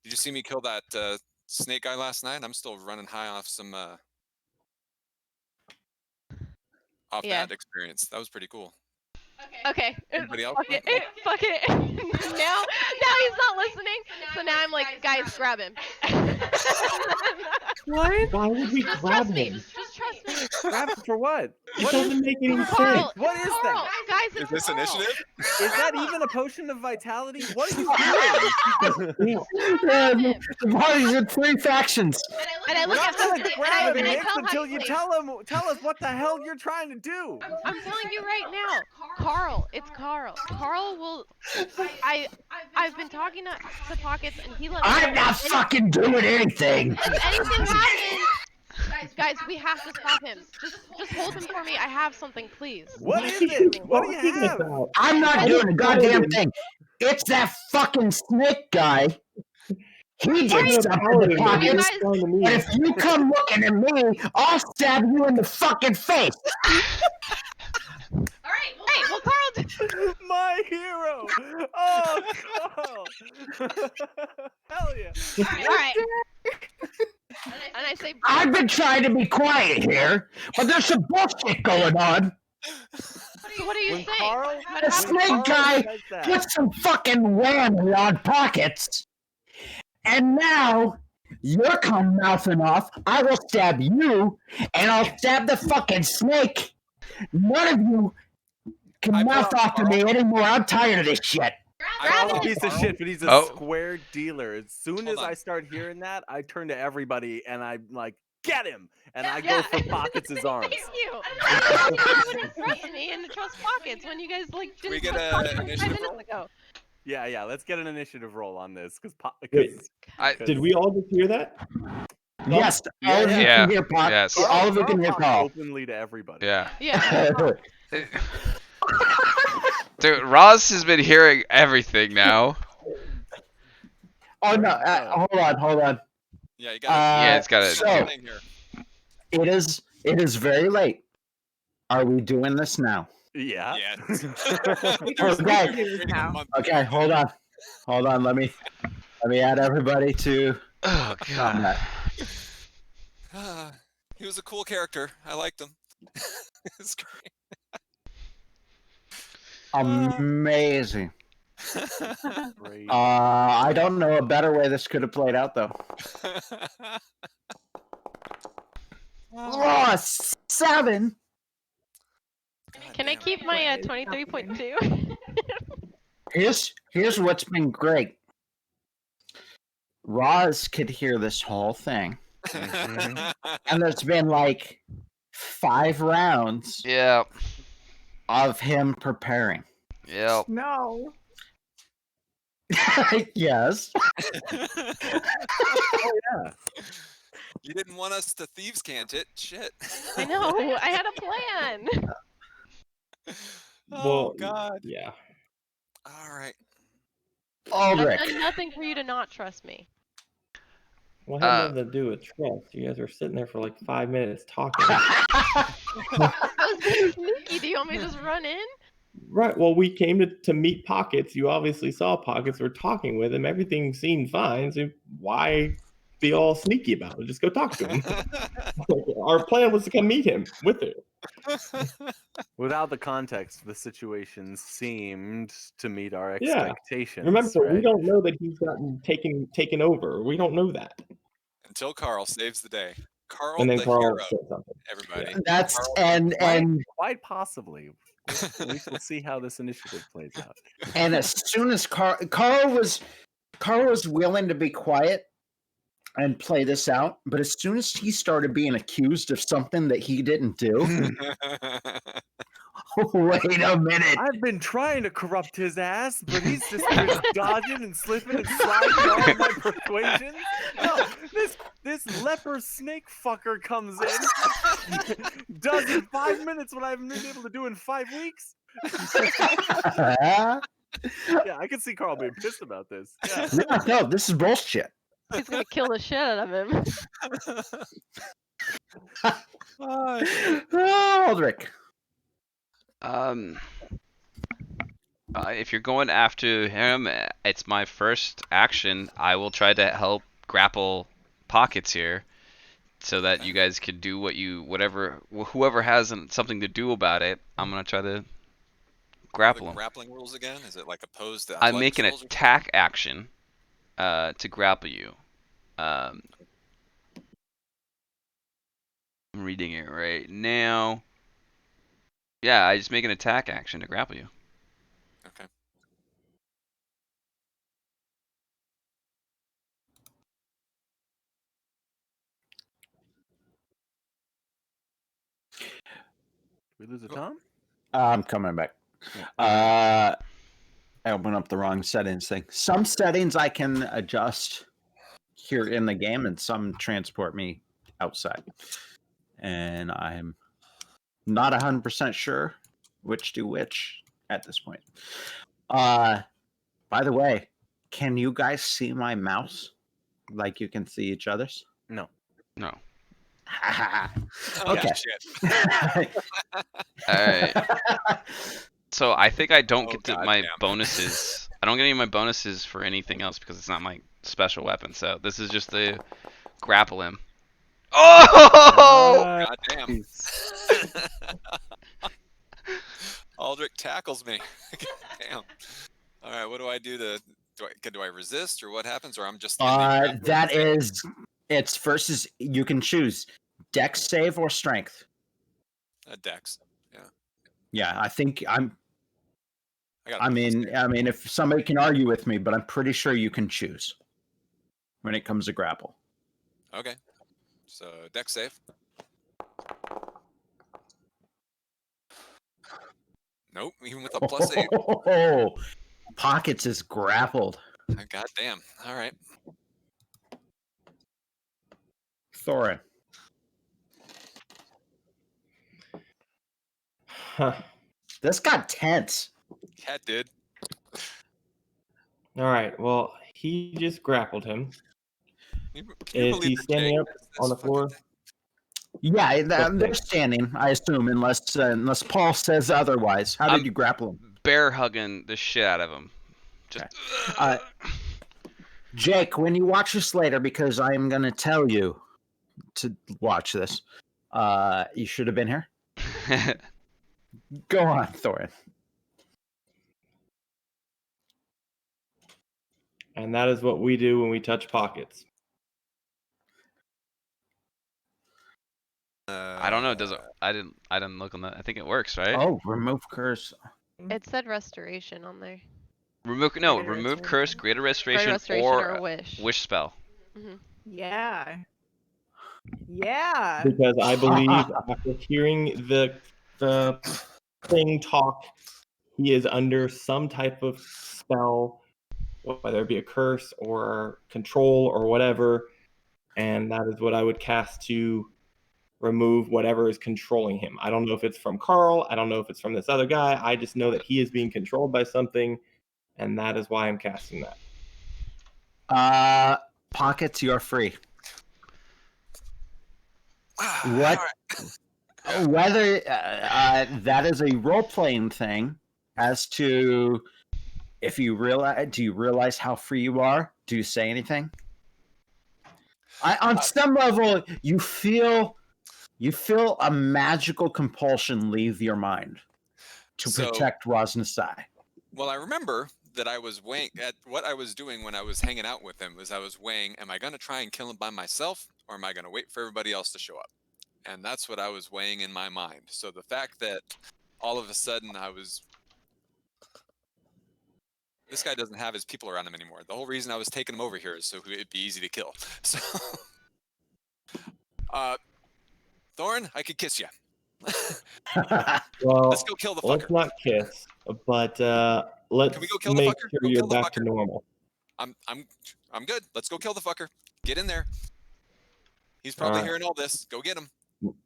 Did you see me kill that snake guy last night? I'm still running high off some Yeah. that experience. That was pretty cool. Okay. Anybody else? Fuck it. Fuck it. now he's not listening. So now I'm like, guys, grab him. What? Why would we Just grab trust me. him? Just trust me. Grab him for what? It What doesn't make any Carl, sense. What is Carl, that? guys, Is it's this Carl. initiative? Is that even a potion of vitality? What are you doing? The party's in 3 factions. And I We're look not at gonna Huxley, grab him and I Nick, tell until you Huxley, tell us what the hell you're trying to do. I'm telling you right now, Carl. It's Carl. Carl will. I've been talking to Pockets, and he let me I'm know not if fucking doing anything. if anything happens, guys, we have to stop him. Just hold him for me. I have something, please. What What is are you it? What do you talking have? about? I'm not I doing a just goddamn followed him. thing. It's that fucking snake guy. He did I'm a stuff in the paladin, and pockets. you're guys- responding to And me. if you come looking at me, I'll stab you in the fucking face. Hey, well, Carl. My hero! Oh, Carl! Hell yeah! All right. And I say, I've been trying to be quiet here, but there's some bullshit going on. so what are you When saying? Carl, What The happened? snake guy says that, put some fucking whammy on pockets. And now you're come mouthing off. I will stab you, and I'll stab the fucking snake. None of you can I mouth promise, off to me anymore. I'm tired of this shit. Carl's a promise, piece of Carl. shit, but he's a Oh. square dealer. As soon Hold as on. I start hearing that, I turn to everybody and I'm like, get him! And I Yeah. go for Pockets' arms. Thank you. I don't know you wouldn't trust me and trust Pockets when you guys like Can we didn't get trust a Pockets 5 initiative minutes roll? ago. Yeah, let's get an initiative roll on this because Wait, did we all just hear that? Yes, all of you Yeah. can hear Pock. Yes. All of you can hear talks Carl. openly to everybody. Yeah. Yeah. Dude, Roz has been hearing everything now. Oh no! Hold on. Yeah, you got Yeah, it's got it. So here. it is very late. Are we doing this now? Yeah. Yeah. Okay. do this now. Okay, hold on. Let me add everybody to Oh god. combat. He was a cool character. I liked him. It's great. Amazing. Great. I don't know a better way this could have played out, though. Oh, 7. Can I keep my 23.2? Here's what's been great. Roz could hear this whole thing, and there's been like 5 rounds Yeah. of him preparing. Yep. No. Yes. You didn't want us to thieves cant it. Shit. I know. I had a plan. Oh God. Yeah. All right. I've Aldrich. done nothing for you to not trust me. Well, it had nothing to do with trust. You guys were sitting there for like 5 minutes talking. I was being sneaky. Do you want me to just run in? Right. Well, we came to meet Pockets. You obviously saw Pockets. We're talking with him. Everything seemed fine. So why be all sneaky about it? Just go talk to him. Our plan was to come meet him with it. Without the context, the situation seemed to meet our Yeah. expectations. Remember, we right? don't know that he's gotten taken over. We don't know that. Until Carl saves the day. Carl And then the Carl hero. said something. Everybody. That's Carl- and Quite possibly. We shall see how this initiative plays out. and as soon as Carl was willing to be quiet and play this out, but as soon as he started being accused of something that he didn't do, wait a minute. I've been trying to corrupt his ass, but he's just dodging and slipping and sliding all of my persuasions. No, this leper snake fucker comes in, does in 5 minutes what I haven't been able to do in 5 weeks. Yeah, I can see Carl being pissed about this. Yeah. No, this is bullshit. He's gonna kill the shit out of him. Aldrich. If you're going after him, it's my first action. I will try to help grapple Pockets here, so that you guys can do whoever has something to do about it. I'm gonna try to grapple the him. grappling rules again? Is it like opposed to I make an athletics rules or attack action to grapple you. I'm reading it right now. Yeah, I just make an attack action to grapple you. Okay. We lose a Tom? I'm coming back. I opened up the wrong settings thing. Some settings I can adjust here in the game, and some transport me outside. And I'm not 100% sure which do which at this point. By the way, can you guys see my mouse like you can see each other's? No. No. Okay. Shit. All right. So I think I don't Oh, get to God my damn. bonuses. I don't get any of my bonuses for anything else because it's not my special weapon. So this is just the grapple him. Oh! God damn. Aldrich tackles me. God damn. All right, what do I do to do I resist or what happens, or I'm just in the that is it's versus you can choose dex save or strength. a dex. Yeah. Yeah, I think I got I a mean if somebody can argue with me, but I'm pretty sure you can choose when it comes to grapple. Okay. So dex save. Nope, even with a +8. Oh, Pockets is grappled. God damn. All right. Thorin. Huh. This got tense. Cat did. All right. Well, he just grappled him. Can you Is believe he that standing Jake up has this on the fucking floor? thing? Yeah, they're standing, I assume, unless Paul says otherwise. How did you grapple him? Bear hugging the shit out of him. Just. Jake, when you watch this later, because I am going to tell you to watch this, you should have been here. Go on, Thorin. And that is what we do when we touch pockets. I don't know. Does it? I didn't look on that. I think it works, right? Oh, remove curse. It said restoration on there. Remove Greater remove curse, restoration. greater Greater restoration, restoration or or wish. wish spell. Hmm. Yeah. Yeah. Because I believe after hearing the thing talk, he is under some type of spell, whether it be a curse or control or whatever, and that is what I would cast to remove whatever is controlling him. I don't know if it's from Carl, I don't know if it's from this other guy. I just know that he is being controlled by something, and that is why I'm casting that. Pockets, you're free. What? Yeah. Whether that is a role playing thing, as to if you realize, do you realize how free you are? Do you say anything? On some level, you feel a magical compulsion leave your mind to So- protect Rosnasai. Well, I remember that I was weighing at what I was doing when I was hanging out with him was I was weighing, am I going to try and kill him by myself or am I going to wait for everybody else to show up? And that's what I was weighing in my mind. So the fact that all of a sudden this guy doesn't have his people around him anymore. The whole reason I was taking him over here is so it'd be easy to kill. So, Thorn, I could kiss you. Well, Let's go kill the let's fucker. not kiss, but let's Can we go kill the make fucker? sure Go you're kill the back to fucker. normal. I'm good. Let's go kill the fucker. Get in there. He's probably hearing all this. Go get him.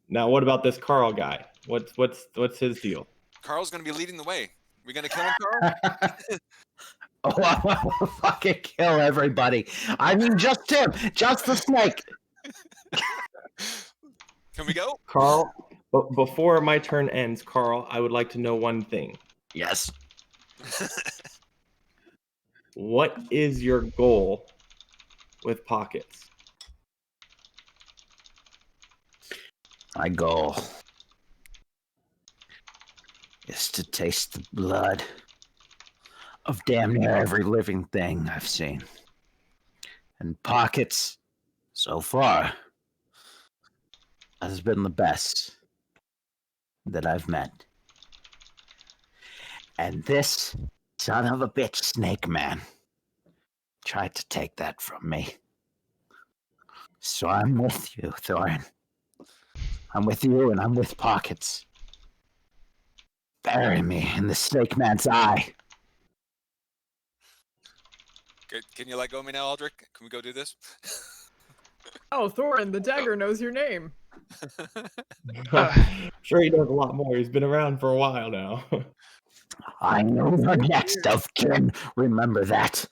Now, what about this Carl guy? What's his deal? Carl's gonna be leading the way. We gonna kill him, Carl? Oh, I will fucking kill everybody. I mean, just him, just the snake. Can we go? Carl, before my turn ends, Carl, I would like to know one thing. Yes. What is your goal with pockets? My goal is to taste the blood of damn near every living thing I've seen. And pockets, so far, has been the best that I've met. And this son of a bitch snake man tried to take that from me. So I'm with you, Thorin. I'm with you and I'm with Pockets. Bury me in the snake man's eye. Can you let go of me now, Aldrich? Can we go do this? Oh, Thorin, the dagger knows your name. I'm sure he knows a lot more. He's been around for a while now. I know the next of kin. Remember that.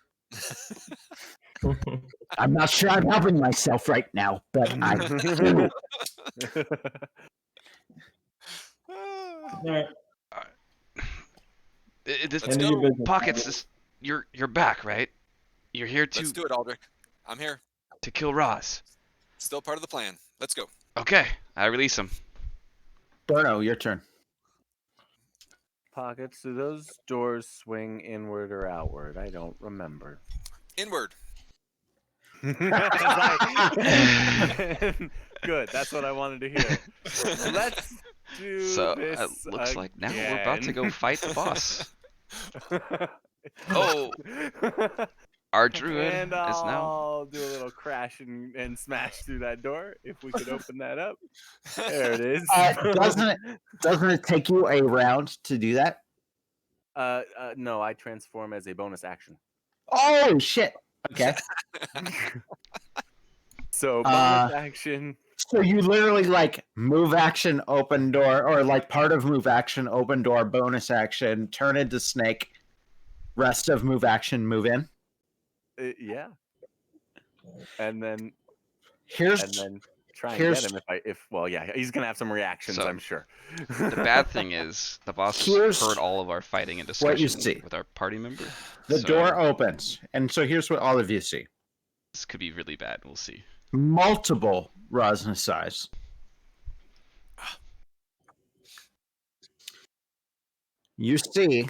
I'm not sure I'm helping myself right now, but I do. Alright. This Let's End of go. your business. Pockets. You're back, right? You're here Let's do it, Aldrich. I'm here. to kill Roz. Still part of the plan. Let's go. Okay, I release him. Bruno, your turn. Pockets, do those doors swing inward or outward? I don't remember. Inward. Good, that's what I wanted to hear. Let's do So this it looks like now we're about to again. go fight the boss. Oh, our druid And is now. I'll do a little crash and smash through that door if we could open that up. There it is. Doesn't it take you a round to do that? No, I transform as a bonus action. Oh shit. Okay. So bonus action. So you literally like move action, open door, or like part of move action, open door, bonus action, turn into snake, rest of move action, move in. Yeah. And then Here's try and here's- get him yeah, he's gonna have some reactions, So, I'm sure. The bad thing is the boss Here's heard all of our fighting and what you discussion see. with our party member. the So door opens, and so here's what all of you see: This could be really bad. We'll see. multiple Rosna size. You see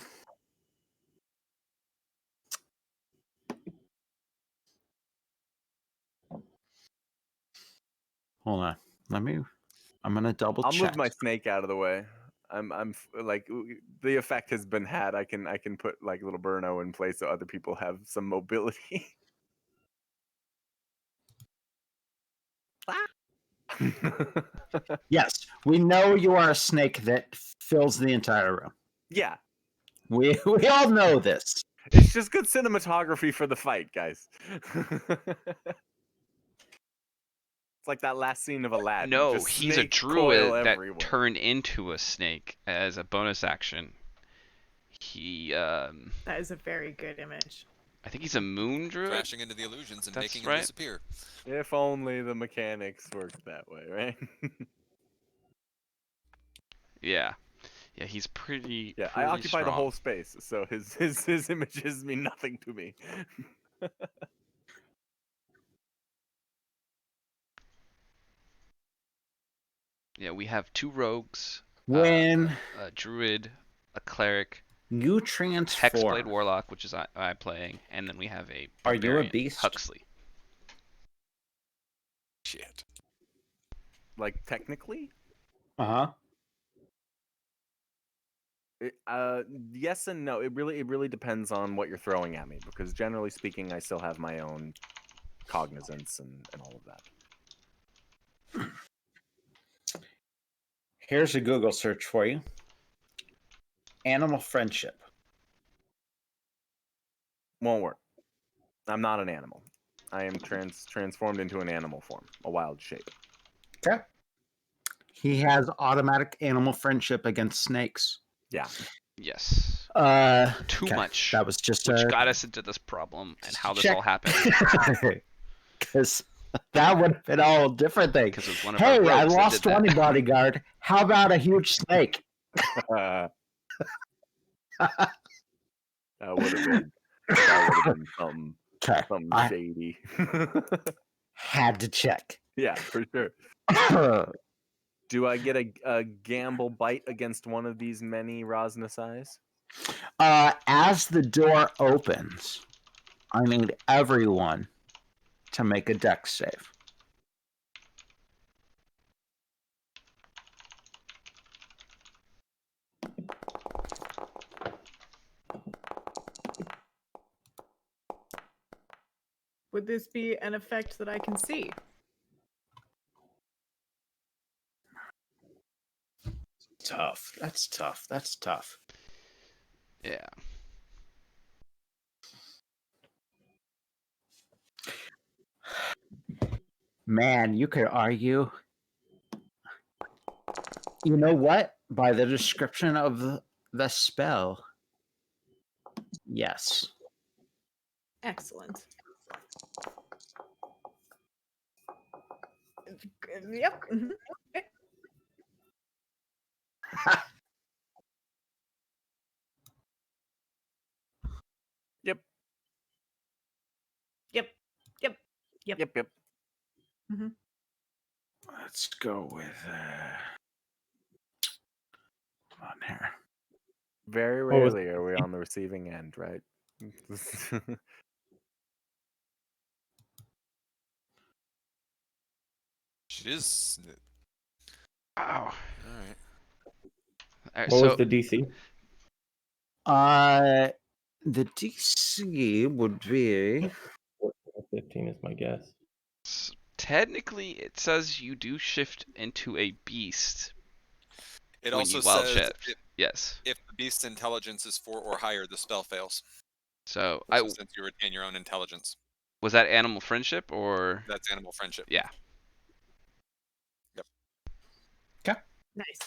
Hold on. I'm gonna double I'll check. move my snake out of the way. Like the effect has been had. I can put like little Burno in place so other people have some mobility. Yes, we know you are a snake that fills the entire room. Yeah, We all know this. it's just good cinematography for the fight, guys. It's like that last scene of Aladdin. No, just he's a snake coil druid that everywhere. turned into a snake as a bonus action. He, That is a very good image. I think he's a moon druid. Crashing into the illusions and That's making them right. disappear. If only the mechanics worked that way, right? Yeah, yeah, he's pretty. Yeah, I pretty occupy the strong. whole space, so his images mean nothing to me. Yeah, we have 2 rogues, When a druid, a cleric, you Hexblade transform, Warlock, which is I playing, and then we have a are you a barbarian, beast? Huxley. Shit. Like technically, Uh-huh. yes and no. It really depends on what you're throwing at me, because generally speaking, I still have my own cognizance and all of that. Here's a Google search for you. Animal friendship. Won't work. I'm not an animal. I am transformed into an animal form, a wild shape. Okay. He has automatic animal friendship against snakes. Yeah. Yes. Too okay. much. That was just Which a got us into this problem and how this check. all happened. Because that would have been a whole different thing. Because it was one of Hey, our rogues I that lost did that. one bodyguard. How about a huge snake? That would have been something Okay. I shady. had to check. Yeah, for sure. Do I get a gamble bite against one of these many Rosnasais? As the door opens, I need everyone to make a dex save. Would this be an effect that I can see? Tough. That's tough. That's tough. Yeah. Man, you could argue. You know what? By the description of the spell, yes. Excellent. Yep. Mhm. Yep. Yep. Yep. Yep. Yep. Mhm. Let's go with come on here. Very What was- rarely are we on the receiving end, right? She is. Wow. All right. All right, What so was the DC? The DC would be 15 is my guess. technically it says you do shift into a beast It when also you wild says shift. Yes. if the beast's intelligence is 4 or higher, the spell fails. So So since you retain your own intelligence, was that animal friendship or that's animal friendship. yeah. Nice.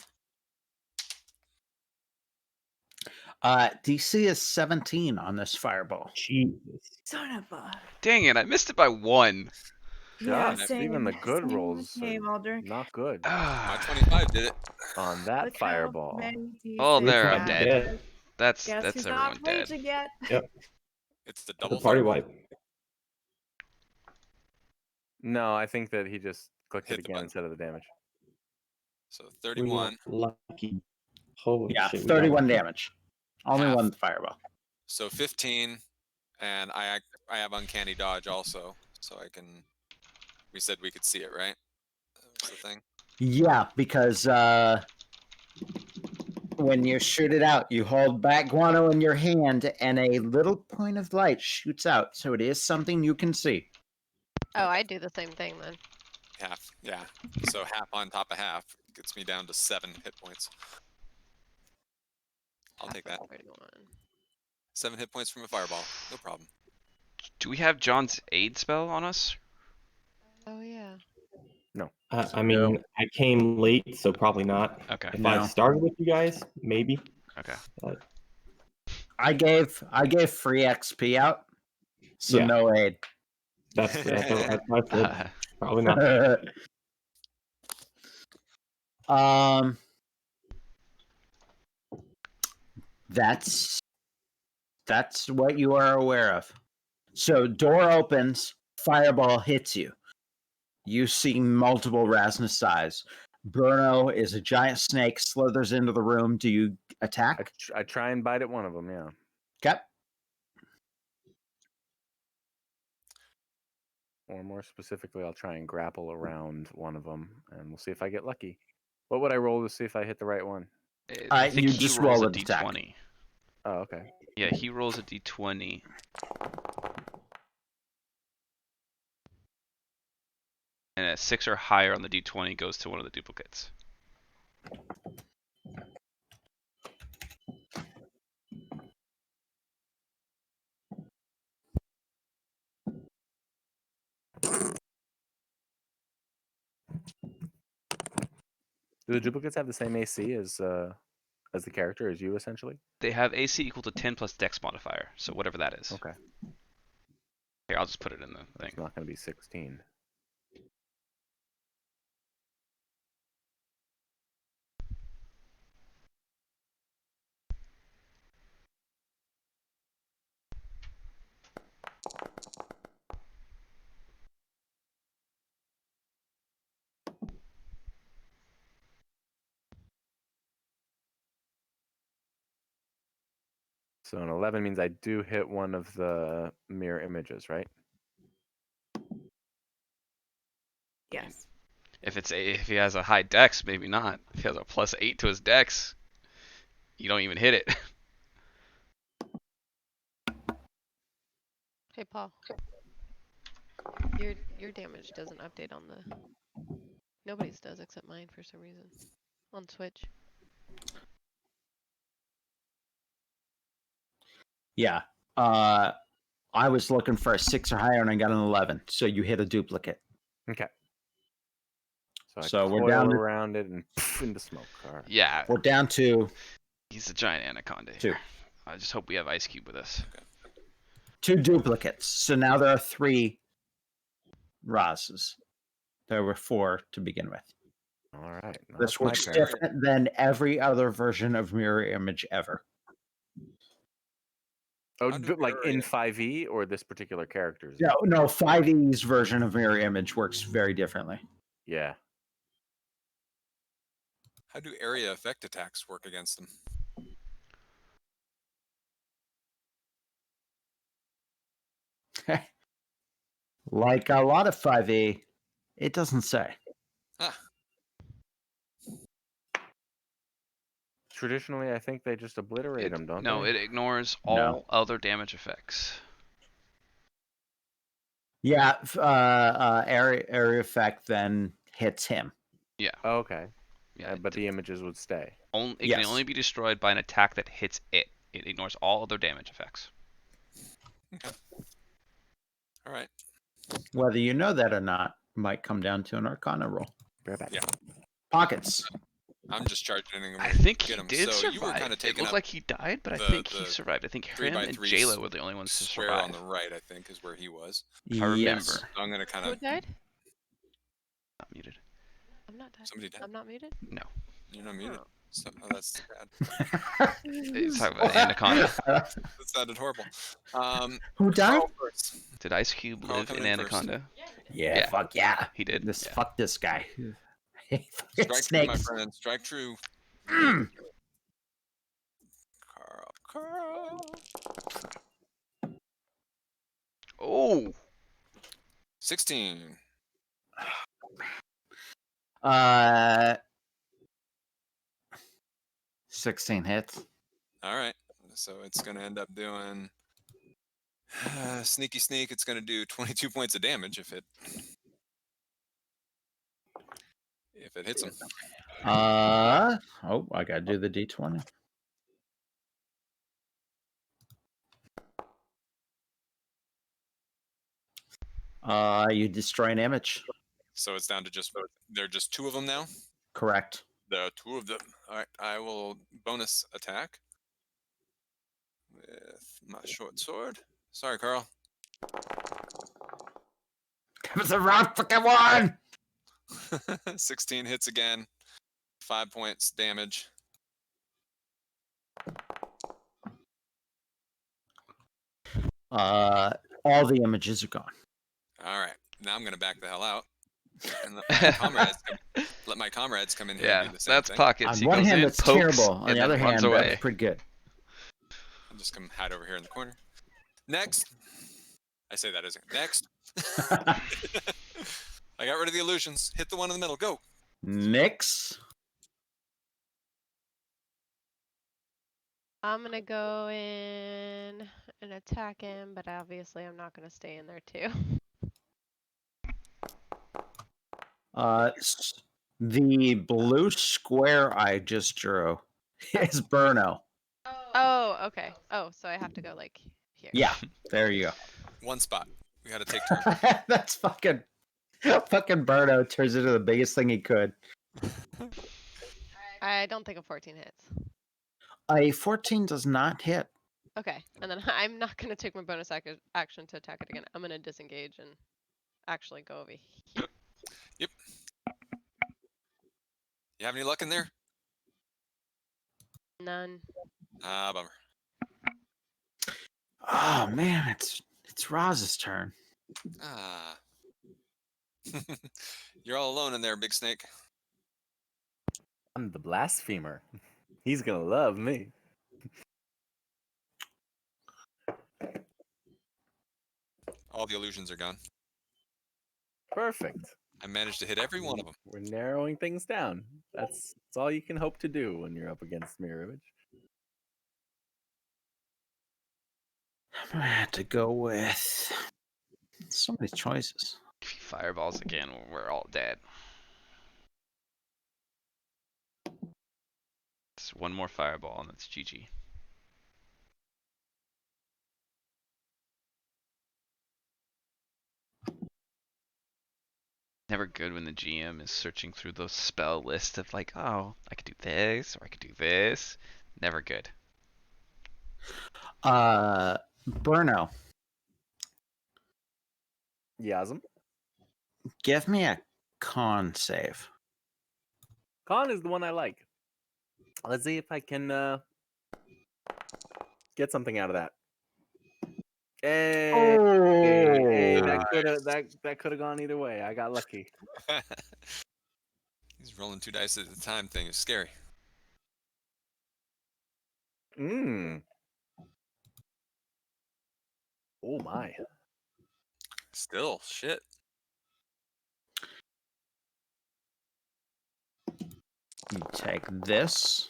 DC is 17 on this fireball. Jesus. Son of a. Dang it, I missed it by 1. Yeah, Just same. even the good same rolls are Same, Aldrich. not good My Ah. 25 did it. on that Look how fireball. many Oh, D6 there, It's I'm not dead. dead. That's Guess who's everyone not dead. raging yet? It's the The double party fireball. wipe. No, I think that he just clicked Hit it the again button. instead of the damage. So We 31. got lucky. Holy Yeah, shit. we got 31 lucky. damage. Only Half. one fireball. So 15, and I have uncanny dodge also, so I can. We said we could see it, right? That's the thing. Yeah, because when you shoot it out, you hold back guano in your hand, and a little point of light shoots out. So it is something you can see. Oh, I do the same thing then. Half, yeah. So half on top of half gets me down to 7 hit points. I'll take that. 31. 7 hit points from a fireball. No problem. Do we have John's aid spell on us? Oh yeah. I mean, I came late, so probably not. Okay. If No. I started with you guys, maybe. Okay. I gave free XP out, so Yeah. no aid. That's my fault. Probably not. um, that's what you are aware of. So door opens, fireball hits you. You see multiple Rasmus eyes. Bruno is a giant snake, slithers into the room. Do you attack? I try and bite at one of them. Yeah. Okay. Or more specifically, I'll try and grapple around one of them, and we'll see if I get lucky. What would I roll to see if I hit the right one? I think you he just rolls roll a an attack. d20. Oh, okay. Yeah, he rolls a d20. And a 6 or higher on the d20 goes to one of the duplicates. Do the duplicates have the same AC as the character, as you, essentially? They have AC equal to 10 plus Dex modifier, so whatever that is. Okay. Here, I'll just put it in the That's thing. not going to be 16. So an 11 means I do hit one of the mirror images, right? Yes. If he has a high Dex, maybe not. If he has a +8 to his Dex, you don't even hit it. Hey Paul. Your damage doesn't update on the. Nobody's does except mine for some reason. On Switch. Yeah. I was looking for a 6 or higher, and I got an 11. So you hit a duplicate. Okay. So I So we're coil down to- around it and poof into smoke. All right. Yeah, We're down to he's a giant anaconda. 2. I just hope we have Ice Cube with us. 2 duplicates. So now there are 3 Razes. There were 4 to begin with. All right. Now This that's my works turn. different than every other version of mirror image ever. Oh, How do like in area- 5e or this particular character's? No, 5e's version of mirror image works very differently. Yeah. How do area effect attacks work against them? Like a lot of 5e, it doesn't say. Ah, Traditionally, I think they just obliterate them, don't No, they? it ignores No. all other damage effects. Yeah, area effect then hits him. Oh, okay. Yeah, But the images would stay. it can Yes. only be destroyed by an attack that hits it. It ignores all other damage effects. all right. Whether you know that or not might come down to an Arcana roll. Bear back. Yeah. Pockets. I'm just charging him. I think get he him. did So you were survive. kind of It taking looked up like he died, but I the- think he the survived. I think 3 him by and 3 Jayla were the only ones to square on survive. the right, I think, is where he was. If I remember. Yes. So I'm gonna kind Who of. died? Not muted. I'm not dead. Somebody died. I'm not muted. No. You're not muted. Oh. So, oh, that's bad. It's talking about Anaconda. That sounded horrible. Who died? Carl first. Did Ice Cube Carl, live come in in first. Anaconda? Yeah, Yeah. fuck yeah. He did. This Yeah. fuck this guy. Strike true, my Snakes. friend. Strike true. Carl. Oh, 16. 16 hits. All right. So it's going to end up doing sneaky sneak. It's going to do 22 points of damage if it hits him. I gotta do the D20. You destroy an image. So it's down to there are just 2 of them now. Correct. There are 2 of them. All right. I will bonus attack with my short sword. Sorry, Carl. That was the wrong fucking one. 16 hits again. 5 points damage. All the images are gone. All right. Now I'm going to back the hell out and let my comrades come in here and Yeah, do the same that's thing. pockets. On He one goes hand, in, that's pokes, terrible. On and the then other runs hand, away. that's pretty good. I'll just come hide over here in the corner. Next. I say that as next. I got rid of the illusions. Hit the one in the middle. Go. Nix. I'm gonna go in and attack him, but obviously I'm not gonna stay in there too. The blue square I just drew is Burno. Oh, okay. Oh, so I have to go like here. Yeah, there you go. One spot. We got to take turns. That's fucking Burno turns into the biggest thing he could. I don't think a 14 hits. A 14 does not hit. Okay, and then I'm not gonna take my bonus action to attack it again. I'm gonna disengage and actually go over here. Yep. You have any luck in there? None. Ah, bummer. Oh man, it's Roz's turn. Ah. You're all alone in there, Big Snake. I'm the blasphemer. He's gonna love me. All the illusions are gone. Perfect. I managed to hit every one of them. We're narrowing things down. That's all you can hope to do when you're up against mirror image. I'm gonna have to go with so many choices. If he fireballs again, we're all dead. It's one more fireball and that's GG. Never good when the GM is searching through those spell lists of like, oh, I could do this or I could do this. Never good. Burno, Yasm. give me a con save. Con is the one I like. Let's see if I can get something out of that. Hey, hey, that could have gone either way. I got lucky. He's rolling 2 dice at a time thing is scary. Mmm. Oh my. Still, shit. You take this,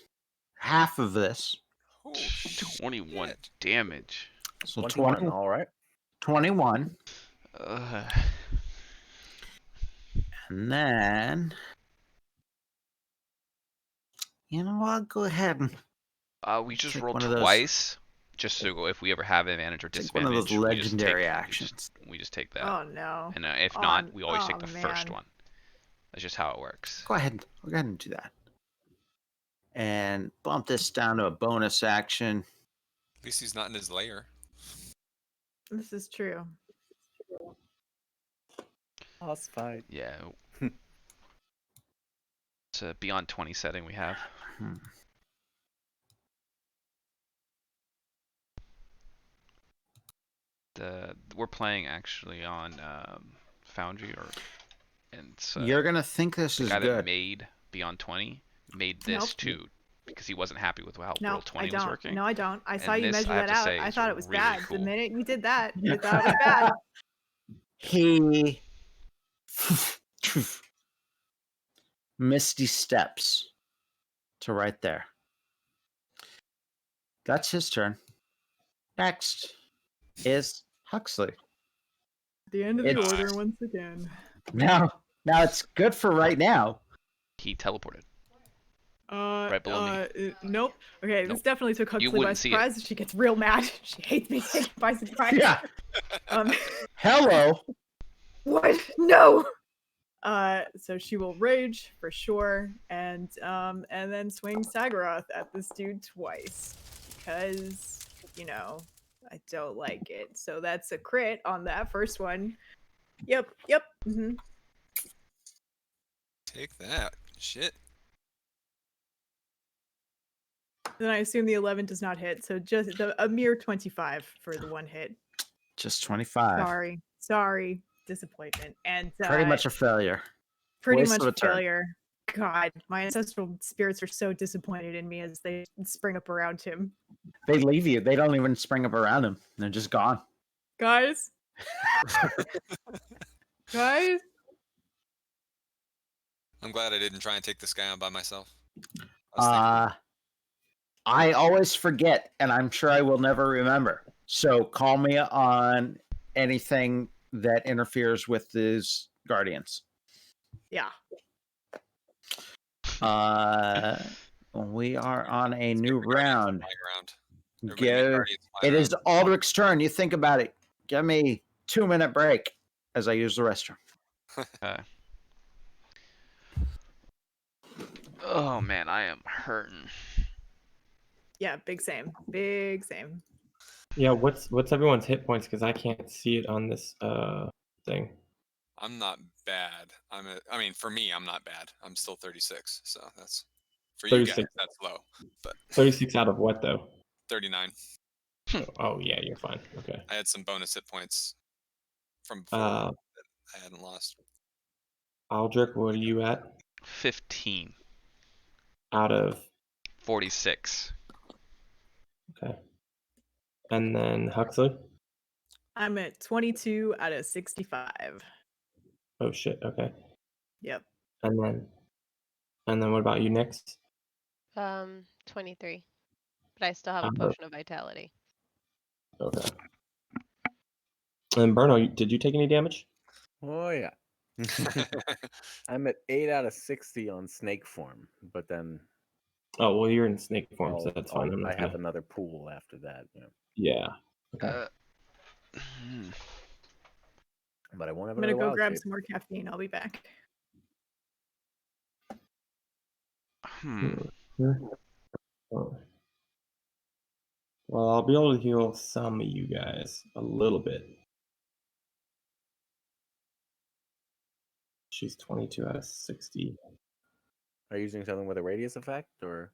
half of this, Oh, 21 shit. damage. so 21, all right. 21, Ugh. and then you know what? Go ahead and We just take rolled one of those- twice, just so if we ever have advantage or take one of disadvantage, those legendary we actions. just take that. Oh no. And if Oh, not, we always oh, take the first man. one. That's just how it works. Go ahead and do that, and bump this down to a bonus action. At least he's not in his lair. This is true. Boss fight. Yeah. It's a beyond 20 setting we have. Hmm. We're playing actually on Foundry and You're gonna think this the is guy that good. made Beyond 20 made this Nope. too because he wasn't happy with how No, Roll 20 I was don't. working. No, I don't. I saw And you this, measure I have that to out. say, I is thought it was really bad. cool. The minute you did that, I thought it was bad. He misty steps to right there. That's his turn. Next is Huxley. The end of the It's- order once again. Now it's good for right now. He teleported. Uh, Right below me. Nope. Okay, Nope. this definitely took Huxley by wouldn't see it. surprise. She gets real mad. She hates me taken by surprise. Yeah. Um, Hello. what? No. So she will rage for sure, and then swing Sagarath at this dude twice because I don't like it. So that's a crit on that first one. Yep. Mm-hmm. Take that. Shit. Then I assume the 11 does not hit, so just a mere 25 for the one hit. Just 25. Sorry, disappointment, and Pretty much a failure. pretty waste much of a turn. failure. God, my ancestral spirits are so disappointed in me as they spring up around him. They leave you. They don't even spring up around him. They're just gone. Guys, guys. I'm glad I didn't try and take this guy on by myself. I was thinking, I always forget, and I'm sure I will never remember. So call me on anything that interferes with these guardians. Yeah. We are on a new Guardians on round. my ground. Everybody make Give, Guardians my it is round. Aldrich's turn. You think about it. Give me 2-minute break as I use the restroom. Okay. Oh man, I am hurting. Yeah, big same. Big same. Yeah, what's everyone's hit points? Because I can't see it on this thing. I'm not bad. I mean, for me, I'm not bad. I'm still 36, so that's for you guys. 36. That's low, but 36 out of what though? 39. Oh yeah, you're fine. Okay. I had some bonus hit points from before Uh, that I hadn't lost. Aldrich, what are you at? 15. Out of 46. okay. And then Huxley. I'm at 22 out of 65. Oh shit. Okay. Yep. And then what about you next? 23. But I still have a Uh, potion of vitality. Okay. And Bruno, did you take any damage? Oh yeah. I'm at 8 out of 60 on snake form, but then Oh well, you're in snake form, so I'll- that's fine. I'm I not have gonna- another pool after that. Yeah. Okay. But I won't have I'm gonna another go wild grab shape. some more caffeine. I'll be back. Oh. Well, I'll be able to heal some of you guys a little bit. She's 22 out of 60. Are you using something with a radius effect, or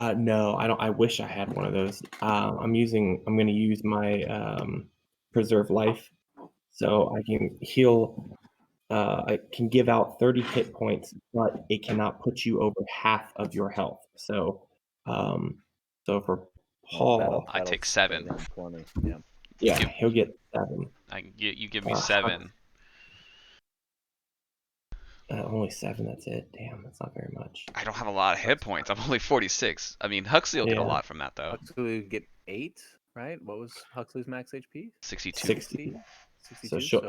No, I don't. I wish I had one of those. I'm going to use my preserve life, so I can heal. I can give out 30 hit points, but it cannot put you over half of your health. So, for Paul, I take cut it 7. down 20. Yeah. yeah, Give- he'll get 7. You give me Uh, 7. Only 7. That's it. Damn, that's not very much. I don't have a lot of hit points. I'm only 46. I mean, Huxley will get a Yeah. lot from that though. Huxley would get 8, right? What was Huxley's max HP? 62. 60. 62. So she'll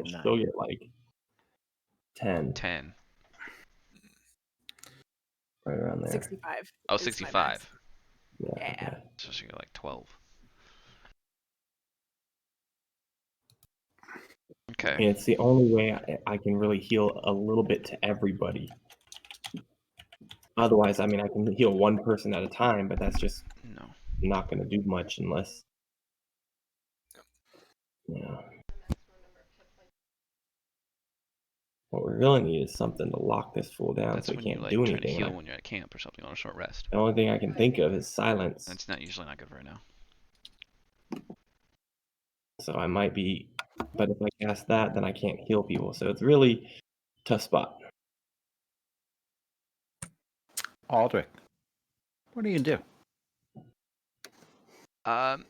get 9. get like 10, 10. right around there. 65. Oh, is my 65. max. Yeah. Yeah. Okay. So she got like 12. Okay. And it's the only way I can really heal a little bit to everybody. Otherwise, I mean, I can heal one person at a time, but that's just No. not going to do much unless. Yeah. What we really need is something to lock this fool down That's so he when you can't like do try to anything. heal And when you're at camp or something on a short rest. the only thing I can think of is silence. That's not usually not good right now. So I might be, but if I cast that, then I can't heal people. So it's really tough spot. Aldrich, what do you do? I'm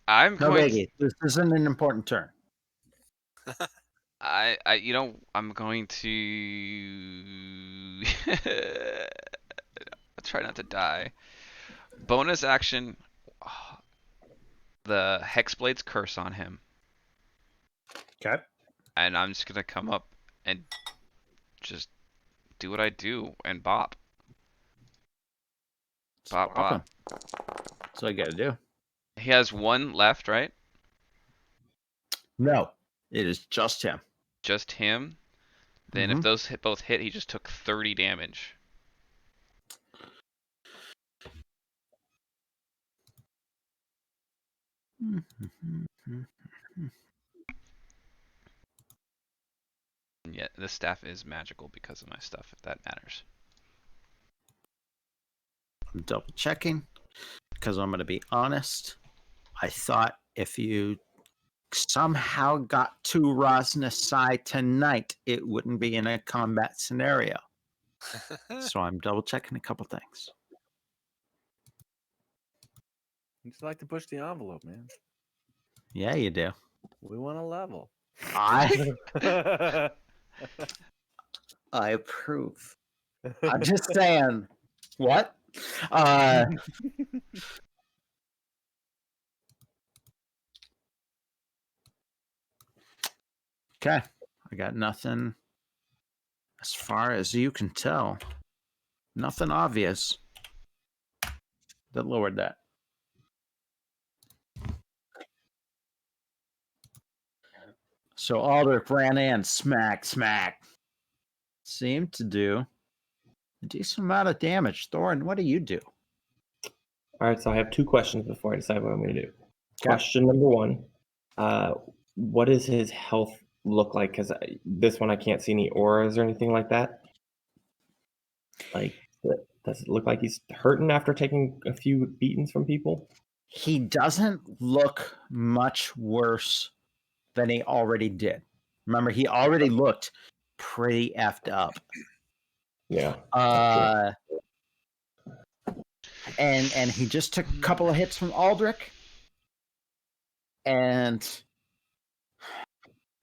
No going. biggie. This isn't an important turn. I'm going to try not to die. Bonus action, the Hexblade's curse on him, Okay. and I'm just gonna come up and just do what I do and bop, bop, Swap 'em. bop. That's all you gotta do. He has one left, right? No, it is just him. Just him. Then if Mhm. those both hit, he just took 30 damage. And yet this staff is magical because of my stuff, if that matters. I'm double checking because I'm gonna be honest. I thought if you somehow got to Rosnasai tonight, it wouldn't be in a combat scenario. So I'm double checking a couple things. I just like to push the envelope, man. Yeah, you do. We want a level. I approve. I'm just saying. What? Okay. I got nothing as far as you can tell. Nothing obvious that lowered that. So Aldrich ran in, smack, smack. Seemed to do a decent amount of damage. Thorin, what do you do? All right, so I have two questions before I decide what I'm going to do. Question number one, what does his health look like? Because this one I can't see any auras or anything like that. Like, does it look like he's hurting after taking a few beatings from people? He doesn't look much worse than he already did. Remember, he already looked pretty effed up. Yeah. And he just took a couple of hits from Aldrich, and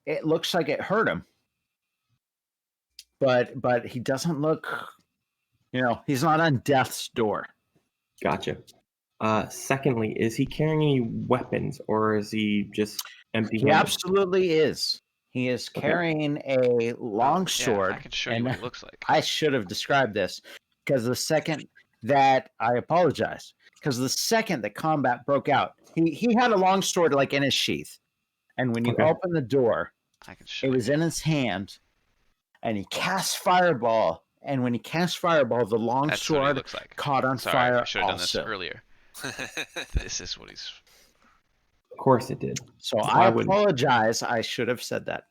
it looks like it hurt him. But he doesn't look, he's not on death's door. Gotcha. Secondly, is he carrying any weapons or is he just empty? He absolutely is. He is Okay. carrying a long sword. Yeah, I can show you what he looks like. I should have described this because the second that I apologize, because the second that combat broke out, he had a long sword like in his sheath, and when you open the door, I can show it was in his hand, and he cast fireball. And when he cast fireball, the long That's what he sword looks like. caught on Sorry, fire. I should have done this also. earlier. This is what he's. Of course it did. So I apologize. I should have said that.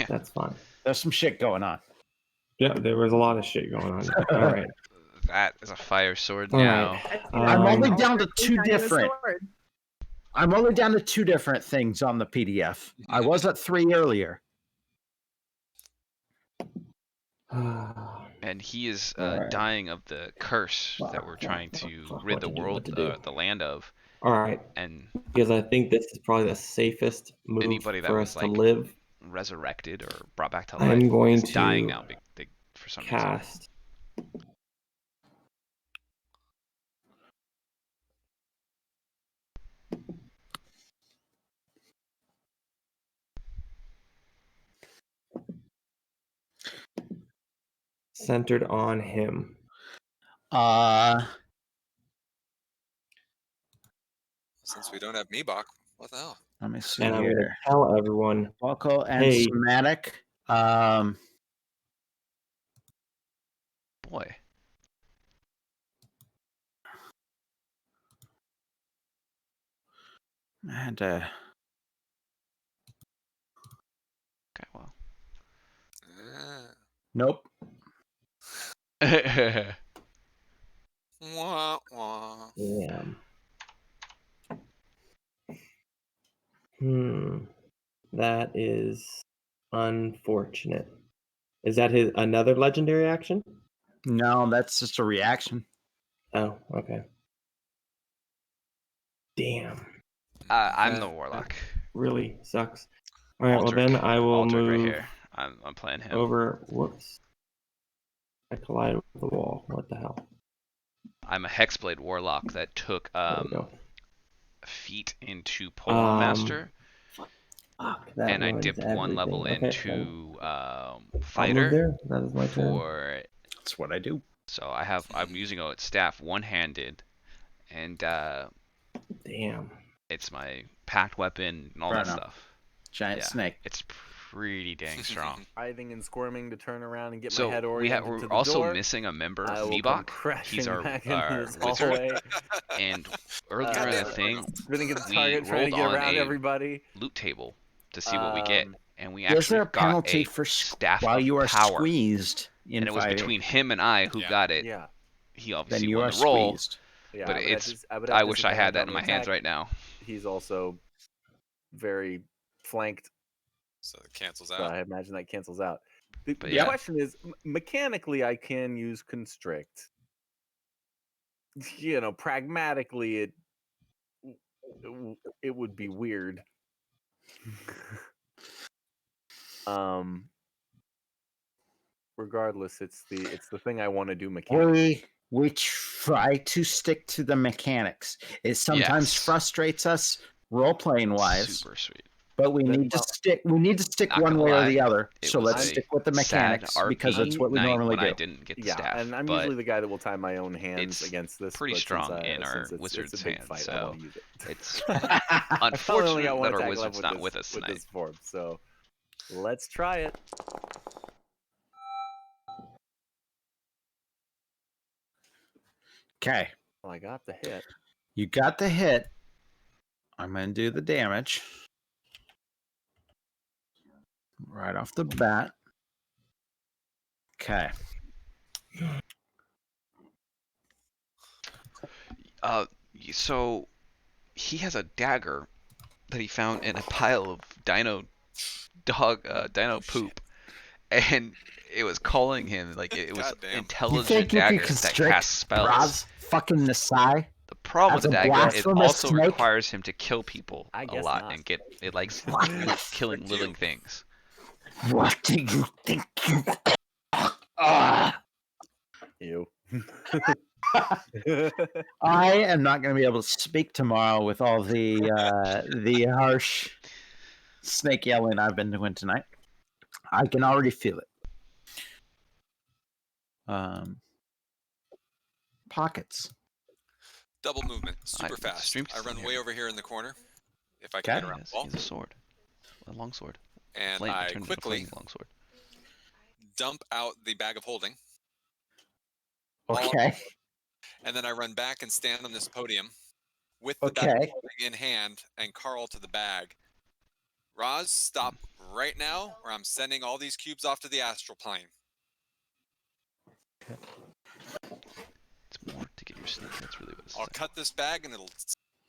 That's fine. There's some shit going on. Yeah, there was a lot of shit going on. All right. That is a fire sword All now. right. I'm only down to Aldrich two behind the different. sword. I'm only down to two different things on the PDF. I was at 3 earlier. And he is Alright. dying of the curse that we're trying to rid the world, the land of. All right. And Because I think this is probably the safest move anybody that for was us to like live. resurrected or brought back to I'm life going is to dying now for some reason. Cast. Centered on him. Since we don't have Meebach, what the hell? Let me see And I'm going to here. tell everyone. Vocal and Hey. somatic. Boy. And Okay, well. nope. Wah, wah. Damn. That is unfortunate. Is that another legendary action? No, that's just a reaction. Oh, okay. Damn. I'm the warlock. Really sucks. All right. Well, Aldrich. then I will Aldrich right move here. I'm playing him. over. Whoops. I collided with the wall. What the hell? I'm a Hexblade Warlock that took There we go. feet into Polaron Master, Fuck, that and I ruins dipped one everything. level Okay, then into I'll move Fighter there. That is my turn. for. That's what I do. So I'm using a staff one-handed, and Damn. it's my packed weapon and all that Bruno. stuff. Giant Yeah, snake. it's pretty dang strong. Writhing and squirming to turn around and get my So head we're oriented to the also door. missing a member, I will come Feebok. crashing He's our back into this wizard. hallway. And earlier in the thing, Spinning at the we target, trying to rolled get on around a everybody. loot table to see what we get, and we Is actually there a got penalty a for staff while of you are power, squeezed in and it was fighting? between him and I who Yeah. got it. Yeah, He Then obviously you won are the roll, yeah. squeezed. but I would have I wish I had disadvantage that on in the my hands attack. right now. He's also very flanked, So it cancels so out. I imagine that cancels out. The But yeah. question is, mechanically, I can use constrict. You know, pragmatically, it would be weird. Regardless, it's the thing I want to do mechanically. We try to stick to the mechanics. It sometimes Yes. frustrates us role playing wise, Super sweet. but we Then- need to stick. We need to stick Not one gonna way or lie, the other. it So was let's a stick with the sad mechanics RP because that's what we night normally when do. I didn't get the Yeah, staff, and I'm but usually the guy that will tie my own hands it's against this. pretty but strong since in our it's wizard's a big hands, fight, I so want to use it. it's I probably only unfortunate got one that our attack wizard's left not this, with us with tonight. this form, so let's try it. Okay, Well, I got the hit. you got the hit. I'm going to do the damage right off the bat. Okay. So he has a dagger that he found in a pile of dino poop, and it was calling him like it was Goddamn. You intelligent think you dagger can that constrict casts spells. Raz fucking Nasai? The problem with as the a dagger, it blasphemous also snake? requires him to kill people I a guess lot not. and it likes What? killing living things. What do you think you Ah. You. I am not going to be able to speak tomorrow with all the harsh snake yelling I've been doing tonight. I can already feel it. Pockets. Double movement, super fast. stream I run here. way over here in the corner, if I can Okay. get around Yes, the wall, he has a sword, a long sword. and Flame, I turned into a quickly flaming long sword. dump out the bag of holding, Okay. and then I run back and stand on this podium with the bag of Okay. holding in hand and Carl to the bag. Roz, stop right now, or I'm sending all these cubes off to the astral plane. It's more to get your snake. That's really what it's I'll saying. cut this bag and it'll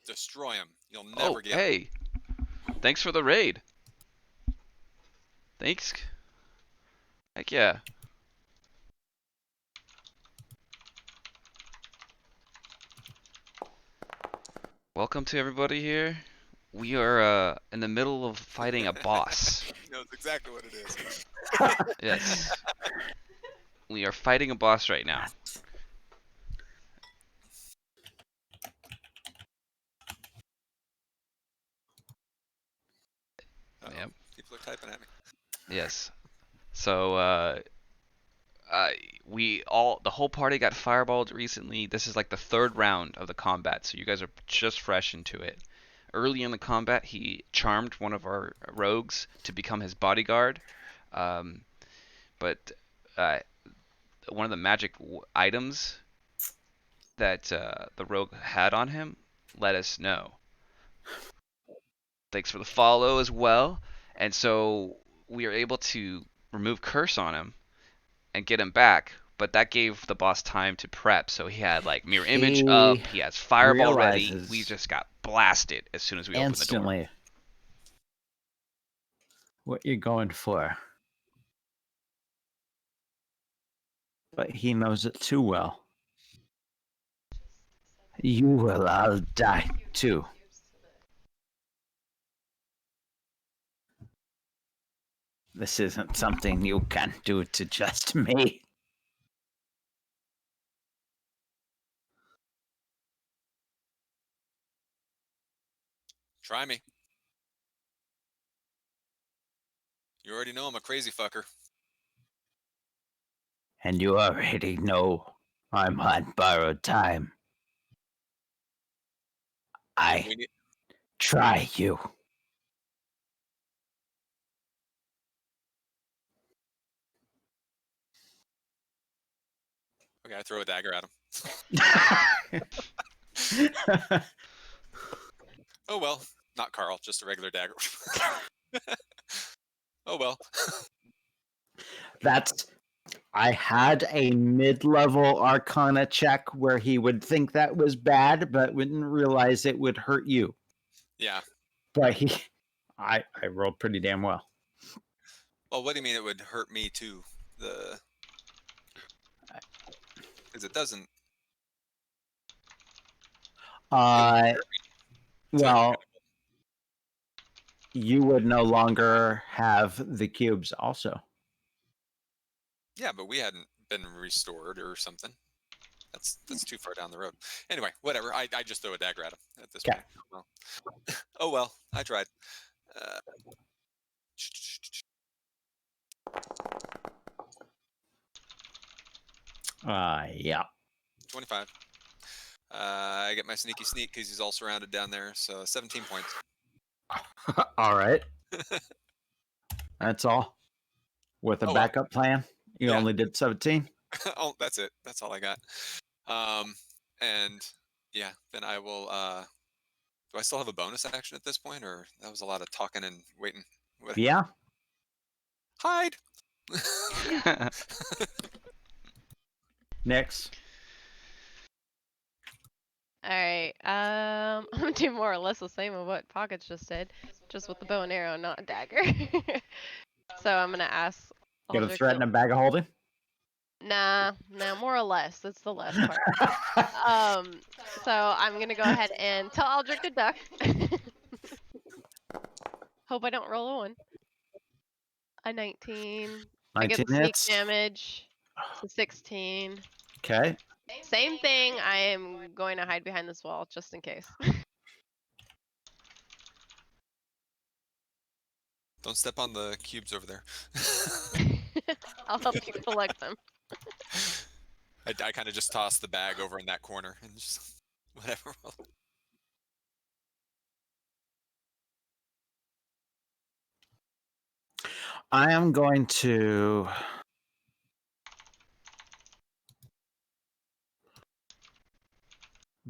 destroy him. You'll Oh, never get him. hey! Thanks for the raid. Thanks. Heck yeah. Welcome to everybody here. We are in the middle of fighting a boss. He knows exactly what it is. Yes. We are fighting a boss right now. Uh-oh. Yep. People are typing at me. Yes. So the whole party got fireballed recently. This is like the third round of the combat, so you guys are just fresh into it. Early in the combat, he charmed one of our rogues to become his bodyguard, but one of the magic items that the rogue had on him let us know. Thanks for the follow as well. And so we were able to remove curse on him and get him back, but that gave the boss time to prep. So he had like mirror image He up, he has fireball ready. realizes We just got blasted as soon as we opened the door. Instantly. What you're going for. But he knows it too well. You will all die too. This isn't something you can do to just me. Try me. You already know I'm a crazy fucker. And you already know I'm on borrowed time. Yeah, I try you. Okay, I throw a dagger at him. Oh well, not Carl, just a regular dagger. Oh well. I had a mid-level Arcana check where he would think that was bad, but wouldn't realize it would hurt you. Yeah. But I rolled pretty damn well. Well, what do you mean it would hurt me too? Because it doesn't. Well, you would no longer have the cubes also. Yeah, but we hadn't been restored or something. That's too far down the road. Anyway, whatever. I just throw a dagger at him at this point. Well, oh well, I tried. Yeah. 25. I get my sneaky sneak because he's all surrounded down there. So 17 points. All right. That's all. With a backup plan, you only did 17. Oh, that's it. That's all I got. And yeah, then I will. Do I still have a bonus action at this point, or that was a lot of talking and waiting? Whatever. Yeah. Hide. Next. All right. I'm gonna do more or less the same of what Pockets just did, just with the bow and arrow, not a dagger. So I'm gonna ask. Get a Aldrich threat to- and a bag of holding? Nah, more or less. That's the last part. So I'm gonna go ahead and tell Aldrich to duck. Hope I don't roll a 1. A 19. I get 19 the sneak hits. damage. So 16. Okay. Same thing. I am going to hide behind this wall just in case. Don't step on the cubes over there. I'll help you collect them. I kind of just toss the bag over in that corner and just whatever. I am going to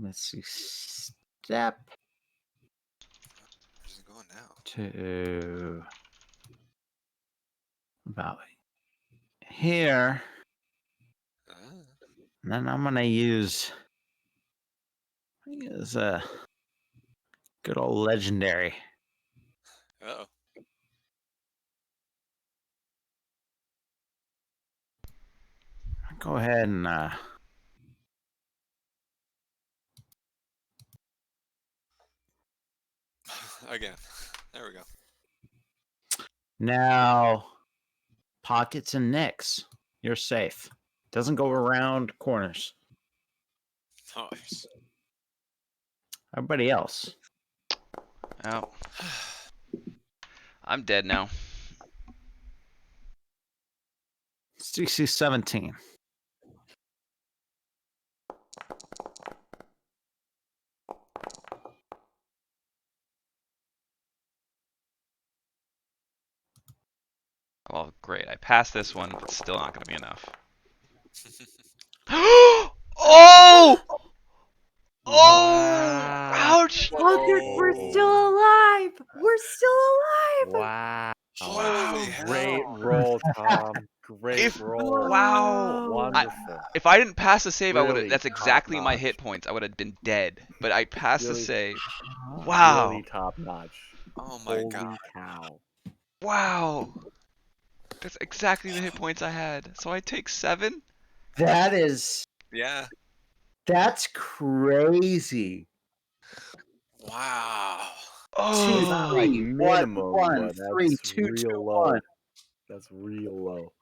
let's see, step Where's it going now? to about here. And then I'm gonna use a good old legendary. Uh-oh. Go ahead and Again. There we go. now Pockets and Nicks. You're safe. Doesn't go around corners. Nice. Everybody else. Oh. I'm dead now. It's DC 17. Well, great. I passed this one, but still not going to be enough. Oh! Oh! Ouch! Aldrich, we're still alive. We're still alive. Wow. Holy Great hell. roll, Tom. Great roll. Wow. Wonderful. If I didn't pass the save, I would have. Really That's exactly my top-notch. hit points. I would have been dead. But I passed the Really- save. Wow. Really top notch. Oh my Holy god. cow. Wow. That's exactly the hit points I had. So I take 7? Yeah. That's crazy. Wow. Oh. It's not like minimum, one, but three, that's two, real two, low. one. That's real low.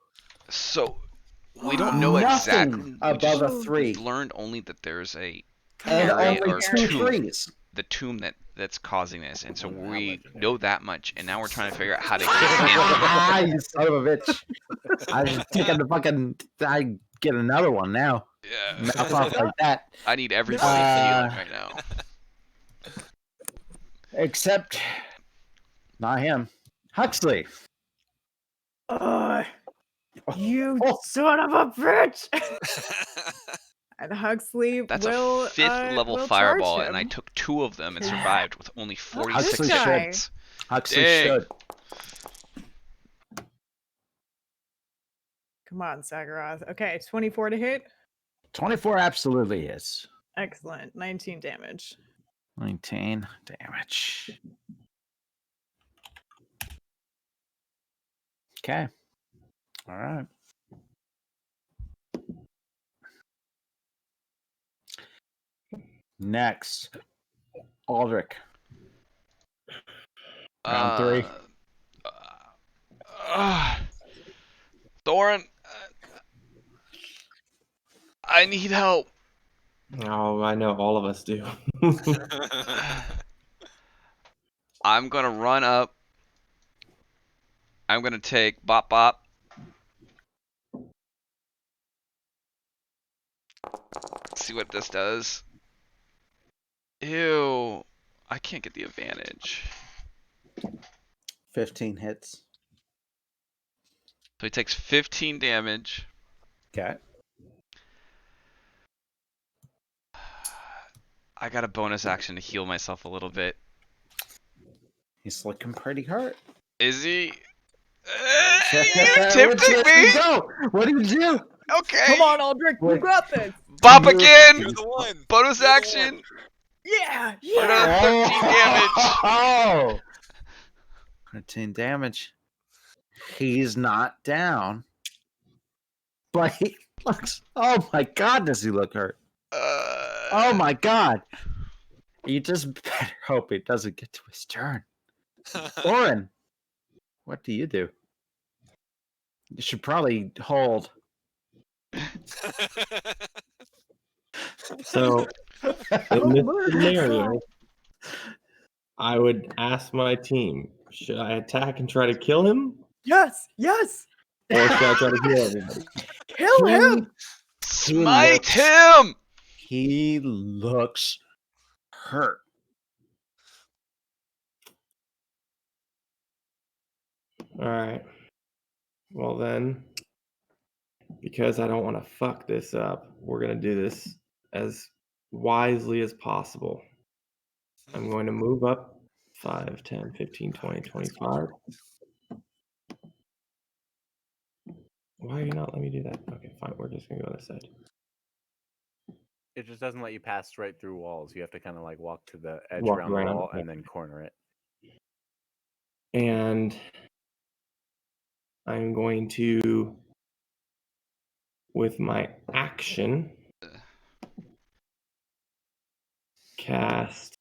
So we don't know exactly. Nothing We just above a 3. learned only that there's a Come And on, area only or two tomb, threes. the tomb that's causing this, and so Not we legendary. know that much, and now we're trying to figure out how to get in. You son of a bitch. I was taking the fucking. I get another one now. Yeah. Mouth off like that. I need everybody healing Uh, right now. Except. Not him. Huxley. You Oh. son of a bitch! And Huxley That's will a 5th level will fireball, charge and I him. took 2 of them and Yeah. survived with only This 46 Huxley hit guy. points. Huxley Dang. should. Come on, Sagaroth. Okay, 24 to hit. 24 absolutely is. Excellent. 19 damage. 19 damage. Okay. All right. Next, Aldrich. Round 3. Thorin, I need help. Oh, I know all of us do. I'm gonna run up. I'm gonna take Bop Bop. See what this does. Ew. I can't get the advantage. 15 hits. So he takes 15 damage. Okay. I got a bonus action to heal myself a little bit. He's looking pretty hurt. Is he? Which You way tempting did me? you go? What do you do? Okay. Come on, Aldrich. You Wait. got this. Bop You're- again. You're the one. Bonus You're the action. one. Yeah, For yeah. another 13 damage. Oh! 13 damage. He's not down. But he looks. Oh my god, does he look hurt? Oh my god. You just better hope it doesn't get to his turn. Thorin, what do? You should probably hold. So, in this scenario, I would ask my team, should I attack and try to kill him? Yes, yes. Or should I try to heal everybody? Kill him. Smite him. He looks hurt. Alright. Well then, because I don't want to fuck this up, we're going to do this as wisely as possible. I'm going to move up 5, 10, 15, 20, 25. Why are you not letting me do that? Okay, fine. We're just going to go this side. It just doesn't let you pass straight through walls. You have to kind of like walk to the edge Walk around around, the wall okay. and then corner it. And I'm going to, with my action, cast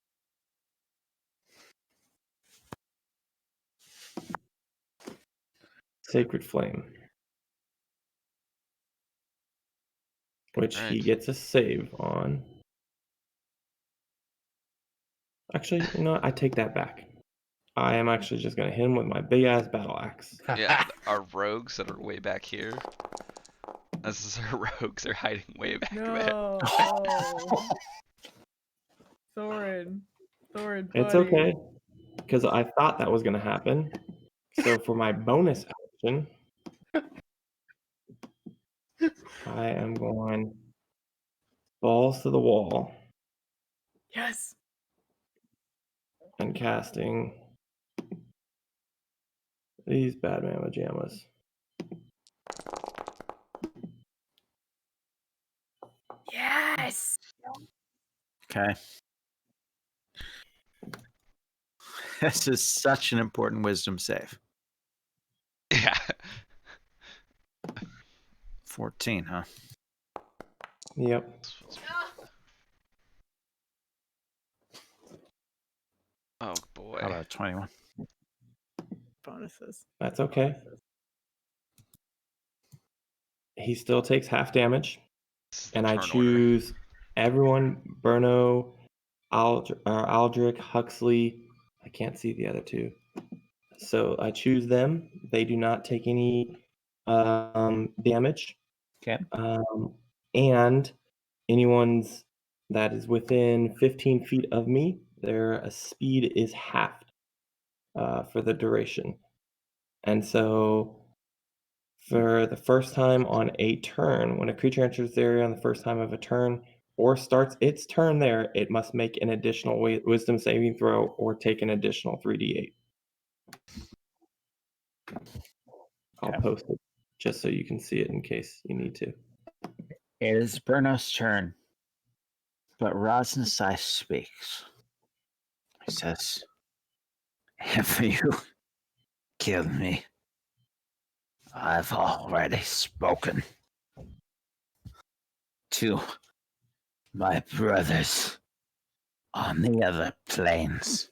Sacred Flame, which he Right. gets a save on. Actually, you know what? I take that back. I am actually just going to hit him with my big ass battle axe. Yeah, our rogues that are way back here. This is our rogues. They're hiding way back there. No. Oh. Thorin. Thorin, buddy. It's okay, because I thought that was going to happen. So for my bonus action, I am going balls to the wall Yes. and casting these bad mama jammas. Yes. Okay. This is such an important wisdom save. Yeah. 14, huh? Yep. Oh boy. How about 21? Bonuses. That's okay. He still takes half damage. This is the And I turn order. choose everyone: Burno, Aldrich, Huxley. I can't see the other two. So I choose them. They do not take any damage. Okay. And anyone's that is within 15 feet of me, their speed is halved for the duration. And so for the first time on a turn, when a creature enters the area on the first time of a turn or starts its turn there, it must make an additional wisdom saving throw or take an additional 3d8. I'll Okay. post it just so you can see it in case you need to. It is Burno's turn, but Rosnasai speaks. He says, "If you kill me, I've already spoken to my brothers on the other planes.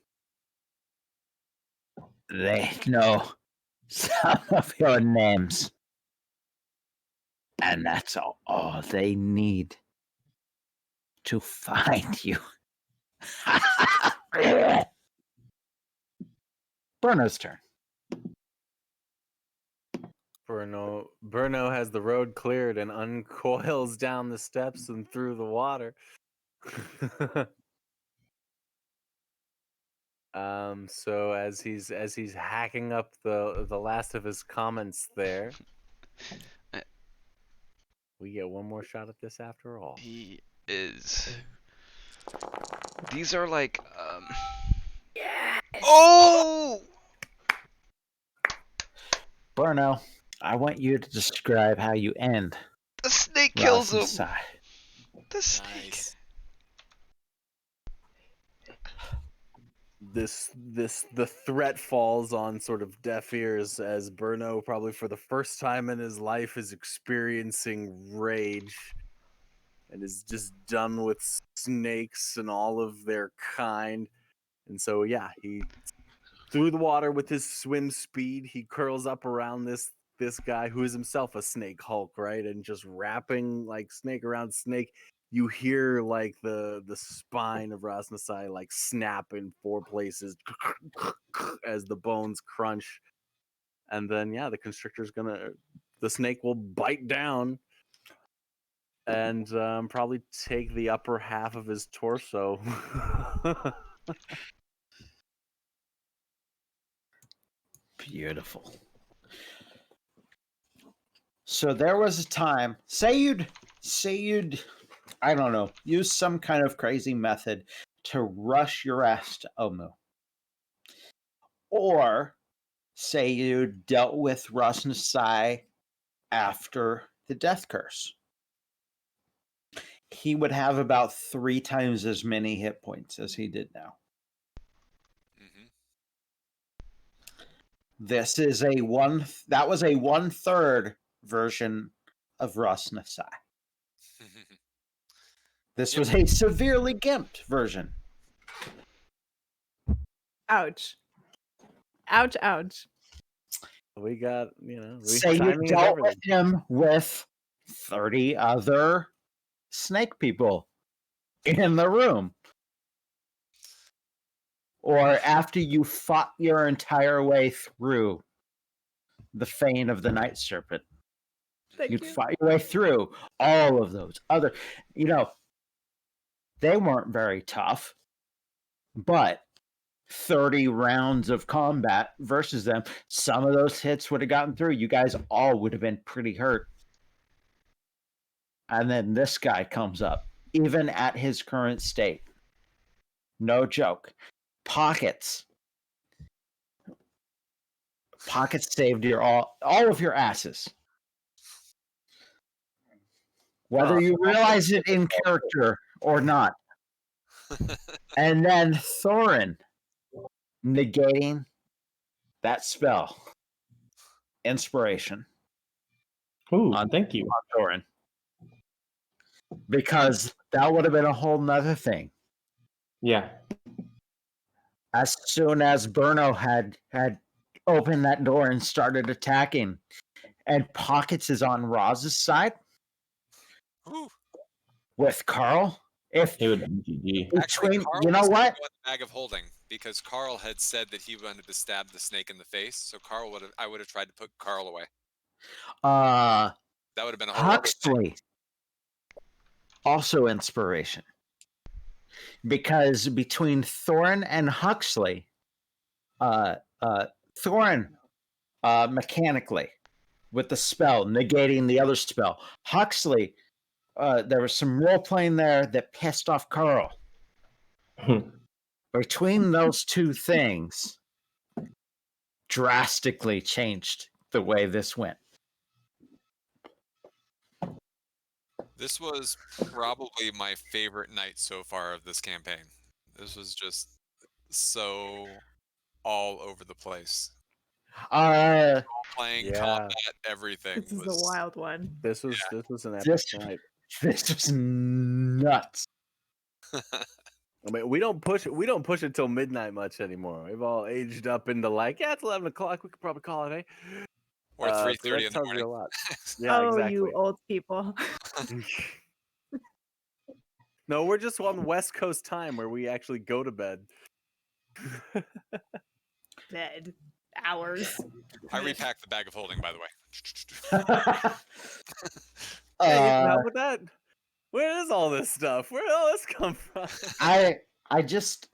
They know some of your names, and that's all they need to find you." Bruno's turn. Burno has the road cleared and uncoils down the steps and through the water. So as he's hacking up the last of his comments there, we get one more shot at this after all. He is. These are like. Yes. Oh! Burno, I want you to describe how you end The snake kills him. Rosnasai. The snake. Nice. The threat falls on sort of deaf ears as Burno, probably for the first time in his life, is experiencing rage and is just done with snakes and all of their kind. And so yeah, he through the water with his swim speed, he curls up around this guy who is himself a snake Hulk, right? And just wrapping like snake around snake. You hear like the spine of Rasnasai like snap in 4 places as the bones crunch. And then yeah, the snake will bite down and probably take the upper half of his torso. Beautiful. So there was a time, say you'd, I don't know, use some kind of crazy method to rush your ass to Omu. Or say you dealt with Rosnasai after the death curse. He would have about 3 times as many hit points as he did now. Mm-hmm. This is that was a 1/3 version of Rosnasai. This was a severely gimped version. Ouch. Ouch, ouch. We got, Say you timing is dealt with everything. him with 30 other snake people in the room. Or after you fought your entire way through the Fane of the Night Serpent. Thank You'd you. fight your way through all of those other, they weren't very tough, but 30 rounds of combat versus them, some of those hits would have gotten through. You guys all would have been pretty hurt. And then this guy comes up, even at his current state. No joke. Pockets saved all of your asses. Whether you realize it in character or not. And then Thorin negating that spell. Inspiration. Ooh, thank you. On Thorin. Because that would have been a whole nother thing. Yeah. As soon as Burno had opened that door and started attacking, and Pockets is on Roz's side Ooh. with Carl. If He would GG. Actually, between, Carl you know was gonna what? go in the bag of holding because Carl had said that he wanted to stab the snake in the face. So I would have tried to put Carl away. Uh, That would have been a whole other thing. Huxley, also inspiration, because between Thorin and Huxley, Thorin, mechanically with the spell negating the other spell. Huxley, there was some role playing there that pissed off Carl. Between those two things, drastically changed the way this went. This was probably my favorite night so far of this campaign. This was just so all over the place. Uh, Playing Yeah. combat, everything This is a was. wild one. This was an epic this night. this was nuts. I mean, we don't push it till midnight much anymore. We've all aged up into like, yeah, it's 11 o'clock. We could probably call it, eh? Or So 3:30 that in the tells you morning. a lot. Yeah, Oh, exactly. you old people. No, we're just on West Coast time where we actually go to bed. Bed. Hours. I repacked the bag of holding, by the way. Hey, you can Uh, help with that? Where is all this stuff? Where did all this come from? I just,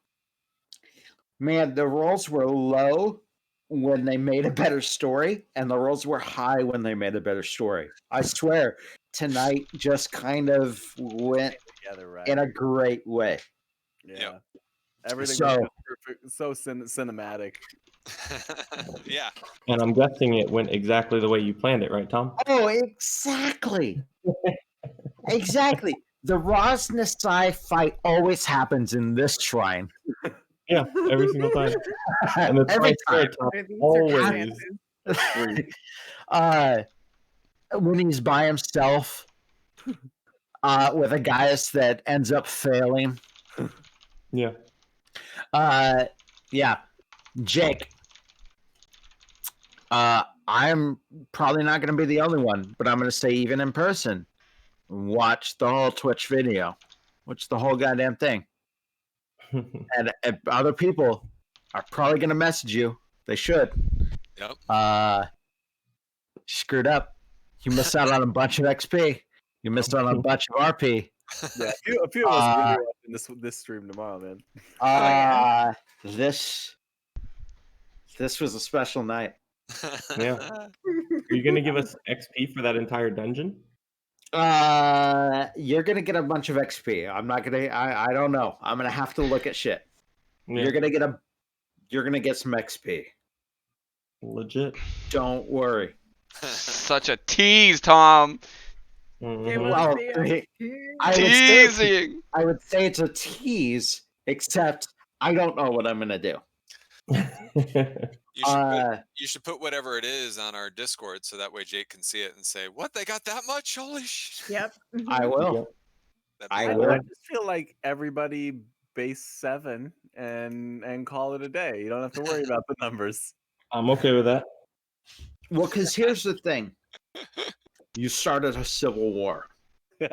man, the rolls were low when they made a better story, and the rolls were high when they made a better story. I swear, tonight just kind of went Together, right? in a great way. Yeah. Yep. Everything So- was just perfect, so cinematic. Yeah. And I'm guessing it went exactly the way you planned it, right, Tom? Oh, exactly. Exactly. The Rosnasai fight always happens in this shrine. Yeah, every single time. And the Every time. Triceratops Under these always. circumstances. When he's by himself with a Gaius that ends up failing. Yeah. Yeah. Jake. I'm probably not going to be the only one, but I'm going to say even in person, watch the whole Twitch video. Watch the whole goddamn thing. And other people are probably going to message you. They should. Yep. Screwed up. You missed out on a bunch of XP. You missed out on a bunch of RP. Yeah, a few of us will be watching this stream tomorrow, man. yeah. This was a special night. Yeah. Are you gonna give us XP for that entire dungeon? You're gonna get a bunch of XP. I'm not gonna. I don't know. I'm gonna have to look at shit. Yeah. You're gonna get some XP. Legit. Don't worry. Such a tease, Tom. It Mhm. Well, would be a Teasing. I would say it's a tease, except I don't know what I'm gonna do. You should put whatever it is on our Discord so that way Jake can see it and say, "What? They got that much? Holy shit!" Yep. I will. That'd be I cool. will. I just feel like everybody base 7 and call it a day. You don't have to worry about the numbers. I'm okay with that. Well, because here's the thing. You started a civil war. It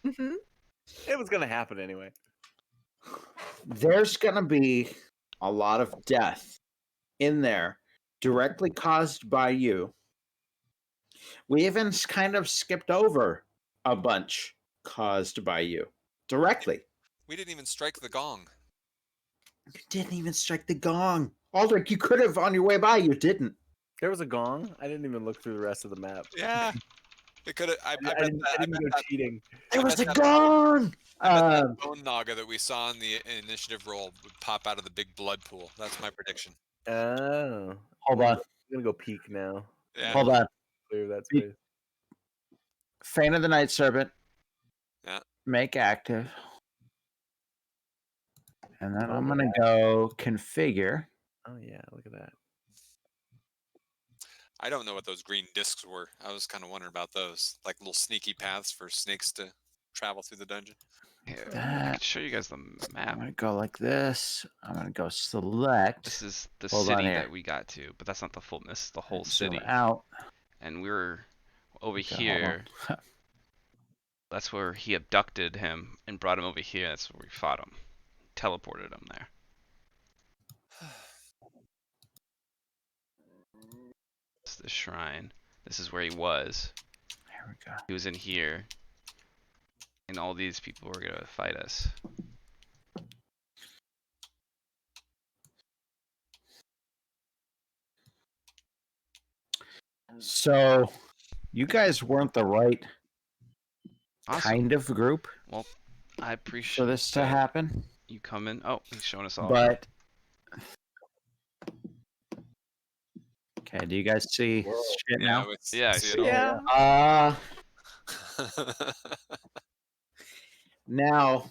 Mhm. was gonna happen anyway. There's gonna be a lot of death in there directly caused by you. We even kind of skipped over a bunch caused by you directly. We didn't even strike the gong. You didn't even strike the gong. Aldrich, you could have on your way by. You didn't. There was a gong. I didn't even look through the rest of the map. Yeah. It could have. I bet didn't that. I go bet that. cheating. There was a bet that- gong. I bet that bone naga that we saw in the initiative roll would pop out of the big blood pool. That's my prediction. Oh. Hold on. I'm gonna go peek now. Yeah. Hold on. Clear that Peek. space. Fane of the Night Serpent. Yeah. Make active. And then Oh, I'm going to go configure. Oh yeah, look at that. I don't know what those green discs were. I was kind of wondering about those, like little sneaky paths for snakes to travel through the dungeon. Here, I that. can show you guys the I'm map. gonna go like this. I'm gonna go select. This is the Hold on city here. that we got to, but that's not the fullness. The whole Zoom city. out. And we were over Okay, hold here. on. That's where he abducted him and brought him over here. That's where we fought him. Teleported him there. This is the shrine. This is where he was. Here we go. He was in here. And all these people were gonna fight us. So, you guys weren't the right Awesome. kind of group Well, I appreciate for this to happen. you coming. Oh, he's showing us all. But okay, do you guys see shit Yeah, now? Yeah, I see see. it Yeah. all. Now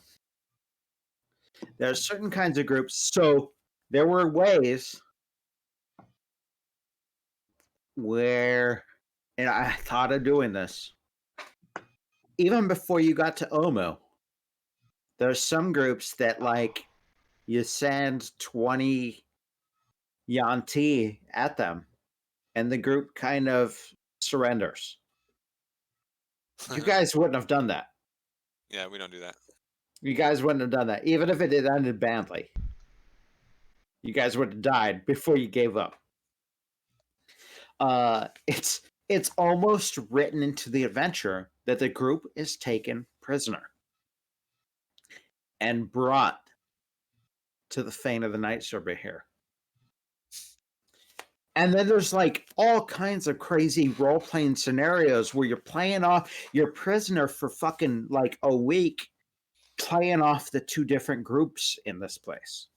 there's certain kinds of groups. So there were ways where, and I thought of doing this even before you got to Omo. There's some groups that like you send 20 Yanti at them, and the group kind of surrenders. You guys wouldn't have done that. Yeah, we don't do that. You guys wouldn't have done that, even if it had ended badly. You guys would have died before you gave up. It's almost written into the adventure that the group is taken prisoner and brought to the Fane of the Night Server here. And then there's like all kinds of crazy role playing scenarios where you're playing off your prisoner for fucking like a week, playing off the two different groups in this place.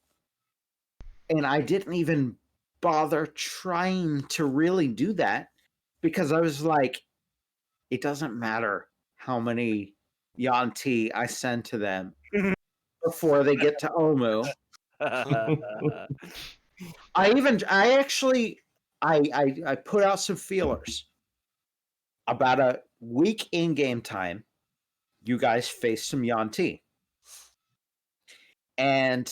And I didn't even bother trying to really do that because I was like, it doesn't matter how many Yanti I send to them before they get to Omu. I put out some feelers. About a week in game time, you guys face some Yanti. And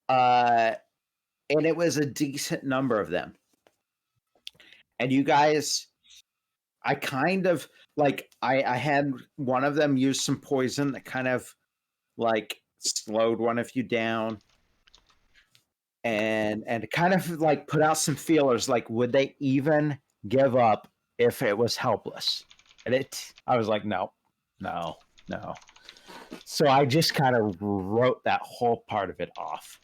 it was a decent number of them. And you guys, I kind of like I had one of them use some poison that kind of like slowed one of you down. And kind of like put out some feelers like would they even give up if it was helpless? And I was like, no. So I just kind of wrote that whole part of it off.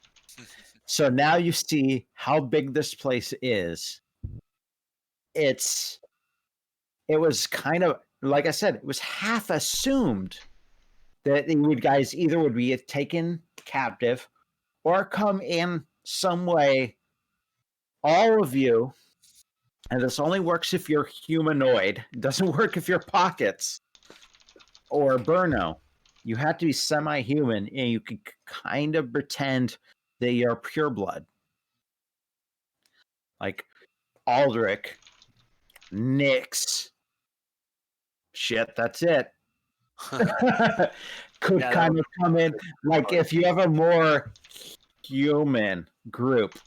So now you see how big this place is. It was kind of, like I said, it was half assumed that you guys either would be taken captive or come in some way, all of you, and this only works if you're humanoid. It doesn't work if you're pockets or Burno. You have to be semi-human, and you can kind of pretend that you're pureblood. Like Aldrich, Nyx. Shit, that's it. Could kind of come in. Like if you have a more human group,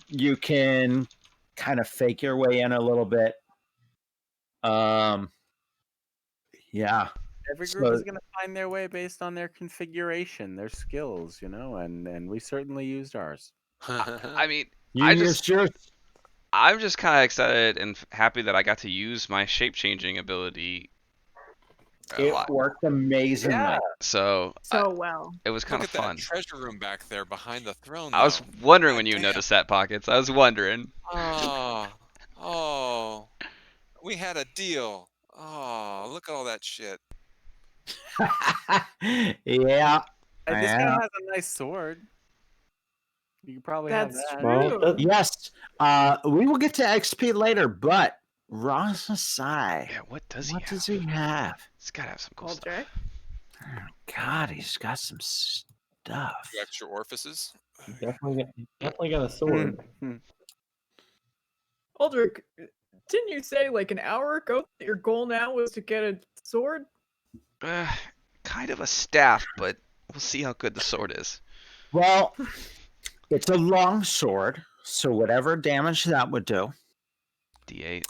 you can kind of fake your way in a little bit. Yeah. Every group is going to find their way based on their configuration, their skills, and we certainly used ours. I mean, I'm just kind of excited and happy that I got to use my shape changing ability. It worked amazingly. Yeah. So well. it was kind Look of at fun. that treasure room back there behind the throne. I was though. wondering God when you damn. noticed that, Pockets. I was wondering. Oh, we had a deal. Oh, look at all that shit. Yeah. This guy has a nice sword. You could probably have That's that. true. Yes. We will get to XP later, but Rasasai. Yeah, what does What he does have? he have? He's got to have some cool stuff. Aldrich. Oh, God, he's got some stuff. 2 extra orifices. Definitely got a sword. Aldrich, didn't you say like an hour ago that your goal now was to get a sword? Kind kind of a staff, but we'll see how good the sword is. Well, it's a long sword, so whatever damage that would do, D8.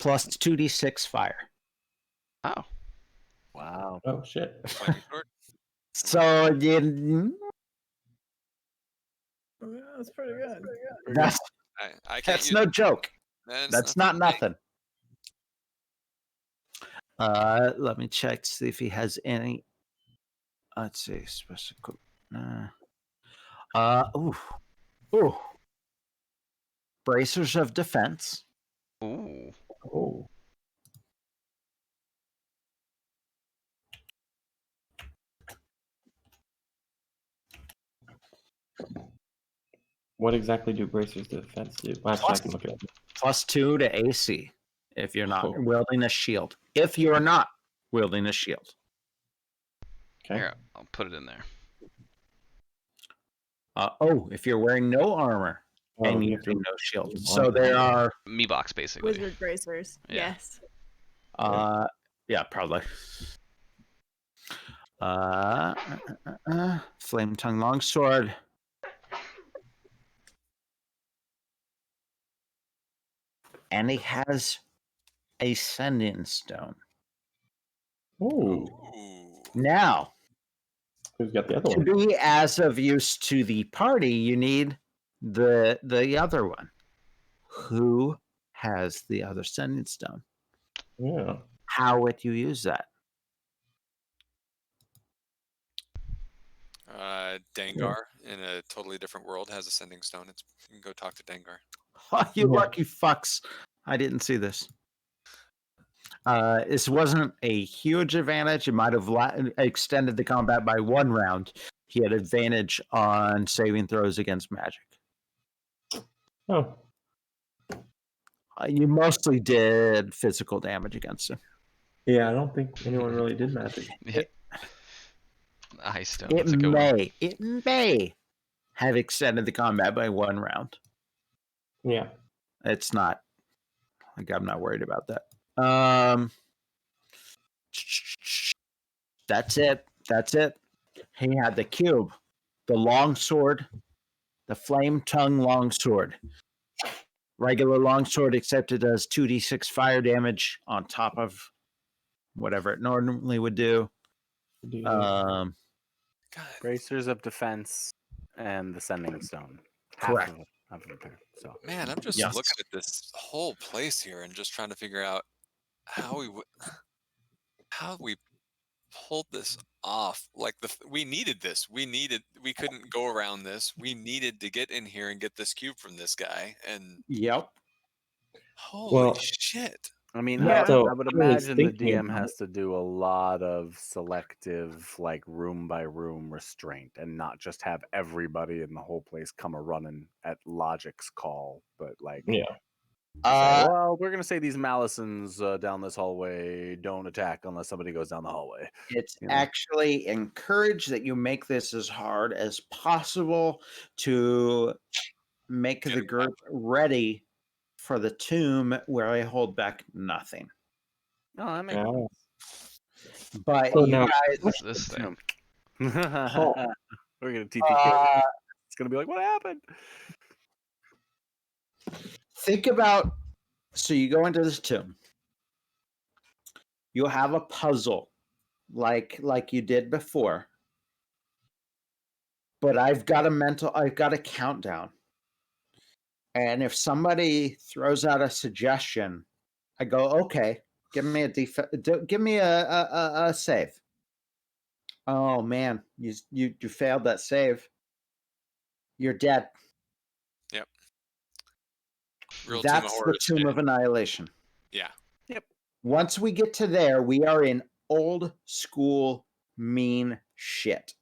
plus 2d6 fire. Oh. Wow. Oh shit. Flaming sword. So you, That's pretty good. that's I can't that's use no it. joke. That's That's not nothing. nothing. Let me check to see if he has any. Let's see, special. Ooh. Bracers of defense. Ooh. Oh. What exactly do bracers to defense do? Well, actually, I can look it up. Plus 2 to AC if you're not Oh. wielding a shield. If you're not wielding a shield. Okay. Here, I'll put it in there. If you're wearing no armor and you have using to. no shield. use So armor. there are, Me box, basically. Wizard bracers. Yeah. Yes. yeah, probably. Flame tongue longsword. And he has a sending stone. Ooh. Ooh. Now, Who's got the other to one? be as of use to the party, you need the other one. Who has the other sending stone? Yeah. How would you use that? Dengar in a totally different world has a sending stone. You can go talk to Dengar. Oh, you Yeah. lucky fucks. I didn't see this. This wasn't a huge advantage. It might have extended the combat by 1 round. He had advantage on saving throws against magic. Oh. You mostly did physical damage against him. Yeah, I don't think anyone really did magic. Yeah. Ice stone. It That's a good one. may have extended the combat by 1 round. Yeah. It's not. Like, I'm not worried about that. That's it. He had the cube, the longsword, the flame tongue longsword. Regular longsword, except it does 2d6 fire damage on top of whatever it normally would do. God. Bracers of defense and the sending stone. Correct. Half of it there. So Man, I'm just Yes. looking at this whole place here and just trying to figure out how we pulled this off. Like we needed this. We couldn't go around this. We needed to get in here and get this cube from this guy. And Yep. holy Well, shit. I mean, Yeah, so I would I was imagine the thinking DM about has to do a lot of selective, like room by room restraint, and not just have everybody in the whole place come a running at Logic's call, but like Yeah. say, well, we're gonna say these Malisons down this hallway don't attack unless somebody goes down the hallway. It's You know? actually encouraged that you make this as hard as possible to make Get the it group ready for the tomb where I hold back nothing. Oh, that makes Yeah. But So you now, guys, What's this thing? sense. Paul, We're gonna TPK. uh, It's gonna be like, what happened? think about, so you go into this tomb. You'll have a puzzle like you did before. But I've got a countdown. And if somebody throws out a suggestion, I go, okay, give me a save. Oh man, you failed that save. You're dead. Yep. Real Tomb of That's the Horrors Tomb shit. of Annihilation. Yeah. Yep. Once we get to there, we are in old school mean shit.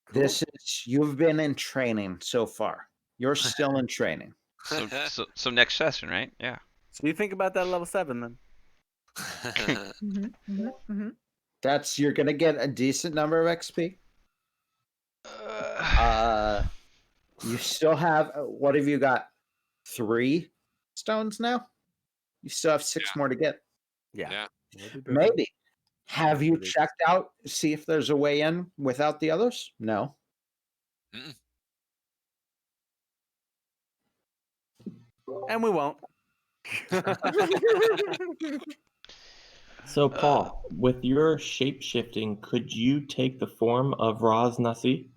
Cool. This is, you've been in training so far. You're still in training. So next session, right? Yeah. So you think about that level 7 then? That's, you're gonna get a decent number of XP. You still have, what have you got? 3 stones now? You still have 6 more to get. Yeah. Yeah. It'll be perfect. Maybe. Have you It is. checked out, see if there's a way in without the others? No. Mm-mm. And we won't. So, Paul, with your shape shifting, could you take the form of Raz Nasi?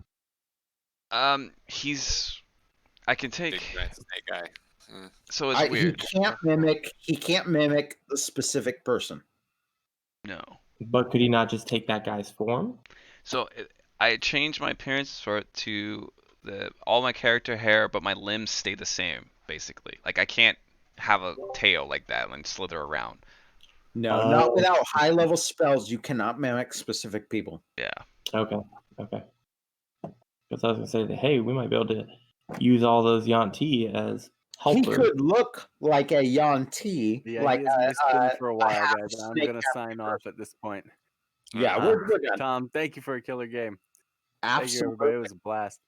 He's. I can Big take. giant snake guy. So it's He weird. can't mimic. He can't mimic the specific person. No. But could he not just take that guy's form? So I changed my appearance to all my character hair, but my limbs stay the same basically. Like I can't have a tail like that and slither around. No, not without high level spells. You cannot mimic specific people. Yeah. Okay. Because I was gonna say that, hey, we might be able to use all those Yanti as He helpers. could look like a Yanti, The like idea's gonna spin for a while, half guys. I'm snake, gonna half sign person. off at this point. Yeah, Alright. we're done. Tom, thank you for a killer game. Thank you, Absolutely. everybody. It was a blast.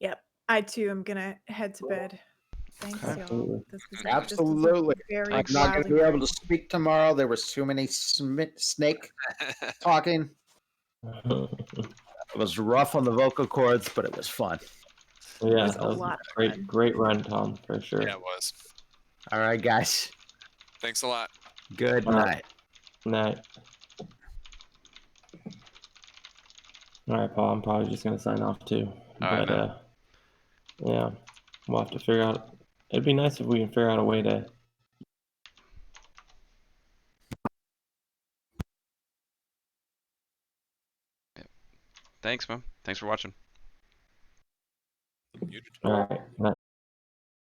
Yep. I too am gonna head to bed. Thanks, Okay. y'all. This was Absolutely. very I'm not going wild to and be able great. to speak tomorrow. There was too many snake talking. It was rough on the vocal cords, but it was fun. Yeah, was that a was lot a of great, fun. great run, Tom, for sure. Yeah, it was. All right, guys. Thanks a lot. Good All right. night. Night. All right, Paul. I'm probably just gonna sign off too. All right, But man. yeah, we'll have to figure out. It'd be nice if we can figure out a way to. Thanks, man. Thanks for watching. Muted. All right.